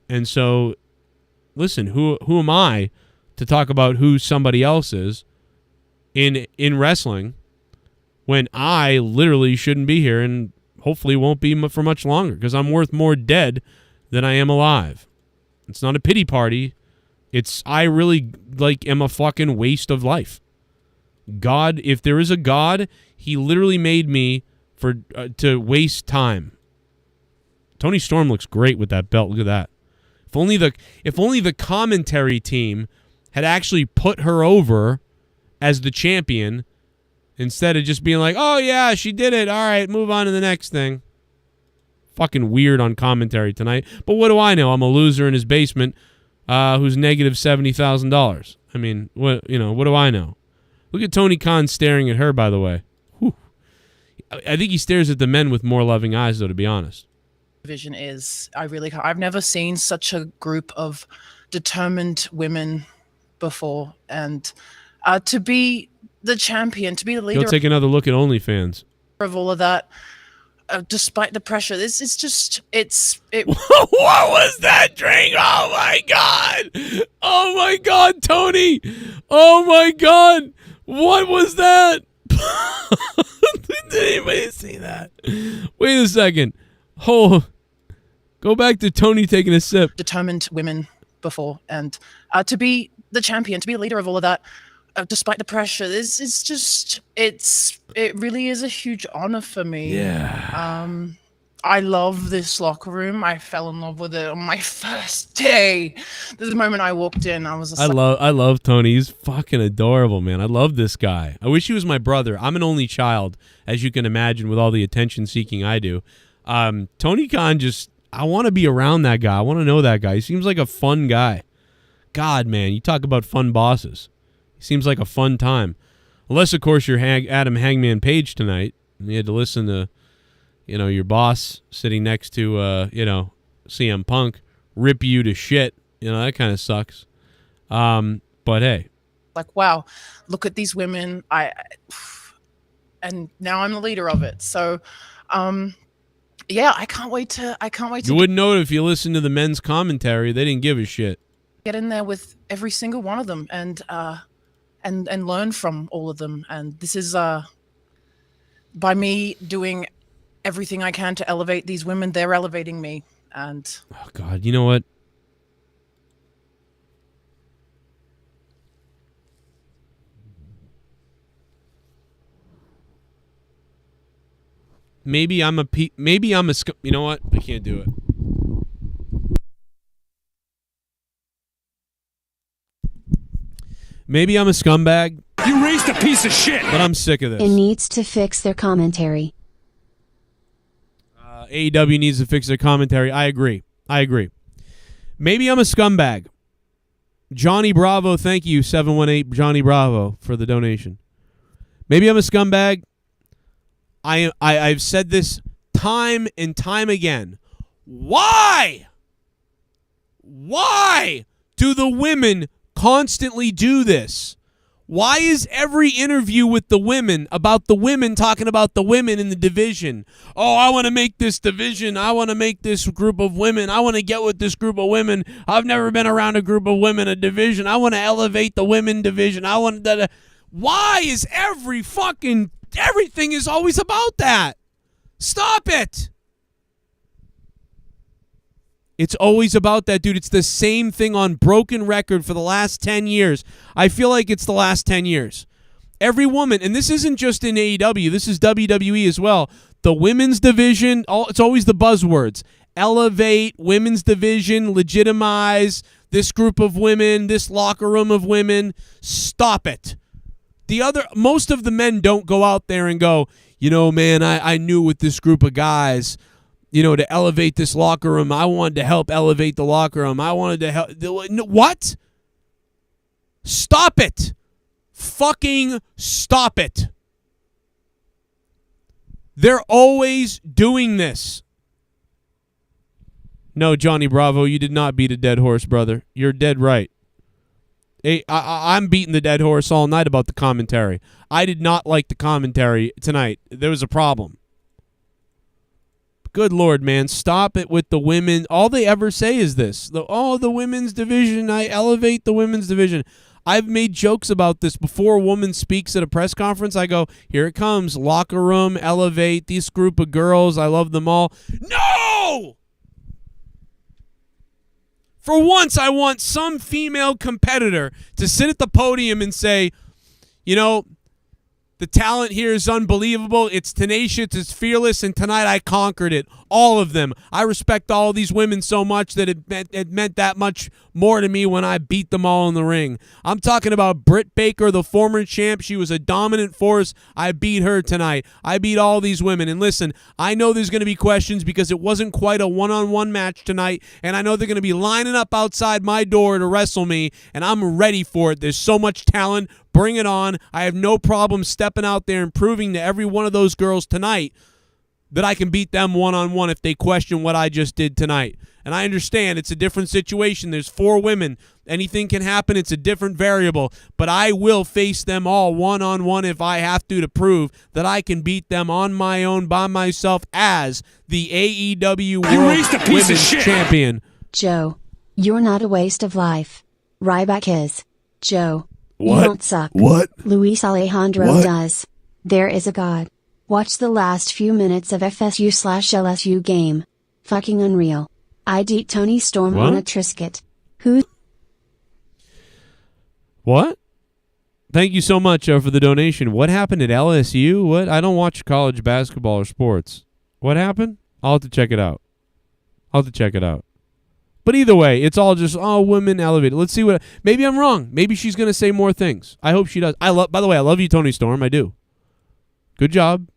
And so, listen, who am I to talk about who somebody else is in wrestling when I literally shouldn't be here and hopefully won't be for much longer because I'm worth more dead than I am alive. It's not a pity party. I really am a fucking waste of life. God, if there is a God, he literally made me for to waste time. Tony Storm looks great with that belt. Look at that. If only the commentary team had actually put her over as the champion instead of just being like, "Oh yeah, she did it. All right, move on to the next thing." Fucking weird on commentary tonight. But what do I know? I'm a loser in his basement who's negative $70,000. I mean, what do I know? Look at Tony Khan staring at her, by the way. Whew. I think he stares at the men with more loving eyes, though, to be honest. Division is, I've never seen such a group of determined women before. And to be the champion, to be the leader. Go take another look at OnlyFans. Of all of that, despite the pressure, it. What was that drink? Oh my god! Oh my god, Tony! Oh my god! What was that? Did anybody see that? Wait a second. Oh, go back to Tony taking a sip. Determined women before, and to be the champion, to be the leader of all of that. Despite the pressure, it really is a huge honor for me. Yeah. I love this locker room. I fell in love with it on my first day. The moment I walked in, I was. I love Tony. He's fucking adorable, man. I love this guy. I wish he was my brother. I'm an only child, as you can imagine, with all the attention seeking I do. Tony Khan I want to be around that guy. I want to know that guy. He seems like a fun guy. God, man, you talk about fun bosses. Seems like a fun time. Unless, of course, you're Adam Hangman Page tonight. And you had to listen to, your boss sitting next to, CM Punk rip you to shit. That kind of sucks. But hey. Like, wow, look at these women. And now I'm the leader of it. So, yeah, I can't wait to. You wouldn't know it if you listened to the men's commentary. They didn't give a shit. Get in there with every single one of them and learn from all of them. And this is by me doing everything I can to elevate these women, they're elevating me. And oh God, you know what? Maybe I'm a you know what? I can't do it. Maybe I'm a scumbag. You raised a piece of shit. But I'm sick of this. It needs to fix their commentary. AEW needs to fix their commentary. I agree. Maybe I'm a scumbag. Johnny Bravo, thank you, 718 Johnny Bravo, for the donation. Maybe I'm a scumbag. I've said this time and time again. Why do the women constantly do this? Why is every interview with the women about the women talking about the women in the division? Oh, I want to make this division. I want to make this group of women. I want to get with this group of women. I've never been around a group of women, a division. I want to elevate the women division. I want that. Why is everything is always about that? Stop it. It's always about that, dude. It's the same thing on broken record for the last 10 years. I feel like it's the last 10 years. Every woman, and this isn't just in AEW, this is WWE as well. The women's division, it's always the buzzwords. Elevate, women's division, legitimize, this group of women, this locker room of women. Stop it. Most of the men don't go out there and go, man, I knew with this group of guys, to elevate this locker room. I wanted to help elevate the locker room. I wanted to help. What? Stop it. Fucking stop it. They're always doing this. No, Johnny Bravo, you did not beat a dead horse, brother. You're dead right. Hey, I'm beating the dead horse all night about the commentary. I did not like the commentary tonight. There was a problem. Good Lord, man. Stop it with the women. All they ever say is this. The women's division. I elevate the women's division. I've made jokes about this before a woman speaks at a press conference. I go, here it comes. Locker room, elevate, this group of girls. I love them all. No! For once, I want some female competitor to sit at the podium and say, The talent here is unbelievable. It's tenacious, it's fearless, and tonight I conquered it. All of them. I respect all these women so much that it meant that much more to me when I beat them all in the ring. I'm talking about Britt Baker, the former champ. She was a dominant force. I beat her tonight. I beat all these women. And listen, I know there's going to be questions because it wasn't quite a one-on-one match tonight, and I know they're going to be lining up outside my door to wrestle me, and I'm ready for it. There's so much talent. Bring it on. I have no problem stepping out there and proving to every one of those girls tonight that I can beat them one-on-one if they question what I just did tonight. And I understand it's a different situation. There's 4 women. Anything can happen. It's a different variable. But I will face them all one-on-one if I have to prove that I can beat them on my own by myself as the AEW World Women's Champion. Joe, you're not a waste of life. Rybotch is. Joe, What? you don't suck. What? Luis Alejandro What? does. There is a God. Watch the last few minutes of FSU/LSU game. Fucking unreal. I'd eat Tony Storm on a What? Triscuit. Who? What? Thank you so much for the donation. What happened at LSU? What? I don't watch college basketball or sports. What happened? I'll have to check it out. But either way, it's all just, women elevated. Let's see what. Maybe I'm wrong. Maybe she's going to say more things. I hope she does. By the way, I love you, Tony Storm. I do. Good job.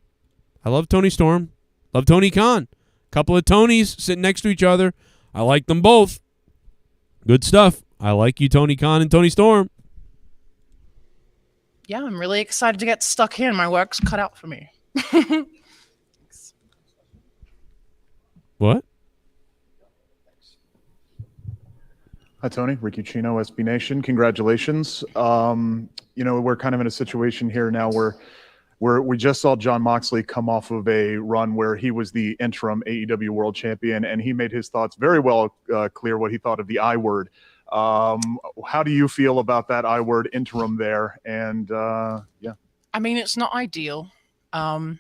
I love Tony Storm. Love Tony Khan. Couple of Tonys sitting next to each other. I like them both. Good stuff. I like you, Tony Khan and Tony Storm. Yeah, I'm really excited to get stuck in. My work's cut out for me. What? Hi, Tony. Ricky Chino, SB Nation. Congratulations. We're kind of in a situation here now where we just saw Jon Moxley come off of a run where he was the interim AEW World Champion, and he made his thoughts very well clear what he thought of the I word. How do you feel about that I word interim there? And yeah. I mean, it's not ideal. But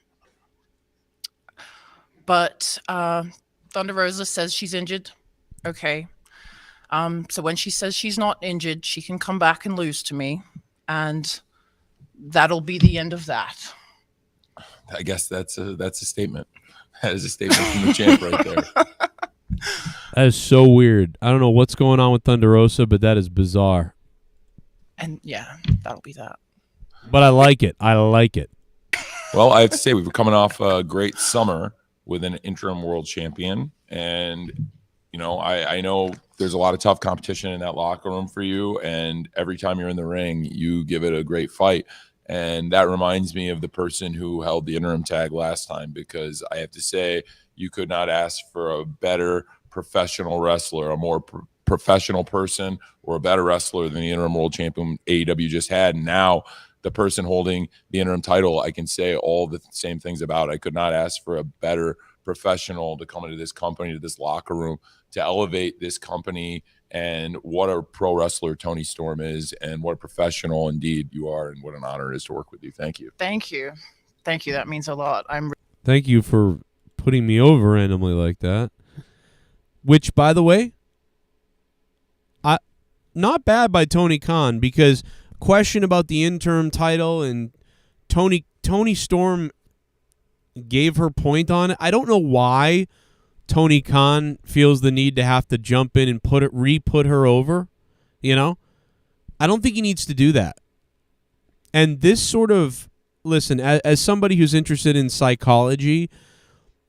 Thunder Rosa says she's injured. Okay. So when she says she's not injured, she can come back and lose to me. And that'll be the end of that. I guess that's a statement. That is a statement from the champ right there. That is so weird. I don't know what's going on with Thunder Rosa, but that is bizarre. And yeah, that'll be that. But I like it. Well, I have to say, we were coming off a great summer with an interim world champion. And, I know there's a lot of tough competition in that locker room for you. And every time you're in the ring, you give it a great fight. And that reminds me of the person who held the interim tag last time, because I have to say, you could not ask for a better professional wrestler, a more professional person, or a better wrestler than the interim world champion AEW just had. And now the person holding the interim title, I can say all the same things about. I could not ask for a better professional to come into this company, to this locker room, to elevate this company. And what a pro wrestler Tony Storm is, and what a professional indeed you are, and what an honor it is to work with you. Thank you. Thank you. That means a lot. Thank you for putting me over randomly like that. Which, by the way, not bad by Tony Khan, because question about the interim title and Tony Storm gave her point on it. I don't know why Tony Khan feels the need to have to jump in and re-put her over. I don't think he needs to do that. And this sort of, listen, as somebody who's interested in psychology,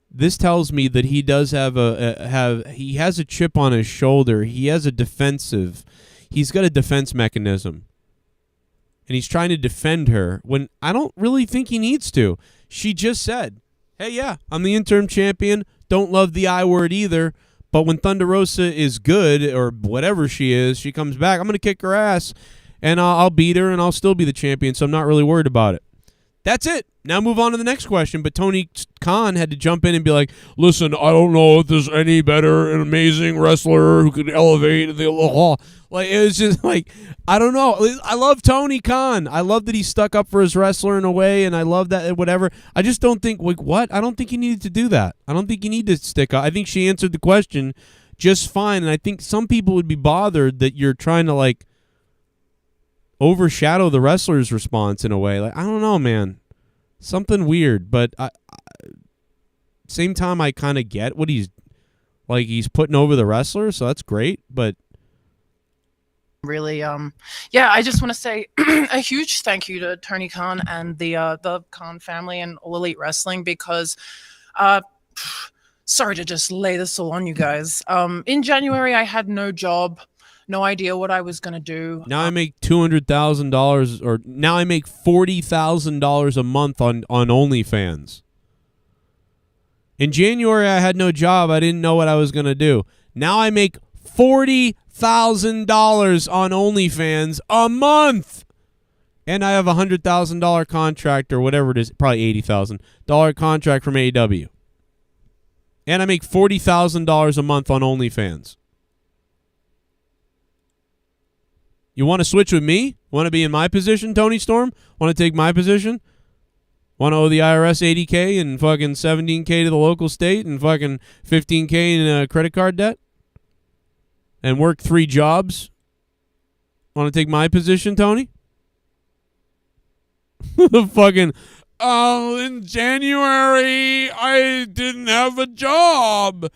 this tells me that he does he has a chip on his shoulder. He's got a defense mechanism. And he's trying to defend her when I don't really think he needs to. She just said, hey, yeah, I'm the interim champion. Don't love the I word either. But when Thunder Rosa is good, or whatever she is, she comes back, I'm going to kick her ass, and I'll beat her, and I'll still be the champion, so I'm not really worried about it. That's it. Now move on to the next question. But Tony Khan had to jump in and be like, listen, I don't know if there's any better and amazing wrestler who could elevate the law. Like, it was just like, I don't know. I love Tony Khan. I love that he stuck up for his wrestler in a way, and I love that, whatever. I just don't think, what? I don't think he needed to do that. I don't think you need to stick up. I think she answered the question just fine, and I think some people would be bothered that you're trying to, overshadow the wrestler's response in a way. I don't know, man. Something weird, but same time I kind of get what he's putting over the wrestler, so that's great, but really, yeah, I just want to say a huge thank you to Tony Khan and the Khan family and All Elite Wrestling, because sorry to just lay this all on you guys. In January, I had no job, no idea what I was going to do. now I make $200,000, or now I make $40,000 a month on OnlyFans. In January, I had no job. I didn't know what I was going to do. Now I make $40,000 on OnlyFans a month. And I have a $100,000 contract, or whatever it is, probably $80,000 contract from AEW. And I make $40,000 a month on OnlyFans. You want to switch with me? Want to be in my position, Tony Storm? Want to take my position? Want to owe the IRS $80K and fucking $17K to the local state and fucking $15K in credit card debt? And work 3 jobs? Want to take my position, Tony? Fucking, in January, I didn't have a job.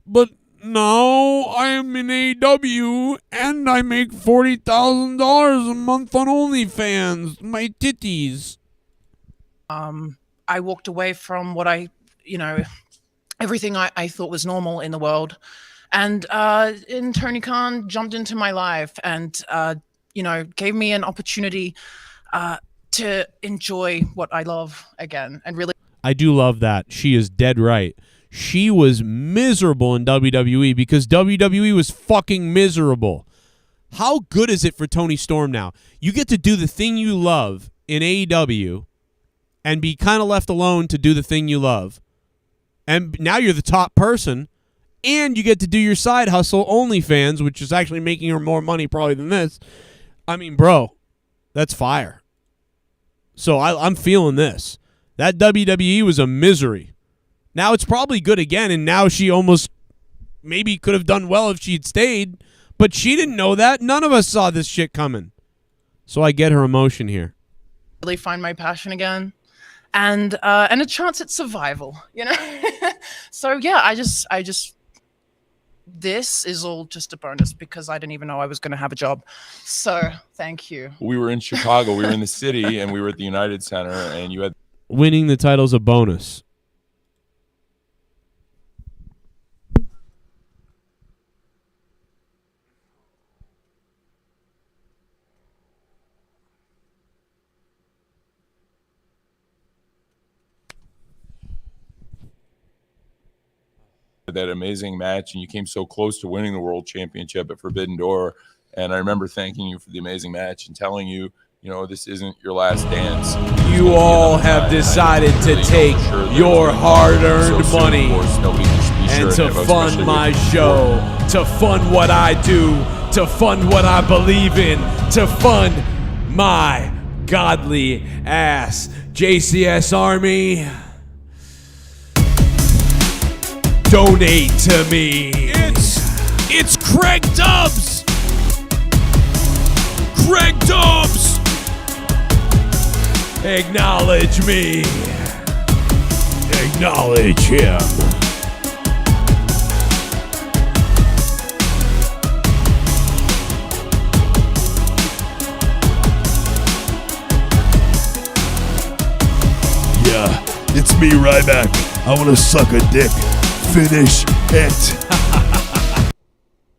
But now I am in AEW and I make $40,000 a month on OnlyFans. My titties. I walked away from what everything I thought was normal in the world. And Tony Khan jumped into my life and, gave me an opportunity to enjoy what I love again. And really, I do love that. She is dead right. She was miserable in WWE because WWE was fucking miserable. How good is it for Tony Storm now? You get to do the thing you love in AEW and be kind of left alone to do the thing you love. And now you're the top person, and you get to do your side hustle, OnlyFans, which is actually making her more money probably than this. I mean, bro, that's fire. So I'm feeling this. That WWE was a misery. Now it's probably good again, and now she almost maybe could have done well if she'd stayed, but she didn't know that. None of us saw this shit coming. So I get her emotion here. really find my passion again. And a chance at survival, So yeah, I just this is all just a bonus because I didn't even know I was going to have a job. So thank you. We were in Chicago, we were in the city, and we were at the United Center, and you had winning the title's a bonus. that amazing match, and you came so close to winning the world championship at Forbidden Door. And I remember thanking you for the amazing match and telling you, this isn't your last dance. You all have decided to take your hard-earned money and to fund my show, to fund what I do, to fund what I believe in, to fund my godly ass. JCS Army, donate to me. It's Craig Dubs. Craig Dubs. Acknowledge me. Acknowledge him. Yeah, it's me, Ryback. I want to suck a dick. Finish it.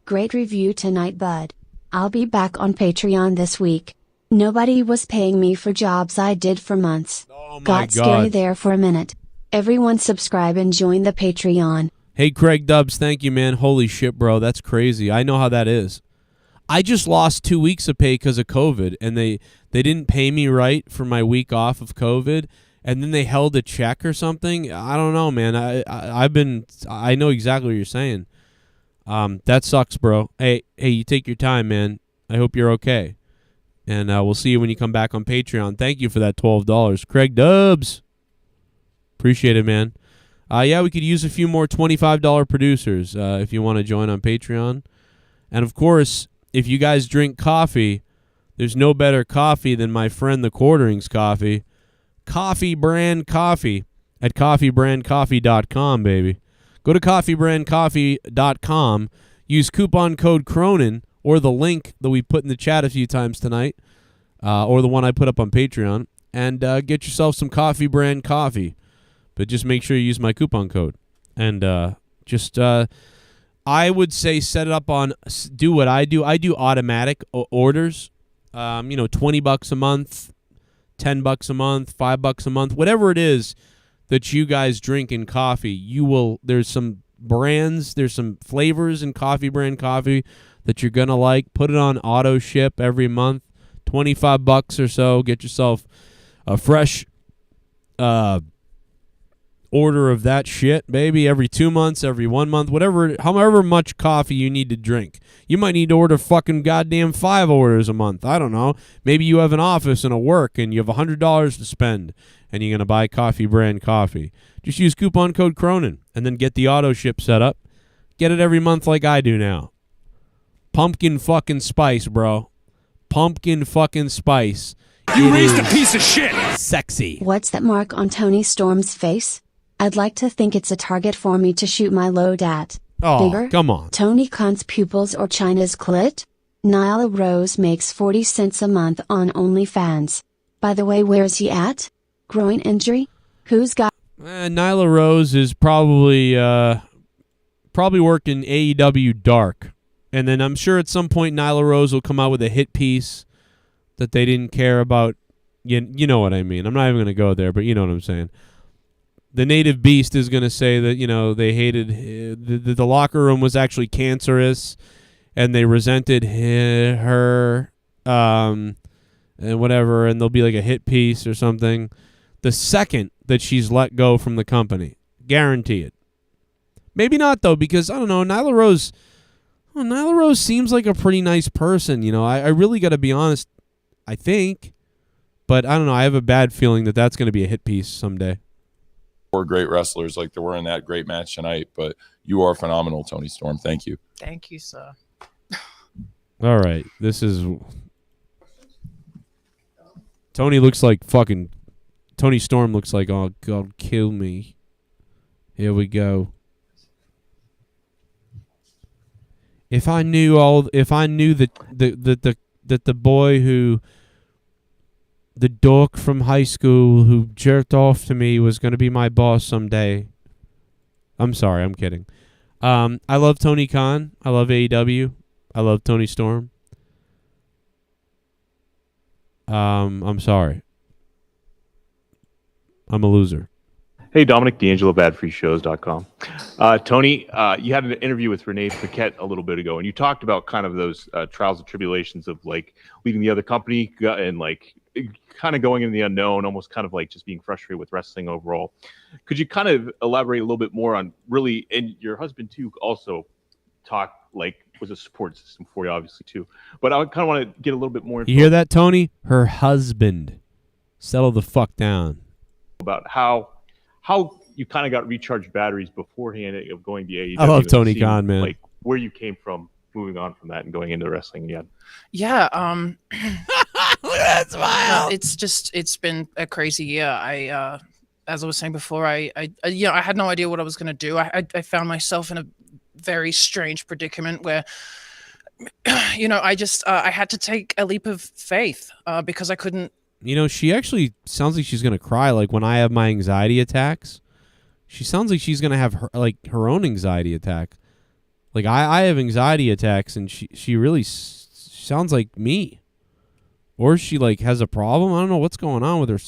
Great review tonight, bud. I'll be back on Patreon this week. Nobody was paying me for jobs I did for months. Oh my Got scary there for a minute. Everyone subscribe and join the Patreon. Hey, Craig Dubs, thank you, man. Holy shit, bro. That's crazy. I know how that is. I just lost 2 weeks of pay because of COVID, and they didn't pay me right for my week off of COVID, and then they held a check or something. I don't know, man. I know exactly what you're saying. That sucks, bro. Hey, you take your time, man. I hope you're okay. And we'll see you when you come back on Patreon. Thank you for that $12. Craig Dubs. Appreciate it, man. Yeah, we could use a few more $25 producers if you want to join on Patreon. And, of course, if you guys drink coffee, there's no better coffee than my friend the Quarterings Coffee. Coffee Brand Coffee at coffeebrandcoffee.com, baby. Go to coffeebrandcoffee.com. Use coupon code Cronin or the link that we put in the chat a few times tonight, or the one I put up on Patreon, and get yourself some Coffee Brand Coffee. But just make sure you use my coupon code. And I would say set it up on, do what I do. I do automatic orders, $20 a month, $10 a month, $5 a month, whatever it is that you guys drink in coffee. There's some brands, there's some flavors in Coffee Brand Coffee that you're going to like. Put it on auto ship every month, $25 or so. Get yourself a fresh order of that shit, baby, every 2 months, every 1 month, however much coffee you need to drink. You might need to order fucking goddamn 5 orders a month. I don't know. Maybe you have an office and a work and you have $100 to spend and you're going to buy Coffee Brand Coffee. Just use coupon code Cronin and then get the auto ship set up. Get it every month like I do now. Pumpkin fucking spice, bro. Pumpkin fucking spice. You raised a piece of shit. Sexy. What's that mark on Tony Storm's face? I'd like to think it's a target for me to shoot my load at. Oh, Bigger? come on. Tony Khan's pupils or China's clit? Nyla Rose makes 40 cents a month on OnlyFans. By the way, where's he at? Groin injury? Who's got... Nyla Rose is probably working AEW Dark. And then I'm sure at some point Nyla Rose will come out with a hit piece that they didn't care about. You know what I mean. I'm not even going to go there, but you know what I'm saying. The native beast is going to say that, they hated... The locker room was actually cancerous, and they resented her, and whatever, and there'll be like a hit piece or something. The second that she's let go from the company. Guarantee it. Maybe not, though, because, I don't know, Nyla Rose seems like a pretty nice person, I really got to be honest, I think. But I don't know, I have a bad feeling that that's going to be a hit piece someday. 4 great wrestlers like there were in that great match tonight, but you are phenomenal, Tony Storm. Thank you. Thank you, sir. All right, this is... Tony looks like fucking... Tony Storm looks like, oh, God, kill me. Here we go. If I knew that the boy who... The dork from high school who jerked off to me was going to be my boss someday. I'm sorry, I'm kidding. I love Tony Khan. I love AEW. I love Tony Storm. I'm sorry. I'm a loser. Hey, Dominic D'Angelo, badfreeshows.com. Tony, you had an interview with Renee Paquette a little bit ago, and you talked about kind of those trials and tribulations of like leaving the other company and like kind of going in the unknown, almost kind of like just being frustrated with wrestling overall. Could you kind of elaborate a little bit more on really, and your husband too also was a support system for you, obviously too. But I kind of want to get a little bit more info. You hear that, Tony? Her husband. Settle the fuck down. About how you kind of got recharged batteries beforehand of going to AEW. I love Tony Khan, man. Like where you came from, moving on from that and going into wrestling again. Yeah. It's been a crazy year. As I was saying before, I had no idea what I was going to do. I found myself in a very strange predicament where, I had to take a leap of faith because I couldn't. She actually sounds like she's going to cry. Like when I have my anxiety attacks, she sounds like she's going to have her own anxiety attack. Like I have anxiety attacks and she really sounds like me. Or she like has a problem. I don't know what's going on with her.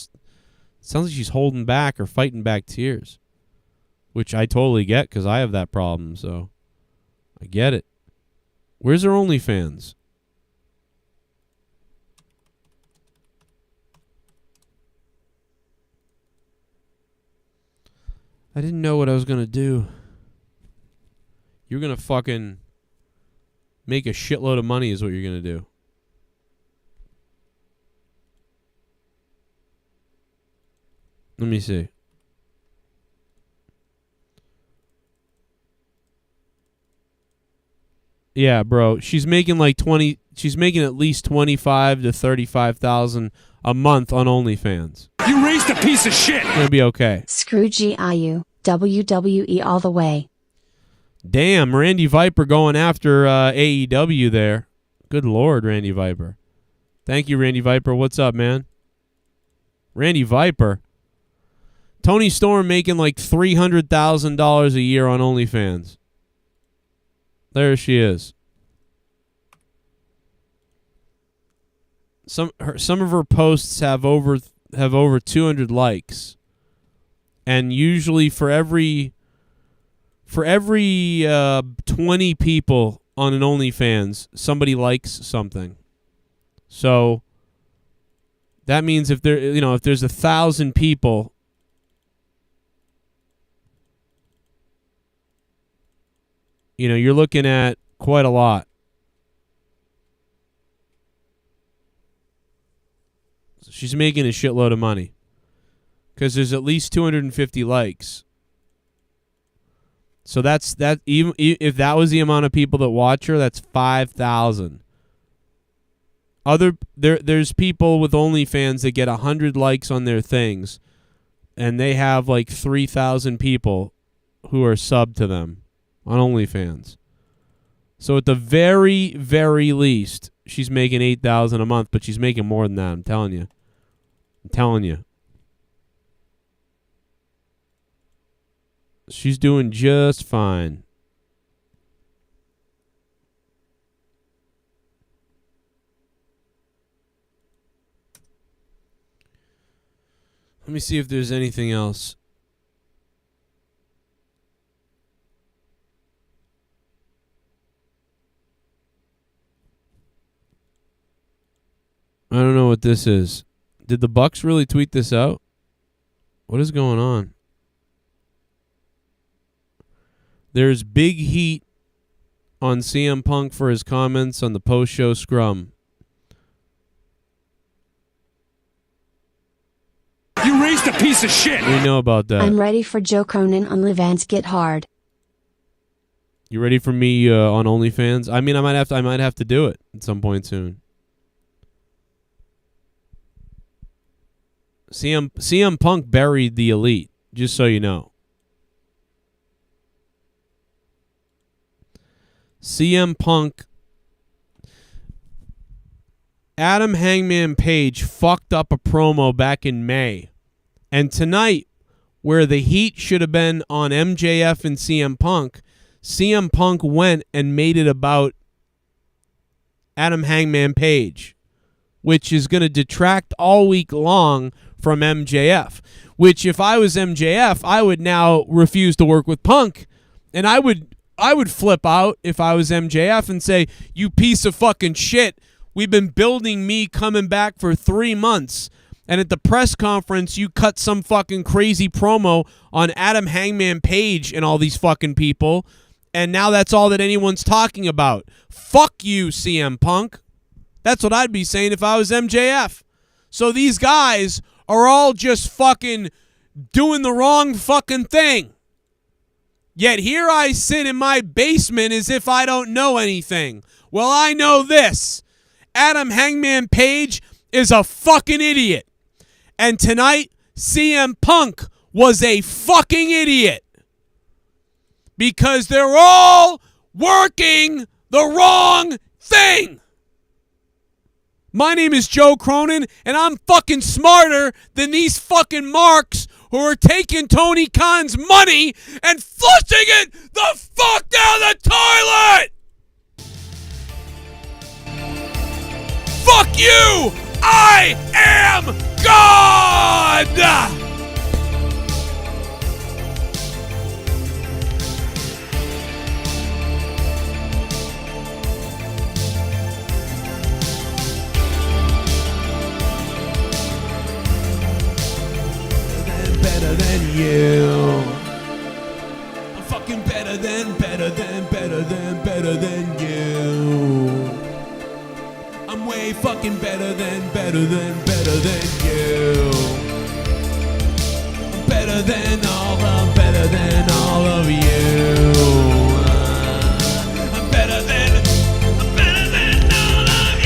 Sounds like she's holding back or fighting back tears, which I totally get because I have that problem. So I get it. Where's her OnlyFans? I didn't know what I was going to do. You're going to fucking make a shitload of money is what you're going to do. Let me see. Yeah, bro. She's making like 20. She's making at least 25 to 35,000 a month on OnlyFans. You raised a piece of shit. It's gonna be okay. Screw GIU, WWE all the way. Damn, Randy Viper going after AEW there. Good Lord, Randy Viper. Thank you, Randy Viper. What's up, man? Randy Viper. Tony Storm making like $300,000 a year on OnlyFans. There she is. Some of her posts have over 200 likes, and usually for every 20 people on an OnlyFans, somebody likes something. So that means if there's 1,000 people, you're looking at quite a lot. She's making a shitload of money because there's at least 250 likes. So that's that. Even if that was the amount of people that watch her, that's 5,000. There's people with OnlyFans that get 100 likes on their things, and they have like 3,000 people who are subbed to them on OnlyFans. So at the very, very least, she's making $8,000 a month, but she's making more than that. I'm telling you. She's doing just fine. Let me see if there's anything else. I don't know what this is. Did the Bucks really tweet this out? What is going on? There's big heat on CM Punk for his comments on the post-show Scrum. You raised a piece of shit. We know about that. I'm ready for Joe Cronin on Levant's Get Hard. You ready for me on OnlyFans? I mean, I might have to do it at some point soon. CM Punk buried the Elite, just so you know. CM Punk, Adam Hangman Page fucked up a promo back in May. And tonight, where the heat should have been on MJF and CM Punk went and made it about Adam Hangman Page, which is going to detract all week long from MJF, which if I was MJF, I would now refuse to work with Punk. And I would flip out if I was MJF and say, you piece of fucking shit. We've been building me coming back for 3 months. And at the press conference, you cut some fucking crazy promo on Adam Hangman Page and all these fucking people. And now that's all that anyone's talking about. Fuck you, CM Punk. That's what I'd be saying if I was MJF. So these guys are all just fucking doing the wrong fucking thing. Yet here I sit in my basement as if I don't know anything. Well, I know this. Adam Hangman Page is a fucking idiot. And tonight, CM Punk was a fucking idiot. Because they're all working the wrong thing. My name is Joe Cronin, and I'm fucking smarter than these fucking marks who are taking Tony Khan's money and flushing it the fuck down the toilet! Fuck you! I am God! Better than you. I'm fucking better than you. I'm way fucking better than you. I'm better than all of you. I'm better than all of you.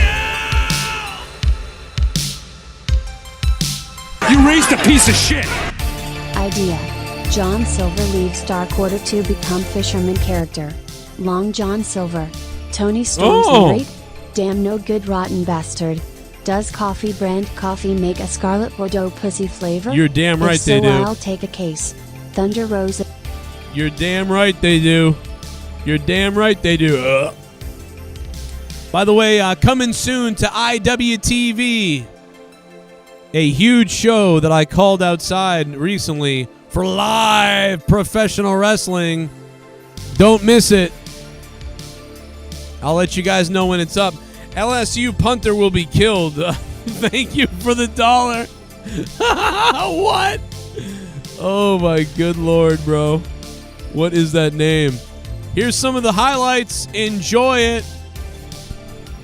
You raised a piece of shit. Idea. John Silver leaves Dark Order to become Fisherman character. Long John Silver. Tony Storm's narrate. Damn no good rotten bastard. Does coffee brand coffee make a Scarlet Bordeaux pussy flavor? You're damn right If so, they do. I'll take a case. Thunder Rose. You're damn right they do. You're damn right they do. By the way, coming soon to IWTV, a huge show that I called outside recently for live professional wrestling. Don't miss it. I'll let you guys know when it's up. LSU punter will be killed. Thank you for the $1. What? Oh my good Lord, bro. What is that name? Here's some of the highlights. Enjoy it.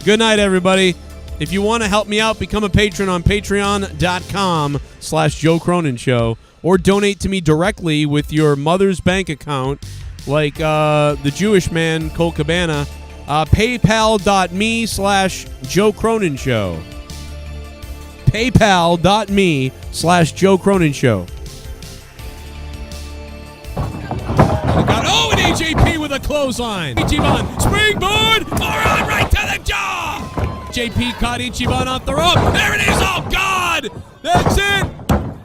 Good night, everybody. If you want to help me out, become a patron on patreon.com/Joe Cronin Show, or donate to me directly with your mother's bank account, like the Jewish man, Cole Cabana. PayPal.me/Joe Cronin Show. PayPal.me/Joe Cronin Show. Oh, an AJP with a clothesline. Ichiban, springboard, forearm right to the jaw. JP caught Ichiban off the rope. There it is. Oh, God. That's it.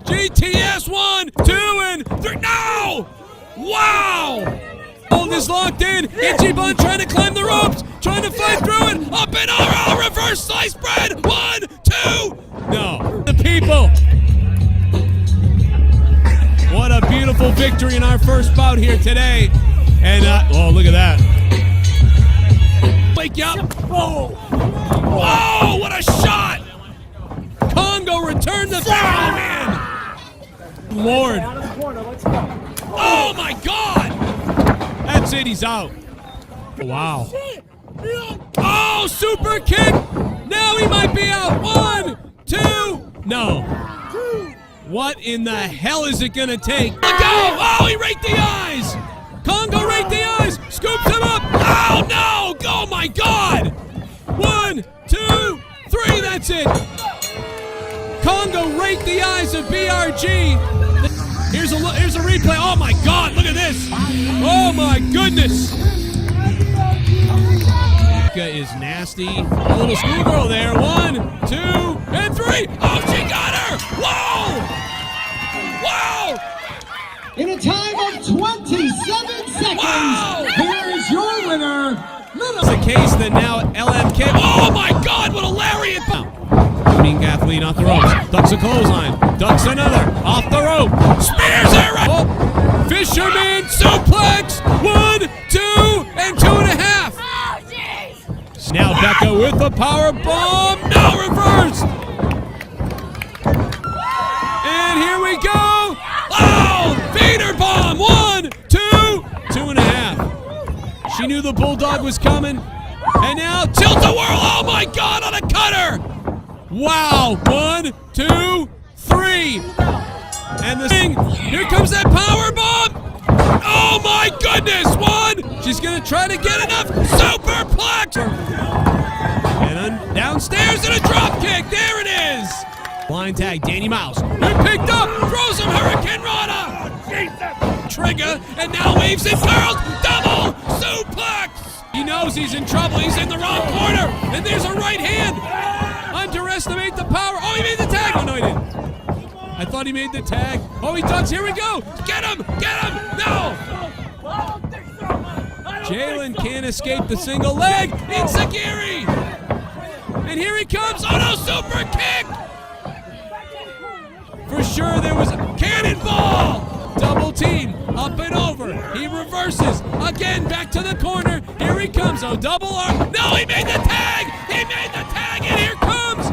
GTS 1, 2, and 3. No! Wow! Hold is locked in. Ichiban trying to climb the ropes. Trying to fight through it. Up and over. Reverse slice bread. 1, 2. No. The people. What a beautiful victory in our first bout here today. And, oh, look at that. Wake you up. Whoa. Oh, what a shot. Congo returned the throw, man. Lord. Oh, my God. That's it. He's out. Wow. Oh, super kick. Now he might be out. 1, 2. No. What in the hell is it going to take? Go! Oh, he raked the eyes. Congo raked the eyes. Scoops him up. Oh, no. Oh, my God. 1, 2, 3. That's it. Congo raked the eyes of BRG. Here's a replay. Oh, my God. Look at this. Oh, my goodness. Is nasty. A little schoolgirl there. 1, 2, and 3. Oh, she got her. Whoa. Whoa. In a time of 27 seconds, here is your winner. It's the case that now LMK. Oh, my God. What a lariat. Being athlete off the ropes. Ducks a clothesline. Ducks another. Off the rope. Spears her. Oh. Fisherman suplex. 1, 2, and 2.5. Now Becca with the power bomb. No, reverse. And here we go. Oh, Vader bomb. 1, 2, 2.5. She knew the Bulldog was coming. And now tilt-a-whirl. Oh, my God, on a cutter. Wow. 1, 2, 3. And the thing. Here comes that power bomb. Oh, my goodness. 1. She's going to try to get enough. Superplex. And downstairs and a drop kick. There it is. Blind tag. Danny Mouse. It picked up. Throws him Hurricane Rana. Trigger. And now waves and curls. Double suplex. He knows he's in trouble. He's in the wrong corner. And there's a right hand. Underestimate the power. Oh, he made the tag. Oh, no, he didn't. I thought he made the tag. Oh, he does. Here we go. Get him. Get him. No. Jalen can't escape the single leg. Enziguri. And here he comes. Oh, no. Super kick. For sure there was a cannonball. Double team. Up and over. He reverses. Again, back to the corner. Here he comes. Oh, double arm. No, he made the tag. He made the tag. And here comes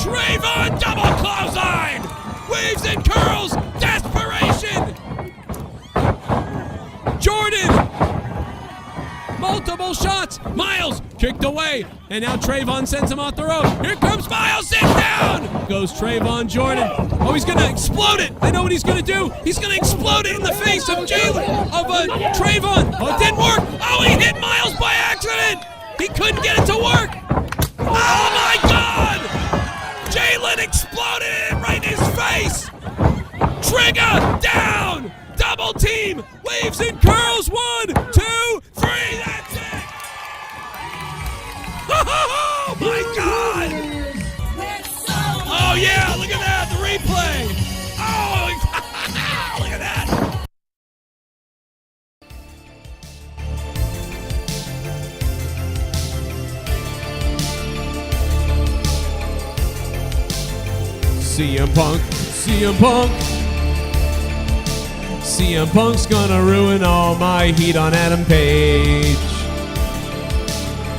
Trayvon. Double clothesline. Waves and curls. Desperation. Jordan. Multiple shots. Miles kicked away. And now Trayvon sends him off the rope. Here comes Miles. Sit down. Goes Trayvon Jordan. Oh, he's going to explode it. I know what he's going to do. He's going to explode it in the face of Jalen. Of Trayvon. Oh, it didn't work. Oh, he hit Miles by accident. He couldn't get it to work. Oh, my God. Jalen exploded it right in his face. Nigga down! Double team! Waves and curls! 1, 2, 3! That's it! Oh my God! Oh yeah! Look at that! The replay! Oh! Look at that! CM Punk, CM Punk. CM Punk's gonna ruin all my heat on Adam Page.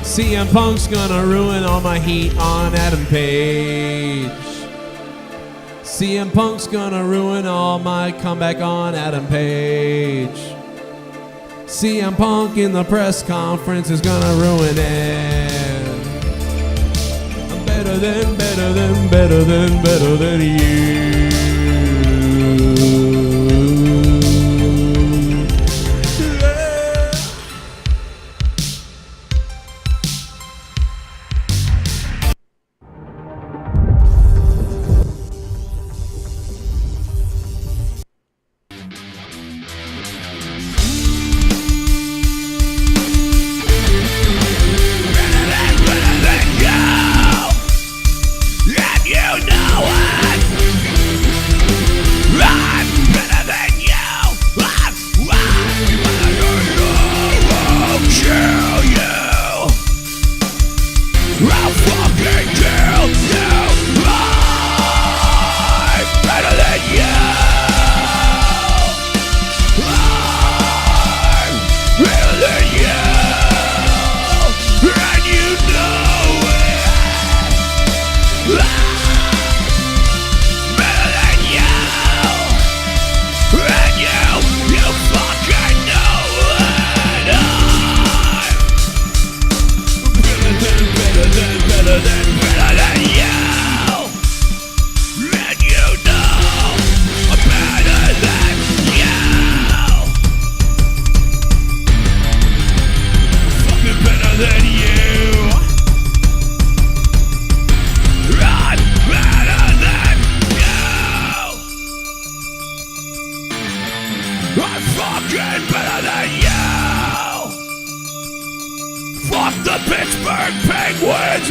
CM Punk's gonna ruin all my heat on Adam Page. CM Punk's gonna ruin all my comeback on Adam Page. CM Punk in the press conference is gonna ruin it. I'm better than you. Fuck the Pittsburgh Penguins!